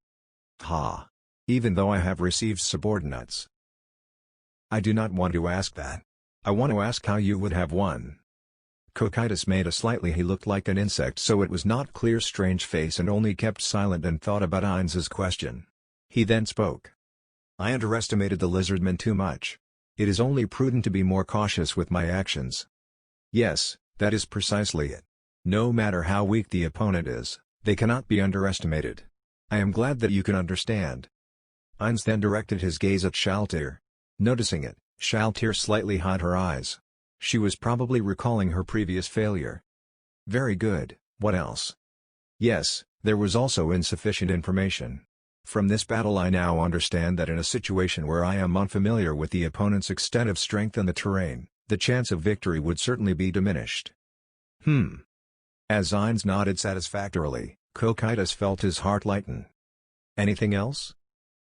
Ha. Even though I have received subordinates. I do not want to ask that. I want to ask how you would have won. Cocytus made a slightly he looked like an insect, so it was not clear strange face, and only kept silent and thought about Ainz's question. He then spoke. I underestimated the lizardmen too much. It is only prudent to be more cautious with my actions. Yes, that is precisely it. No matter how weak the opponent is, they cannot be underestimated. I am glad that you can understand. Ainz then directed his gaze at Shaltir. Noticing it, Shaltir slightly hid her eyes. She was probably recalling her previous failure. Very good, what else? Yes, there was also insufficient information. From this battle I now understand that in a situation where I am unfamiliar with the opponent's extent of strength and the terrain, the chance of victory would certainly be diminished. As Ainz nodded satisfactorily, Cocytus felt his heart lighten. Anything else?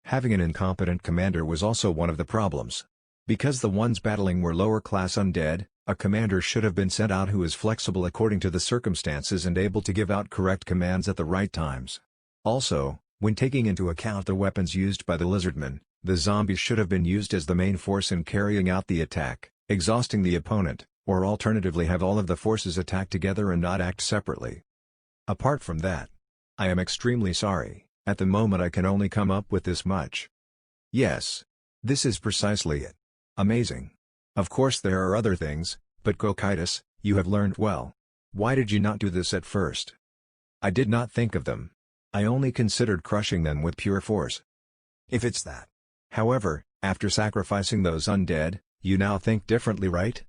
Having an incompetent commander was also one of the problems. Because the ones battling were lower-class undead, a commander should have been sent out who is flexible according to the circumstances and able to give out correct commands at the right times. Also, when taking into account the weapons used by the lizardmen, the zombies should have been used as the main force in carrying out the attack, exhausting the opponent, or alternatively have all of the forces attack together and not act separately. Apart from that, I am extremely sorry, at the moment I can only come up with this much. Yes. This is precisely it. Amazing. Of course there are other things, but Cocytus, you have learned well. Why did you not do this at first? I did not think of them. I only considered crushing them with pure force. If it's that. However, after sacrificing those undead, you now think differently, right?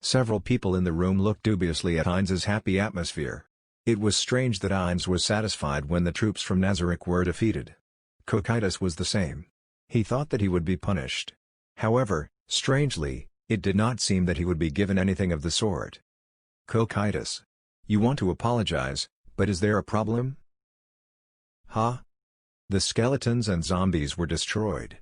Several people in the room looked dubiously at Ainz's happy atmosphere. It was strange that Ainz was satisfied when the troops from Nazarick were defeated. Cocytus was the same. He thought that he would be punished. However, strangely, it did not seem that he would be given anything of the sort. Cocytus. You want to apologize, but is there a problem? Huh? The skeletons and zombies were destroyed.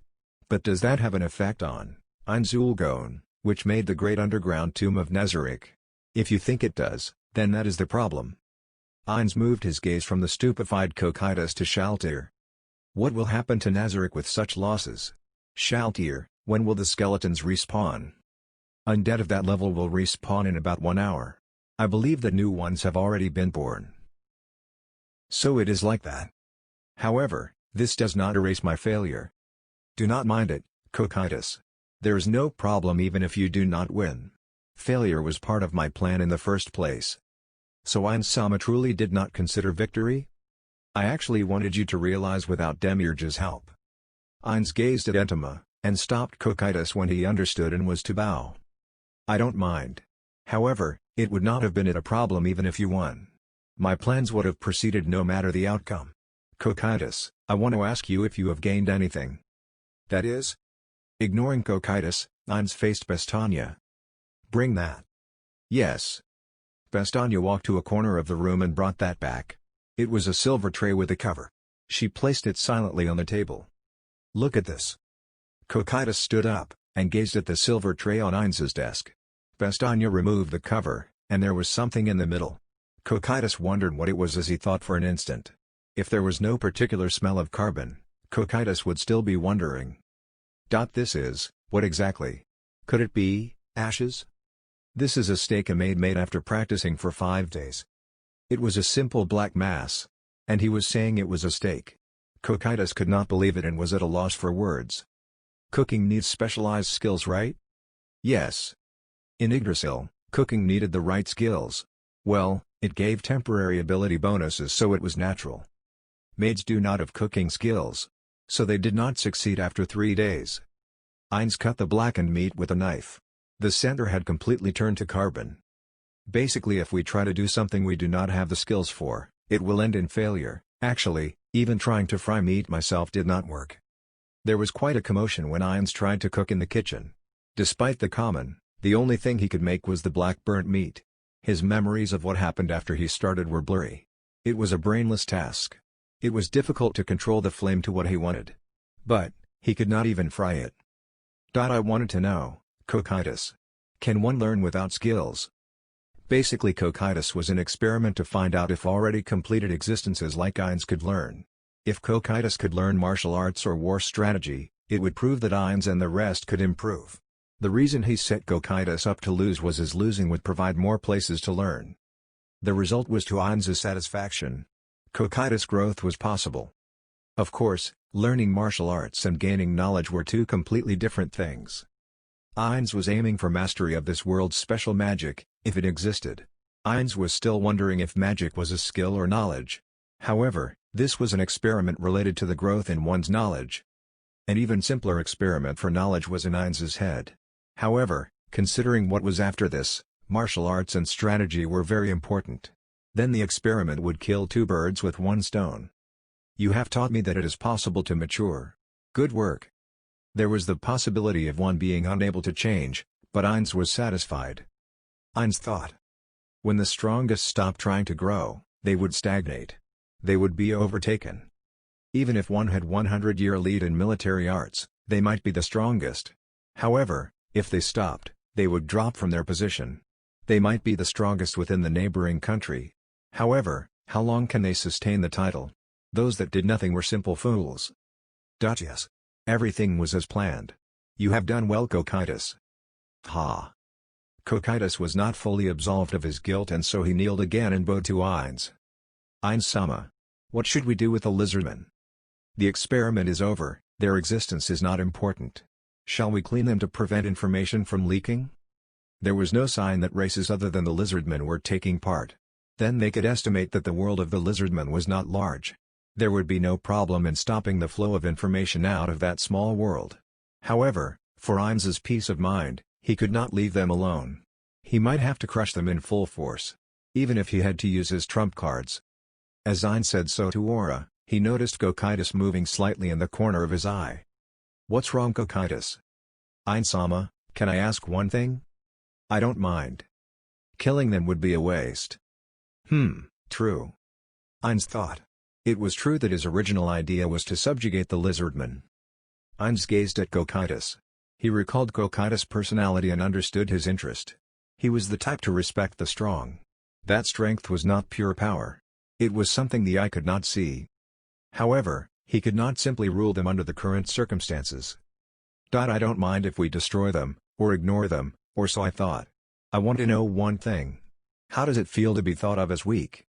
But does that have an effect on Ainz-Ulgon, which made the great underground tomb of Nazarick? If you think it does, then that is the problem. Ainz moved his gaze from the stupefied Cocytus to Shaltir. What will happen to Nazarick with such losses? Shaltir, when will the skeletons respawn? Undead of that level will respawn in about 1 hour. I believe that new ones have already been born. So it is like that. However, this does not erase my failure. Do not mind it, Cocytus. There is no problem even if you do not win. Failure was part of my plan in the first place. So Ainz-sama truly did not consider victory? I actually wanted you to realize without Demiurge's help. Ainz gazed at Entama, and stopped Cocytus when he understood and was to bow. I don't mind. However, it would not have been a problem even if you won. My plans would have proceeded no matter the outcome. Cocytus, I want to ask you if you have gained anything. That is? Ignoring Cocytus, Ainz faced Bestanya. Bring that. Yes. Bestanya walked to a corner of the room and brought that back. It was a silver tray with a cover. She placed it silently on the table. Look at this. Cocytus stood up, and gazed at the silver tray on Ainz's desk. Bestanya removed the cover, and there was something in the middle. Cocytus wondered what it was as he thought for an instant. If there was no particular smell of carbon, Cocytus would still be wondering. This is, what exactly? Could it be, ashes? This is a steak made after practicing for 5 days. It was a simple black mass. And he was saying it was a steak. Cocytus could not believe it and was at a loss for words. Cooking needs specialized skills, right? Yes. In Yggdrasil, cooking needed the right skills. Well, it gave temporary ability bonuses, so it was natural. Maids do not have cooking skills. So they did not succeed after 3 days. Ainz cut the blackened meat with a knife. The center had completely turned to carbon. Basically, if we try to do something we do not have the skills for, it will end in failure. Actually, even trying to fry meat myself did not work. There was quite a commotion when Ainz tried to cook in the kitchen. Despite the only thing he could make was the black burnt meat. His memories of what happened after he started were blurry. It was a brainless task. It was difficult to control the flame to what he wanted. But, he could not even fry it. I wanted to know, Cocytus. Can one learn without skills? Basically, Cocytus was an experiment to find out if already completed existences like Ainz could learn. If Cocytus could learn martial arts or war strategy, it would prove that Ainz and the rest could improve. The reason he set Cocytus up to lose was his losing would provide more places to learn. The result was to Ainz's satisfaction. Cocytus' growth was possible. Of course, learning martial arts and gaining knowledge were two completely different things. Ainz was aiming for mastery of this world's special magic, if it existed. Ainz was still wondering if magic was a skill or knowledge. However, this was an experiment related to the growth in one's knowledge. An even simpler experiment for knowledge was in Ainz's head. However, considering what was after this, martial arts and strategy were very important. Then the experiment would kill two birds with one stone. You have taught me that it is possible to mature. Good work. There was the possibility of one being unable to change, but Ainz was satisfied. Ainz thought. When the strongest stopped trying to grow, they would stagnate. They would be overtaken. Even if one had 100-year lead in military arts, they might be the strongest. However, if they stopped, they would drop from their position. They might be the strongest within the neighboring country. However, how long can they sustain the title? Those that did nothing were simple fools. Yes. Everything was as planned. You have done well, Cocytus. Ha! Cocytus was not fully absolved of his guilt, and so he kneeled again and bowed to Ainz. Ainz-sama. What should we do with the lizardmen? The experiment is over, their existence is not important. Shall we clean them to prevent information from leaking? There was no sign that races other than the lizardmen were taking part. Then they could estimate that the world of the lizardmen was not large. There would be no problem in stopping the flow of information out of that small world. However, for Ainz's peace of mind, he could not leave them alone. He might have to crush them in full force. Even if he had to use his trump cards. As Ainz said so to Aura, he noticed Cocytus moving slightly in the corner of his eye. What's wrong, Cocytus? Ainz-sama, can I ask one thing? I don't mind. Killing them would be a waste. True. Ainz thought. It was true that his original idea was to subjugate the lizardmen. Ainz gazed at Cocytus. He recalled Cocytus' personality and understood his interest. He was the type to respect the strong. That strength was not pure power. It was something the eye could not see. However, he could not simply rule them under the current circumstances. I don't mind if we destroy them, or ignore them, or so I thought. I want to know one thing. How does it feel to be thought of as weak?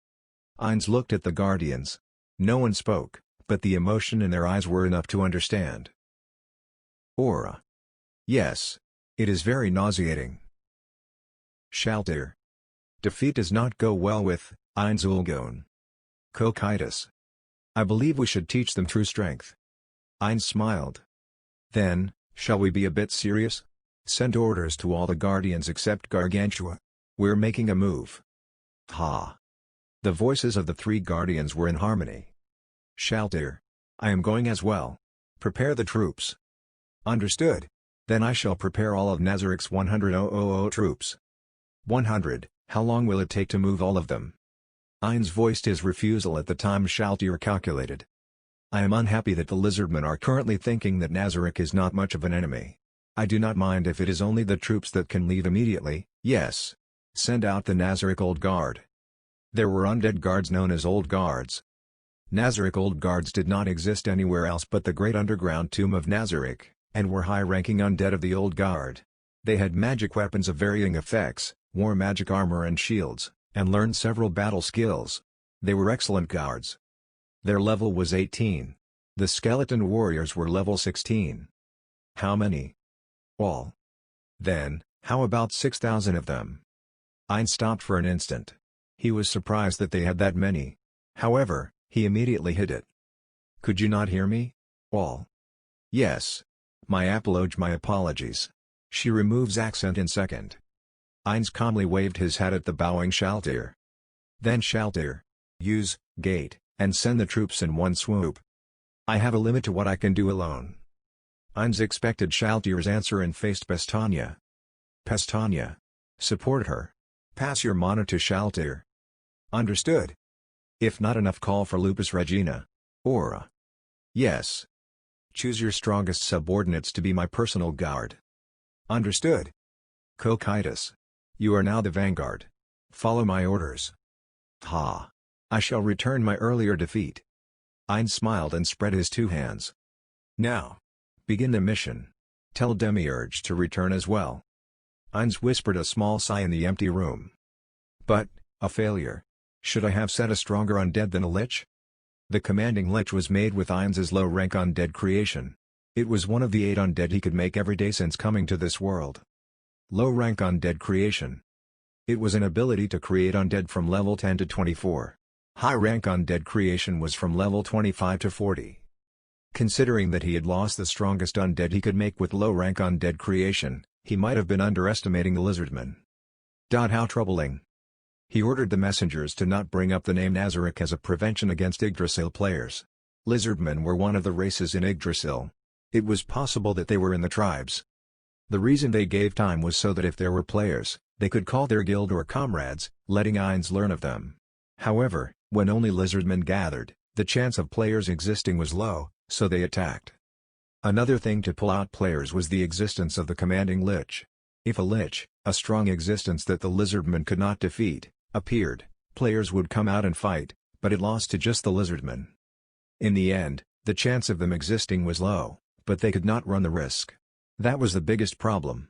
Ainz looked at the Guardians. No one spoke, but the emotion in their eyes were enough to understand. Aura. Yes. It is very nauseating. Shaltir. Defeat does not go well with Ainz Ulgon. Cocytus. I believe we should teach them true strength. Ainz smiled. Then, shall we be a bit serious? Send orders to all the Guardians except Gargantua. We're making a move. Ha! The voices of the three Guardians were in harmony. Shaltir. I am going as well. Prepare the troops. Understood. Then I shall prepare all of Nazarik's 100,000 troops. 100, how long will it take to move all of them? Ainz voiced his refusal at the time Shaltir calculated. I am unhappy that the lizardmen are currently thinking that Nazarik is not much of an enemy. I do not mind if it is only the troops that can leave immediately. Yes. Send out the Nazarik Old Guard. There were undead guards known as Old Guards. Nazarik Old Guards did not exist anywhere else but the great underground tomb of Nazarik, and were high-ranking undead of the Old Guard. They had magic weapons of varying effects, wore magic armor and shields, and learned several battle skills. They were excellent guards. Their level was 18. The skeleton warriors were level 16. How many? All. Then, how about 6,000 of them? Ainz stopped for an instant. He was surprised that they had that many. However, he immediately hid it. Could you not hear me? All. Yes. My apologies. She removes accent in second. Ainz calmly waved his hat at the bowing Shaltir. Then Shaltir. Use gate, and send the troops in one swoop. I have a limit to what I can do alone. Ainz expected Shaltir's answer and faced Pestania. Pestania. Support her. Pass your mana to Shaltir. Understood. If not enough, call for Lupus Regina. Aura. Yes. Choose your strongest subordinates to be my personal guard. Understood. Cocytus. You are now the vanguard. Follow my orders. Ha! I shall return my earlier defeat. Ainz smiled and spread his two hands. Now. Begin the mission. Tell Demiurge to return as well." Ainz whispered a small sigh in the empty room. "But, a failure. Should I have sent a stronger undead than a lich?" The commanding lich was made with Ainz's low-rank undead creation. It was one of the 8 undead he could make every day since coming to this world. Low-rank undead creation. It was an ability to create undead from level 10 to 24. High-rank undead creation was from level 25 to 40. Considering that he had lost the strongest undead he could make with low-rank undead creation, he might have been underestimating the Lizardmen. How troubling. He ordered the messengers to not bring up the name Nazarick as a prevention against Yggdrasil players. Lizardmen were one of the races in Yggdrasil. It was possible that they were in the tribes. The reason they gave time was so that if there were players, they could call their guild or comrades, letting Ainz learn of them. However, when only Lizardmen gathered, the chance of players existing was low, so they attacked. Another thing to pull out players was the existence of the commanding lich. If a lich, a strong existence that the Lizardmen could not defeat, appeared, players would come out and fight, but it lost to just the Lizardmen. In the end, the chance of them existing was low, but they could not run the risk. That was the biggest problem.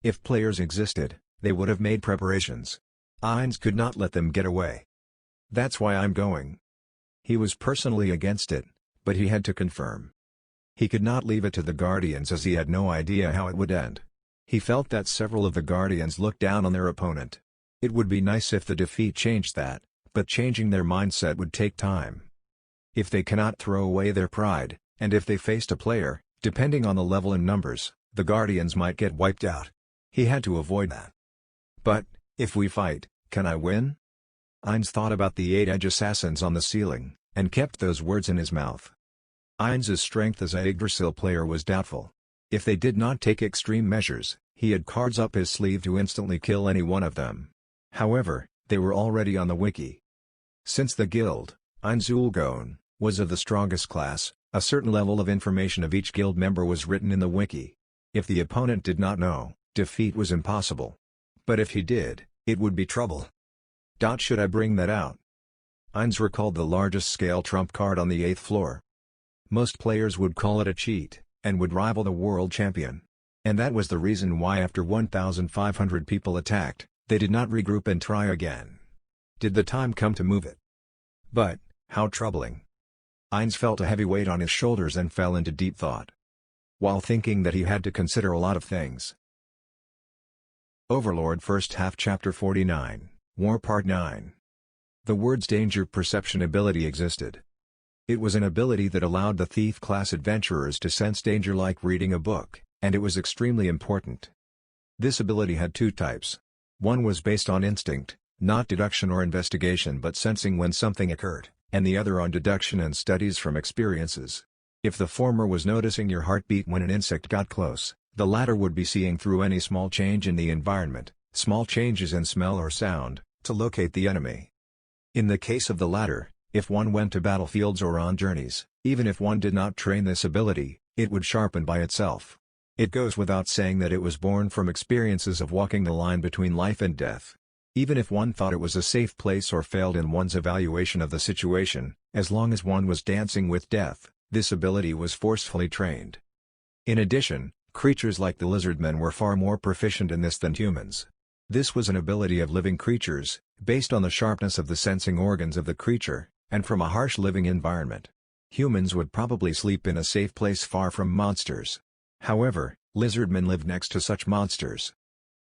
If players existed, they would have made preparations. Ainz could not let them get away. "That's why I'm going." He was personally against it, but he had to confirm. He could not leave it to the Guardians as he had no idea how it would end. He felt that several of the Guardians looked down on their opponent. It would be nice if the defeat changed that, but changing their mindset would take time. If they cannot throw away their pride, and if they faced a player, depending on the level and numbers, the Guardians might get wiped out. He had to avoid that. "But, if we fight, can I win?" Ainz thought about the 8 edge assassins on the ceiling, and kept those words in his mouth. Ainz's strength as a Yggdrasil player was doubtful. If they did not take extreme measures, he had cards up his sleeve to instantly kill any one of them. However, they were already on the wiki. Since the guild, Ainz Ulgon, was of the strongest class, a certain level of information of each guild member was written in the wiki. If the opponent did not know, defeat was impossible. But if he did, it would be trouble. Should I bring that out? Ainz recalled the largest scale trump card on the 8th floor. Most players would call it a cheat, and would rival the world champion. And that was the reason why after 1,500 people attacked, they did not regroup and try again. Did the time come to move it? But, how troubling. Ainz felt a heavy weight on his shoulders and fell into deep thought. While thinking that he had to consider a lot of things. Overlord First Half Chapter 49, War Part 9. The word's danger perception ability existed. It was an ability that allowed the thief-class adventurers to sense danger like reading a book, and it was extremely important. This ability had 2 types. One was based on instinct, not deduction or investigation but sensing when something occurred, and the other on deduction and studies from experiences. If the former was noticing your heartbeat when an insect got close, the latter would be seeing through any small change in the environment, small changes in smell or sound, to locate the enemy. In the case of the latter, if one went to battlefields or on journeys, even if one did not train this ability, it would sharpen by itself. It goes without saying that it was born from experiences of walking the line between life and death. Even if one thought it was a safe place or failed in one's evaluation of the situation, as long as one was dancing with death, this ability was forcefully trained. In addition, creatures like the Lizardmen were far more proficient in this than humans. This was an ability of living creatures, based on the sharpness of the sensing organs of the creature, and from a harsh living environment. Humans would probably sleep in a safe place far from monsters. However, Lizardmen lived next to such monsters.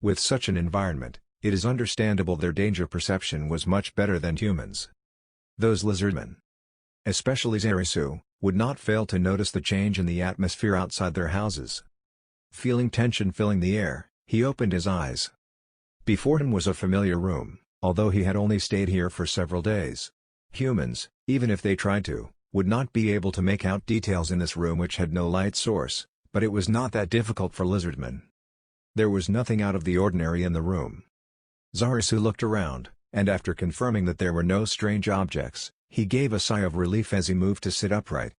With such an environment, it is understandable their danger perception was much better than humans. Those Lizardmen, especially Zarisu, would not fail to notice the change in the atmosphere outside their houses. Feeling tension filling the air, he opened his eyes. Before him was a familiar room, although he had only stayed here for several days. Humans, even if they tried to, would not be able to make out details in this room which had no light source, but it was not that difficult for Lizardmen. There was nothing out of the ordinary in the room. Zarisu looked around, and after confirming that there were no strange objects, he gave a sigh of relief as he moved to sit upright.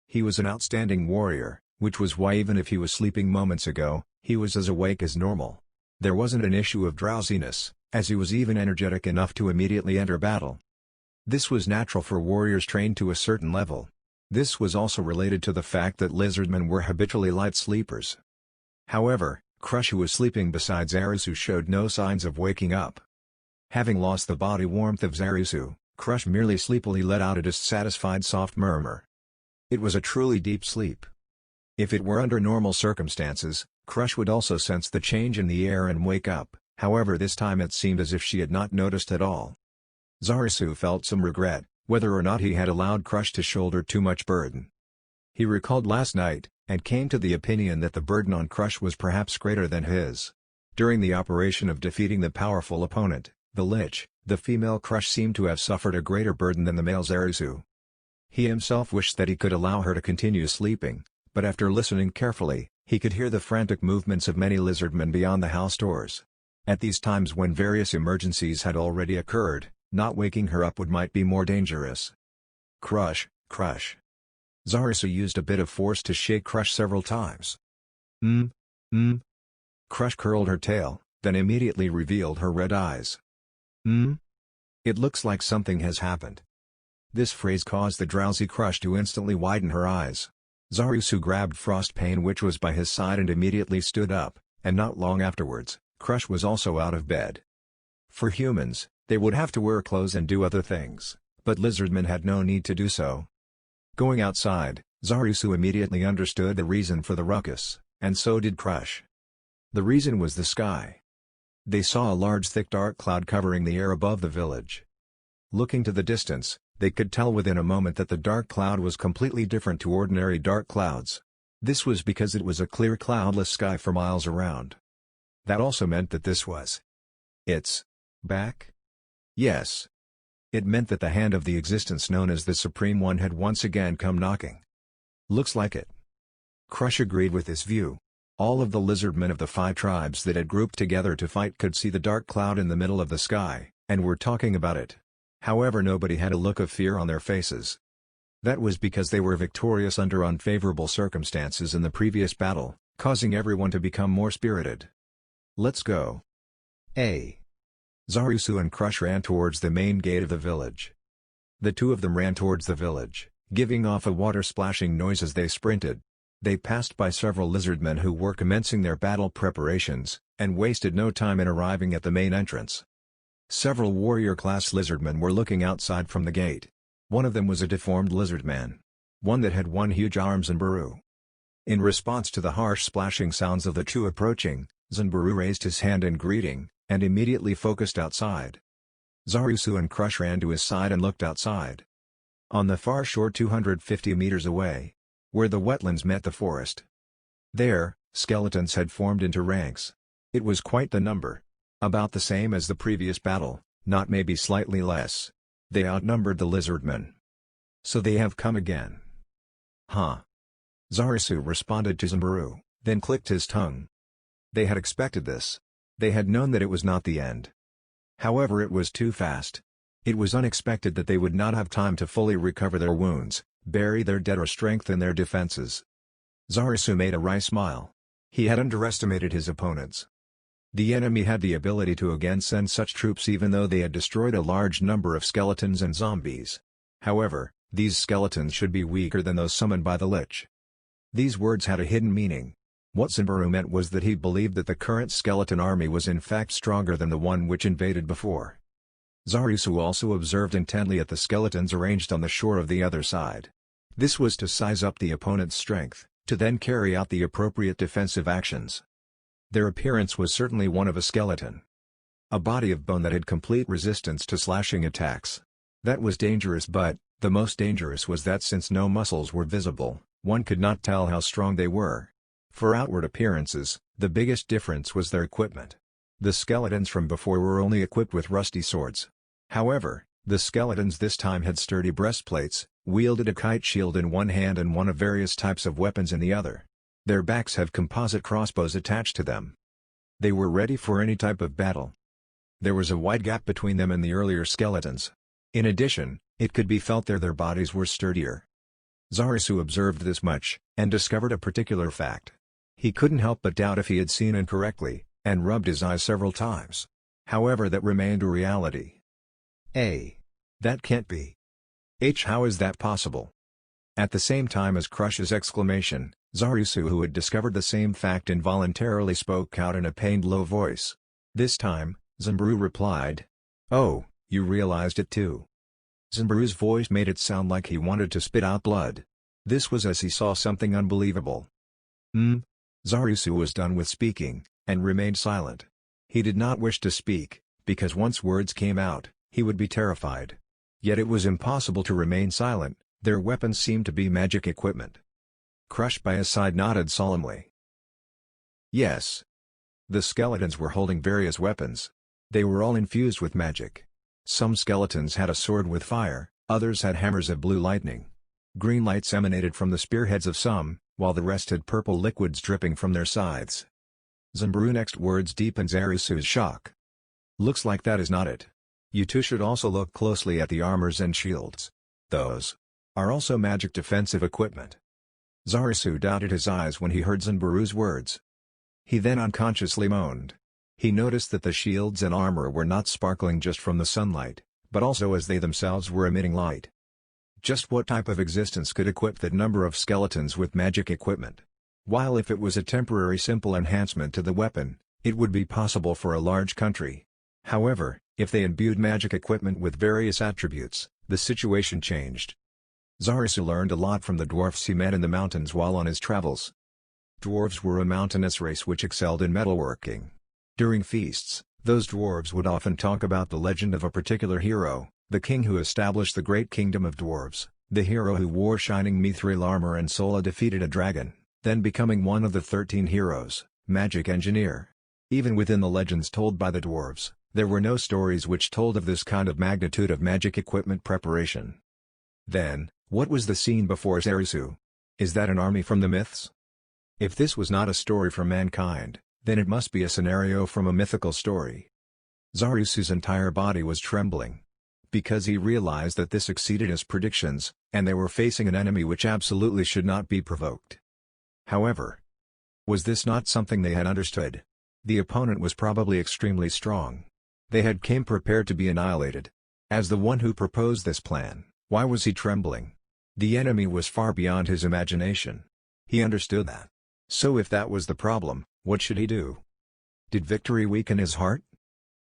He was an outstanding warrior, which was why even if he was sleeping moments ago, he was as awake as normal. There wasn't an issue of drowsiness, as he was even energetic enough to immediately enter battle. This was natural for warriors trained to a certain level. This was also related to the fact that Lizardmen were habitually light sleepers. However, Crush, who was sleeping beside Zarisu, showed no signs of waking up. Having lost the body warmth of Zarisu, Crush merely sleepily let out a dissatisfied soft murmur. It was a truly deep sleep. If it were under normal circumstances, Crush would also sense the change in the air and wake up, however this time it seemed as if she had not noticed at all. Zarisu felt some regret, whether or not he had allowed Crush to shoulder too much burden. He recalled last night, and came to the opinion that the burden on Crush was perhaps greater than his. During the operation of defeating the powerful opponent, the Lich, the female Crush seemed to have suffered a greater burden than the male Zarisu. He himself wished that he could allow her to continue sleeping, but after listening carefully, he could hear the frantic movements of many lizardmen beyond the house doors. At these times when various emergencies had already occurred, not waking her up might be more dangerous. Crush, Crush. Zarisu used a bit of force to shake Crush several times. Crush curled her tail, then immediately revealed her red eyes. It looks like something has happened. This phrase caused the drowsy Crush to instantly widen her eyes. Zarisu grabbed Frostpain, which was by his side, and immediately stood up, and not long afterwards, Crush was also out of bed. For humans, they would have to wear clothes and do other things, but lizardmen had no need to do so. Going outside, Zarisu immediately understood the reason for the ruckus, and so did Crush. The reason was the sky. They saw a large thick dark cloud covering the air above the village. Looking to the distance, they could tell within a moment that the dark cloud was completely different to ordinary dark clouds. This was because it was a clear cloudless sky for miles around. That also meant that this was its back? Yes. It meant that the hand of the existence known as the Supreme One had once again come knocking. Looks like it. Crush agreed with this view. All of the lizardmen of the 5 tribes that had grouped together to fight could see the dark cloud in the middle of the sky, and were talking about it. However, nobody had a look of fear on their faces. That was because they were victorious under unfavorable circumstances in the previous battle, causing everyone to become more spirited. Let's go. Zarisu and Crush ran towards the main gate of the village. The two of them ran towards the village, giving off a water-splashing noise as they sprinted. They passed by several lizardmen who were commencing their battle preparations, and wasted no time in arriving at the main entrance. Several warrior-class lizardmen were looking outside from the gate. One of them was a deformed lizardman. One that had 1 huge arms and Zanbaru. In response to the harsh splashing sounds of the two approaching, Zanbaru raised his hand in greeting, and immediately focused outside. Zarisu and Crush ran to his side and looked outside. On the far shore 250 meters away, where the wetlands met the forest, there, skeletons had formed into ranks. It was quite the number. About the same as the previous battle, not maybe slightly less. They outnumbered the lizardmen. So they have come again. Huh. Zarisu responded to Zanbaru, then clicked his tongue. They had expected this. They had known that it was not the end. However, it was too fast. It was unexpected that they would not have time to fully recover their wounds, bury their dead, or strengthen their defenses. Zarisu made a wry smile. He had underestimated his opponents. The enemy had the ability to again send such troops even though they had destroyed a large number of skeletons and zombies. However, these skeletons should be weaker than those summoned by the Lich. These words had a hidden meaning. What Zanbaru meant was that he believed that the current skeleton army was in fact stronger than the one which invaded before. Zarisu also observed intently at the skeletons arranged on the shore of the other side. This was to size up the opponent's strength, to then carry out the appropriate defensive actions. Their appearance was certainly one of a skeleton. A body of bone that had complete resistance to slashing attacks. That was dangerous, but the most dangerous was that since no muscles were visible, one could not tell how strong they were. For outward appearances, the biggest difference was their equipment. The skeletons from before were only equipped with rusty swords. However, the skeletons this time had sturdy breastplates, wielded a kite shield in one hand and one of various types of weapons in the other. Their backs have composite crossbows attached to them. They were ready for any type of battle. There was a wide gap between them and the earlier skeletons. In addition, it could be felt their bodies were sturdier. Zarisu observed this much, and discovered a particular fact. He couldn't help but doubt if he had seen incorrectly, and rubbed his eyes several times. However, that remained a reality. That can't be. How is that possible? At the same time as Crush's exclamation, Zarisu, who had discovered the same fact, involuntarily spoke out in a pained low voice. This time, Zimbaru replied. "Oh, you realized it too." Zimbaru's voice made it sound like he wanted to spit out blood. This was as he saw something unbelievable. Zarisu was done with speaking, and remained silent. He did not wish to speak, because once words came out, he would be terrified. Yet it was impossible to remain silent. Their weapons seemed to be magic equipment. Crush by his side nodded solemnly. Yes. The skeletons were holding various weapons. They were all infused with magic. Some skeletons had a sword with fire, others had hammers of blue lightning. Green lights emanated from the spearheads of some, while the rest had purple liquids dripping from their scythes. Zimbaru's next words deepened Zarisu's shock. "Looks like that is not it. You two should also look closely at the armors and shields. Those are also magic defensive equipment." Zarisu doubted his eyes when he heard Zimbaru's words. He then unconsciously moaned. He noticed that the shields and armor were not sparkling just from the sunlight, but also as they themselves were emitting light. Just what type of existence could equip that number of skeletons with magic equipment? While if it was a temporary simple enhancement to the weapon, it would be possible for a large country. However, if they imbued magic equipment with various attributes, the situation changed. Zarisu learned a lot from the dwarfs he met in the mountains while on his travels. Dwarves were a mountainous race which excelled in metalworking. During feasts, those dwarves would often talk about the legend of a particular hero, the king who established the great kingdom of dwarves, the hero who wore shining mithril armor and solo defeated a dragon, then becoming one of the 13 heroes, magic engineer. Even within the legends told by the dwarves, there were no stories which told of this kind of magnitude of magic equipment preparation. Then, what was the scene before Zarisu? Is that an army from the myths? If this was not a story from mankind, then it must be a scenario from a mythical story. Zarisu's entire body was trembling. Because he realized that this exceeded his predictions, and they were facing an enemy which absolutely should not be provoked. However, was this not something they had understood? The opponent was probably extremely strong. They had came prepared to be annihilated. As the one who proposed this plan, why was he trembling? The enemy was far beyond his imagination. He understood that. So if that was the problem, what should he do? Did victory weaken his heart?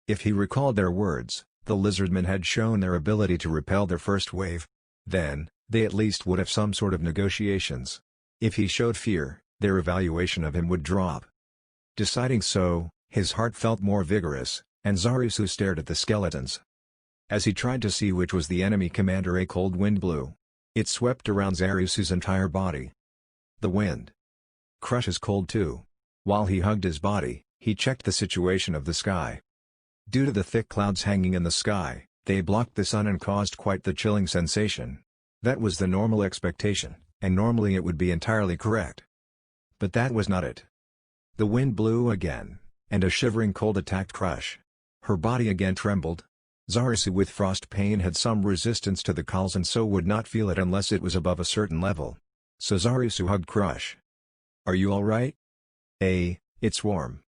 If he recalled their words, the Lizardmen had shown their ability to repel their first wave. Then, they at least would have some sort of negotiations. If he showed fear, their evaluation of him would drop. Deciding so, his heart felt more vigorous, and Zarisu stared at the skeletons. As he tried to see which was the enemy commander, a cold wind blew. It swept around Zarisu's entire body. The wind. Crush is cold too. While he hugged his body, he checked the situation of the sky. Due to the thick clouds hanging in the sky, they blocked the sun and caused quite the chilling sensation. That was the normal expectation, and normally it would be entirely correct. But that was not it. The wind blew again, and a shivering cold attacked Crush. Her body again trembled. Zarisu with frost pain had some resistance to the calls and so would not feel it unless it was above a certain level. So Zarisu hugged Crush. "Are you all right?" It's warm.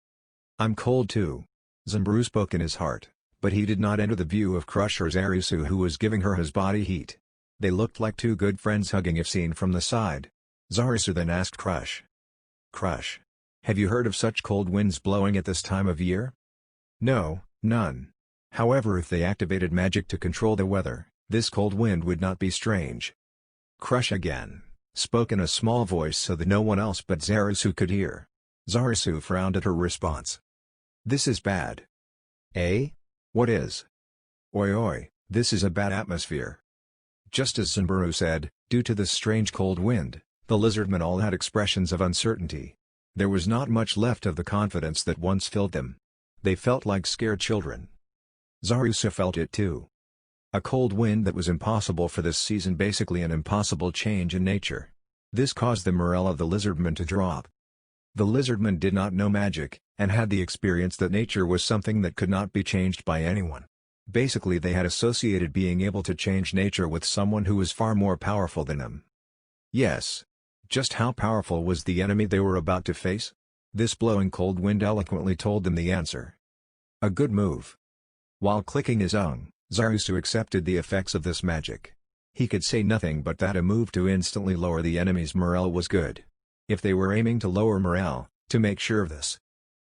I'm cold too." Zimbaru spoke in his heart, but he did not enter the view of Crush or Zarisu, who was giving her his body heat. They looked like two good friends hugging if seen from the side. Zarisu then asked Crush. "Crush, have you heard of such cold winds blowing at this time of year?" "No, none. However, if they activated magic to control the weather, this cold wind would not be strange." Crush again spoke in a small voice so that no one else but Zarisu could hear. Zarisu frowned at her response. "This is bad." What is?" Oi, this is a bad atmosphere." Just as Zimbaru said, due to this strange cold wind, the Lizardmen all had expressions of uncertainty. There was not much left of the confidence that once filled them. They felt like scared children. Zarisu felt it too. A cold wind that was impossible for this season, basically an impossible change in nature. This caused the morale of the Lizardmen to drop. The Lizardmen did not know magic, and had the experience that nature was something that could not be changed by anyone. Basically they had associated being able to change nature with someone who was far more powerful than them. Yes. Just how powerful was the enemy they were about to face? This blowing cold wind eloquently told them the answer. A good move. While clicking his tongue, Zarisu accepted the effects of this magic. He could say nothing but that a move to instantly lower the enemy's morale was good. if they were aiming to lower morale, to make sure of this.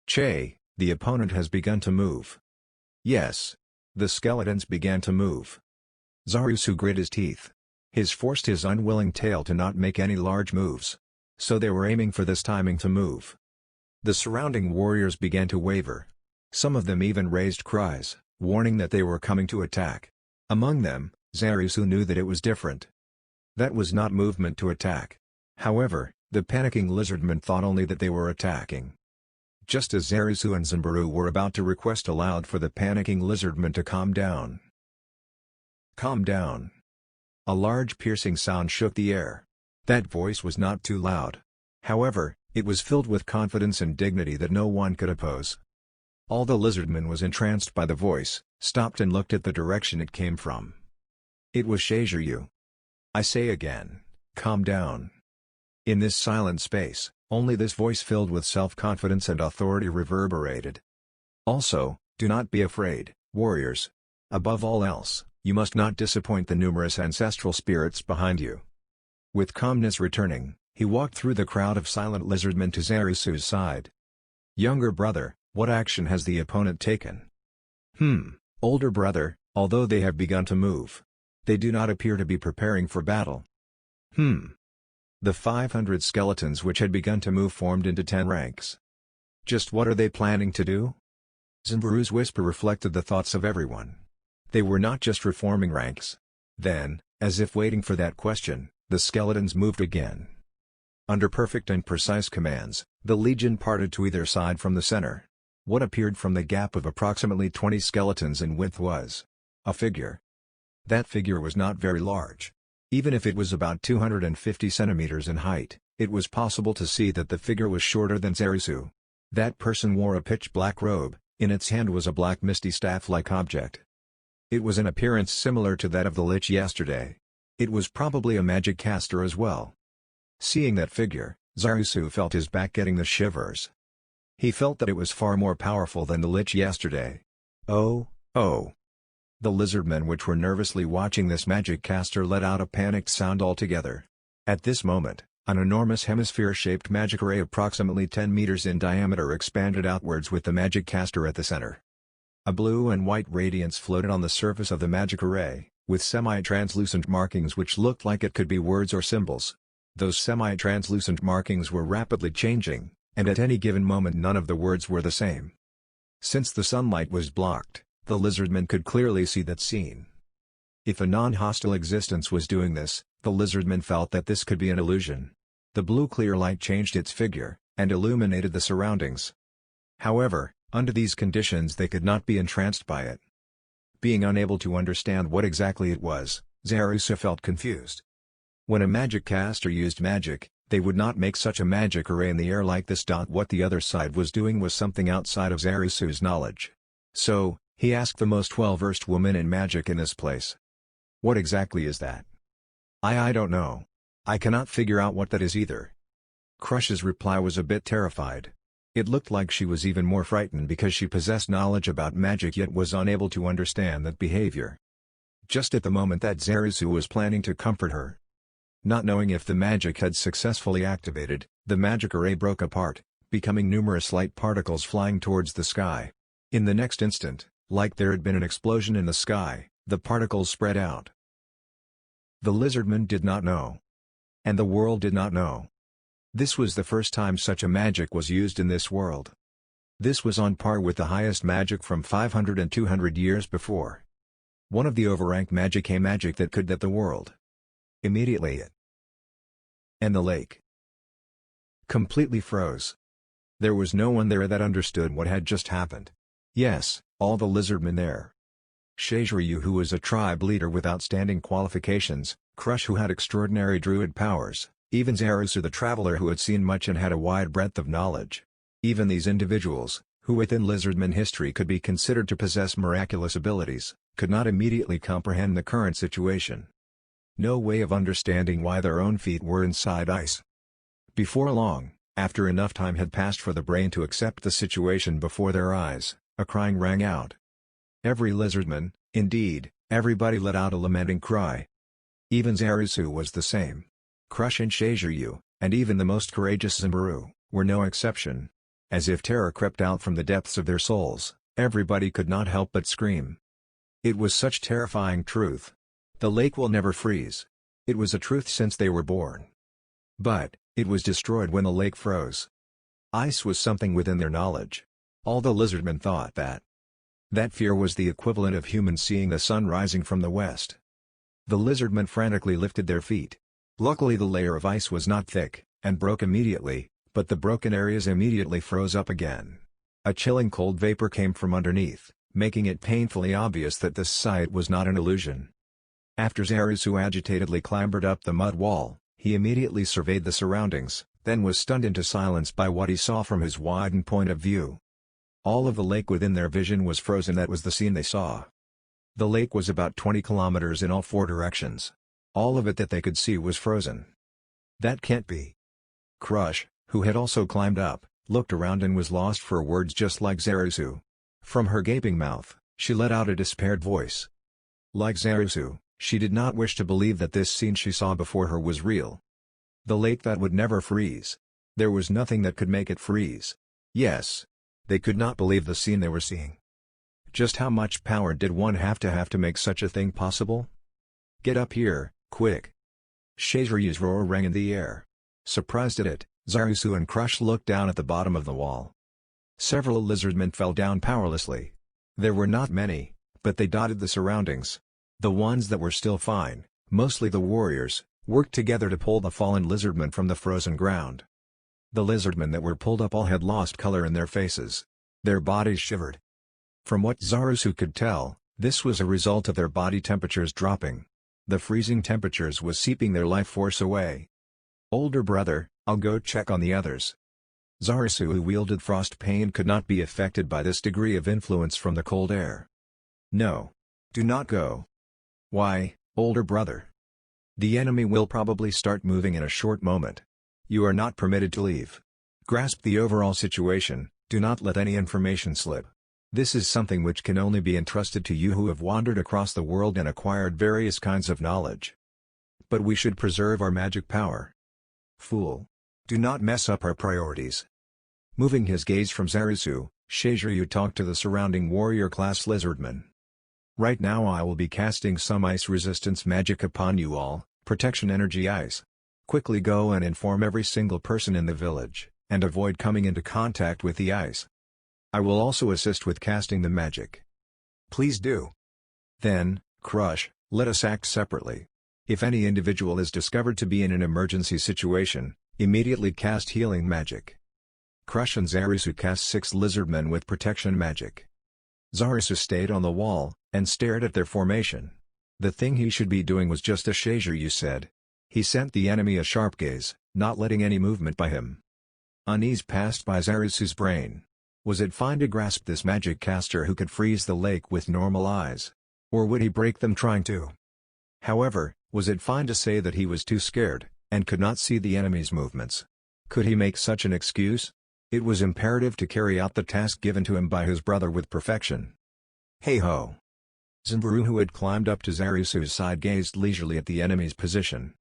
Che, the opponent has begun to move. Yes. The skeletons began to move. Zarusu grit his teeth. He forced his unwilling tail to not make any large moves. So they were aiming for this timing to move. The surrounding warriors began to waver. Some of them even raised cries, warning that they were coming to attack. Among them, Zarusu knew that it was different. That was not movement to attack. However, the panicking lizardmen thought only that they were attacking. Just as Zarusu and Zanbaru were about to request aloud for the panicking lizardmen to calm down. Calm down. A large piercing sound shook the air. That voice was not too loud. However, it was filled with confidence and dignity that no one could oppose. All the lizardmen was entranced by the voice, stopped and looked at the direction it came from. It was Shiziryu. I say again, calm down. In this silent space, only this voice filled with self-confidence and authority reverberated. Also, do not be afraid, warriors. Above all else, you must not disappoint the numerous ancestral spirits behind you. With calmness returning, he walked through the crowd of silent lizardmen to Zarusu's side. Younger brother, what action has the opponent taken? Older brother, although they have begun to move. They do not appear to be preparing for battle. The 500 skeletons which had begun to move formed into 10 ranks. Just what are they planning to do? Zanbaru's whisper reflected the thoughts of everyone. They were not just reforming ranks. Then, as if waiting for that question, the skeletons moved again. Under perfect and precise commands, the legion parted to either side from the center. What appeared from the gap of approximately 20 skeletons in width was a figure. That figure was not very large. Even if it was about 250 centimeters in height, it was possible to see that the figure was shorter than Zarusu. That person wore a pitch-black robe, in its hand was a black misty staff-like object. It was in appearance similar to that of the Lich yesterday. It was probably a magic caster as well. Seeing that figure, Zarusu felt his back getting the shivers. He felt that it was far more powerful than the Lich yesterday. Oh. The lizardmen which were nervously watching this magic caster let out a panicked sound altogether. At this moment, an enormous hemisphere-shaped magic array approximately 10 meters in diameter expanded outwards with the magic caster at the center. A blue and white radiance floated on the surface of the magic array, with semi-translucent markings which looked like it could be words or symbols. Those semi-translucent markings were rapidly changing, and at any given moment none of the words were the same. Since the sunlight was blocked, the lizardmen could clearly see that scene. If a non-hostile existence was doing this, the lizardmen felt that this could be an illusion. The blue clear light changed its figure, and illuminated the surroundings. However, under these conditions they could not be entranced by it. Being unable to understand what exactly it was, Zarusu felt confused. When a magic caster used magic, they would not make such a magic array in the air like this. What the other side was doing was something outside of Zarusu's knowledge. So, he asked the most well-versed woman in magic in this place. What exactly is that? I don't know. I cannot figure out what that is either. Crush's reply was a bit terrified. It looked like she was even more frightened because she possessed knowledge about magic yet was unable to understand that behavior. Just at the moment that Zarusu was planning to comfort her. Not knowing if the magic had successfully activated, the magic array broke apart, becoming numerous light particles flying towards the sky. In the next instant, like there had been an explosion in the sky, the particles spread out. The lizardmen did not know. And the world did not know. This was the first time such a magic was used in this world. This was on par with the highest magic from 500 and 200 years before. One of the overranked magic, a magic that could that the world. Immediately it and the lake completely froze. There was no one there that understood what had just happened. Yes, all the lizardmen there. Shiziryu, who was a tribe leader with outstanding qualifications, Crush, who had extraordinary druid powers, even Zarusu the traveler, who had seen much and had a wide breadth of knowledge. Even these individuals, who within lizardman history could be considered to possess miraculous abilities, could not immediately comprehend the current situation. No way of understanding why their own feet were inside ice. Before long, after enough time had passed for the brain to accept the situation before their eyes, a crying rang out. Every lizardman, indeed, everybody let out a lamenting cry. Even Zarusu was the same. Crush and Shiziryu, and even the most courageous Zimbaru were no exception. As if terror crept out from the depths of their souls, everybody could not help but scream. It was such terrifying truth. The lake will never freeze. It was a truth since they were born. But, it was destroyed when the lake froze. Ice was something within their knowledge. All the lizardmen thought that fear was the equivalent of humans seeing the sun rising from the west. The lizardmen frantically lifted their feet. Luckily the layer of ice was not thick, and broke immediately, but the broken areas immediately froze up again. A chilling cold vapor came from underneath, making it painfully obvious that this sight was not an illusion. After Zarisu agitatedly clambered up the mud wall, he immediately surveyed the surroundings, then was stunned into silence by what he saw from his widened point of view. All of the lake within their vision was frozen. That was the scene they saw. The lake was about 20 kilometers in all four directions. All of it that they could see was frozen. That can't be. Crush, who had also climbed up, looked around and was lost for words just like Zarisu. From her gaping mouth, she let out a despaired voice. Like Zarisu, she did not wish to believe that this scene she saw before her was real. The lake that would never freeze. There was nothing that could make it freeze. Yes. They could not believe the scene they were seeing. Just how much power did one have to make such a thing possible? Get up here, quick! Shazuryu's roar rang in the air. Surprised at it, Zarisu and Crush looked down at the bottom of the wall. Several lizardmen fell down powerlessly. There were not many, but they dotted the surroundings. The ones that were still fine, mostly the warriors, worked together to pull the fallen lizardmen from the frozen ground. The lizardmen that were pulled up all had lost color in their faces. Their bodies shivered. From what Zarisu could tell, this was a result of their body temperatures dropping. The freezing temperatures was seeping their life force away. Older brother, I'll go check on the others. Zarisu, who wielded frost pain, could not be affected by this degree of influence from the cold air. No. Do not go. Why, older brother? The enemy will probably start moving in a short moment. You are not permitted to leave. Grasp the overall situation, do not let any information slip. This is something which can only be entrusted to you who have wandered across the world and acquired various kinds of knowledge. But we should preserve our magic power. Fool. Do not mess up our priorities. Moving his gaze from Zarisu, Shaziryu talked to the surrounding warrior-class lizardmen. Right now I will be casting some ice resistance magic upon you all, protection energy ice. Quickly go and inform every single person in the village, and avoid coming into contact with the ice. I will also assist with casting the magic. Please do. Then, Crush, let us act separately. If any individual is discovered to be in an emergency situation, immediately cast healing magic. Crush and Zarisu cast 6 lizardmen with protection magic. Zarisu stayed on the wall, and stared at their formation. The thing he should be doing was just as Shaziryu said. He sent the enemy a sharp gaze, not letting any movement by him. Unease passed by Zarisu's brain. Was it fine to grasp this magic caster who could freeze the lake with normal eyes? Or would he break them trying to? However, was it fine to say that he was too scared, and could not see the enemy's movements? Could he make such an excuse? It was imperative to carry out the task given to him by his brother with perfection. Hey-ho! Zimbaru, who had climbed up to Zarisu's side, gazed leisurely at the enemy's position.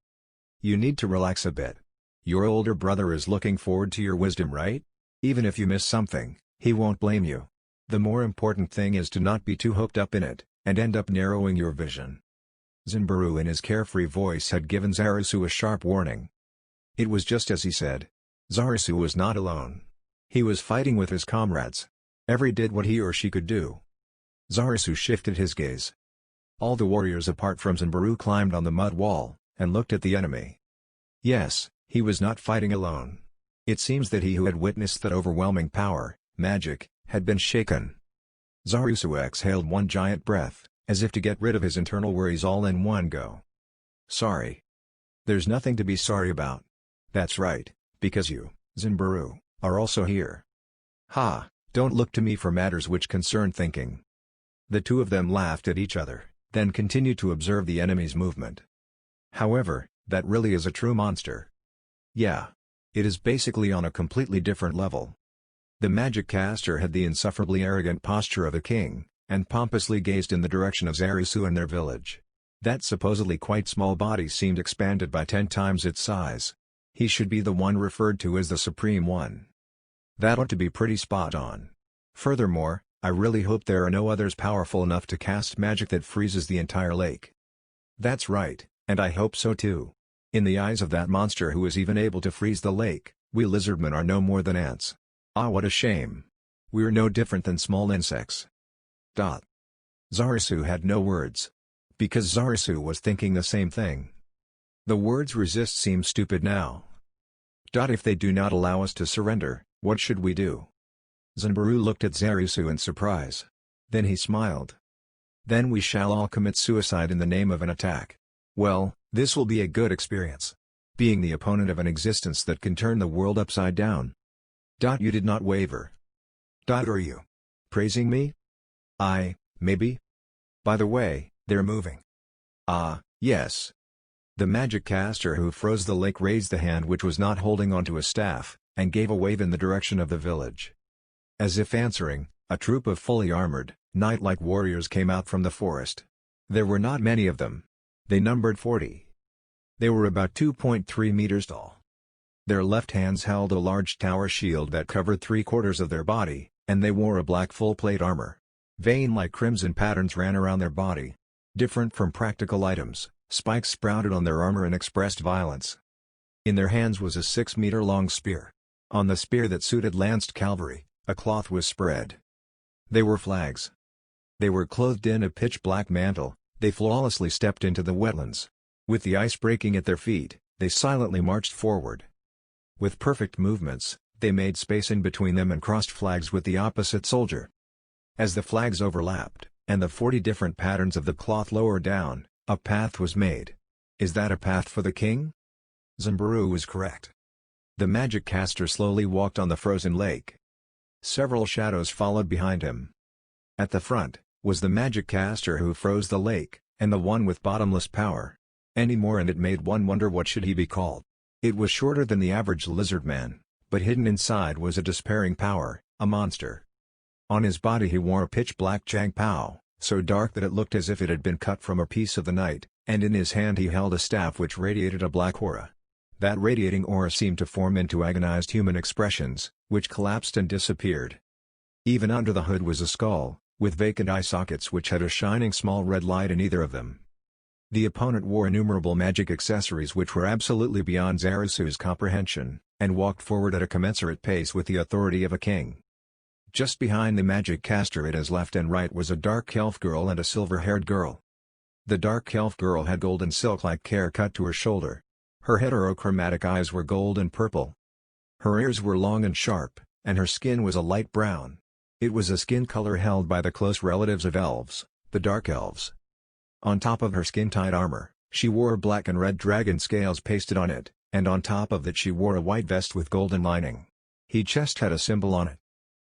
You need to relax a bit. Your older brother is looking forward to your wisdom, right? Even if you miss something, he won't blame you. The more important thing is to not be too hooked up in it, and end up narrowing your vision. Zimbaru in his carefree voice had given Zarisu a sharp warning. It was just as he said. Zarisu was not alone. He was fighting with his comrades. Every did what he or she could do. Zarisu shifted his gaze. All the warriors apart from Zimbaru climbed on the mud wall, and looked at the enemy. Yes, he was not fighting alone. It seems that he who had witnessed that overwhelming power, magic, had been shaken. Zarisu exhaled one giant breath, as if to get rid of his internal worries all in one go. Sorry. There's nothing to be sorry about. That's right, because you, Zimbaru, are also here. Ha, don't look to me for matters which concern thinking. The two of them laughed at each other, then continued to observe the enemy's movement. However, that really is a true monster. Yeah. It is basically on a completely different level. The magic caster had the insufferably arrogant posture of a king, and pompously gazed in the direction of Zarisu and their village. That supposedly quite small body seemed expanded by 10 times its size. He should be the one referred to as the Supreme One. That ought to be pretty spot on. Furthermore, I really hope there are no others powerful enough to cast magic that freezes the entire lake. That's right, and I hope so too. In the eyes of that monster who is even able to freeze the lake, we lizardmen are no more than ants. Ah, what a shame. We're no different than small insects. Zarasu had no words. Because Zarasu was thinking the same thing. The words resist seem stupid now. If they do not allow us to surrender, what should we do? Zanbaru looked at Zarasu in surprise. Then he smiled. Then we shall all commit suicide in the name of an attack. Well, this will be a good experience. Being the opponent of an existence that can turn the world upside down. You did not waver. Are you praising me? Maybe. By the way, they're moving. Ah, yes. The magic caster who froze the lake raised the hand which was not holding onto a staff, and gave a wave in the direction of the village. As if answering, a troop of fully armored, knight-like warriors came out from the forest. There were not many of them. They numbered 40. They were about 2.3 meters tall. Their left hands held a large tower shield that covered 3/4 of their body, and they wore a black full-plate armor. Vein-like crimson patterns ran around their body. Different from practical items, spikes sprouted on their armor and expressed violence. In their hands was a 6-meter-long spear. On the spear that suited lanced cavalry, a cloth was spread. They were flags. They were clothed in a pitch-black mantle. They flawlessly stepped into the wetlands. With the ice breaking at their feet, they silently marched forward. With perfect movements, they made space in between them and crossed flags with the opposite soldier. As the flags overlapped, and the 40 different patterns of the cloth lowered down, a path was made. Is that a path for the king? Zanbaru was correct. The magic caster slowly walked on the frozen lake. Several shadows followed behind him. At the front, was the magic caster who froze the lake, and the one with bottomless power. Any more and it made one wonder what should he be called. It was shorter than the average lizardman, but hidden inside was a despairing power, a monster. On his body he wore a pitch-black changpao, so dark that it looked as if it had been cut from a piece of the night, and in his hand he held a staff which radiated a black aura. That radiating aura seemed to form into agonized human expressions, which collapsed and disappeared. Even under the hood was a skull, with vacant eye sockets which had a shining small red light in either of them. The opponent wore innumerable magic accessories which were absolutely beyond Zarasu's comprehension, and walked forward at a commensurate pace with the authority of a king. Just behind the magic caster at his left and right was a dark elf girl and a silver-haired girl. The dark elf girl had golden silk-like hair cut to her shoulder. Her heterochromatic eyes were gold and purple. Her ears were long and sharp, and her skin was a light brown. It was a skin color held by the close relatives of elves, the dark elves. On top of her skin-tight armor, she wore black and red dragon scales pasted on it, and on top of that she wore a white vest with golden lining. Her chest had a symbol on it.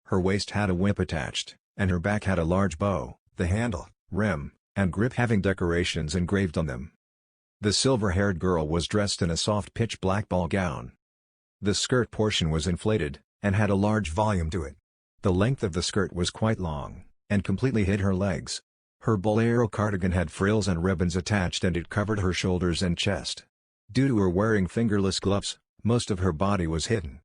Her waist had a whip attached, and her back had a large bow, the handle, rim, and grip having decorations engraved on them. The silver-haired girl was dressed in a soft pitch-black ball gown. The skirt portion was inflated, and had a large volume to it. The length of the skirt was quite long, and completely hid her legs. Her bolero cardigan had frills and ribbons attached and it covered her shoulders and chest. Due to her wearing fingerless gloves, most of her body was hidden.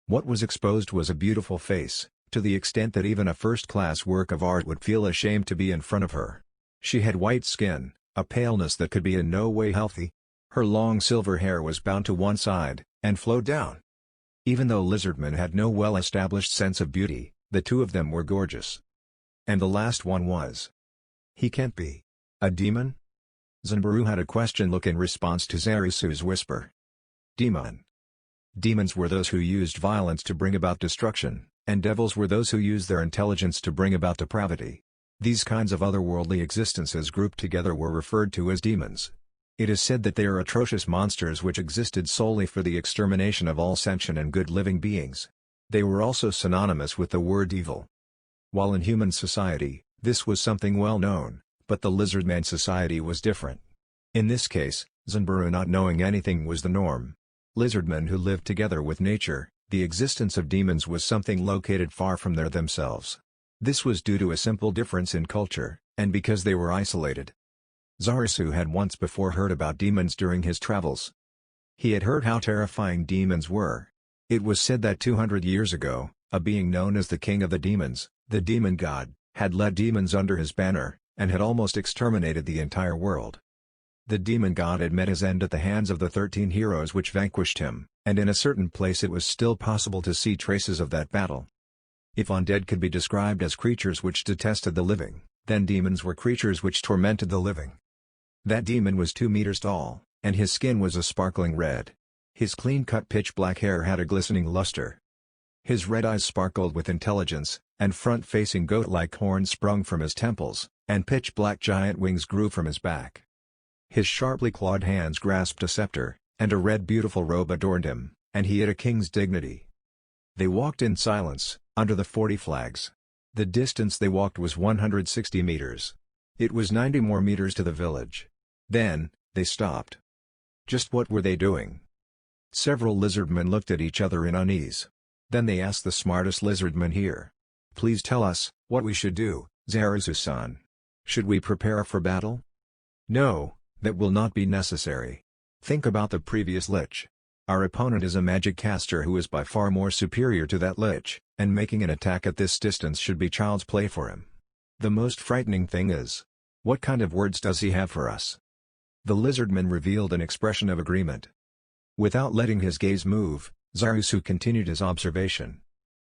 What was exposed was a beautiful face, to the extent that even a first-class work of art would feel ashamed to be in front of her. She had white skin, a paleness that could be in no way healthy. Her long silver hair was bound to one side, and flowed down. Even though lizardmen had no well-established sense of beauty, the two of them were gorgeous. And the last one was. He can't be a demon? Zanbaru had a question look in response to Zarasu's whisper. Demon. Demons were those who used violence to bring about destruction, and devils were those who used their intelligence to bring about depravity. These kinds of otherworldly existences grouped together were referred to as demons. It is said that they are atrocious monsters which existed solely for the extermination of all sentient and good living beings. They were also synonymous with the word evil. While in human society, this was something well known, but the lizardman society was different. In this case, Zanbaru not knowing anything was the norm. Lizardmen who lived together with nature, the existence of demons was something located far from there themselves. This was due to a simple difference in culture, and because they were isolated. Zarasu had once before heard about demons during his travels. He had heard how terrifying demons were. It was said that 200 years ago, a being known as the King of the Demons, the Demon God, had led demons under his banner, and had almost exterminated the entire world. The Demon God had met his end at the hands of the 13 heroes which vanquished him, and in a certain place it was still possible to see traces of that battle. If undead could be described as creatures which detested the living, then demons were creatures which tormented the living. That demon was 2 meters tall, and his skin was a sparkling red. His clean-cut pitch-black hair had a glistening luster. His red eyes sparkled with intelligence, and front-facing goat-like horns sprung from his temples, and pitch-black giant wings grew from his back. His sharply clawed hands grasped a scepter, and a red beautiful robe adorned him, and he had a king's dignity. They walked in silence, under the 40 flags. The distance they walked was 160 meters. It was 90 more meters to the village. Then, they stopped. Just what were they doing? Several lizardmen looked at each other in unease. Then they asked the smartest lizardman here. "Please tell us, what we should do, Zarazu-san. Should we prepare for battle?" "No, that will not be necessary. Think about the previous lich. Our opponent is a magic caster who is by far more superior to that lich, and making an attack at this distance should be child's play for him. The most frightening thing is, what kind of words does he have for us?" The lizardman revealed an expression of agreement. Without letting his gaze move, Zarusu continued his observation.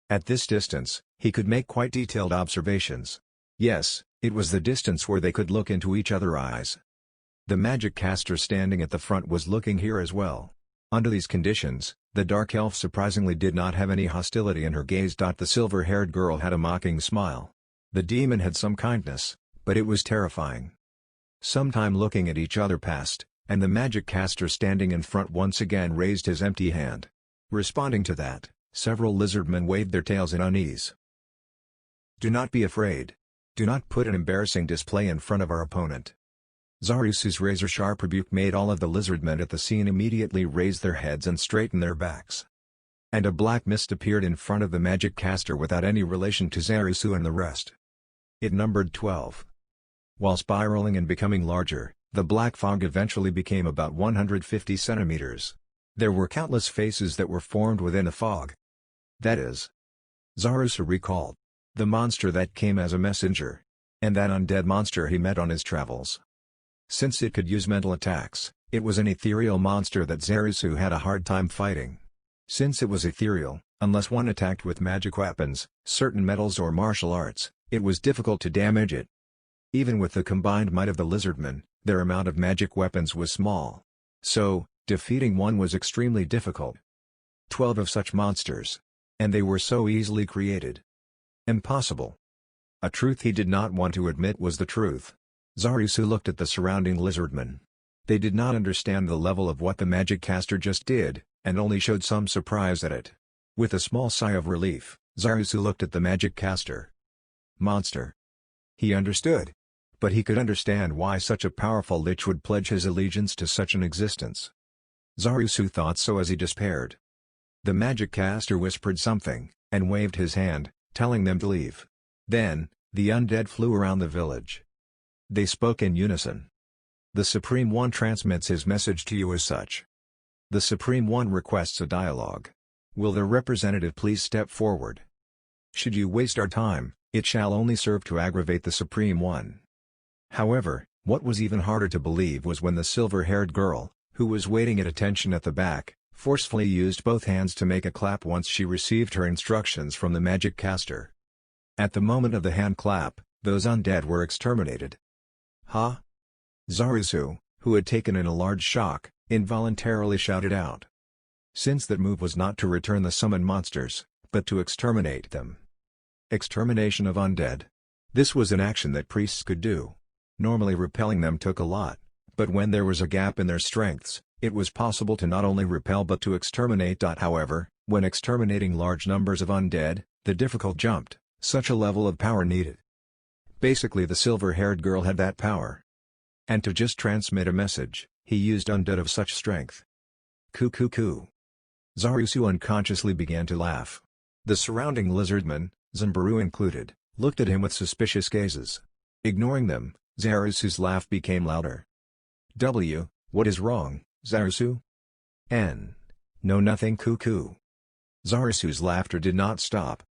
At this distance, he could make quite detailed observations. Yes, it was the distance where they could look into each other's eyes. The magic caster standing at the front was looking here as well. Under these conditions, the dark elf surprisingly did not have any hostility in her gaze. The silver-haired girl had a mocking smile. The demon had some kindness, but it was terrifying. Some time looking at each other passed, and the magic caster standing in front once again raised his empty hand. Responding to that, several lizardmen waved their tails in unease. "Do not be afraid. Do not put an embarrassing display in front of our opponent." Zarusu's razor-sharp rebuke made all of the lizardmen at the scene immediately raise their heads and straighten their backs. And a black mist appeared in front of the magic caster without any relation to Zarusu and the rest. It numbered 12. While spiraling and becoming larger, the black fog eventually became about 150 centimeters. There were countless faces that were formed within the fog. That is, Zarusu recalled, the monster that came as a messenger, and that undead monster he met on his travels. Since it could use mental attacks, it was an ethereal monster that Zarusu had a hard time fighting. Since it was ethereal, unless one attacked with magic weapons, certain metals or martial arts, it was difficult to damage it. Even with the combined might of the lizardmen, their amount of magic weapons was small. So, defeating one was extremely difficult. 12 of such monsters. And they were so easily created. Impossible. A truth he did not want to admit was the truth. Zarusu looked at the surrounding lizardmen. They did not understand the level of what the magic caster just did, and only showed some surprise at it. With a small sigh of relief, Zarusu looked at the magic caster. Monster. He understood. But he could understand why such a powerful lich would pledge his allegiance to such an existence. Zarusu thought so as he despaired. The magic caster whispered something, and waved his hand, telling them to leave. Then, the undead flew around the village. They spoke in unison. The Supreme One transmits his message to you as such. The Supreme One requests a dialogue. Will their representative please step forward? Should you waste our time, it shall only serve to aggravate the Supreme One. However, what was even harder to believe was when the silver-haired girl, who was waiting at attention at the back, forcefully used both hands to make a clap once she received her instructions from the magic caster. At the moment of the hand clap, those undead were exterminated. "Huh?" Zarusu, who had taken in a large shock, involuntarily shouted out. Since that move was not to return the summoned monsters, but to exterminate them. Extermination of undead. This was an action that priests could do. Normally repelling them took a lot, but when there was a gap in their strengths, it was possible to not only repel but to exterminate. However, when exterminating large numbers of undead, the difficult jumped, such a level of power needed. Basically the silver-haired girl had that power. And to just transmit a message, he used undead of such strength. Coo. Zarusu unconsciously began to laugh. The surrounding lizardmen, Zanbaru included, looked at him with suspicious gazes. Ignoring them, Zarusu's laugh became louder. What is wrong, Zarusu? No, nothing, cuckoo. Zarisu's laughter did not stop.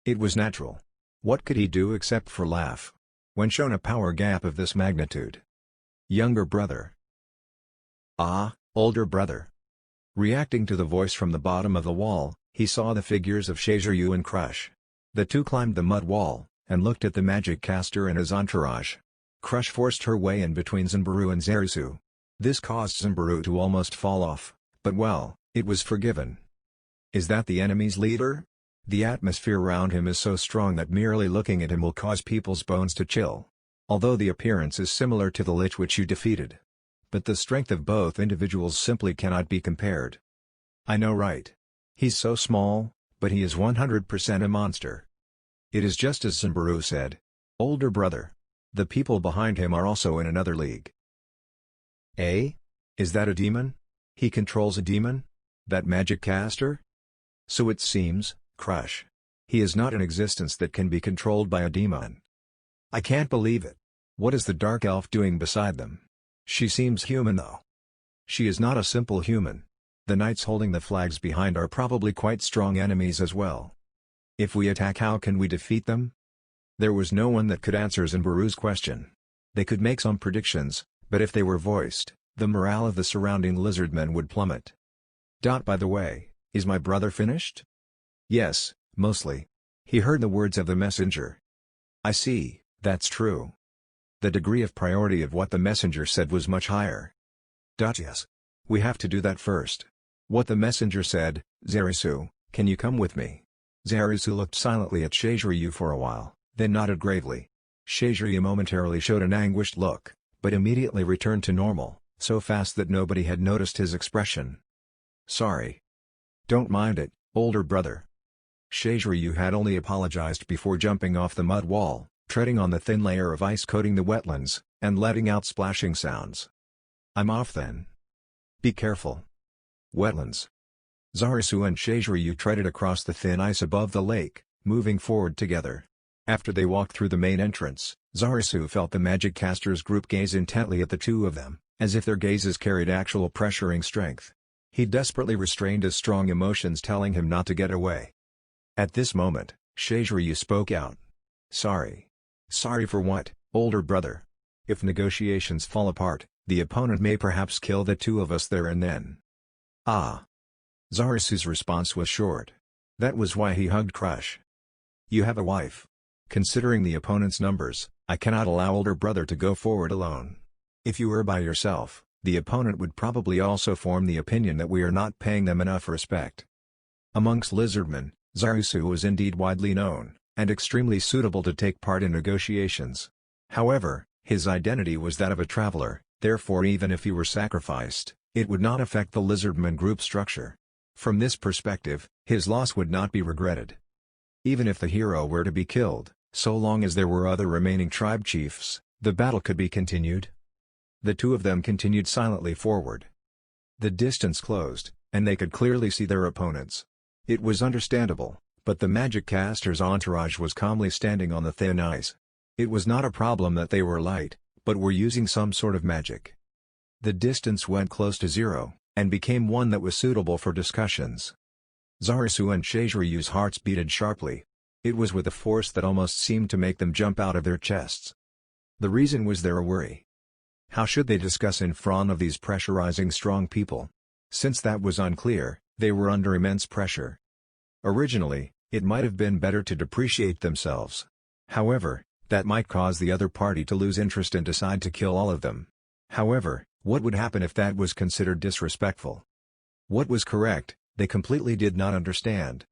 It was natural. What could he do except for laugh? When shown a power gap of this magnitude. Younger brother. Ah, older brother. Reacting to the voice from the bottom of the wall, he saw the figures of Shiziryu and Crush. The two climbed the mud wall, and looked at the magic caster and his entourage. Crush forced her way in between Zanbaru and Zarisu. This caused Zanbaru to almost fall off, but well, it was forgiven. Is that the enemy's leader? The atmosphere around him is so strong that merely looking at him will cause people's bones to chill. Although the appearance is similar to the Lich which you defeated. But the strength of both individuals simply cannot be compared. I know, right? He's so small, but he is 100% a monster. It is just as Zanbaru said. Older brother. The people behind him are also in another league. Eh? Is that a demon? He controls a demon? That magic caster? So it seems, Crush. He is not an existence that can be controlled by a demon. I can't believe it. What is the dark elf doing beside them? She seems human though. She is not a simple human. The knights holding the flags behind are probably quite strong enemies as well. If we attack, how can we defeat them? There was no one that could answer Zanbaru's question. They could make some predictions, but if they were voiced, the morale of the surrounding lizardmen would plummet. By the way, is my brother finished? Yes, mostly. He heard the words of the messenger. I see, that's true. The degree of priority of what the messenger said was much higher. Yes. We have to do that first. What the messenger said, Zarisu, can you come with me? Zarisu looked silently at Shiziryu for a while, then nodded gravely. Shiziryu momentarily showed an anguished look, but immediately returned to normal, so fast that nobody had noticed his expression. Sorry. Don't mind it, older brother. Shiziryu had only apologized before jumping off the mud wall, treading on the thin layer of ice coating the wetlands, and letting out splashing sounds. I'm off then. Be careful. Wetlands. Zarisu and Shiziryu treaded across the thin ice above the lake, moving forward together. After they walked through the main entrance, Zarisu felt the magic caster's group gaze intently at the two of them, as if their gazes carried actual pressuring strength. He desperately restrained his strong emotions telling him not to get away. At this moment, Shiziryu spoke out. Sorry. Sorry for what, older brother? If negotiations fall apart, the opponent may perhaps kill the two of us there and then. Ah. Zarisu's response was short. That was why he hugged Crush. You have a wife. Considering the opponent's numbers, I cannot allow older brother to go forward alone. If you were by yourself, the opponent would probably also form the opinion that we are not paying them enough respect. Amongst lizardmen, Zarisu was indeed widely known, and extremely suitable to take part in negotiations. However, his identity was that of a traveler, therefore even if he were sacrificed, it would not affect the lizardman group structure. From this perspective, his loss would not be regretted. Even if the hero were to be killed, so long as there were other remaining tribe chiefs, the battle could be continued. The two of them continued silently forward. The distance closed, and they could clearly see their opponents. It was understandable, but the magic caster's entourage was calmly standing on the thin ice. It was not a problem that they were light, but were using some sort of magic. The distance went close to zero, and became one that was suitable for discussions. Zarisu and Shiziryu's hearts beated sharply. It was with a force that almost seemed to make them jump out of their chests. The reason was their worry. How should they discuss in front of these pressurizing strong people? Since that was unclear, they were under immense pressure. Originally, it might have been better to depreciate themselves. However, that might cause the other party to lose interest and decide to kill all of them. However, what would happen if that was considered disrespectful? What was correct, they completely did not understand.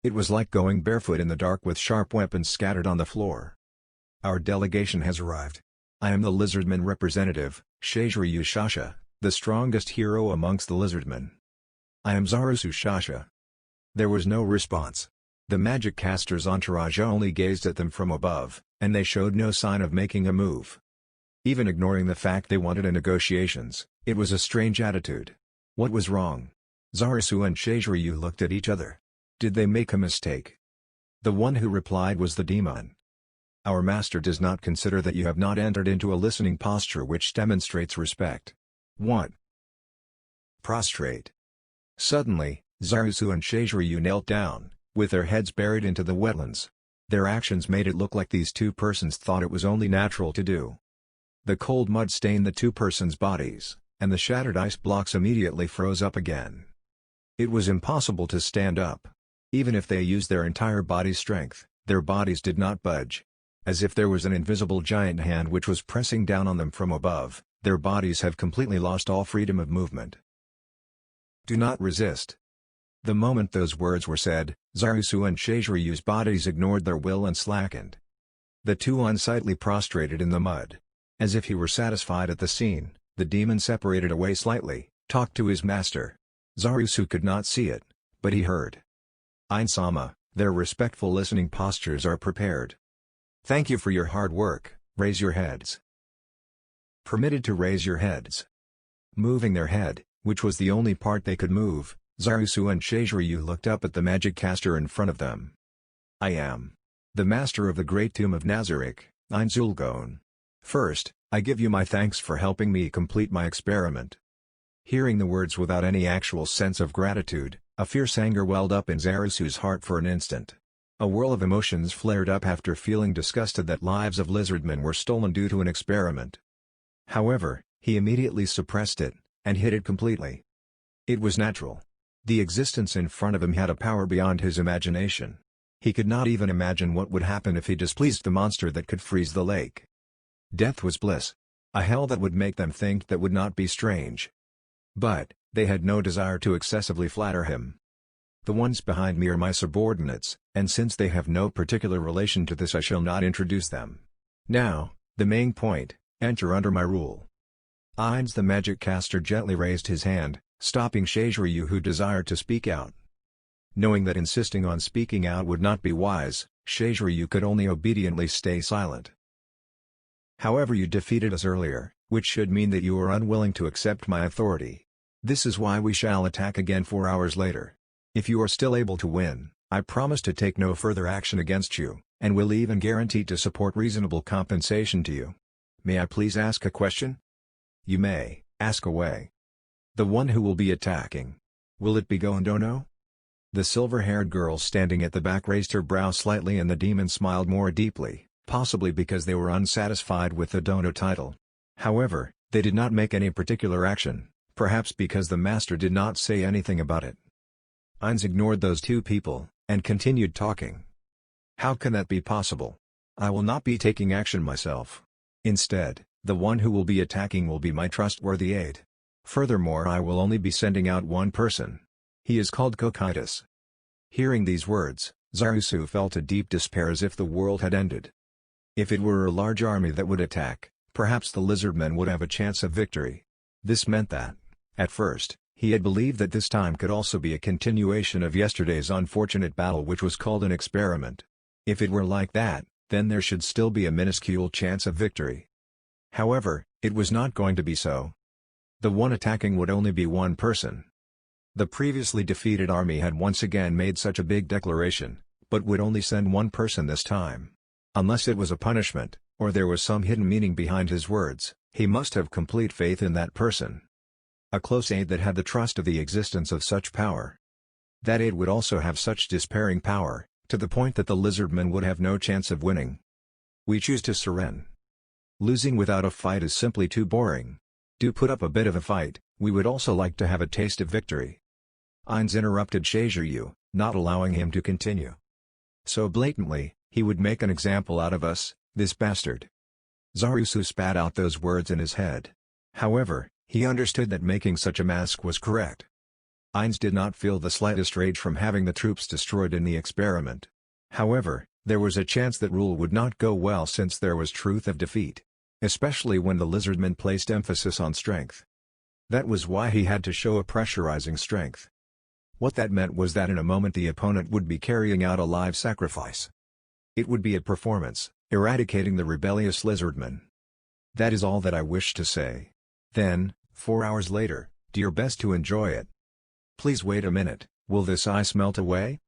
It was like going barefoot in the dark with sharp weapons scattered on the floor. Our delegation has arrived. I am the Lizardman representative, Shiziryu Shasha, the strongest hero amongst the Lizardmen. I am Zarisu Shasha. There was no response. The magic caster's entourage only gazed at them from above, and they showed no sign of making a move. Even ignoring the fact they wanted a negotiations, it was a strange attitude. What was wrong? Zarisu and Shiziryu looked at each other. Did they make a mistake? The one who replied was the demon. Our master does not consider that you have not entered into a listening posture which demonstrates respect. What? Prostrate. Suddenly, Zarusu and Shiziryu knelt down, with their heads buried into the wetlands. Their actions made it look like these two persons thought it was only natural to do. The cold mud stained the two persons' bodies, and the shattered ice blocks immediately froze up again. It was impossible to stand up. Even if they used their entire body strength, their bodies did not budge. As if there was an invisible giant hand which was pressing down on them from above, their bodies have completely lost all freedom of movement. Do not resist. The moment those words were said, Zarusu and Shiziryu's bodies ignored their will and slackened. The two unsightly prostrated in the mud. As if he were satisfied at the scene, the demon separated away slightly, talked to his master. Zarusu could not see it, but he heard. Ainsama, their respectful listening postures are prepared. Thank you for your hard work, raise your heads. Permitted to raise your heads. Moving their head, which was the only part they could move, Zarusu and Shiziryu looked up at the magic caster in front of them. I am the master of the great tomb of Nazarick, Einzulgon. First, I give you my thanks for helping me complete my experiment. Hearing the words without any actual sense of gratitude, a fierce anger welled up in Zarusu's heart for an instant. A whirl of emotions flared up after feeling disgusted that lives of lizardmen were stolen due to an experiment. However, he immediately suppressed it, and hid it completely. It was natural. The existence in front of him had a power beyond his imagination. He could not even imagine what would happen if he displeased the monster that could freeze the lake. Death was bliss. A hell that would make them think that would not be strange. But, they had no desire to excessively flatter him. The ones behind me are my subordinates, and since they have no particular relation to this I shall not introduce them. Now, the main point, enter under my rule. Ainz the magic caster gently raised his hand, stopping Shiziryu who desired to speak out. Knowing that insisting on speaking out would not be wise, Shiziryu could only obediently stay silent. However, you defeated us earlier, which should mean that you are unwilling to accept my authority. This is why we shall attack again 4 hours later. If you are still able to win, I promise to take no further action against you, and will even guarantee to support reasonable compensation to you. May I please ask a question? You may, ask away. The one who will be attacking. Will it be Gondono? The silver-haired girl standing at the back raised her brow slightly and the demon smiled more deeply, possibly because they were unsatisfied with the Dono title. However, they did not make any particular action, perhaps because the master did not say anything about it. Ainz ignored those two people, and continued talking. How can that be possible? I will not be taking action myself. Instead, the one who will be attacking will be my trustworthy aide. Furthermore, I will only be sending out one person. He is called Cocytus. Hearing these words, Zarusu felt a deep despair as if the world had ended. If it were a large army that would attack, perhaps the lizardmen would have a chance of victory. This meant that, at first, he had believed that this time could also be a continuation of yesterday's unfortunate battle which was called an experiment. If it were like that, then there should still be a minuscule chance of victory. However, it was not going to be so. The one attacking would only be one person. The previously defeated army had once again made such a big declaration, but would only send one person this time. Unless it was a punishment, or there was some hidden meaning behind his words, he must have complete faith in that person. A close aide that had the trust of the existence of such power. That aide would also have such despairing power, to the point that the lizardmen would have no chance of winning. We choose to surrender. Losing without a fight is simply too boring. Do put up a bit of a fight, we would also like to have a taste of victory. Ainz interrupted Shiziryu, not allowing him to continue. So blatantly, he would make an example out of us, this bastard. Zarusu spat out those words in his head. However, he understood that making such a mask was correct. Ainz did not feel the slightest rage from having the troops destroyed in the experiment. However, there was a chance that rule would not go well since there was truth of defeat. Especially when the lizardmen placed emphasis on strength. That was why he had to show a pressurizing strength. What that meant was that in a moment the opponent would be carrying out a live sacrifice. It would be a performance, eradicating the rebellious lizardmen. That is all that I wish to say. Then, 4 hours later, do your best to enjoy it. Please wait a minute, will this ice melt away?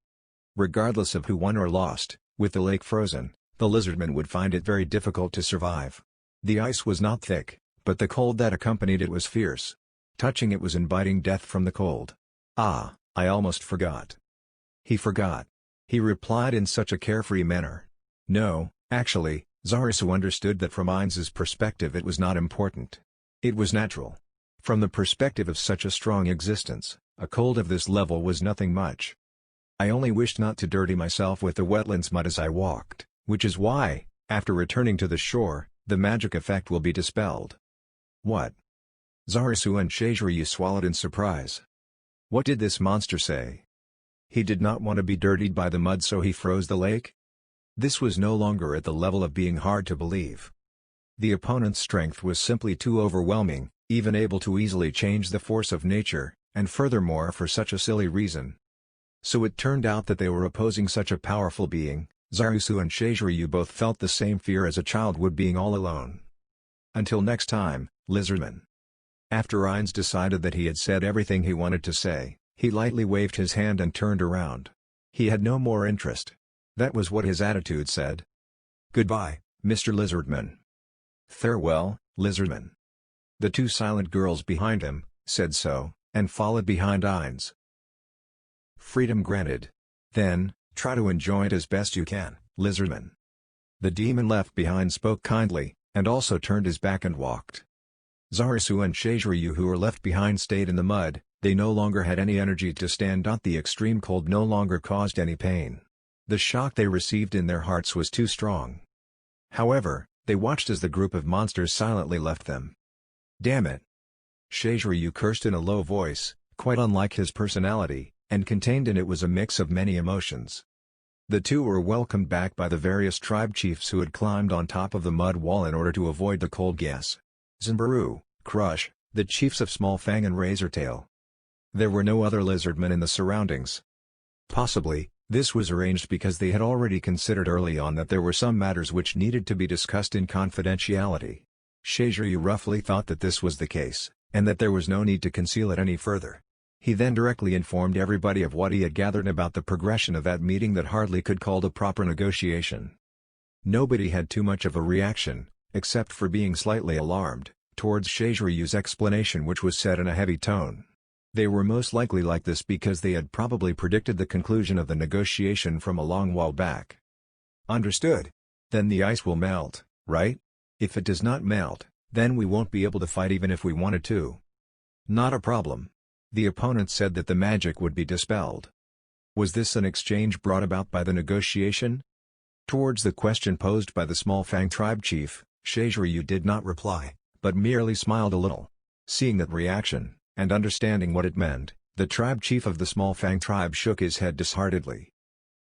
Regardless of who won or lost, with the lake frozen, the lizardmen would find it very difficult to survive. The ice was not thick, but the cold that accompanied it was fierce. Touching it was inviting death from the cold. Ah, I almost forgot. He forgot. He replied in such a carefree manner. No, actually, Zarisu understood that from Ainz's perspective it was not important. It was natural. From the perspective of such a strong existence, a cold of this level was nothing much. I only wished not to dirty myself with the wetlands mud as I walked, which is why, after returning to the shore, the magic effect will be dispelled. What? Zarisu and Shaziryu swallowed in surprise. What did this monster say? He did not want to be dirtied by the mud, so he froze the lake? This was no longer at the level of being hard to believe. The opponent's strength was simply too overwhelming, even able to easily change the force of nature, and furthermore for such a silly reason. So it turned out that they were opposing such a powerful being. Zarisu and Shaziryu both felt the same fear as a child would being all alone. Until next time, Lizardmen. After Ainz decided that he had said everything he wanted to say, he lightly waved his hand and turned around. He had no more interest. That was what his attitude said. Goodbye, Mr. Lizardman. Farewell, Lizardman. The two silent girls behind him said so, and followed behind Ainz. Freedom granted. Then, try to enjoy it as best you can, Lizardman. The demon left behind spoke kindly, and also turned his back and walked. Zarisu and Shaziryu, who were left behind, stayed in the mud. They no longer had any energy to stand. The extreme cold no longer caused any pain. The shock they received in their hearts was too strong. However, they watched as the group of monsters silently left them. Damn it! Shaziryu cursed in a low voice, quite unlike his personality, and contained in it was a mix of many emotions. The two were welcomed back by the various tribe chiefs who had climbed on top of the mud wall in order to avoid the cold gas. Zimbaru, Crush, the chiefs of Small Fang and Razortail. There were no other lizardmen in the surroundings. Possibly, this was arranged because they had already considered early on that there were some matters which needed to be discussed in confidentiality. Shaziryu roughly thought that this was the case, and that there was no need to conceal it any further. He then directly informed everybody of what he had gathered about the progression of that meeting that hardly could called a proper negotiation. Nobody had too much of a reaction, except for being slightly alarmed, towards Shaziryu's explanation, which was said in a heavy tone. They were most likely like this because they had probably predicted the conclusion of the negotiation from a long while back. Understood. Then the ice will melt, right? If it does not melt, then we won't be able to fight even if we wanted to. Not a problem. The opponent said that the magic would be dispelled. Was this an exchange brought about by the negotiation? Towards the question posed by the Small Fang tribe chief, Shaziryu did not reply, but merely smiled a little. Seeing that reaction, and understanding what it meant, the tribe chief of the Small Fang tribe shook his head disheartedly.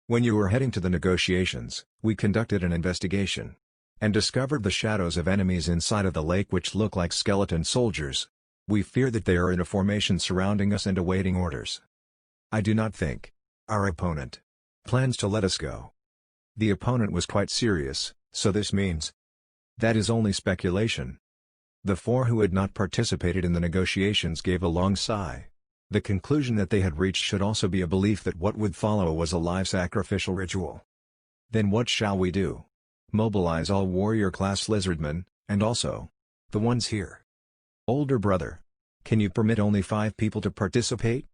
When you were heading to the negotiations, we conducted an investigation, and discovered the shadows of enemies inside of the lake which look like skeleton soldiers. We fear that they are in a formation surrounding us and awaiting orders. I do not think our opponent plans to let us go. The opponent was quite serious, so this means that is only speculation. The four who had not participated in the negotiations gave a long sigh. The conclusion that they had reached should also be a belief that what would follow was a live sacrificial ritual. Then what shall we do? Mobilize all warrior class lizardmen, and also the ones here. Older brother, can you permit only 5 people to participate?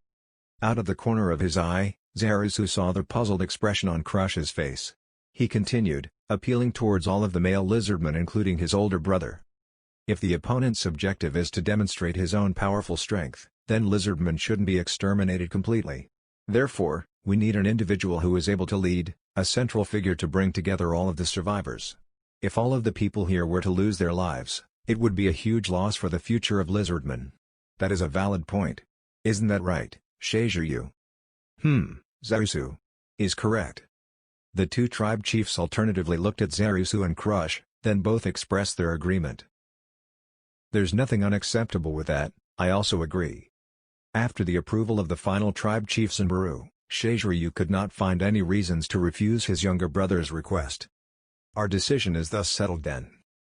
Out of the corner of his eye, Zarisu saw the puzzled expression on Crush's face. He continued, appealing towards all of the male lizardmen including his older brother. If the opponent's objective is to demonstrate his own powerful strength, then lizardmen shouldn't be exterminated completely. Therefore, we need an individual who is able to lead, a central figure to bring together all of the survivors. If all of the people here were to lose their lives, it would be a huge loss for the future of lizardmen. That is a valid point. Isn't that right, Shaziryu? Zarisu is correct. The two tribe chiefs alternatively looked at Zarisu and Crush, then both expressed their agreement. There's nothing unacceptable with that, I also agree. After the approval of the final tribe chief Zimbaru, Shaziryu could not find any reasons to refuse his younger brother's request. Our decision is thus settled then.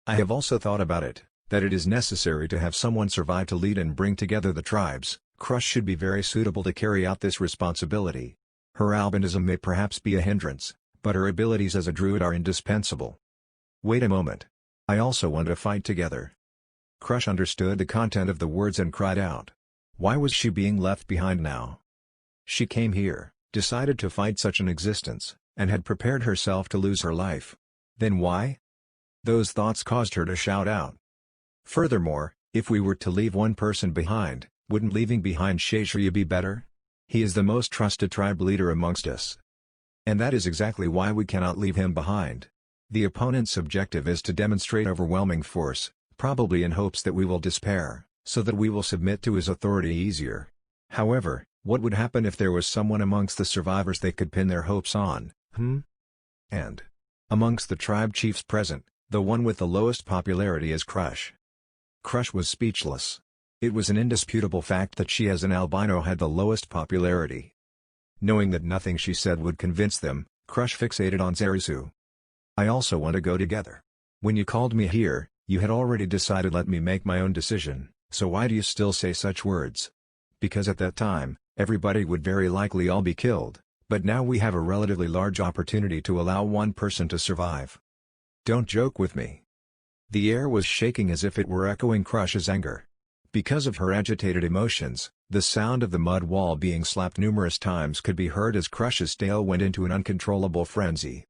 I have also thought about it, that it is necessary to have someone survive to lead and bring together the tribes. Crush should be very suitable to carry out this responsibility. Her albinism may perhaps be a hindrance, but her abilities as a druid are indispensable. Wait a moment. I also want to fight together. Crush understood the content of the words and cried out. Why was she being left behind now? She came here, decided to fight such an existence, and had prepared herself to lose her life. Then why? Those thoughts caused her to shout out. Furthermore, if we were to leave one person behind, wouldn't leaving behind Sheshiryu be better? He is the most trusted tribe leader amongst us. And that is exactly why we cannot leave him behind. The opponent's objective is to demonstrate overwhelming force, probably in hopes that we will despair, so that we will submit to his authority easier. However, what would happen if there was someone amongst the survivors they could pin their hopes on, And amongst the tribe chiefs present, the one with the lowest popularity is Crush. Crush was speechless. It was an indisputable fact that she as an albino had the lowest popularity. Knowing that nothing she said would convince them, Crush fixated on Zarisu. I also want to go together. When you called me here, you had already decided let me make my own decision, so why do you still say such words? Because at that time, everybody would very likely all be killed, but now we have a relatively large opportunity to allow one person to survive. Don't joke with me. The air was shaking as if it were echoing Crush's anger. Because of her agitated emotions, the sound of the mud wall being slapped numerous times could be heard as Crush's tail went into an uncontrollable frenzy.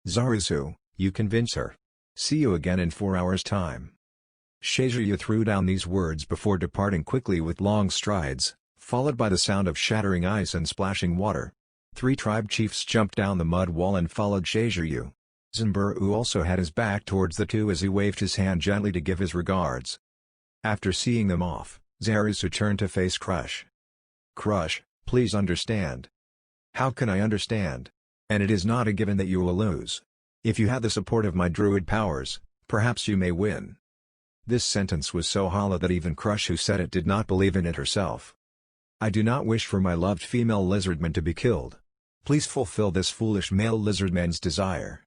Zarisu, you convince her. See you again in 4 hours' time. Sheshiryu threw down these words before departing quickly with long strides, followed by the sound of shattering ice and splashing water. 3 tribe chiefs jumped down the mud wall and followed Sheshiryu. Zanburu also had his back towards the two as he waved his hand gently to give his regards. After seeing them off, Zarisu turned to face Crush. Crush, please understand. How can I understand? And it is not a given that you will lose. If you have the support of my druid powers, perhaps you may win. This sentence was so hollow that even Crush who said it did not believe in it herself. I do not wish for my loved female lizardman to be killed. Please fulfill this foolish male lizardman's desire.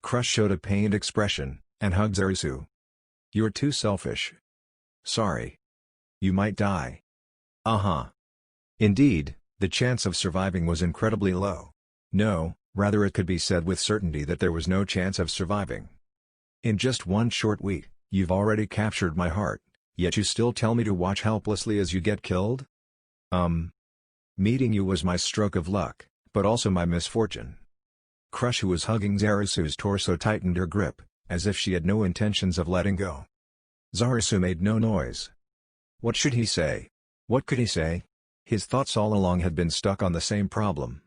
Crush showed a pained expression, and hugged Zarisu. You're too selfish. Sorry. You might die. Indeed, the chance of surviving was incredibly low. No, rather it could be said with certainty that there was no chance of surviving. In just one short week, you've already captured my heart, yet you still tell me to watch helplessly as you get killed? Meeting you was my stroke of luck, but also my misfortune. Crush, who was hugging Zarisu's torso, tightened her grip, as if she had no intentions of letting go. Zarisu made no noise. What should he say? What could he say? His thoughts all along had been stuck on the same problem.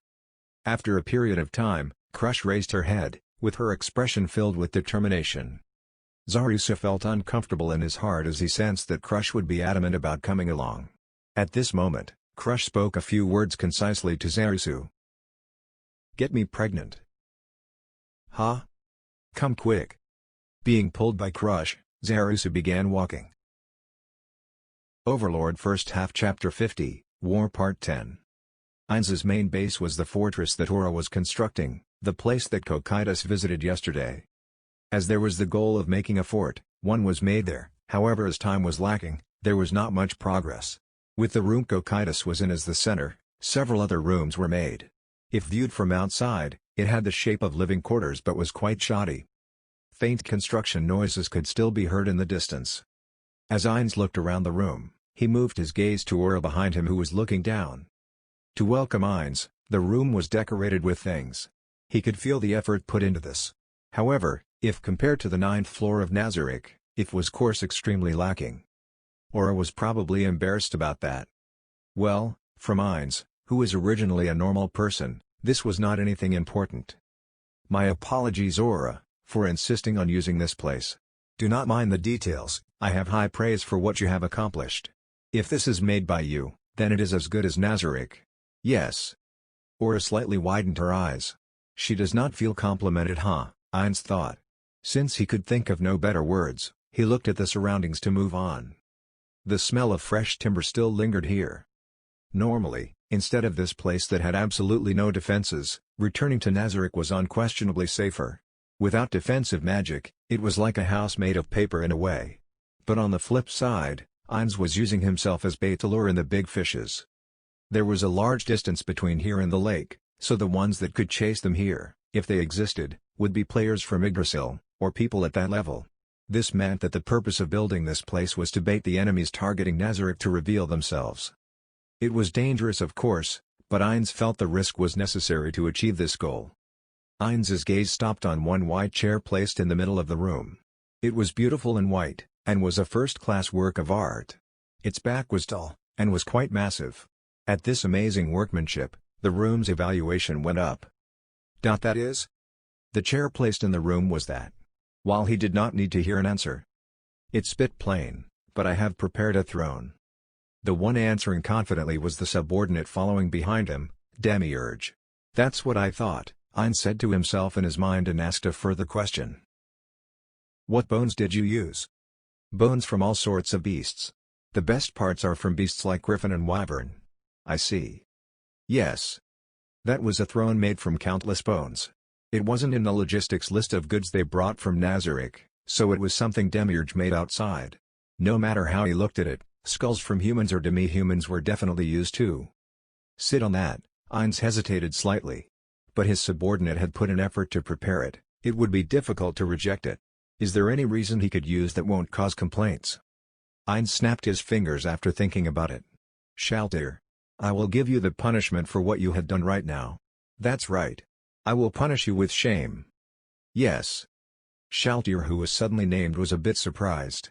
After a period of time, Crush raised her head, with her expression filled with determination. Zarisu felt uncomfortable in his heart as he sensed that Crush would be adamant about coming along. At this moment, Crush spoke a few words concisely to Zarisu. Get me pregnant. Huh? Come quick. Being pulled by Crush, Zarisu began walking. Overlord First Half Chapter 50, War Part 10. Ainz's main base was the fortress that Ora was constructing, the place that Cocytus visited yesterday. As there was the goal of making a fort, one was made there, however as time was lacking, there was not much progress. With the room Cocytus was in as the center, several other rooms were made. If viewed from outside, it had the shape of living quarters but was quite shoddy. Faint construction noises could still be heard in the distance. As Ainz looked around the room, he moved his gaze to Ora behind him, who was looking down. To welcome Ainz, the room was decorated with things. He could feel the effort put into this. However, if compared to the 9th floor of Nazarick, it was course extremely lacking. Ora was probably embarrassed about that. Well, from Ainz, who was originally a normal person, this was not anything important. My apologies, Ora, for insisting on using this place. Do not mind the details, I have high praise for what you have accomplished. If this is made by you, then it is as good as Nazarick. Yes. Ora slightly widened her eyes. She does not feel complimented, huh? Ainz thought. Since he could think of no better words, he looked at the surroundings to move on. The smell of fresh timber still lingered here. Normally, instead of this place that had absolutely no defenses, returning to Nazarick was unquestionably safer. Without defensive magic, it was like a house made of paper in a way. But on the flip side, Ainz was using himself as bait to lure in the big fishes. There was a large distance between here and the lake, so the ones that could chase them here, if they existed, would be players from Yggdrasil, or people at that level. This meant that the purpose of building this place was to bait the enemies targeting Nazarick to reveal themselves. It was dangerous of course, but Ainz felt the risk was necessary to achieve this goal. Ainz's gaze stopped on one white chair placed in the middle of the room. It was beautiful and white, and was a first-class work of art. Its back was tall, and was quite massive. At this amazing workmanship, the room's evaluation went up. That is? The chair placed in the room was that. While he did not need to hear an answer. It spit plain, but I have prepared a throne. The one answering confidently was the subordinate following behind him, Demiurge. That's what I thought, Ainz said to himself in his mind and asked a further question. What bones did you use? Bones from all sorts of beasts. The best parts are from beasts like griffin and wyvern. I see. Yes. That was a throne made from countless bones. It wasn't in the logistics list of goods they brought from Nazarick, so it was something Demiurge made outside. No matter how he looked at it, skulls from humans or demi-humans were definitely used too. Sit on that, Ainz hesitated slightly. But his subordinate had put an effort to prepare it, it would be difficult to reject it. Is there any reason he could use that won't cause complaints? Ainz snapped his fingers after thinking about it. Shaltir. I will give you the punishment for what you had done right now. That's right. I will punish you with shame. Yes. Shaltir, who was suddenly named, was a bit surprised.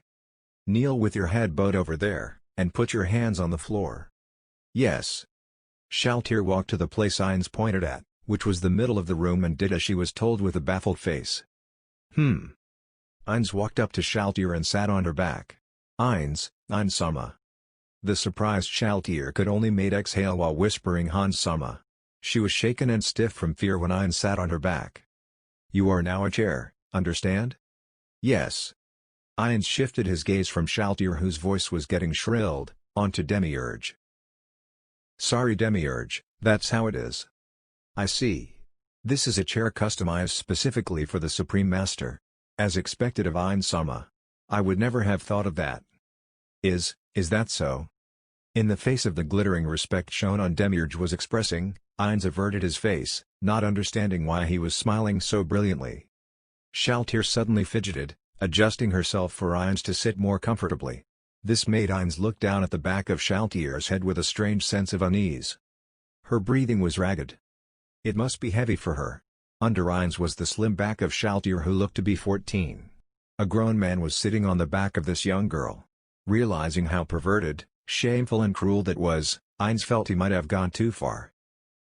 Kneel with your head bowed over there, and put your hands on the floor. Yes. Shaltir walked to the place Ainz pointed at, which was the middle of the room, and did as she was told with a baffled face. Ainz walked up to Shaltir and sat on her back. Ainz-sama. The surprised Shaltir could only made exhale while whispering Hans-sama. She was shaken and stiff from fear when Ainz sat on her back. You are now a chair, understand? Yes. Ainz shifted his gaze from Shaltir, whose voice was getting shrilled, onto Demiurge. Sorry Demiurge, that's how it is. I see. This is a chair customized specifically for the Supreme Master. As expected of Ainz-sama. I would never have thought of that. Is that so? In the face of the glittering respect shown on Demiurge was expressing, Ainz averted his face, not understanding why he was smiling so brilliantly. Shaltir suddenly fidgeted, adjusting herself for Ainz to sit more comfortably. This made Ainz look down at the back of Shaltir's head with a strange sense of unease. Her breathing was ragged. It must be heavy for her. Under Ainz was the slim back of Shaltir, who looked to be 14. A grown man was sitting on the back of this young girl. Realizing how perverted, shameful and cruel that was, Ainz felt he might have gone too far.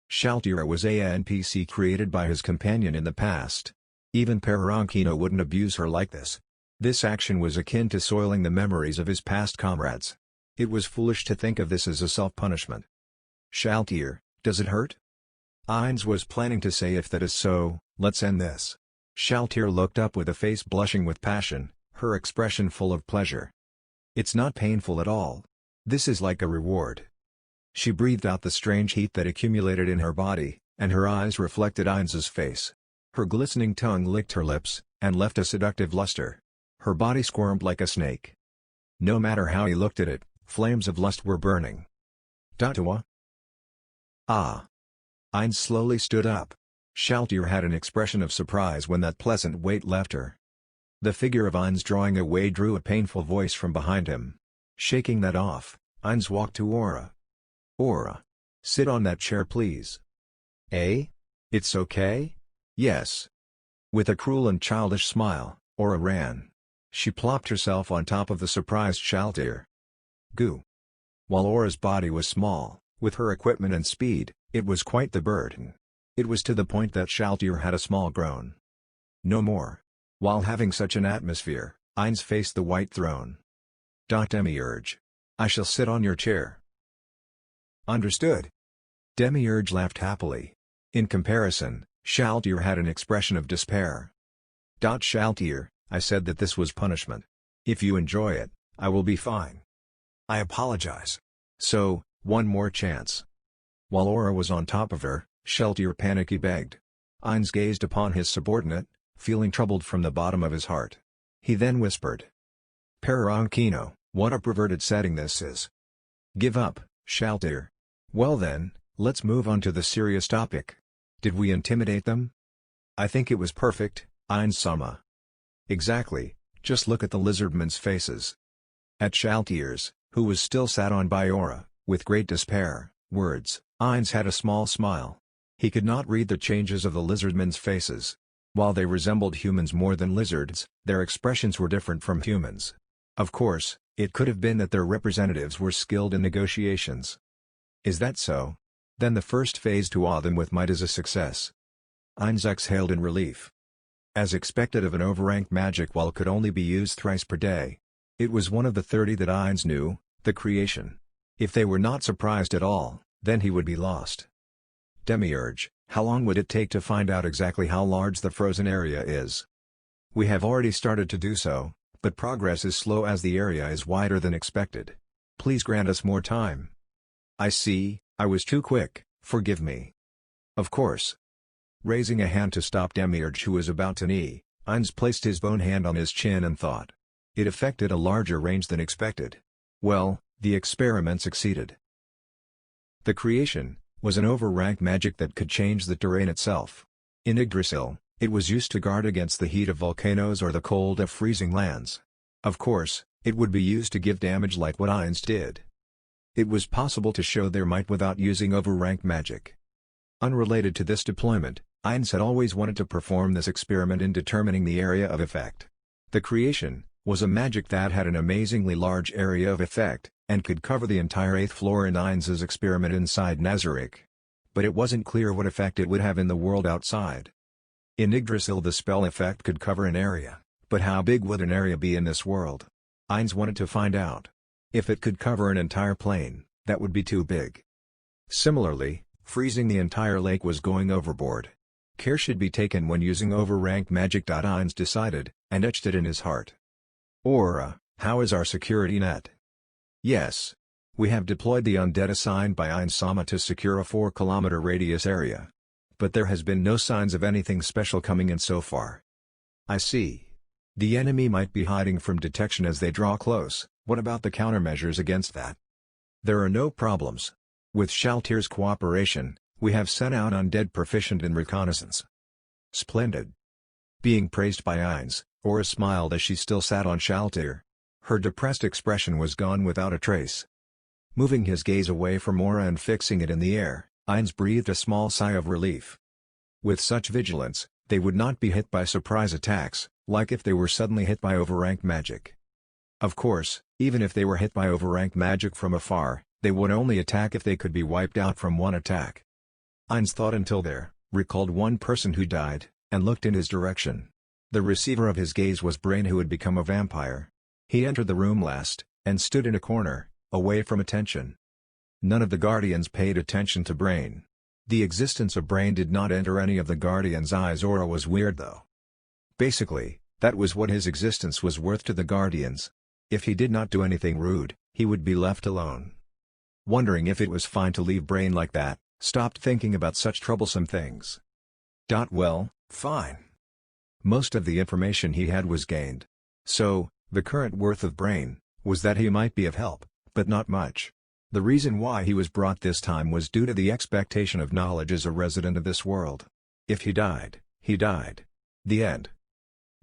Shaltir was a NPC created by his companion in the past. Even Parankino wouldn't abuse her like this. This action was akin to soiling the memories of his past comrades. It was foolish to think of this as a self-punishment. Shaltir, does it hurt? Ainz was planning to say, if that is so, let's end this. Shaltir looked up with a face blushing with passion, her expression full of pleasure. It's not painful at all. This is like a reward. She breathed out the strange heat that accumulated in her body, and her eyes reflected Ainz's face. Her glistening tongue licked her lips, and left a seductive luster. Her body squirmed like a snake. No matter how he looked at it, flames of lust were burning. Datawa? Ah. Ainz slowly stood up. Shaltir had an expression of surprise when that pleasant weight left her. The figure of Ainz drawing away drew a painful voice from behind him. Shaking that off, Ainz walked to Aura. Aura. Sit on that chair please. Eh? It's okay? Yes. With a cruel and childish smile, Aura ran. She plopped herself on top of the surprised Shaltir. Goo. While Aura's body was small, with her equipment and speed, it was quite the burden. It was to the point that Shaltir had a small groan. No more. While having such an atmosphere, Ainz faced the white throne. Demiurge. I shall sit on your chair. Understood. Demiurge laughed happily. In comparison, Shaltir had an expression of despair. Shaltir, I said that this was punishment. If you enjoy it, I will be fine. I apologize. So, one more chance. While Aura was on top of her, Shaltir panicky begged. Ainz gazed upon his subordinate, feeling troubled from the bottom of his heart. He then whispered. Parankino, what a perverted setting this is. Give up, Shaltir. Well then, let's move on to the serious topic. Did we intimidate them? I think it was perfect, Ainz-sama. Exactly, just look at the lizardmen's faces. At Shaltir's, who was still sat on by Aura, With great despair, words, Ainz had a small smile. He could not read the changes of the lizardmen's faces. While they resembled humans more than lizards, their expressions were different from humans. Of course, it could have been that their representatives were skilled in negotiations. Is that so? Then the first phase to awe them with might is a success. Ainz exhaled in relief. As expected of an overranked magic wall could only be used thrice per day. It was one of the 30 that Ainz knew, the creation. If they were not surprised at all, then he would be lost. Demiurge, how long would it take to find out exactly how large the frozen area is? We have already started to do so, but progress is slow as the area is wider than expected. Please grant us more time. I see, I was too quick, forgive me. Of course. Raising a hand to stop Demiurge who was about to knee, Ainz placed his bone hand on his chin and thought. It affected a larger range than expected. Well, the experiment succeeded. The creation was an overranked magic that could change the terrain itself. In Yggdrasil, it was used to guard against the heat of volcanoes or the cold of freezing lands. Of course, it would be used to give damage like what Ainz did. It was possible to show their might without using overranked magic. Unrelated to this deployment, Ainz had always wanted to perform this experiment in determining the area of effect. The creation was a magic that had an amazingly large area of effect, and could cover the entire 8th floor in Ainz's experiment inside Nazarick. But it wasn't clear what effect it would have in the world outside. In Yggdrasil the spell effect could cover an area, but how big would an area be in this world? Ainz wanted to find out. If it could cover an entire plane, that would be too big. Similarly, freezing the entire lake was going overboard. Care should be taken when using overranked magic. Ainz decided, and etched it in his heart. Aura, how is our security net? Yes. We have deployed the undead assigned by Ainz-sama to secure a 4-kilometer radius area. But there has been no signs of anything special coming in so far. I see. The enemy might be hiding from detection as they draw close. What about the countermeasures against that? There are no problems. With Shaltir's cooperation, we have sent out undead proficient in reconnaissance. Splendid. Being praised by Ainz, Aura smiled as she still sat on Shaltir. Her depressed expression was gone without a trace. Moving his gaze away from Aura and fixing it in the air, Ainz breathed a small sigh of relief. With such vigilance, they would not be hit by surprise attacks, like if they were suddenly hit by overranked magic. Of course, even if they were hit by overranked magic from afar, they would only attack if they could be wiped out from one attack. Ainz thought until there, recalled one person who died, and looked in his direction. The receiver of his gaze was Brain, who had become a vampire. He entered the room last, and stood in a corner, away from attention. None of the Guardians paid attention to Brain. The existence of Brain did not enter any of the Guardians' eyes. Aura was weird though. Basically, that was what his existence was worth to the Guardians. If he did not do anything rude, he would be left alone. Wondering if it was fine to leave Brain like that, stopped thinking about such troublesome things. Well, fine. Most of the information he had was gained. So, the current worth of Brain was that he might be of help, but not much. The reason why he was brought this time was due to the expectation of knowledge as a resident of this world. If he died, he died. The end.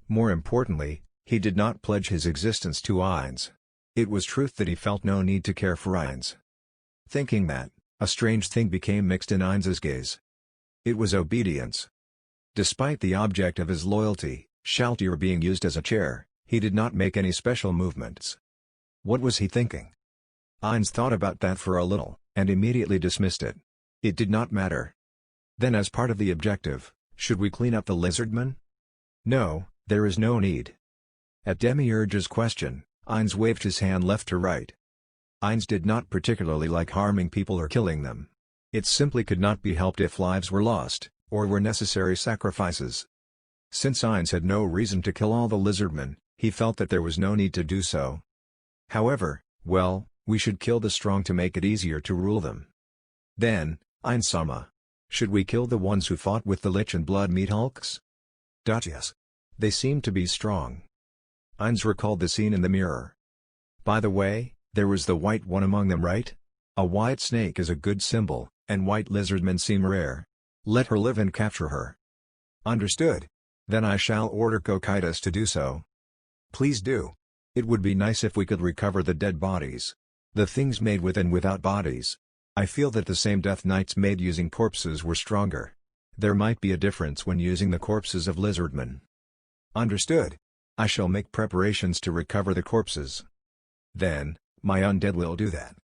More importantly, he did not pledge his existence to Ainz. It was truth that he felt no need to care for Ainz. Thinking that, a strange thing became mixed in Ainz's gaze. It was obedience. Despite the object of his loyalty, Shaltir being used as a chair, he did not make any special movements. What was he thinking? Ainz thought about that for a little, and immediately dismissed it. It did not matter. Then, as part of the objective, should we clean up the Lizardmen? No, there is no need. At Demiurge's question, Ainz waved his hand left to right. Ainz did not particularly like harming people or killing them. It simply could not be helped if lives were lost, or were necessary sacrifices. Since Ainz had no reason to kill all the Lizardmen, he felt that there was no need to do so. However, well, we should kill the strong to make it easier to rule them. Then, Ainz-sama, should we kill the ones who fought with the Lich and Blood Meat Hulks? Yes. They seem to be strong. Ainz recalled the scene in the mirror. By the way, there was the white one among them, right? A white snake is a good symbol, and white lizardmen seem rare. Let her live and capture her. Understood. Then I shall order Kokaitis to do so. Please do. It would be nice if we could recover the dead bodies. The things made with and without bodies. I feel that the same Death Knights made using corpses were stronger. There might be a difference when using the corpses of Lizardmen. Understood. I shall make preparations to recover the corpses. Then, my undead will do that.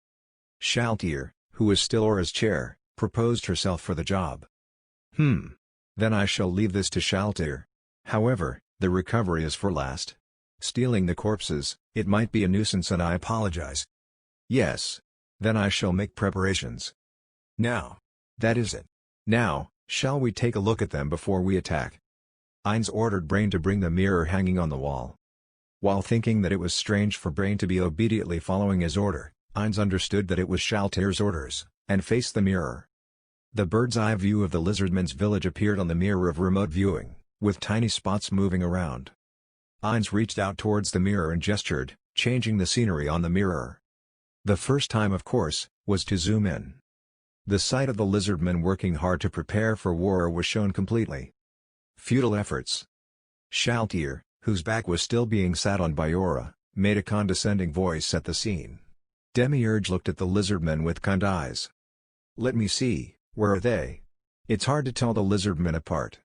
Shaltir, who was still Aura's chair, proposed herself for the job. Then I shall leave this to Shaltir. However, the recovery is for last. Stealing the corpses, it might be a nuisance and I apologize. Yes. Then I shall make preparations. Now. That is it. Now, shall we take a look at them before we attack? Ainz ordered Brain to bring the mirror hanging on the wall. While thinking that it was strange for Brain to be obediently following his order, Ainz understood that it was Shaltir's orders, and faced the mirror. The bird's-eye view of the Lizardmen's village appeared on the mirror of remote viewing, with tiny spots moving around. Ainz reached out towards the mirror and gestured, changing the scenery on the mirror. The first time, of course, was to zoom in. The sight of the Lizardmen working hard to prepare for war was shown completely. Futile efforts. Shaltir, whose back was still being sat on by Aura, made a condescending voice at the scene. Demiurge looked at the Lizardmen with kind eyes. Let me see, where are they? It's hard to tell the Lizardmen apart.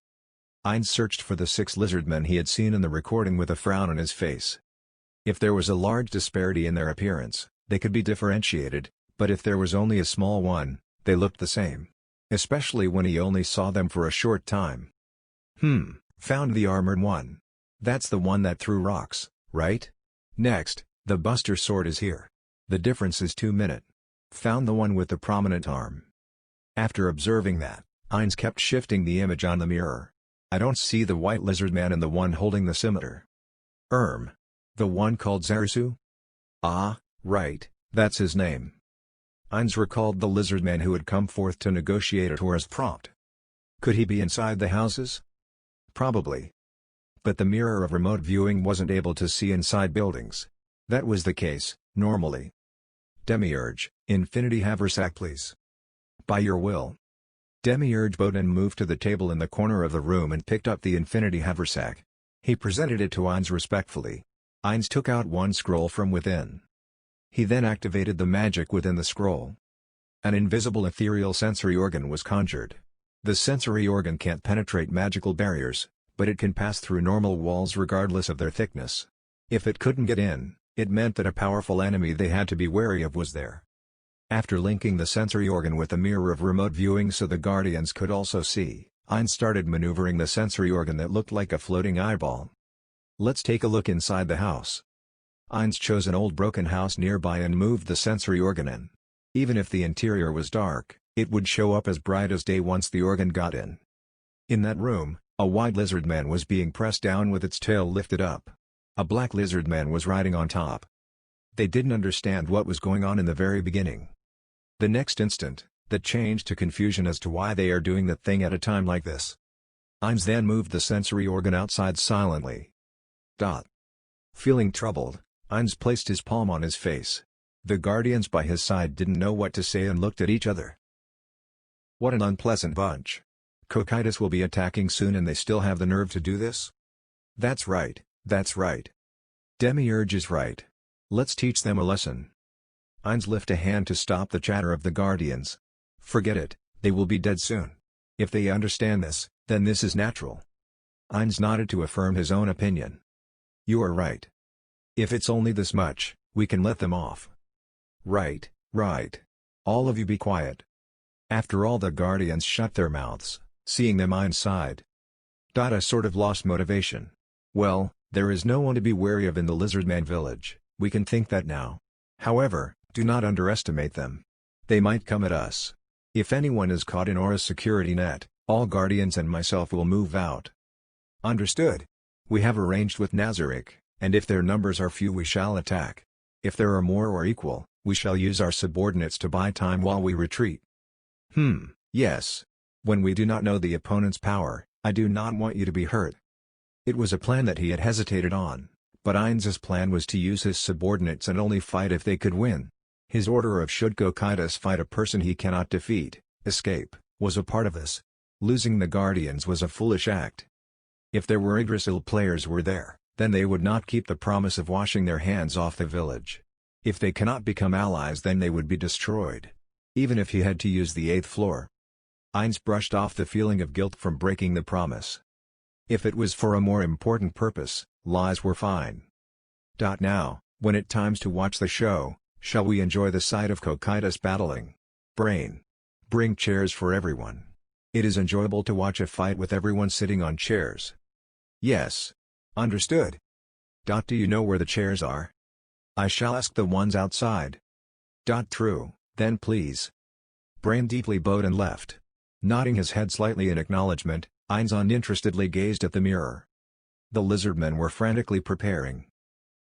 Ainz searched for the 6 Lizardmen he had seen in the recording with a frown on his face. If there was a large disparity in their appearance, they could be differentiated, but if there was only a small one, they looked the same. Especially when he only saw them for a short time. Found the armored one. That's the one that threw rocks, right? Next, the Buster Sword is here. The difference is 2 minutes. Found the one with the prominent arm. After observing that, Ainz kept shifting the image on the mirror. I don't see the white Lizardman and the one holding the scimitar. The one called Zarasu? Ah, right, that's his name. Ainz recalled the Lizardman who had come forth to negotiate at Aura's prompt. Could he be inside the houses? Probably. But the mirror of remote viewing wasn't able to see inside buildings. That was the case, normally. Demiurge, Infinity Haversack please. By your will. Demiurge bowed and moved to the table in the corner of the room and picked up the Infinity Haversack. He presented it to Ainz respectfully. Ainz took out one scroll from within. He then activated the magic within the scroll. An invisible ethereal sensory organ was conjured. The sensory organ can't penetrate magical barriers, but it can pass through normal walls regardless of their thickness. If it couldn't get in, it meant that a powerful enemy they had to be wary of was there. After linking the sensory organ with the mirror of remote viewing so the Guardians could also see, Ainz started maneuvering the sensory organ that looked like a floating eyeball. Let's take a look inside the house. Ainz chose an old broken house nearby and moved the sensory organ in. Even if the interior was dark, it would show up as bright as day once the organ got in. In that room, a white Lizardman was being pressed down with its tail lifted up. A black Lizardman was riding on top. They didn't understand what was going on in the very beginning. The next instant, that changed to confusion as to why they are doing that thing at a time like this. Ainz then moved the sensory organ outside silently. Feeling troubled, Ainz placed his palm on his face. The Guardians by his side didn't know what to say and looked at each other. What an unpleasant bunch. Cocytus will be attacking soon and they still have the nerve to do this? That's right, that's right. Demiurge is right. Let's teach them a lesson. Ainz lifted a hand to stop the chatter of the Guardians. Forget it, they will be dead soon. If they understand this, then this is natural. Ainz nodded to affirm his own opinion. You are right. If it's only this much, we can let them off. Right, right. All of you be quiet. After all the Guardians shut their mouths, seeing them Ainz sighed. I sort of lost motivation. Well, there is no one to be wary of in the Lizardman village, we can think that now. However, do not underestimate them. They might come at us. If anyone is caught in Aura's security net, all Guardians and myself will move out. Understood. We have arranged with Nazarick, and if their numbers are few we shall attack. If there are more or equal, we shall use our subordinates to buy time while we retreat. Yes. When we do not know the opponent's power, I do not want you to be hurt. It was a plan that he had hesitated on, but Ainz's plan was to use his subordinates and only fight if they could win. His order of should Cocytus fight a person he cannot defeat, escape, was a part of this. Losing the Guardians was a foolish act. If there were Yggdrasil players were there, then they would not keep the promise of washing their hands off the village. If they cannot become allies, then they would be destroyed. Even if he had to use the 8th floor. Ainz brushed off the feeling of guilt from breaking the promise. If it was for a more important purpose, lies were fine. Now, when it times to watch the show, shall we enjoy the sight of Cocytus battling? Brain. Bring chairs for everyone. It is enjoyable to watch a fight with everyone sitting on chairs. Yes. Understood. Do you know where the chairs are? I shall ask the ones outside. True, then please. Brain deeply bowed and left. Nodding his head slightly in acknowledgement, Ainz uninterestedly gazed at the mirror. The lizardmen were frantically preparing.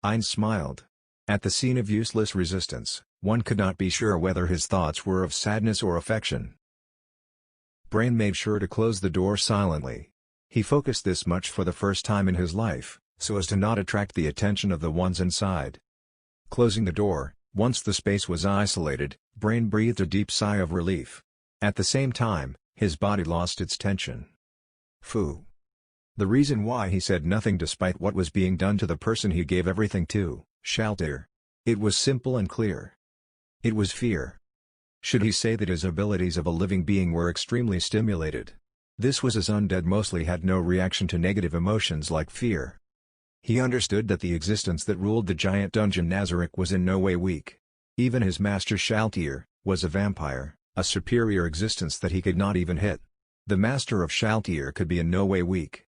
Ainz smiled. At the scene of useless resistance, one could not be sure whether his thoughts were of sadness or affection. Brain made sure to close the door silently. He focused this much for the first time in his life, so as to not attract the attention of the ones inside. Closing the door, once the space was isolated, Brain breathed a deep sigh of relief. At the same time, his body lost its tension. Phew. The reason why he said nothing despite what was being done to the person he gave everything to, Shaltir. It was simple and clear. It was fear. Should he say that his abilities of a living being were extremely stimulated? This was as undead mostly had no reaction to negative emotions like fear. He understood that the existence that ruled the giant dungeon Nazarick was in no way weak. Even his master Shaltir was a vampire, a superior existence that he could not even hit. The master of Shaltir could be in no way weak.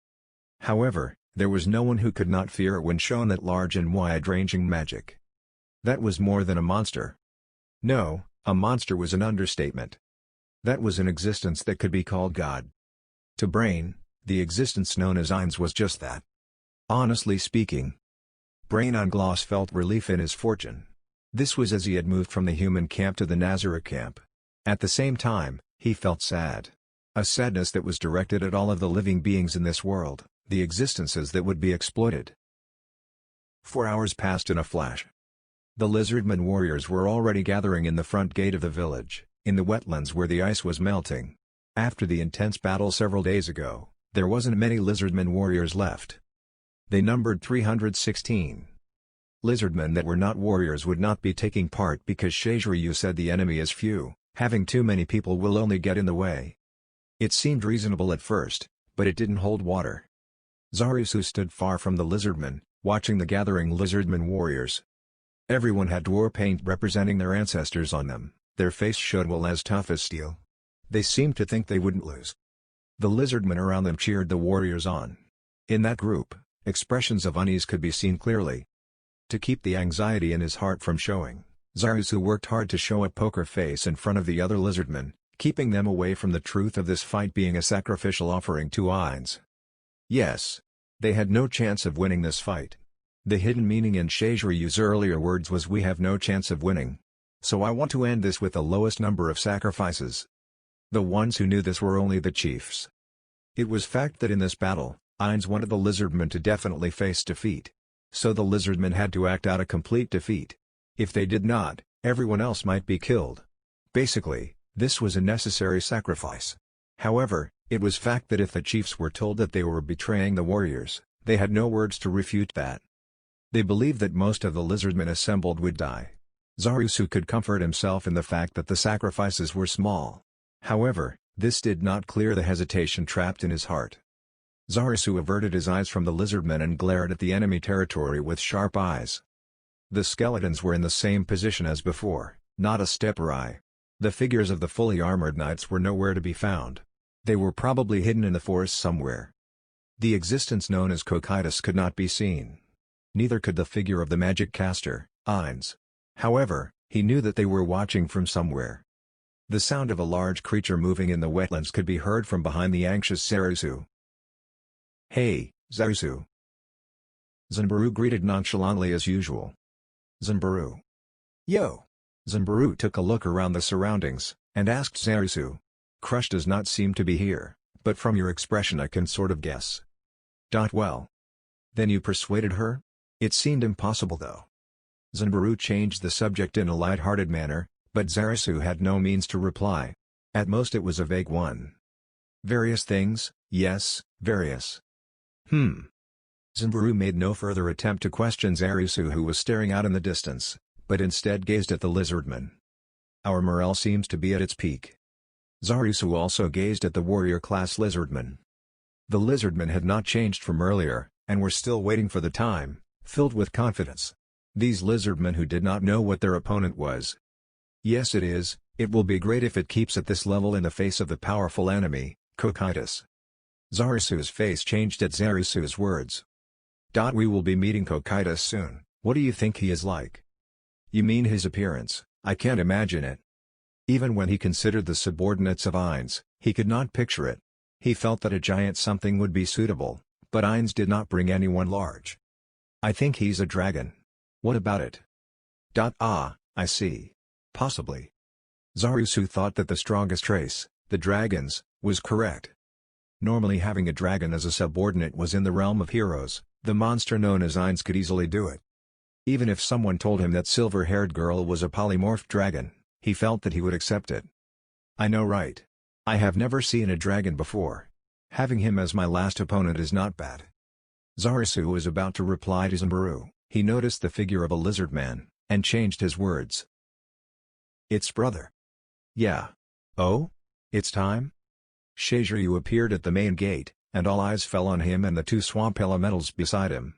However, there was no one who could not fear when shown that large and wide-ranging magic. That was more than a monster. No, a monster was an understatement. That was an existence that could be called God. To Brain, the existence known as Ainz was just that. Honestly speaking, Brain Angloss felt relief in his fortune. This was as he had moved from the human camp to the Nazarick camp. At the same time, he felt sad. A sadness that was directed at all of the living beings in this world, the existences that would be exploited. 4 hours passed in a flash. The Lizardmen warriors were already gathering in the front gate of the village, in the wetlands where the ice was melting. After the intense battle several days ago, there wasn't many Lizardmen warriors left. They numbered 316. Lizardmen that were not warriors would not be taking part because Shaziryu said the enemy is few, having too many people will only get in the way. It seemed reasonable at first, but it didn't hold water. Zarisu stood far from the Lizardmen, watching the gathering Lizardmen warriors. Everyone had war paint representing their ancestors on them, their face showed well as tough as steel. They seemed to think they wouldn't lose. The Lizardmen around them cheered the warriors on. In that group, expressions of unease could be seen clearly. To keep the anxiety in his heart from showing, Zarisu worked hard to show a poker face in front of the other Lizardmen, keeping them away from the truth of this fight being a sacrificial offering to Ainz. Yes. They had no chance of winning this fight. The hidden meaning in Shaziryu's earlier words was we have no chance of winning. So I want to end this with the lowest number of sacrifices. The ones who knew this were only the chiefs. It was fact that in this battle, Ainz wanted the Lizardmen to definitely face defeat. So the Lizardmen had to act out a complete defeat. If they did not, everyone else might be killed. Basically, this was a necessary sacrifice. However, it was fact that if the chiefs were told that they were betraying the warriors, they had no words to refute that. They believed that most of the Lizardmen assembled would die. Zarisu could comfort himself in the fact that the sacrifices were small. However, this did not clear the hesitation trapped in his heart. Zarisu averted his eyes from the Lizardmen and glared at the enemy territory with sharp eyes. The skeletons were in the same position as before, not a step awry. The figures of the fully armored knights were nowhere to be found. They were probably hidden in the forest somewhere. The existence known as Cocytus could not be seen. Neither could the figure of the magic caster, Ainz. However, he knew that they were watching from somewhere. The sound of a large creature moving in the wetlands could be heard from behind the anxious Zarisu. "Hey, Zarisu." Zanbaru greeted nonchalantly as usual. "Zanbaru." "Yo." Zanbaru took a look around the surroundings, and asked Zarisu. "Crush does not seem to be here, but from your expression I can sort of guess." Well. Then you persuaded her? It seemed impossible though. Zanbaru changed the subject in a light-hearted manner, but Zarisu had no means to reply. At most it was a vague one. "Various things, yes, various." Zanbaru made no further attempt to question Zarisu, who was staring out in the distance, but instead gazed at the Lizardmen. Our morale seems to be at its peak. Zarisu also gazed at the warrior-class Lizardmen. The Lizardmen had not changed from earlier, and were still waiting for the time, filled with confidence. These Lizardmen who did not know what their opponent was. Yes, it will be great if it keeps at this level in the face of the powerful enemy, Cocytus. Zarisu's face changed at Zarisu's words. We will be meeting Cocytus soon. What do you think he is like? You mean his appearance? I can't imagine it. Even when he considered the subordinates of Ainz, he could not picture it. He felt that a giant something would be suitable, but Ainz did not bring anyone large. I think he's a dragon. What about it? I see. Possibly. Zarisu thought that the strongest race, the dragons, was correct. Normally having a dragon as a subordinate was in the realm of heroes, the monster known as Ainz could easily do it. Even if someone told him that silver-haired girl was a polymorphed dragon, he felt that he would accept it. I know, right? I have never seen a dragon before. Having him as my last opponent is not bad. Zarisu was about to reply to Zambaru. He noticed the figure of a lizard man, and changed his words. It's brother. Yeah. Oh? It's time? Shiziryu appeared at the main gate, and all eyes fell on him and the two swamp elementals beside him.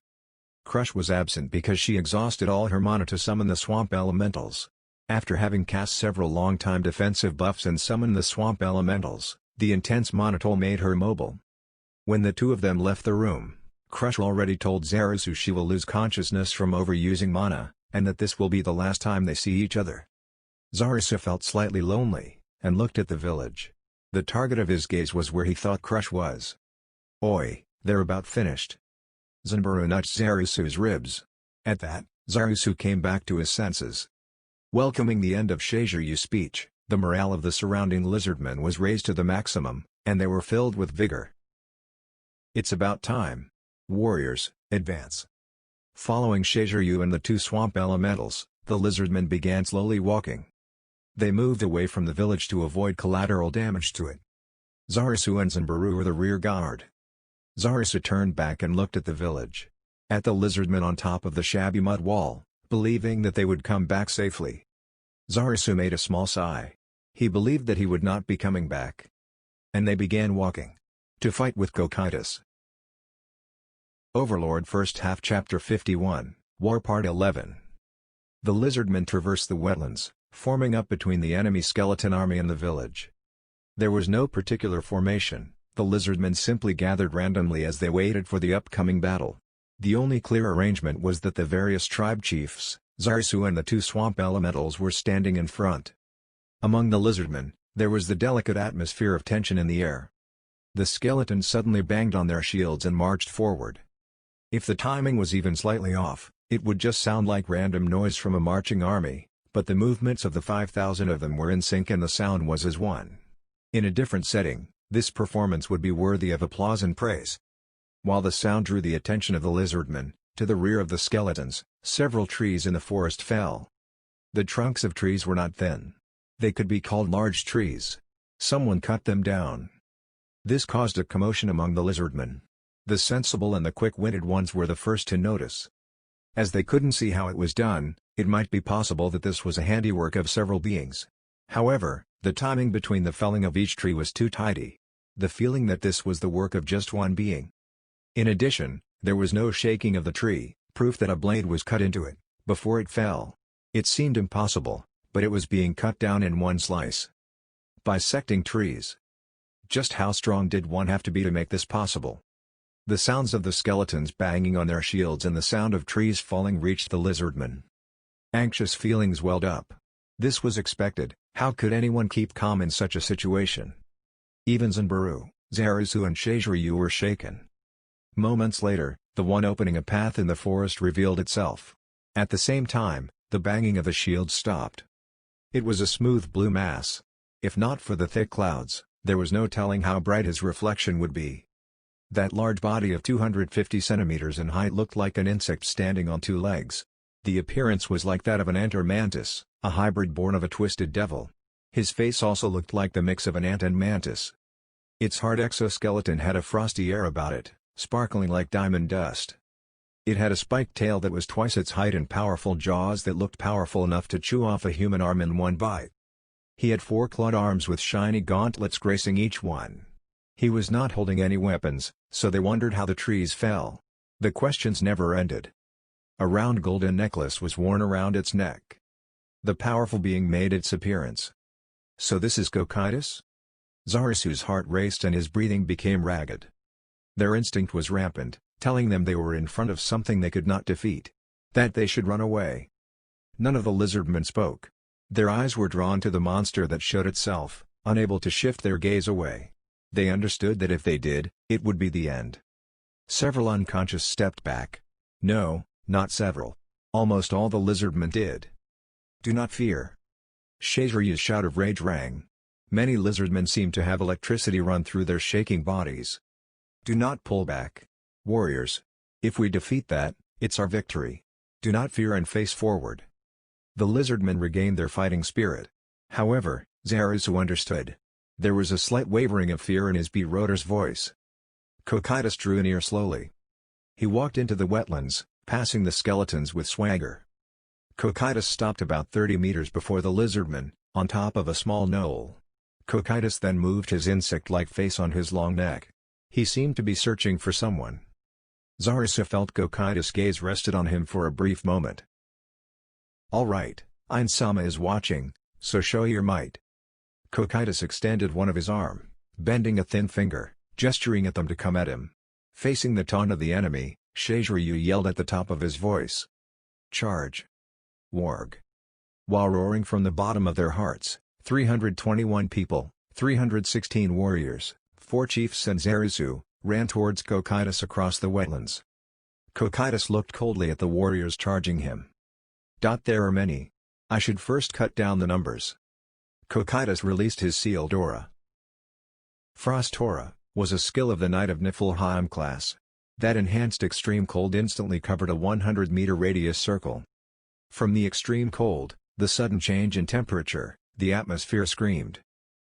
Crush was absent because she exhausted all her mana to summon the swamp elementals. After having cast several long-time defensive buffs and summoned the swamp elementals, the intense mana toll made her mobile. When the two of them left the room, Crush already told Zarisu she will lose consciousness from overusing mana, and that this will be the last time they see each other. Zarisu felt slightly lonely, and looked at the village. The target of his gaze was where he thought Crush was. Oi, they're about finished. Zanbaru nudged Zarisu's ribs. At that, Zarisu came back to his senses. Welcoming the end of Shiziryu's speech, the morale of the surrounding lizardmen was raised to the maximum, and they were filled with vigor. It's about time. Warriors, advance. Following Shiziryu and the two swamp elementals, the lizardmen began slowly walking. They moved away from the village to avoid collateral damage to it. Zarisu and Zanbaru were the rear guard. Zarisu turned back and looked at the village. At the lizardmen on top of the shabby mud wall, believing that they would come back safely. Zarisu made a small sigh. He believed that he would not be coming back. And they began walking. To fight with Cocytus. Overlord First Half Chapter 51, War Part 11. The lizardmen traversed the wetlands, forming up between the enemy skeleton army and the village. There was no particular formation, the lizardmen simply gathered randomly as they waited for the upcoming battle. The only clear arrangement was that the various tribe chiefs, Zarisu and the two swamp elementals were standing in front. Among the lizardmen, there was the delicate atmosphere of tension in the air. The skeletons suddenly banged on their shields and marched forward. If the timing was even slightly off, it would just sound like random noise from a marching army, but the movements of the 5,000 of them were in sync and the sound was as one. In a different setting, this performance would be worthy of applause and praise. While the sound drew the attention of the lizardmen, to the rear of the skeletons, several trees in the forest fell. The trunks of trees were not thin. They could be called large trees. Someone cut them down. This caused a commotion among the lizardmen. The sensible and the quick-witted ones were the first to notice. As they couldn't see how it was done, it might be possible that this was a handiwork of several beings. However, the timing between the felling of each tree was too tidy. The feeling that this was the work of just one being. In addition, there was no shaking of the tree, proof that a blade was cut into it, before it fell. It seemed impossible, but it was being cut down in one slice. Bisecting trees. Just how strong did one have to be to make this possible? The sounds of the skeletons banging on their shields and the sound of trees falling reached the lizardmen. Anxious feelings welled up. This was expected, how could anyone keep calm in such a situation? Even Zanbaru, Zarisu and Shiziryu were shaken. Moments later, the one opening a path in the forest revealed itself. At the same time, the banging of the shields stopped. It was a smooth blue mass. If not for the thick clouds, there was no telling how bright his reflection would be. That large body of 250 centimeters in height looked like an insect standing on two legs. The appearance was like that of an ant or mantis, a hybrid born of a twisted devil. His face also looked like the mix of an ant and mantis. Its hard exoskeleton had a frosty air about it, sparkling like diamond dust. It had a spiked tail that was twice its height and powerful jaws that looked powerful enough to chew off a human arm in one bite. He had 4 clawed arms with shiny gauntlets gracing each one. He was not holding any weapons, so they wondered how the trees fell. The questions never ended. A round golden necklace was worn around its neck. The powerful being made its appearance. So this is Cocytus? Zarisu's heart raced and his breathing became ragged. Their instinct was rampant, telling them they were in front of something they could not defeat. That they should run away. None of the lizardmen spoke. Their eyes were drawn to the monster that showed itself, unable to shift their gaze away. They understood that if they did, it would be the end. Several unconscious stepped back. No, not several. Almost all the lizardmen did. Do not fear. Shazryu's shout of rage rang. Many lizardmen seemed to have electricity run through their shaking bodies. Do not pull back. Warriors. If we defeat that, it's our victory. Do not fear and face forward. The lizardmen regained their fighting spirit. However, Zarisu understood. There was a slight wavering of fear in his beroder's voice. Cocytus drew near slowly. He walked into the wetlands, passing the skeletons with swagger. Cocytus stopped about 30 meters before the lizardman, on top of a small knoll. Cocytus then moved his insect-like face on his long neck. He seemed to be searching for someone. Zarisu felt Cocytus' gaze rested on him for a brief moment. All right, Ainsama is watching, so show your might. Cocytus extended one of his arm, bending a thin finger, gesturing at them to come at him. Facing the taunt of the enemy, Shazryu yelled at the top of his voice. Charge! Warg! While roaring from the bottom of their hearts, 321 people, 316 warriors, 4 chiefs and Zarisu, ran towards Cocytus across the wetlands. Cocytus looked coldly at the warriors charging him. There are many. I should first cut down the numbers. Cocytus released his sealed aura. Frost Aura was a skill of the Knight of Niflheim class. That enhanced extreme cold instantly covered a 100-meter radius circle. From the extreme cold, the sudden change in temperature, the atmosphere screamed.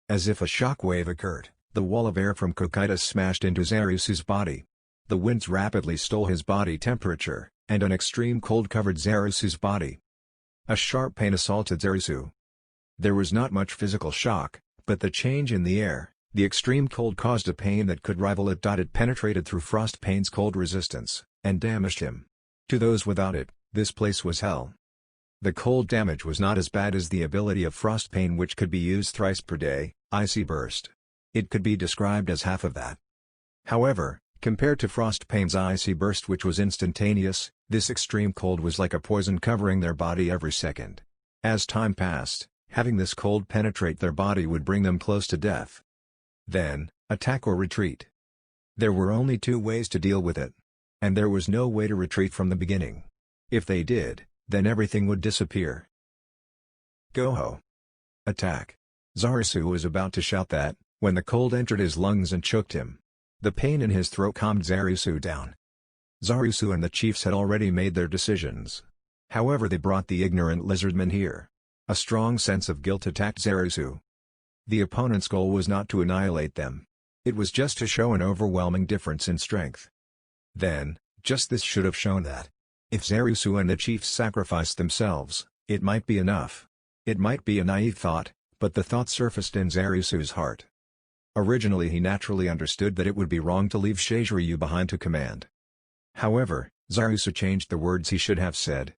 As if a shock wave occurred, the wall of air from Cocytus smashed into Zarisu's body. The winds rapidly stole his body temperature, and an extreme cold covered Zarisu's body. A sharp pain assaulted Zarisu. There was not much physical shock, but the change in the air, the extreme cold caused a pain that could rival it. It penetrated through Frostpane's cold resistance, and damaged him. To those without it, this place was hell. The cold damage was not as bad as the ability of Frostpane, which could be used thrice per day, Icy Burst. It could be described as half of that. However, compared to Frostpane's Icy Burst, which was instantaneous, this extreme cold was like a poison covering their body every second. As time passed, having this cold penetrate their body would bring them close to death. Then, attack or retreat. There were only 2 ways to deal with it. And there was no way to retreat from the beginning. If they did, then everything would disappear. Go-ho! Attack! Zarisu was about to shout that, when the cold entered his lungs and choked him. The pain in his throat calmed Zarisu down. Zarisu and the chiefs had already made their decisions. However, they brought the ignorant lizardmen here. A strong sense of guilt attacked Zarisu. The opponent's goal was not to annihilate them. It was just to show an overwhelming difference in strength. Then, just this should have shown that. If Zarisu and the chiefs sacrificed themselves, it might be enough. It might be a naive thought, but the thought surfaced in Zarisu's heart. Originally he naturally understood that it would be wrong to leave Shazryu behind to command. However, Zarisu changed the words he should have said.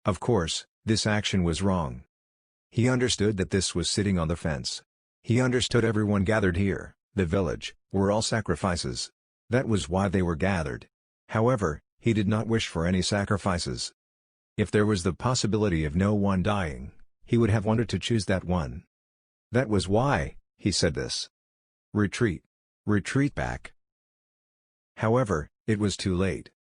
Of course, this action was wrong. He understood that this was sitting on the fence. He understood everyone gathered here, the village, were all sacrifices. That was why they were gathered. However, he did not wish for any sacrifices. If there was the possibility of no one dying, he would have wanted to choose that one. That was why he said this. Retreat. Retreat back. However, it was too late.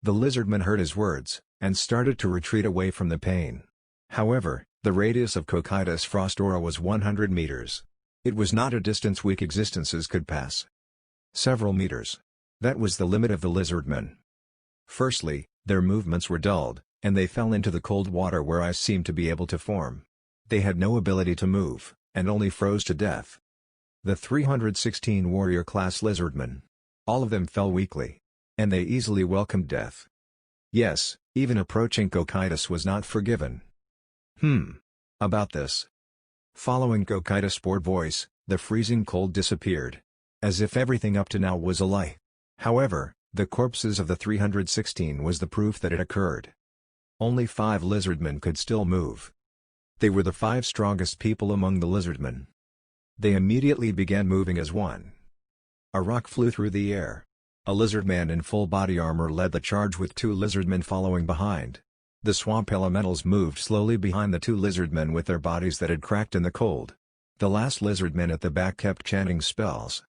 The lizardmen heard his words, and started to retreat away from the pain. However, the radius of Cocytus' frost aura was 100 meters. It was not a distance weak existences could pass. Several meters. That was the limit of the lizardmen. Firstly, their movements were dulled, and they fell into the cold water where ice seemed to be able to form. They had no ability to move, and only froze to death. The 316 warrior class lizardmen. All of them fell weakly. And they easily welcomed death. Yes, even approaching Cocytus was not forgiven. About this. Following Cocytus' bored voice, the freezing cold disappeared. As if everything up to now was a lie. However, the corpses of the 316 was the proof that it occurred. Only 5 lizardmen could still move. They were the 5 strongest people among the lizardmen. They immediately began moving as one. A rock flew through the air. A lizardman in full body armor led the charge with 2 lizardmen following behind. The swamp elementals moved slowly behind the 2 lizardmen with their bodies that had cracked in the cold. The last lizardman at the back kept chanting spells.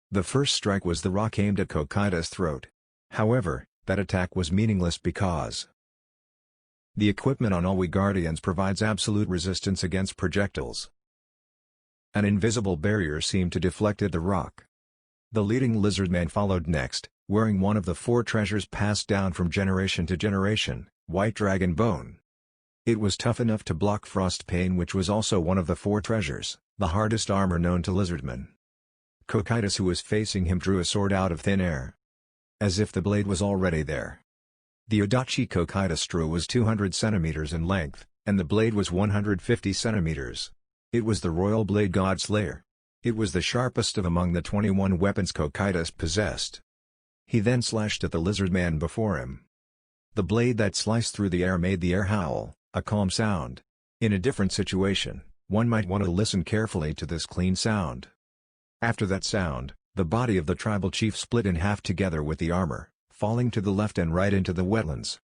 The first strike was the rock aimed at Cocytus' throat. However, that attack was meaningless because the equipment on all we Guardians provides absolute resistance against projectiles. An invisible barrier seemed to deflect the rock. The leading lizardman followed next, wearing one of the 4 treasures passed down from generation to generation, white dragon bone. It was tough enough to block frost pain, which was also one of the 4 treasures, the hardest armor known to lizardmen. Cocytus, who was facing him, drew a sword out of thin air. As if the blade was already there. The Odachi Cocytus straw was 200 centimeters in length, and the blade was 150 centimeters. It was the Royal Blade God Slayer. It was the sharpest of among the 21 weapons Cocytus possessed. He then slashed at the lizardman before him. The blade that sliced through the air made the air howl, a calm sound. In a different situation, one might want to listen carefully to this clean sound. After that sound, the body of the tribal chief split in half together with the armor, falling to the left and right into the wetlands.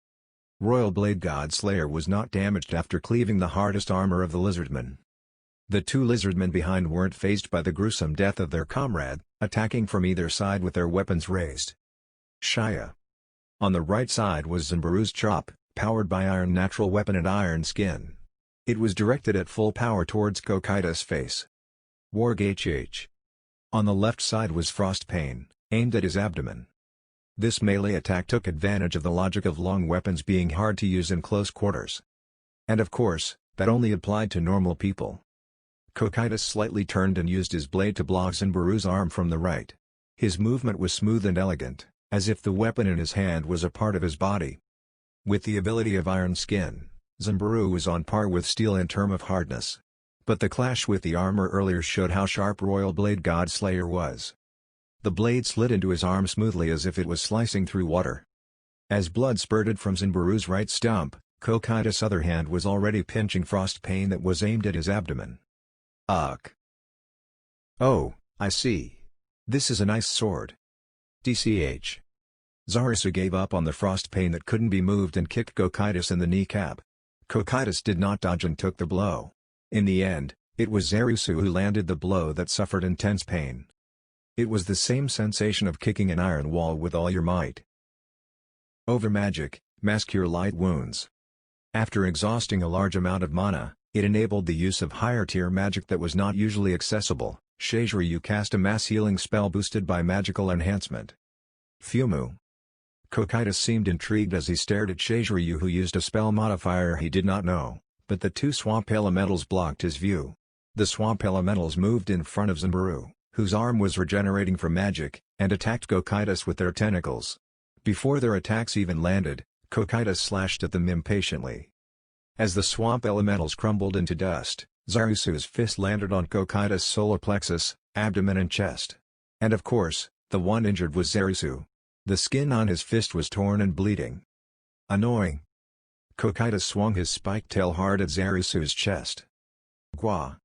Royal Blade God Slayer was not damaged after cleaving the hardest armor of the lizardmen. The 2 lizardmen behind weren't fazed by the gruesome death of their comrade, attacking from either side with their weapons raised. Shia. On the right side was Zimbaru's chop, powered by iron natural weapon and iron skin. It was directed at full power towards Cocytus' face. Warg HH. On the left side was Frost Pain, aimed at his abdomen. This melee attack took advantage of the logic of long weapons being hard to use in close quarters. And of course, that only applied to normal people. Cocytus slightly turned and used his blade to block Zimbaru's arm from the right. His movement was smooth and elegant, as if the weapon in his hand was a part of his body. With the ability of iron skin, Zimbaru was on par with steel in terms of hardness. But the clash with the armor earlier showed how sharp Royal Blade God Slayer was. The blade slid into his arm smoothly as if it was slicing through water. As blood spurted from Zimbaru's right stump, Cocytus' other hand was already pinching Frost Pain that was aimed at his abdomen. Ugh. Oh, I see. This is a nice sword. DCH. Zarisu gave up on the Frost Pain that couldn't be moved and kicked Cocytus in the kneecap. Cocytus did not dodge and took the blow. In the end, it was Zarisu who landed the blow that suffered intense pain. It was the same sensation of kicking an iron wall with all your might. Over Magic, Mask Cure Light Wounds. After exhausting a large amount of mana, it enabled the use of higher tier magic that was not usually accessible. Shiziryu cast a mass healing spell boosted by magical enhancement. Fumu. Cocytus seemed intrigued as he stared at Shiziryu, who used a spell modifier he did not know, but the 2 swamp elementals blocked his view. The swamp elementals moved in front of Zimbaru, whose arm was regenerating from magic, and attacked Cocytus with their tentacles. Before their attacks even landed, Cocytus slashed at them impatiently. As the swamp elementals crumbled into dust, Zarisu's fist landed on Cocytus' solar plexus, abdomen and chest. And of course, the one injured was Zarisu. The skin on his fist was torn and bleeding. Annoying. Cocytus swung his spiked tail hard at Zarisu's chest. Gwa.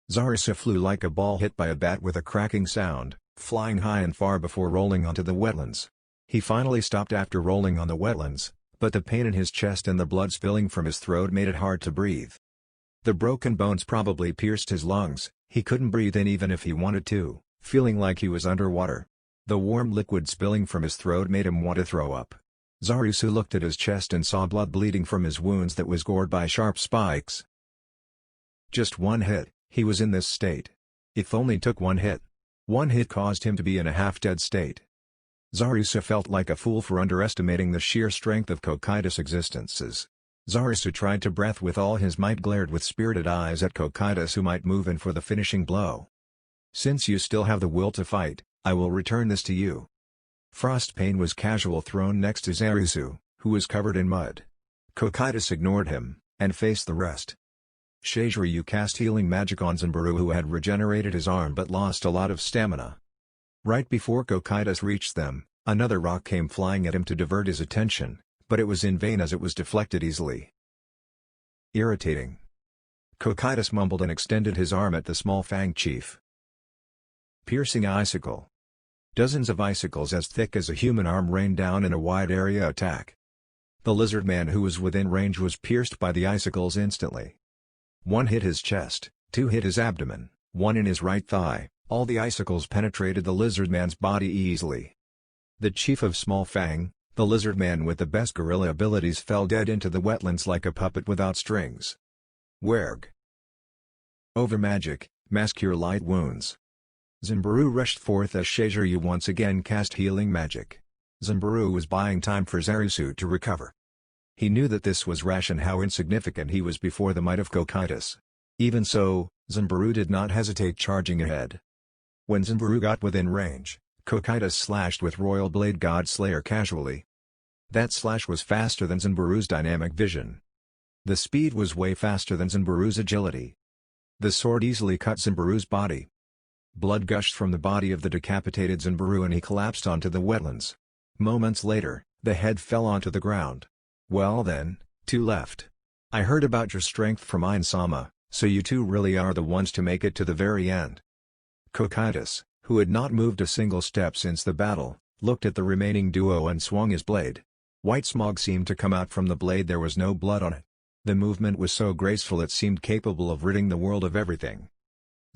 Zarisu flew like a ball hit by a bat with a cracking sound, flying high and far before rolling onto the wetlands. He finally stopped after rolling on the wetlands, but the pain in his chest and the blood spilling from his throat made it hard to breathe. The broken bones probably pierced his lungs. He couldn't breathe in even if he wanted to, feeling like he was underwater. The warm liquid spilling from his throat made him want to throw up. Zarisu looked at his chest and saw blood bleeding from his wounds that was gored by sharp spikes. Just one hit, he was in this state. If only took one hit. One hit caused him to be in a half-dead state. Zarisu felt like a fool for underestimating the sheer strength of Cocytus' existences. Zarisu tried to breath with all his might, glared with spirited eyes at Cocytus, who might move in for the finishing blow. Since you still have the will to fight, I will return this to you. Frostpain was casual thrown next to Zarisu, who was covered in mud. Cocytus ignored him, and faced the rest. Shiziryu cast healing magic on Zanbaru, who had regenerated his arm but lost a lot of stamina. Right before Cocytus reached them, another rock came flying at him to divert his attention, but it was in vain as it was deflected easily. Irritating. Cocytus mumbled and extended his arm at the small Fang chief. Piercing icicle. Dozens of icicles as thick as a human arm rained down in a wide area attack. The lizardman who was within range was pierced by the icicles instantly. One hit his chest, two hit his abdomen, one in his right thigh. All the icicles penetrated the lizardman's body easily. The chief of Small Fang, the lizardman with the best guerrilla abilities, fell dead into the wetlands like a puppet without strings. Werg. Over magic, mask cure light wounds. Zanbaru rushed forth as Shiziryu once again cast healing magic. Zanbaru was buying time for Zarisu to recover. He knew that this was rash and how insignificant he was before the might of Cocytus. Even so, Zanbaru did not hesitate, charging ahead. When Zanbaru got within range, Cocytus slashed with Royal Blade God Slayer casually. That slash was faster than Zanbaru's dynamic vision. The speed was way faster than Zanbaru's agility. The sword easily cut Zanbaru's body. Blood gushed from the body of the decapitated Zanbaru and he collapsed onto the wetlands. Moments later, the head fell onto the ground. Well then, two left. I heard about your strength from Ain-sama, so you two really are the ones to make it to the very end. Cocytus, who had not moved a single step since the battle, looked at the remaining duo and swung his blade. White smog seemed to come out from the blade. There was no blood on it. The movement was so graceful it seemed capable of ridding the world of everything.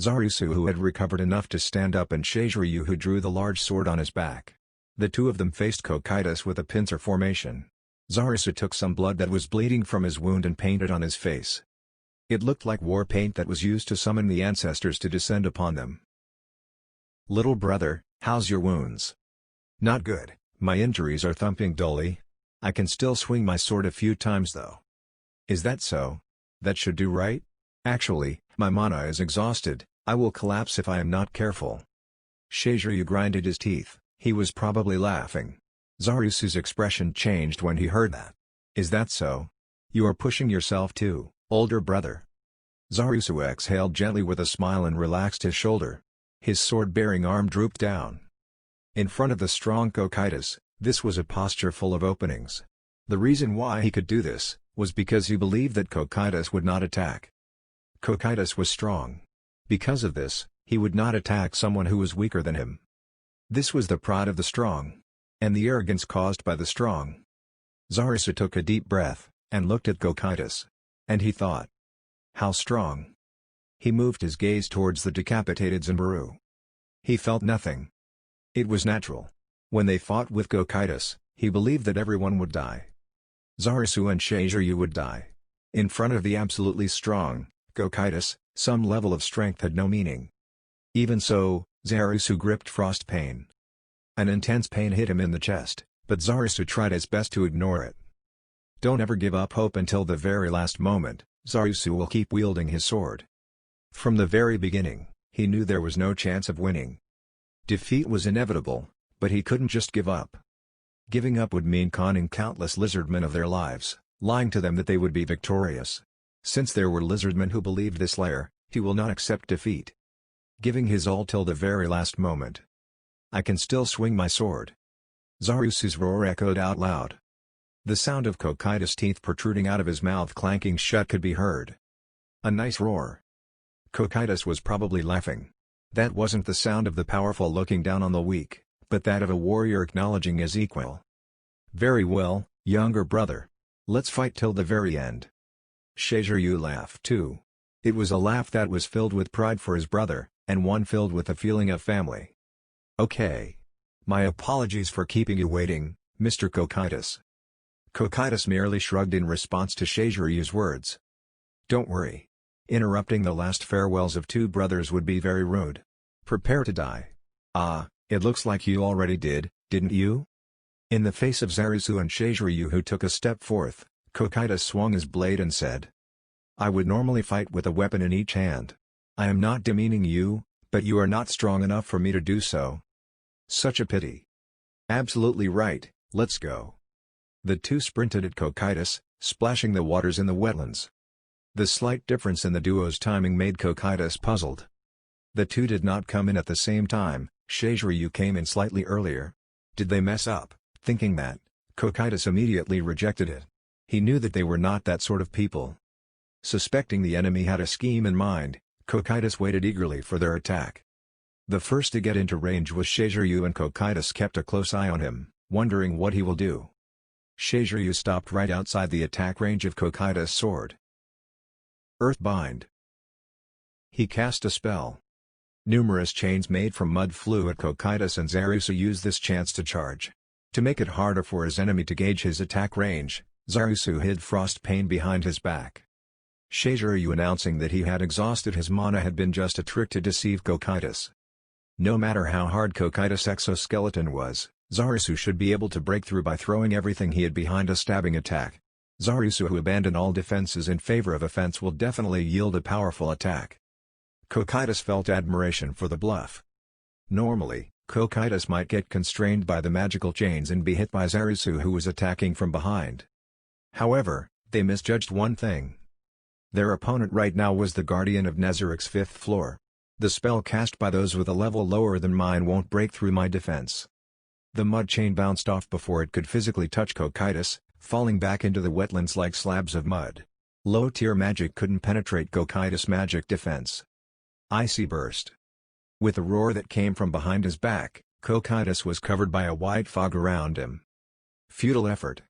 Zarisu, who had recovered enough to stand up, and Shiziryu, who drew the large sword on his back. The two of them faced Cocytus with a pincer formation. Zarisu took some blood that was bleeding from his wound and painted on his face. It looked like war paint that was used to summon the ancestors to descend upon them. "Little brother, how's your wounds?" "Not good, my injuries are thumping dully. I can still swing my sword a few times though." "Is that so? That should do, right? Actually, my mana is exhausted, I will collapse if I am not careful." Shiziryu grinded his teeth, he was probably laughing. Zarisu's expression changed when he heard that. "Is that so? You are pushing yourself too, older brother." Zarisu exhaled gently with a smile and relaxed his shoulder. His sword-bearing arm drooped down. In front of the strong Cocytus, this was a posture full of openings. The reason why he could do this was because he believed that Cocytus would not attack. Cocytus was strong. Because of this, he would not attack someone who was weaker than him. This was the pride of the strong. And the arrogance caused by the strong. Zarisu took a deep breath, and looked at Cocytus. And he thought, how strong. He moved his gaze towards the decapitated Zanbaru. He felt nothing. It was natural. When they fought with Cocytus, he believed that everyone would die. Zarisu and Shiziryu would die. In front of the absolutely strong Cocytus, some level of strength had no meaning. Even so, Zarisu gripped frost pain. An intense pain hit him in the chest, but Zarisu tried his best to ignore it. Don't ever give up hope until the very last moment. Zarisu will keep wielding his sword. From the very beginning, he knew there was no chance of winning. Defeat was inevitable, but he couldn't just give up. Giving up would mean conning countless lizardmen of their lives, lying to them that they would be victorious. Since there were lizardmen who believed this liar, he will not accept defeat. Giving his all till the very last moment. "I can still swing my sword." Zarisu's roar echoed out loud. The sound of Cocytus' teeth protruding out of his mouth clanking shut could be heard. A nice roar. Cocytus was probably laughing. That wasn't the sound of the powerful looking down on the weak, but that of a warrior acknowledging his equal. "Very well, younger brother. Let's fight till the very end." Shiziryu laughed too. It was a laugh that was filled with pride for his brother, and one filled with a feeling of family. "Okay. My apologies for keeping you waiting, Mr. Cocytus." Cocytus merely shrugged in response to Shiziryu's words. "Don't worry. Interrupting the last farewells of two brothers would be very rude. Prepare to die." "Ah, it looks like you already did, didn't you?" In the face of Zarisu and Shiziryu, who took a step forth, Cocytus swung his blade and said, "I would normally fight with a weapon in each hand. I am not demeaning you, but you are not strong enough for me to do so." "Such a pity." "Absolutely right, let's go." The two sprinted at Cocytus, splashing the waters in the wetlands. The slight difference in the duo's timing made Cocytus puzzled. The two did not come in at the same time, Shiziryu came in slightly earlier. Did they mess up? Thinking that, Cocytus immediately rejected it. He knew that they were not that sort of people. Suspecting the enemy had a scheme in mind, Cocytus waited eagerly for their attack. The first to get into range was Shiziryu, and Cocytus kept a close eye on him, wondering what he will do. Shiziryu stopped right outside the attack range of Cocytus' sword. Earthbind. He cast a spell. Numerous chains made from mud flew at Cocytus, and Zarusu used this chance to charge. To make it harder for his enemy to gauge his attack range, Zarusu hid Frost Pain behind his back. Shiziryu, announcing that he had exhausted his mana, had been just a trick to deceive Cocytus. No matter how hard Cocytus' exoskeleton was, Zarusu should be able to break through by throwing everything he had behind a stabbing attack. Zarusu, who abandoned all defenses in favor of offense, will definitely yield a powerful attack. Cocytus felt admiration for the bluff. Normally, Cocytus might get constrained by the magical chains and be hit by Zarusu, who was attacking from behind. However, they misjudged one thing. Their opponent right now was the Guardian of Nezaric's 5th floor. The spell cast by those with a level lower than mine won't break through my defense. The mud chain bounced off before it could physically touch Cocytus, falling back into the wetlands like slabs of mud. Low-tier magic couldn't penetrate Cocytus' magic defense. Icy Burst. With a roar that came from behind his back, Cocytus was covered by a white fog around him. Futile effort.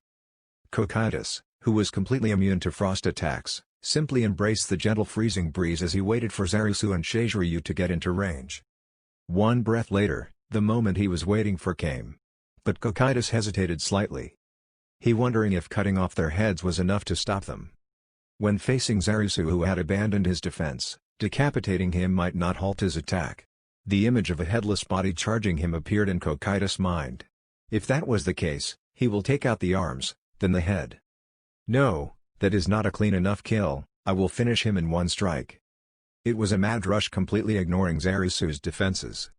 Cocytus, who was completely immune to frost attacks, simply embraced the gentle freezing breeze as he waited for Zarusu and Shiziryu to get into range. One breath later, the moment he was waiting for came. But Cocytus hesitated slightly. He wondering if cutting off their heads was enough to stop them. When facing Zarusu, who had abandoned his defense, decapitating him might not halt his attack. The image of a headless body charging him appeared in Cocytus' mind. If that was the case, he will take out the arms, then the head. No, that is not a clean enough kill, I will finish him in one strike. It was a mad rush, completely ignoring Zarusu's defenses.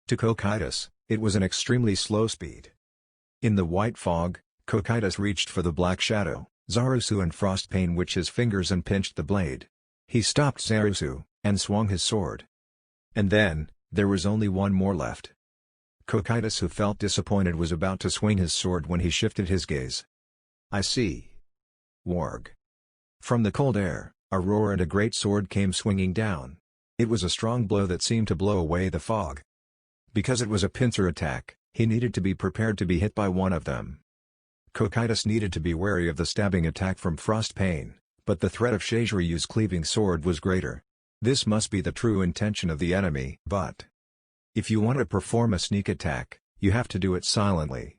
To Cocytus, it was an extremely slow speed. In the white fog, Cocytus reached for the black shadow, Zarusu and Frost Pain, which his fingers and pinched the blade. He stopped Zarusu, and swung his sword. And then, there was only one more left. Cocytus, who felt disappointed, was about to swing his sword when he shifted his gaze. I see. Warg. From the cold air, a roar and a great sword came swinging down. It was a strong blow that seemed to blow away the fog. Because it was a pincer attack, he needed to be prepared to be hit by one of them. Cocytus needed to be wary of the stabbing attack from Frost Pain, but the threat of Shiziryu's cleaving sword was greater. This must be the true intention of the enemy. But if you want to perform a sneak attack, you have to do it silently.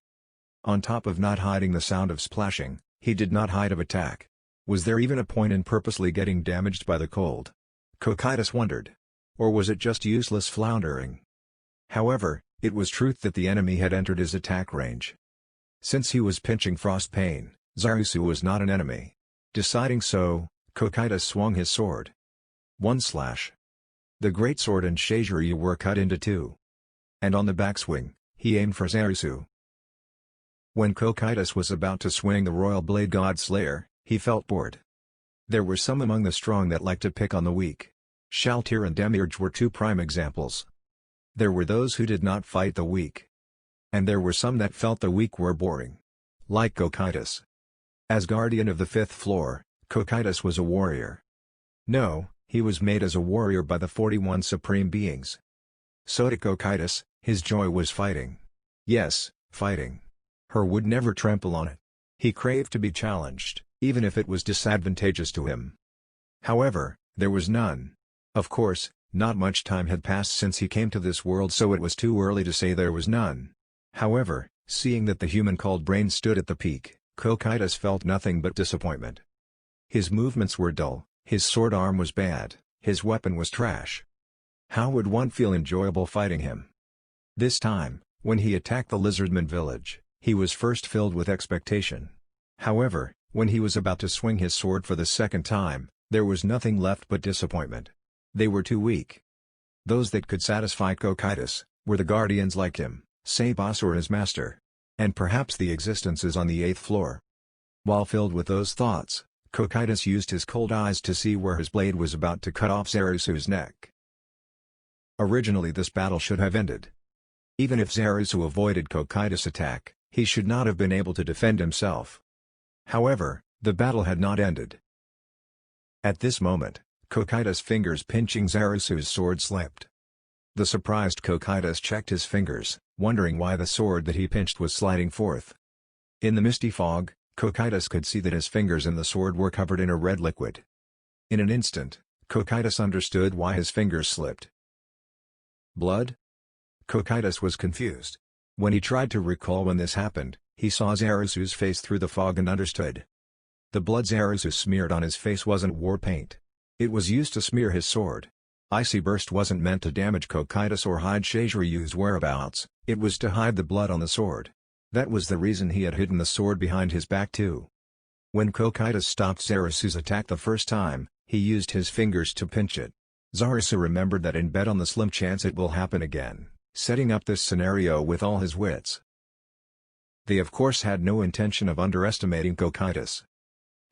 On top of not hiding the sound of splashing, he did not hide of attack. Was there even a point in purposely getting damaged by the cold? Cocytus wondered. Or was it just useless floundering? However, it was truth that the enemy had entered his attack range. Since he was pinching Frost Pain, Zarusu was not an enemy. Deciding so, Cocytus swung his sword. One slash. The greatsword and Shiziryu were cut into two. And on the backswing, he aimed for Zarusu. When Cocytus was about to swing the Royal Blade God Slayer, he felt bored. There were some among the strong that liked to pick on the weak. Shaltir and Demiurge were two prime examples. There were those who did not fight the weak. And there were some that felt the weak were boring. Like Cocytus. As guardian of the 5th floor, Cocytus was a warrior. No, he was made as a warrior by the 41 supreme beings. So to Cocytus, his joy was fighting. Yes, fighting. Her would never trample on it. He craved to be challenged, even if it was disadvantageous to him. However, there was none. Of course, not much time had passed since he came to this world, so it was too early to say there was none. However, seeing that the human called Brain stood at the peak, Cocytus felt nothing but disappointment. His movements were dull, his sword arm was bad, his weapon was trash. How would one feel enjoyable fighting him? This time, when he attacked the Lizardmen village, he was first filled with expectation. However, when he was about to swing his sword for the second time, there was nothing left but disappointment. They were too weak. Those that could satisfy Cocytus were the guardians like him, Sabas or his master. And perhaps the existence is on the 8th floor. While filled with those thoughts, Cocytus used his cold eyes to see where his blade was about to cut off Zarusu's neck. Originally this battle should have ended. Even if Zarusu avoided Cocytus' attack, he should not have been able to defend himself. However, the battle had not ended. At this moment, Cocytus' fingers pinching Zarusu's sword slipped. The surprised Cocytus checked his fingers, wondering why the sword that he pinched was sliding forth. In the misty fog, Cocytus could see that his fingers and the sword were covered in a red liquid. In an instant, Cocytus understood why his fingers slipped. Blood? Cocytus was confused. When he tried to recall when this happened, he saw Zarusu's face through the fog and understood. The blood Zarusu smeared on his face wasn't war paint. It was used to smear his sword. Icy Burst wasn't meant to damage Cocytus or hide Shizhiryu's whereabouts, it was to hide the blood on the sword. That was the reason he had hidden the sword behind his back too. When Cocytus stopped Zarusu's attack the first time, he used his fingers to pinch it. Zarusu remembered that and bet on the slim chance it will happen again, setting up this scenario with all his wits. They of course had no intention of underestimating Cocytus.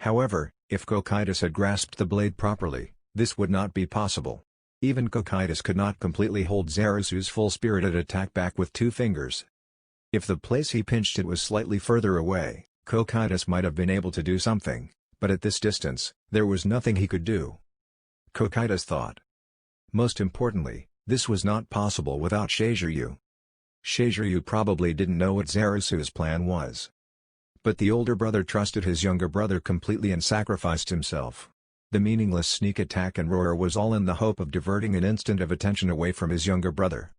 However, if Cocytus had grasped the blade properly, this would not be possible. Even Cocytus could not completely hold Zarusu's full-spirited attack back with 2 fingers. If the place he pinched it was slightly further away, Cocytus might have been able to do something, but at this distance, there was nothing he could do. Cocytus thought. Most importantly, this was not possible without Shizhiryu. Shizhiryu probably didn't know what Zarusu's plan was. But the older brother trusted his younger brother completely and sacrificed himself. The meaningless sneak attack and roar was all in the hope of diverting an instant of attention away from his younger brother.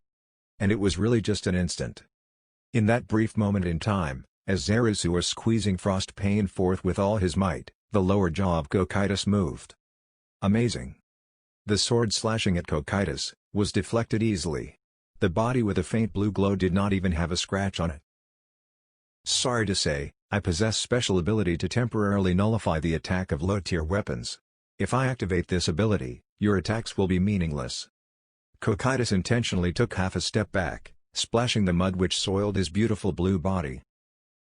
And it was really just an instant. In that brief moment in time, as Zarusu was squeezing Frost Pain forth with all his might, the lower jaw of Cocytus moved. Amazing. The sword slashing at Cocytus was deflected easily. The body with a faint blue glow did not even have a scratch on it. Sorry to say, I possess special ability to temporarily nullify the attack of low-tier weapons. If I activate this ability, your attacks will be meaningless. Cocytus intentionally took half a step back, splashing the mud which soiled his beautiful blue body.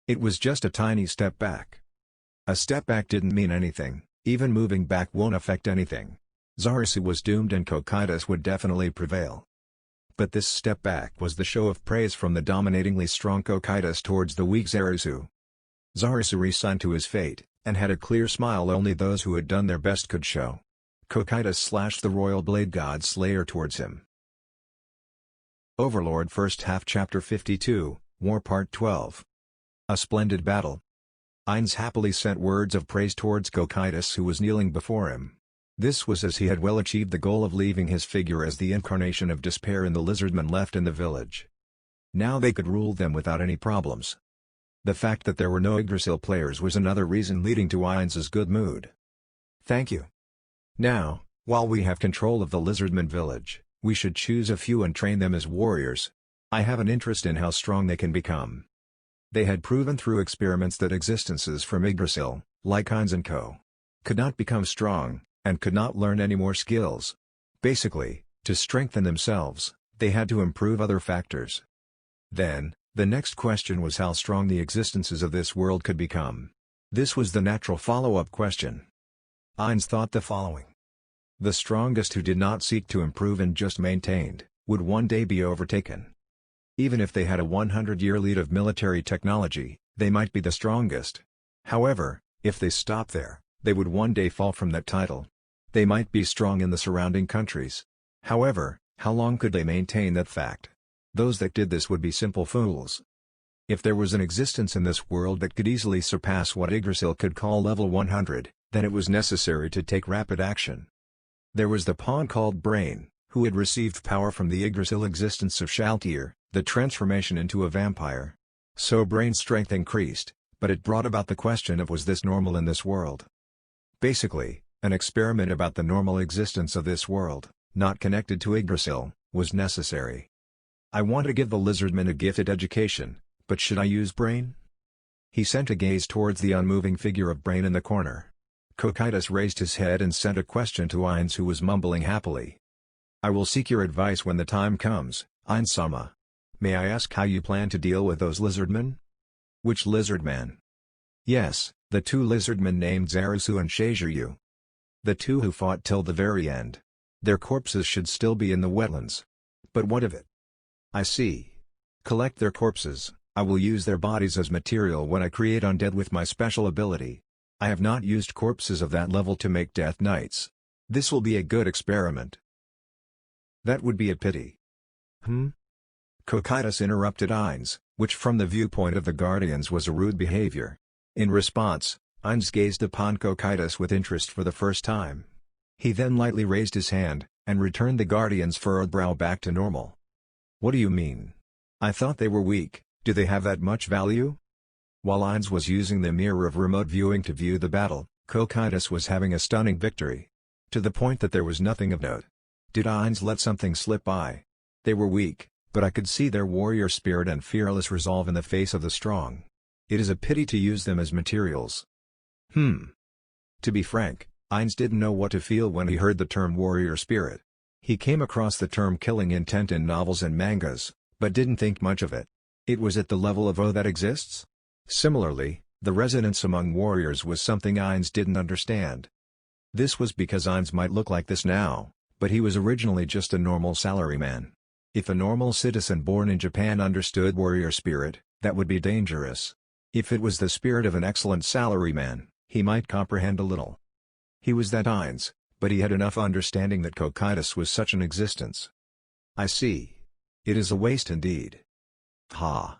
It was just a tiny step back. A step back didn't mean anything, even moving back won't affect anything. Zarusu was doomed and Cocytus would definitely prevail. But this step back was the show of praise from the dominatingly strong Cocytus towards the weak Zarusu. Zarusu resigned to his fate, and had a clear smile only those who had done their best could show. Cocytus slashed the Royal Blade God Slayer towards him. Overlord First Half Chapter 52, War Part 12. A splendid battle. Ainz happily sent words of praise towards Cocytus who was kneeling before him. This was as he had well achieved the goal of leaving his figure as the incarnation of despair and the Lizardmen left in the village. Now they could rule them without any problems. The fact that there were no Yggdrasil players was another reason leading to Ainz's good mood. Thank you. Now, while we have control of the Lizardmen village, we should choose a few and train them as warriors. I have an interest in how strong they can become. They had proven through experiments that existences from Yggdrasil, like Ainz and Co., could not become strong, and could not learn any more skills. Basically, to strengthen themselves, they had to improve other factors. Then, the next question was how strong the existences of this world could become. This was the natural follow-up question. Ainz thought the following. The strongest who did not seek to improve and just maintained, would one day be overtaken. Even if they had a 100-year lead of military technology, they might be the strongest. However, if they stopped there, they would one day fall from that title. They might be strong in the surrounding countries. However, how long could they maintain that fact? Those that did this would be simple fools. If there was an existence in this world that could easily surpass what Yggdrasil could call level 100, then it was necessary to take rapid action. There was the pawn called Brain, who had received power from the Yggdrasil existence of Shaltir, the transformation into a vampire. So Brain's strength increased, but it brought about the question of was this normal in this world? Basically, an experiment about the normal existence of this world, not connected to Yggdrasil, was necessary. I want to give the Lizardmen a gifted education, but should I use Brain? He sent a gaze towards the unmoving figure of Brain in the corner. Cocytus raised his head and sent a question to Ainz who was mumbling happily. I will seek your advice when the time comes, Ainz-sama. May I ask how you plan to deal with those Lizardmen? Which lizardman? Yes, the two lizardmen named Zarasu and Shaziryu. The two who fought till the very end. Their corpses should still be in the wetlands. But what of it? I see. Collect their corpses. I will use their bodies as material when I create undead with my special ability. I have not used corpses of that level to make Death Knights. This will be a good experiment. That would be a pity. Cocytus interrupted Ainz, which from the viewpoint of the Guardians was a rude behavior. In response, Ainz gazed upon Cocytus with interest for the first time. He then lightly raised his hand, and returned the Guardian's furrowed brow back to normal. What do you mean? I thought they were weak. Do they have that much value? While Ainz was using the mirror of remote viewing to view the battle, Cocytus was having a stunning victory. To the point that there was nothing of note. Did Ainz let something slip by? They were weak, but I could see their warrior spirit and fearless resolve in the face of the strong. It is a pity to use them as materials. To be frank, Ainz didn't know what to feel when he heard the term warrior spirit. He came across the term killing intent in novels and mangas, but didn't think much of it. It was at the level of that exists? Similarly, the resonance among warriors was something Ainz didn't understand. This was because Ainz might look like this now, but he was originally just a normal salaryman. If a normal citizen born in Japan understood warrior spirit, that would be dangerous. If it was the spirit of an excellent salaryman, he might comprehend a little. He was that Ainz, but he had enough understanding that Cocytus was such an existence. I see. It is a waste indeed. Ha!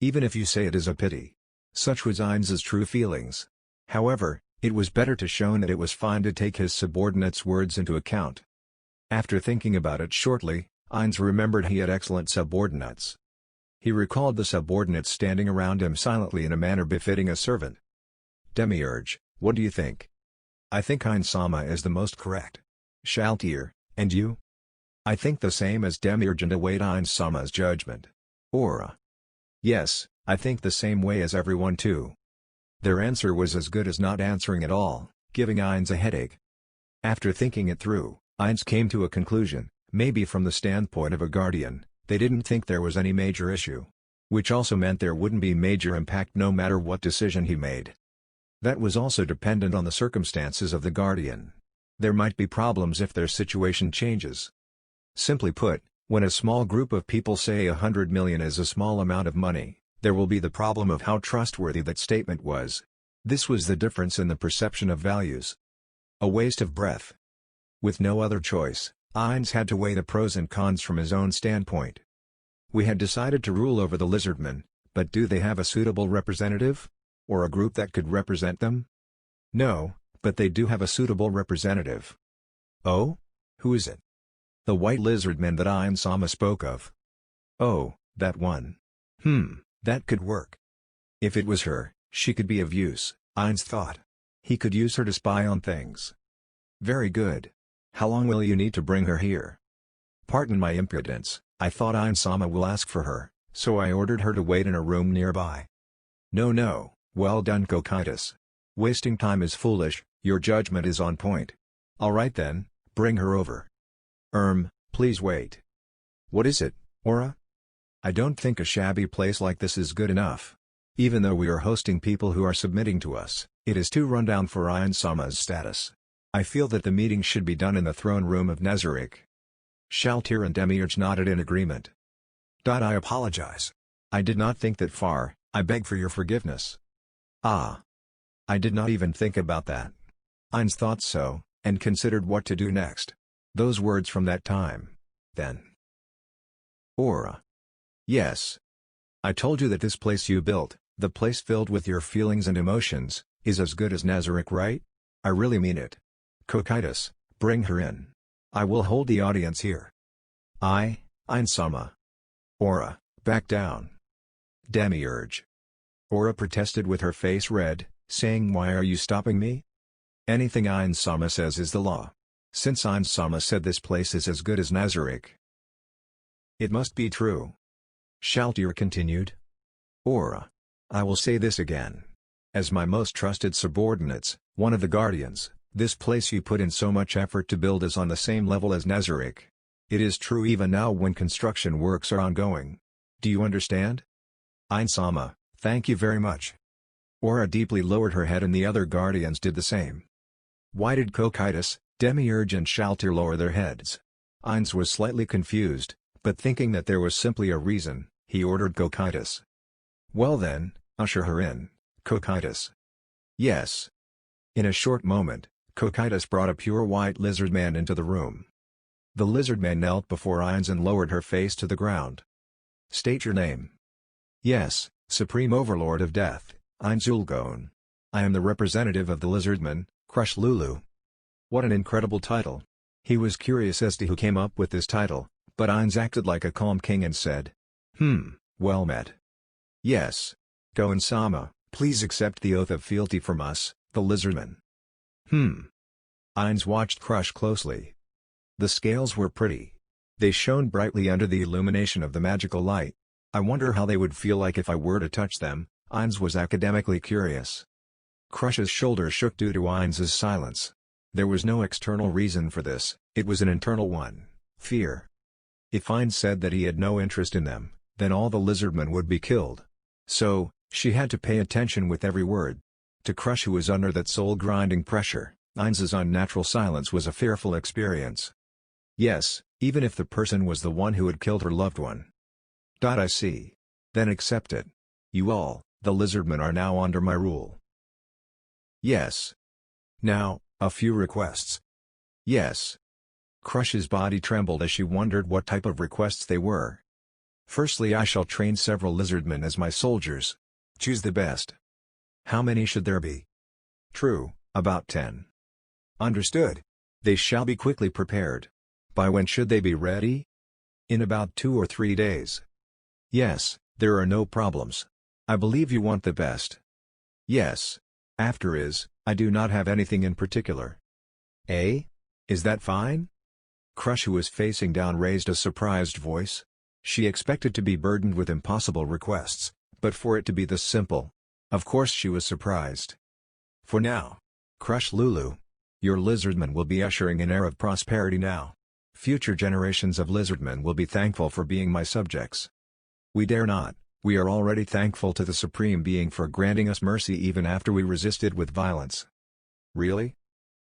Even if you say it is a pity. Such was Ainz's true feelings. However, it was better to show that it was fine to take his subordinates' words into account. After thinking about it shortly, Ainz remembered he had excellent subordinates. He recalled the subordinates standing around him silently in a manner befitting a servant. Demiurge, what do you think? I think Ainz-sama is the most correct. Shaltir, and you? I think the same as Demiurge and await Ainz-sama's judgment. Aura. Yes, I think the same way as everyone too. Their answer was as good as not answering at all, giving Ainz a headache. After thinking it through, Ainz came to a conclusion, maybe from the standpoint of a guardian, they didn't think there was any major issue. Which also meant there wouldn't be major impact no matter what decision he made. That was also dependent on the circumstances of the guardian. There might be problems if their situation changes. Simply put, when a small group of people say 100 million is a small amount of money, there will be the problem of how trustworthy that statement was. This was the difference in the perception of values. A waste of breath. With no other choice, Ainz had to weigh the pros and cons from his own standpoint. We had decided to rule over the Lizardmen, but do they have a suitable representative? Or a group that could represent them? No, but they do have a suitable representative. Oh? Who is it? The white lizardman that Ainz-sama spoke of. Oh, that one. That could work. If it was her, she could be of use, Ainz thought. He could use her to spy on things. Very good. How long will you need to bring her here? Pardon my impudence, I thought Ainz-sama will ask for her, so I ordered her to wait in a room nearby. No, well done Cocytus. Wasting time is foolish, your judgment is on point. Alright then, bring her over. Please wait. What is it, Aura? I don't think a shabby place like this is good enough. Even though we are hosting people who are submitting to us, it is too rundown for Ainz-sama's status. I feel that the meeting should be done in the throne room of Nezarec. Shaltir and Demiurge nodded in agreement. I apologize. I did not think that far, I beg for your forgiveness. Ah. I did not even think about that. Ainz thought so, and considered what to do next. Those words from that time. Then. Aura. Yes. I told you that this place you built, the place filled with your feelings and emotions, is as good as Nezarec, right? I really mean it. Cocytus, bring her in. I will hold the audience here. Ainz-sama. Aura, back down. Demiurge. Aura protested with her face red, saying, why are you stopping me? Anything Ainz-sama says is the law. Since Ainz-sama said this place is as good as Nezarec, it must be true. Shaltir continued. Aura. I will say this again. As my most trusted subordinates, one of the guardians, this place you put in so much effort to build is on the same level as Nezarec. It is true even now when construction works are ongoing. Do you understand? Ainz-sama, Thank you very much. Aura deeply lowered her head and the other guardians did the same. Why did Cocytus, Demiurge and Shaltir lower their heads? Ainz was slightly confused, but thinking that there was simply a reason, he ordered Cocytus. Well then, usher her in, Cocytus. Yes. In a short moment, Cocytus brought a pure white lizardman into the room. The lizardman knelt before Ainz and lowered her face to the ground. State your name. Yes, Supreme Overlord of Death, Ainz Ulgon. I am the representative of the Lizardmen, Crush Lulu. What an incredible title. He was curious as to who came up with this title, but Ainz acted like a calm king and said, well met. Yes. Goen-sama, please accept the oath of fealty from us, the Lizardmen. Ainz watched Crush closely. The scales were pretty. They shone brightly under the illumination of the magical light. I wonder how they would feel like if I were to touch them, Ainz was academically curious. Crush's shoulders shook due to Ainz's silence. There was no external reason for this, it was an internal one, fear. If Ainz said that he had no interest in them, then all the Lizardmen would be killed. So, she had to pay attention with every word. To Crush, who was under that soul-grinding pressure, Ainz's unnatural silence was a fearful experience. Yes, even if the person was the one who had killed her loved one. I see. Then accept it. You all, the Lizardmen, are now under my rule. Yes. Now, a few requests. Yes. Crush's body trembled as she wondered what type of requests they were. Firstly, I shall train several Lizardmen as my soldiers. Choose the best. How many should there be? True, about 10. Understood. They shall be quickly prepared. By when should they be ready? In about 2 or 3 days. Yes, there are no problems. I believe you want the best. Yes. After is, I do not have anything in particular. Eh? Is that fine? Crush, who was facing down, raised a surprised voice. She expected to be burdened with impossible requests, but for it to be this simple. Of course she was surprised. For now. Crush Lulu. Your Lizardmen will be ushering an era of prosperity now. Future generations of Lizardmen will be thankful for being my subjects. We dare not, we are already thankful to the Supreme Being for granting us mercy even after we resisted with violence. Really?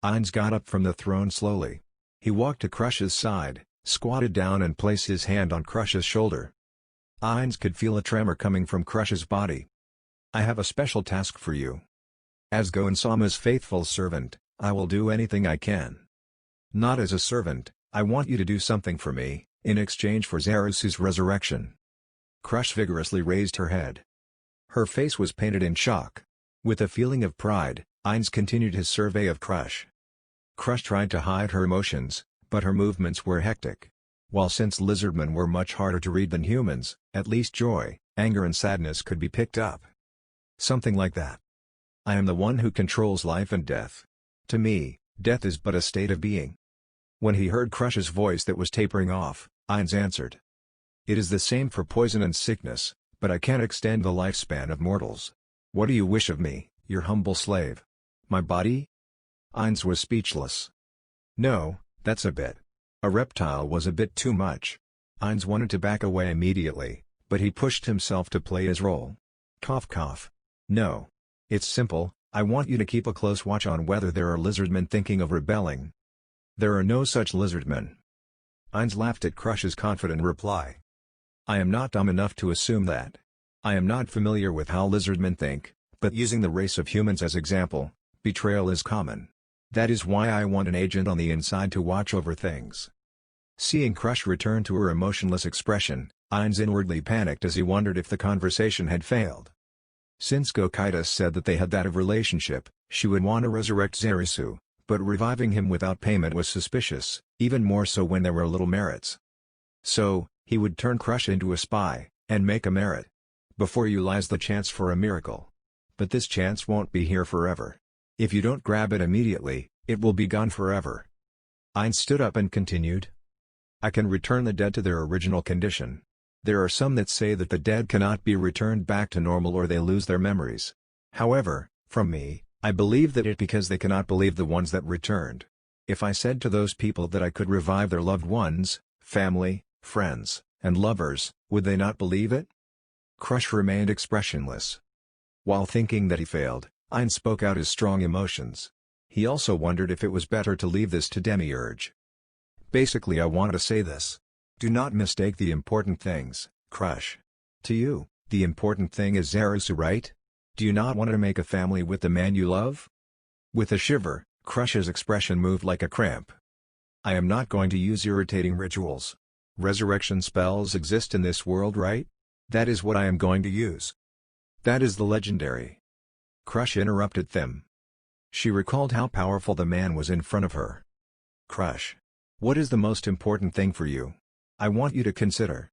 Ainz got up from the throne slowly. He walked to Crush's side, squatted down and placed his hand on Crush's shoulder. Ainz could feel a tremor coming from Crush's body. I have a special task for you. As Goen-sama's faithful servant, I will do anything I can. Not as a servant, I want you to do something for me, in exchange for Zerusu's resurrection. Crush vigorously raised her head. Her face was painted in shock. With a feeling of pride, Ainz continued his survey of Crush. Crush tried to hide her emotions, but her movements were hectic. While since Lizardmen were much harder to read than humans, at least joy, anger and sadness could be picked up. Something like that. I am the one who controls life and death. To me, death is but a state of being. When he heard Crush's voice that was tapering off, Ainz answered. It is the same for poison and sickness, but I can't extend the lifespan of mortals. What do you wish of me, your humble slave? My body? Ainz was speechless. No, that's a bit. A reptile was a bit too much. Ainz wanted to back away immediately, but he pushed himself to play his role. Cough cough. No. It's simple, I want you to keep a close watch on whether there are Lizardmen thinking of rebelling. There are no such Lizardmen. Ainz laughed at Crush's confident reply. I am not dumb enough to assume that. I am not familiar with how Lizardmen think, but using the race of humans as example, betrayal is common. That is why I want an agent on the inside to watch over things. Seeing Crush return to her emotionless expression, Ainz inwardly panicked as he wondered if the conversation had failed. Since Cocytus said that they had that of relationship, she would want to resurrect Zerusu, but reviving him without payment was suspicious, even more so when there were little merits. So, he would turn Crush into a spy, and make a merit. Before you lies the chance for a miracle. But this chance won't be here forever. If you don't grab it immediately, it will be gone forever. Ainz stood up and continued. I can return the dead to their original condition. There are some that say that the dead cannot be returned back to normal or they lose their memories. However, from me, I believe that it because they cannot believe the ones that returned. If I said to those people that I could revive their loved ones, family, friends, and lovers, would they not believe it? Crush remained expressionless. While thinking that he failed, Ainz spoke out his strong emotions. He also wondered if it was better to leave this to Demiurge. Basically, I want to say this. Do not mistake the important things, Crush. To you, the important thing is Zarasu, right? Do you not want to make a family with the man you love? With a shiver, Crush's expression moved like a cramp. I am not going to use irritating rituals. Resurrection spells exist in this world, right? That is what I am going to use. That is the legendary. Crush interrupted them. She recalled how powerful the man was in front of her. Crush. What is the most important thing for you? I want you to consider.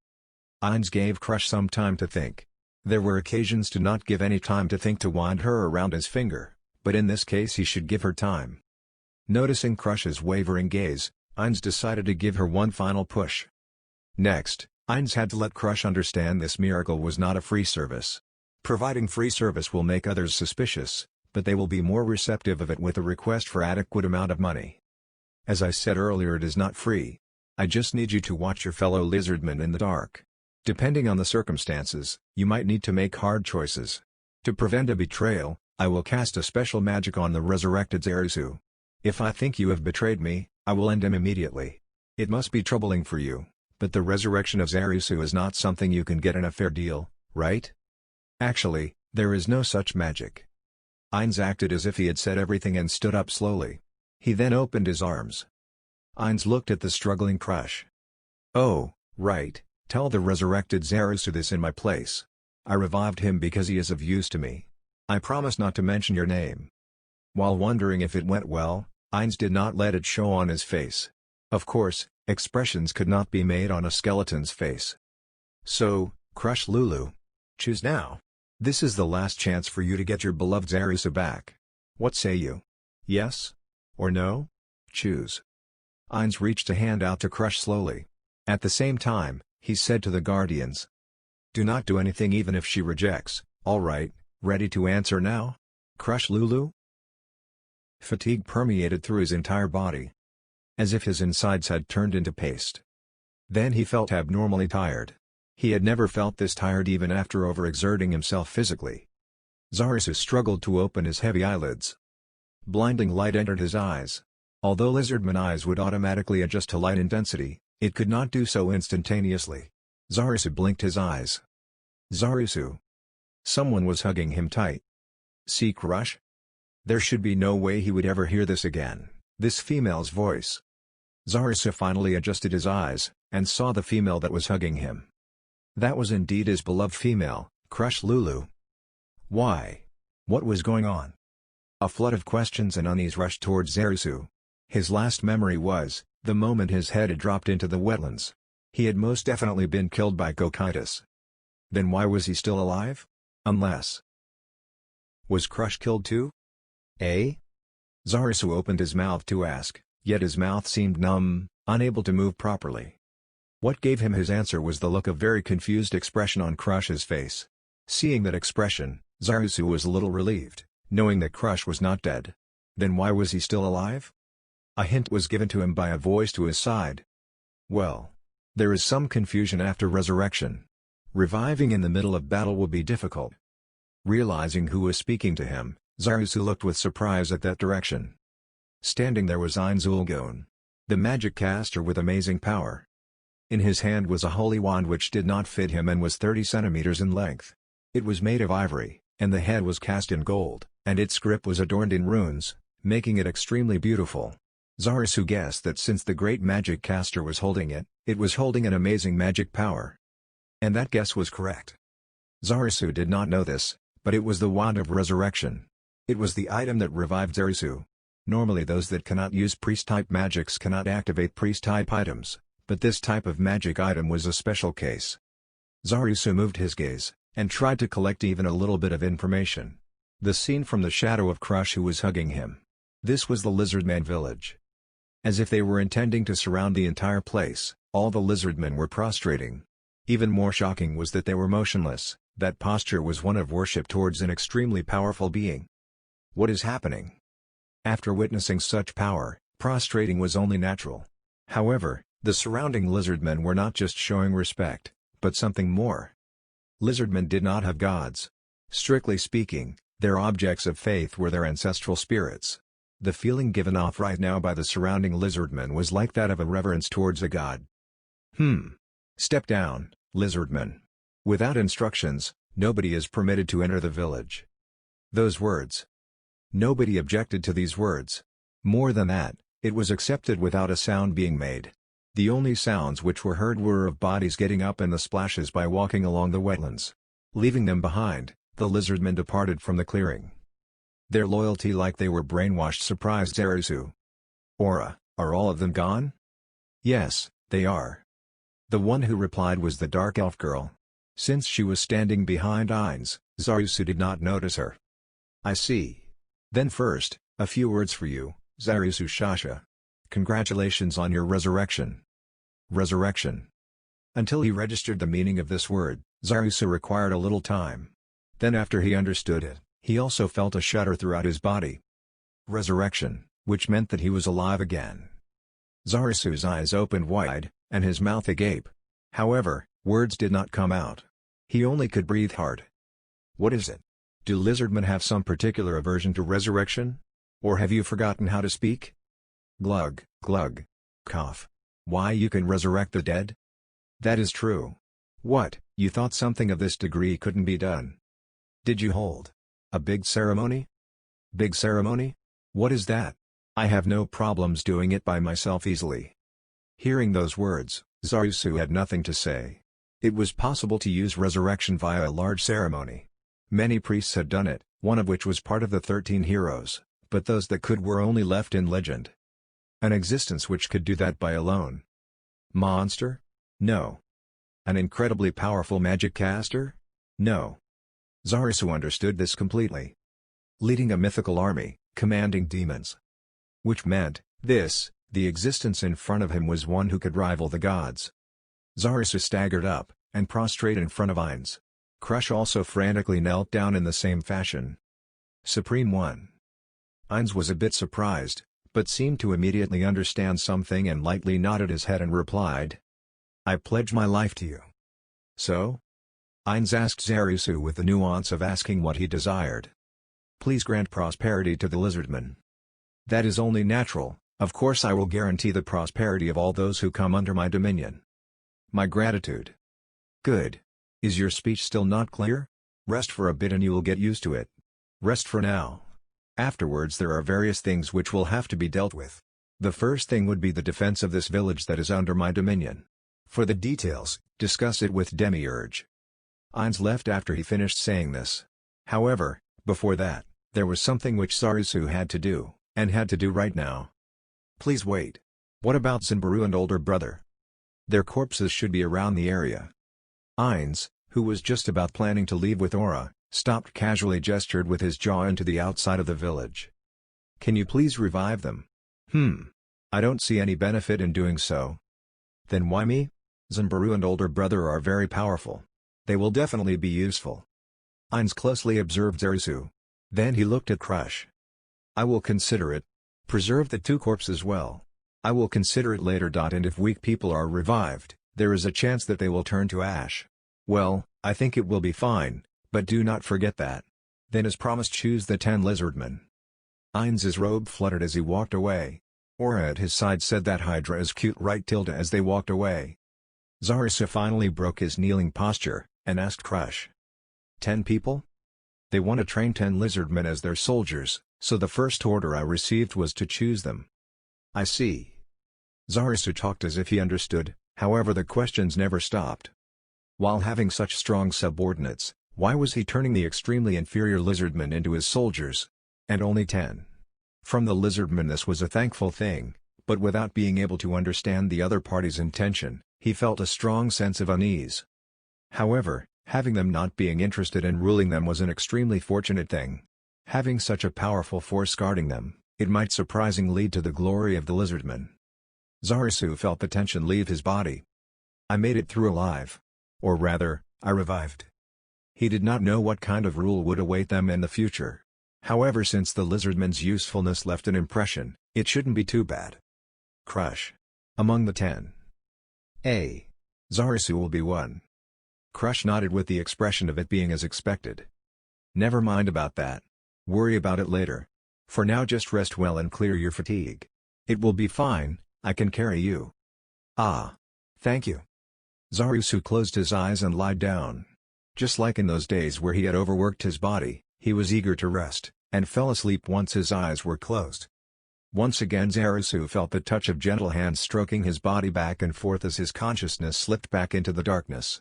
Ainz gave Crush some time to think. There were occasions to not give any time to think to wind her around his finger, but in this case he should give her time. Noticing Crush's wavering gaze, Ainz decided to give her one final push. Next, Ainz had to let Crush understand this miracle was not a free service. Providing free service will make others suspicious, but they will be more receptive of it with a request for adequate amount of money. As I said earlier, it is not free. I just need you to watch your fellow lizardmen in the dark. Depending on the circumstances, you might need to make hard choices. To prevent a betrayal, I will cast a special magic on the resurrected Zarasu. If I think you have betrayed me, I will end him immediately. It must be troubling for you, but the resurrection of Zarasu is not something you can get in a fair deal, right? Actually, there is no such magic. Ainz acted as if he had said everything and stood up slowly. He then opened his arms. Ainz looked at the struggling Crush. Oh, right, tell the resurrected Zarasu this in my place. I revived him because he is of use to me. I promise not to mention your name. While wondering if it went well, Ainz did not let it show on his face. Of course, expressions could not be made on a skeleton's face. So, Crush Lulu. Choose now. This is the last chance for you to get your beloved Zarasu back. What say you? Yes? Or no? Choose. Ainz reached a hand out to Crush slowly. At the same time, he said to the guardians. Do not do anything even if she rejects. All right, ready to answer now? Crush Lulu? Fatigue permeated through his entire body. As if his insides had turned into paste. Then he felt abnormally tired. He had never felt this tired even after overexerting himself physically. Zarasu struggled to open his heavy eyelids. Blinding light entered his eyes. Although Lizardman eyes would automatically adjust to light intensity, it could not do so instantaneously. Zarasu blinked his eyes. Zarasu. Someone was hugging him tight. See Crush? There should be no way he would ever hear this again, this female's voice. Zarasu finally adjusted his eyes, and saw the female that was hugging him. That was indeed his beloved female, Crush Lulu. Why? What was going on? A flood of questions and unease rushed towards Zarasu. His last memory was, the moment his head had dropped into the wetlands. He had most definitely been killed by Cocytus. Then why was he still alive? Unless... Was Crush killed too? Eh? Zarasu opened his mouth to ask, yet his mouth seemed numb, unable to move properly. What gave him his answer was the look of very confused expression on Crush's face. Seeing that expression, Zarasu was a little relieved, knowing that Crush was not dead. Then why was he still alive? A hint was given to him by a voice to his side. Well. There is some confusion after resurrection. Reviving in the middle of battle will be difficult. Realizing who was speaking to him, Zarasu looked with surprise at that direction. Standing there was Ainz Ulgon, the magic caster with amazing power. In his hand was a holy wand which did not fit him and was 30 centimeters in length. It was made of ivory, and the head was cast in gold, and its grip was adorned in runes, making it extremely beautiful. Zarasu guessed that since the great magic caster was holding it, it was holding an amazing magic power. And that guess was correct. Zarasu did not know this, but it was the wand of resurrection. It was the item that revived Zarasu. Normally those that cannot use priest-type magics cannot activate priest-type items, but this type of magic item was a special case. Zarasu moved his gaze, and tried to collect even a little bit of information. The scene from the shadow of Crush who was hugging him. This was the Lizardman village. As if they were intending to surround the entire place, all the Lizardmen were prostrating. Even more shocking was that they were motionless. That posture was one of worship towards an extremely powerful being. What is happening? After witnessing such power, prostrating was only natural. However, the surrounding Lizardmen were not just showing respect, but something more. Lizardmen did not have gods. Strictly speaking, their objects of faith were their ancestral spirits. The feeling given off right now by the surrounding lizardmen was like that of a reverence towards a god. Step down, lizardmen. Without instructions, nobody is permitted to enter the village. Those words. Nobody objected to these words. More than that, it was accepted without a sound being made. The only sounds which were heard were of bodies getting up and the splashes by walking along the wetlands. Leaving them behind, the lizardmen departed from the clearing. Their loyalty, like they were brainwashed, surprised Zarisu. Aura, are all of them gone? Yes, they are. The one who replied was the dark elf girl. Since she was standing behind Ainz, Zarisu did not notice her. I see. Then first, a few words for you, Zarisu Shasha. Congratulations on your resurrection. Resurrection. Until he registered the meaning of this word, Zarisu required a little time. Then after he understood it, he also felt a shudder throughout his body. Resurrection, which meant that he was alive again. Zarisu's eyes opened wide, and his mouth agape. However, words did not come out. He only could breathe hard. What is it? Do lizardmen have some particular aversion to resurrection? Or have you forgotten how to speak? Glug, glug. Cough. Why, you can resurrect the dead? That is true. What, you thought something of this degree couldn't be done? Did you hold a big ceremony? Big ceremony? What is that? I have no problems doing it by myself easily. Hearing those words, Zarisu had nothing to say. It was possible to use resurrection via a large ceremony. Many priests had done it, one of which was part of the 13 heroes, but those that could were only left in legend. An existence which could do that by alone. Monster? No. An incredibly powerful magic caster? No. Zarisu understood this completely. Leading a mythical army, commanding demons. Which meant, the existence in front of him was one who could rival the gods. Zarisu staggered up, and prostrate in front of Ainz. Crush also frantically knelt down in the same fashion. Supreme One. Ainz was a bit surprised, but seemed to immediately understand something and lightly nodded his head and replied. I pledge my life to you. So? Ainz asked Zarisu with the nuance of asking what he desired. Please grant prosperity to the lizardmen. That is only natural, of course I will guarantee the prosperity of all those who come under my dominion. My gratitude. Good. Is your speech still not clear? Rest for a bit and you will get used to it. Rest for now. Afterwards there are various things which will have to be dealt with. The first thing would be the defense of this village that is under my dominion. For the details, discuss it with Demiurge. Ainz left after he finished saying this. However, before that, there was something which Zarisu had to do, and had to do right now. Please wait. What about Zimbaru and older brother? Their corpses should be around the area. Ainz, who was just about planning to leave with Aura, stopped casually, gestured with his jaw into the outside of the village. Can you please revive them? I don't see any benefit in doing so. Then why me? Zimbaru and older brother are very powerful. They will definitely be useful. Ainz closely observed Zarisu. Then he looked at Crush. I will consider it. Preserve the two corpses well. I will consider it later. And if weak people are revived, there is a chance that they will turn to ash. Well, I think it will be fine, but do not forget that. Then as promised, choose the 10 lizardmen. Ainz's robe fluttered as he walked away. Aura at his side said that Hydra is cute, right? As they walked away. Zarisu finally broke his kneeling posture, and asked Crush. 10 people? They want to train 10 lizardmen as their soldiers, so the first order I received was to choose them. I see. Zarisu talked as if he understood, however the questions never stopped. While having such strong subordinates, why was he turning the extremely inferior lizardmen into his soldiers? And only 10. From the lizardmen this was a thankful thing, but without being able to understand the other party's intention, he felt a strong sense of unease. However, having them not being interested in ruling them was an extremely fortunate thing. Having such a powerful force guarding them, it might surprisingly lead to the glory of the lizardmen. Zarisu felt the tension leave his body. I made it through alive. Or rather, I revived. He did not know what kind of rule would await them in the future. However, since the lizardmen's usefulness left an impression, it shouldn't be too bad. Crush. Among the 10. Zarisu will be one. Crush nodded with the expression of it being as expected. "Never mind about that. Worry about it later. For now just rest well and clear your fatigue. It will be fine, I can carry you." "Ah. Thank you." Zarusu closed his eyes and lied down. Just like in those days where he had overworked his body, he was eager to rest, and fell asleep once his eyes were closed. Once again Zarusu felt the touch of gentle hands stroking his body back and forth as his consciousness slipped back into the darkness.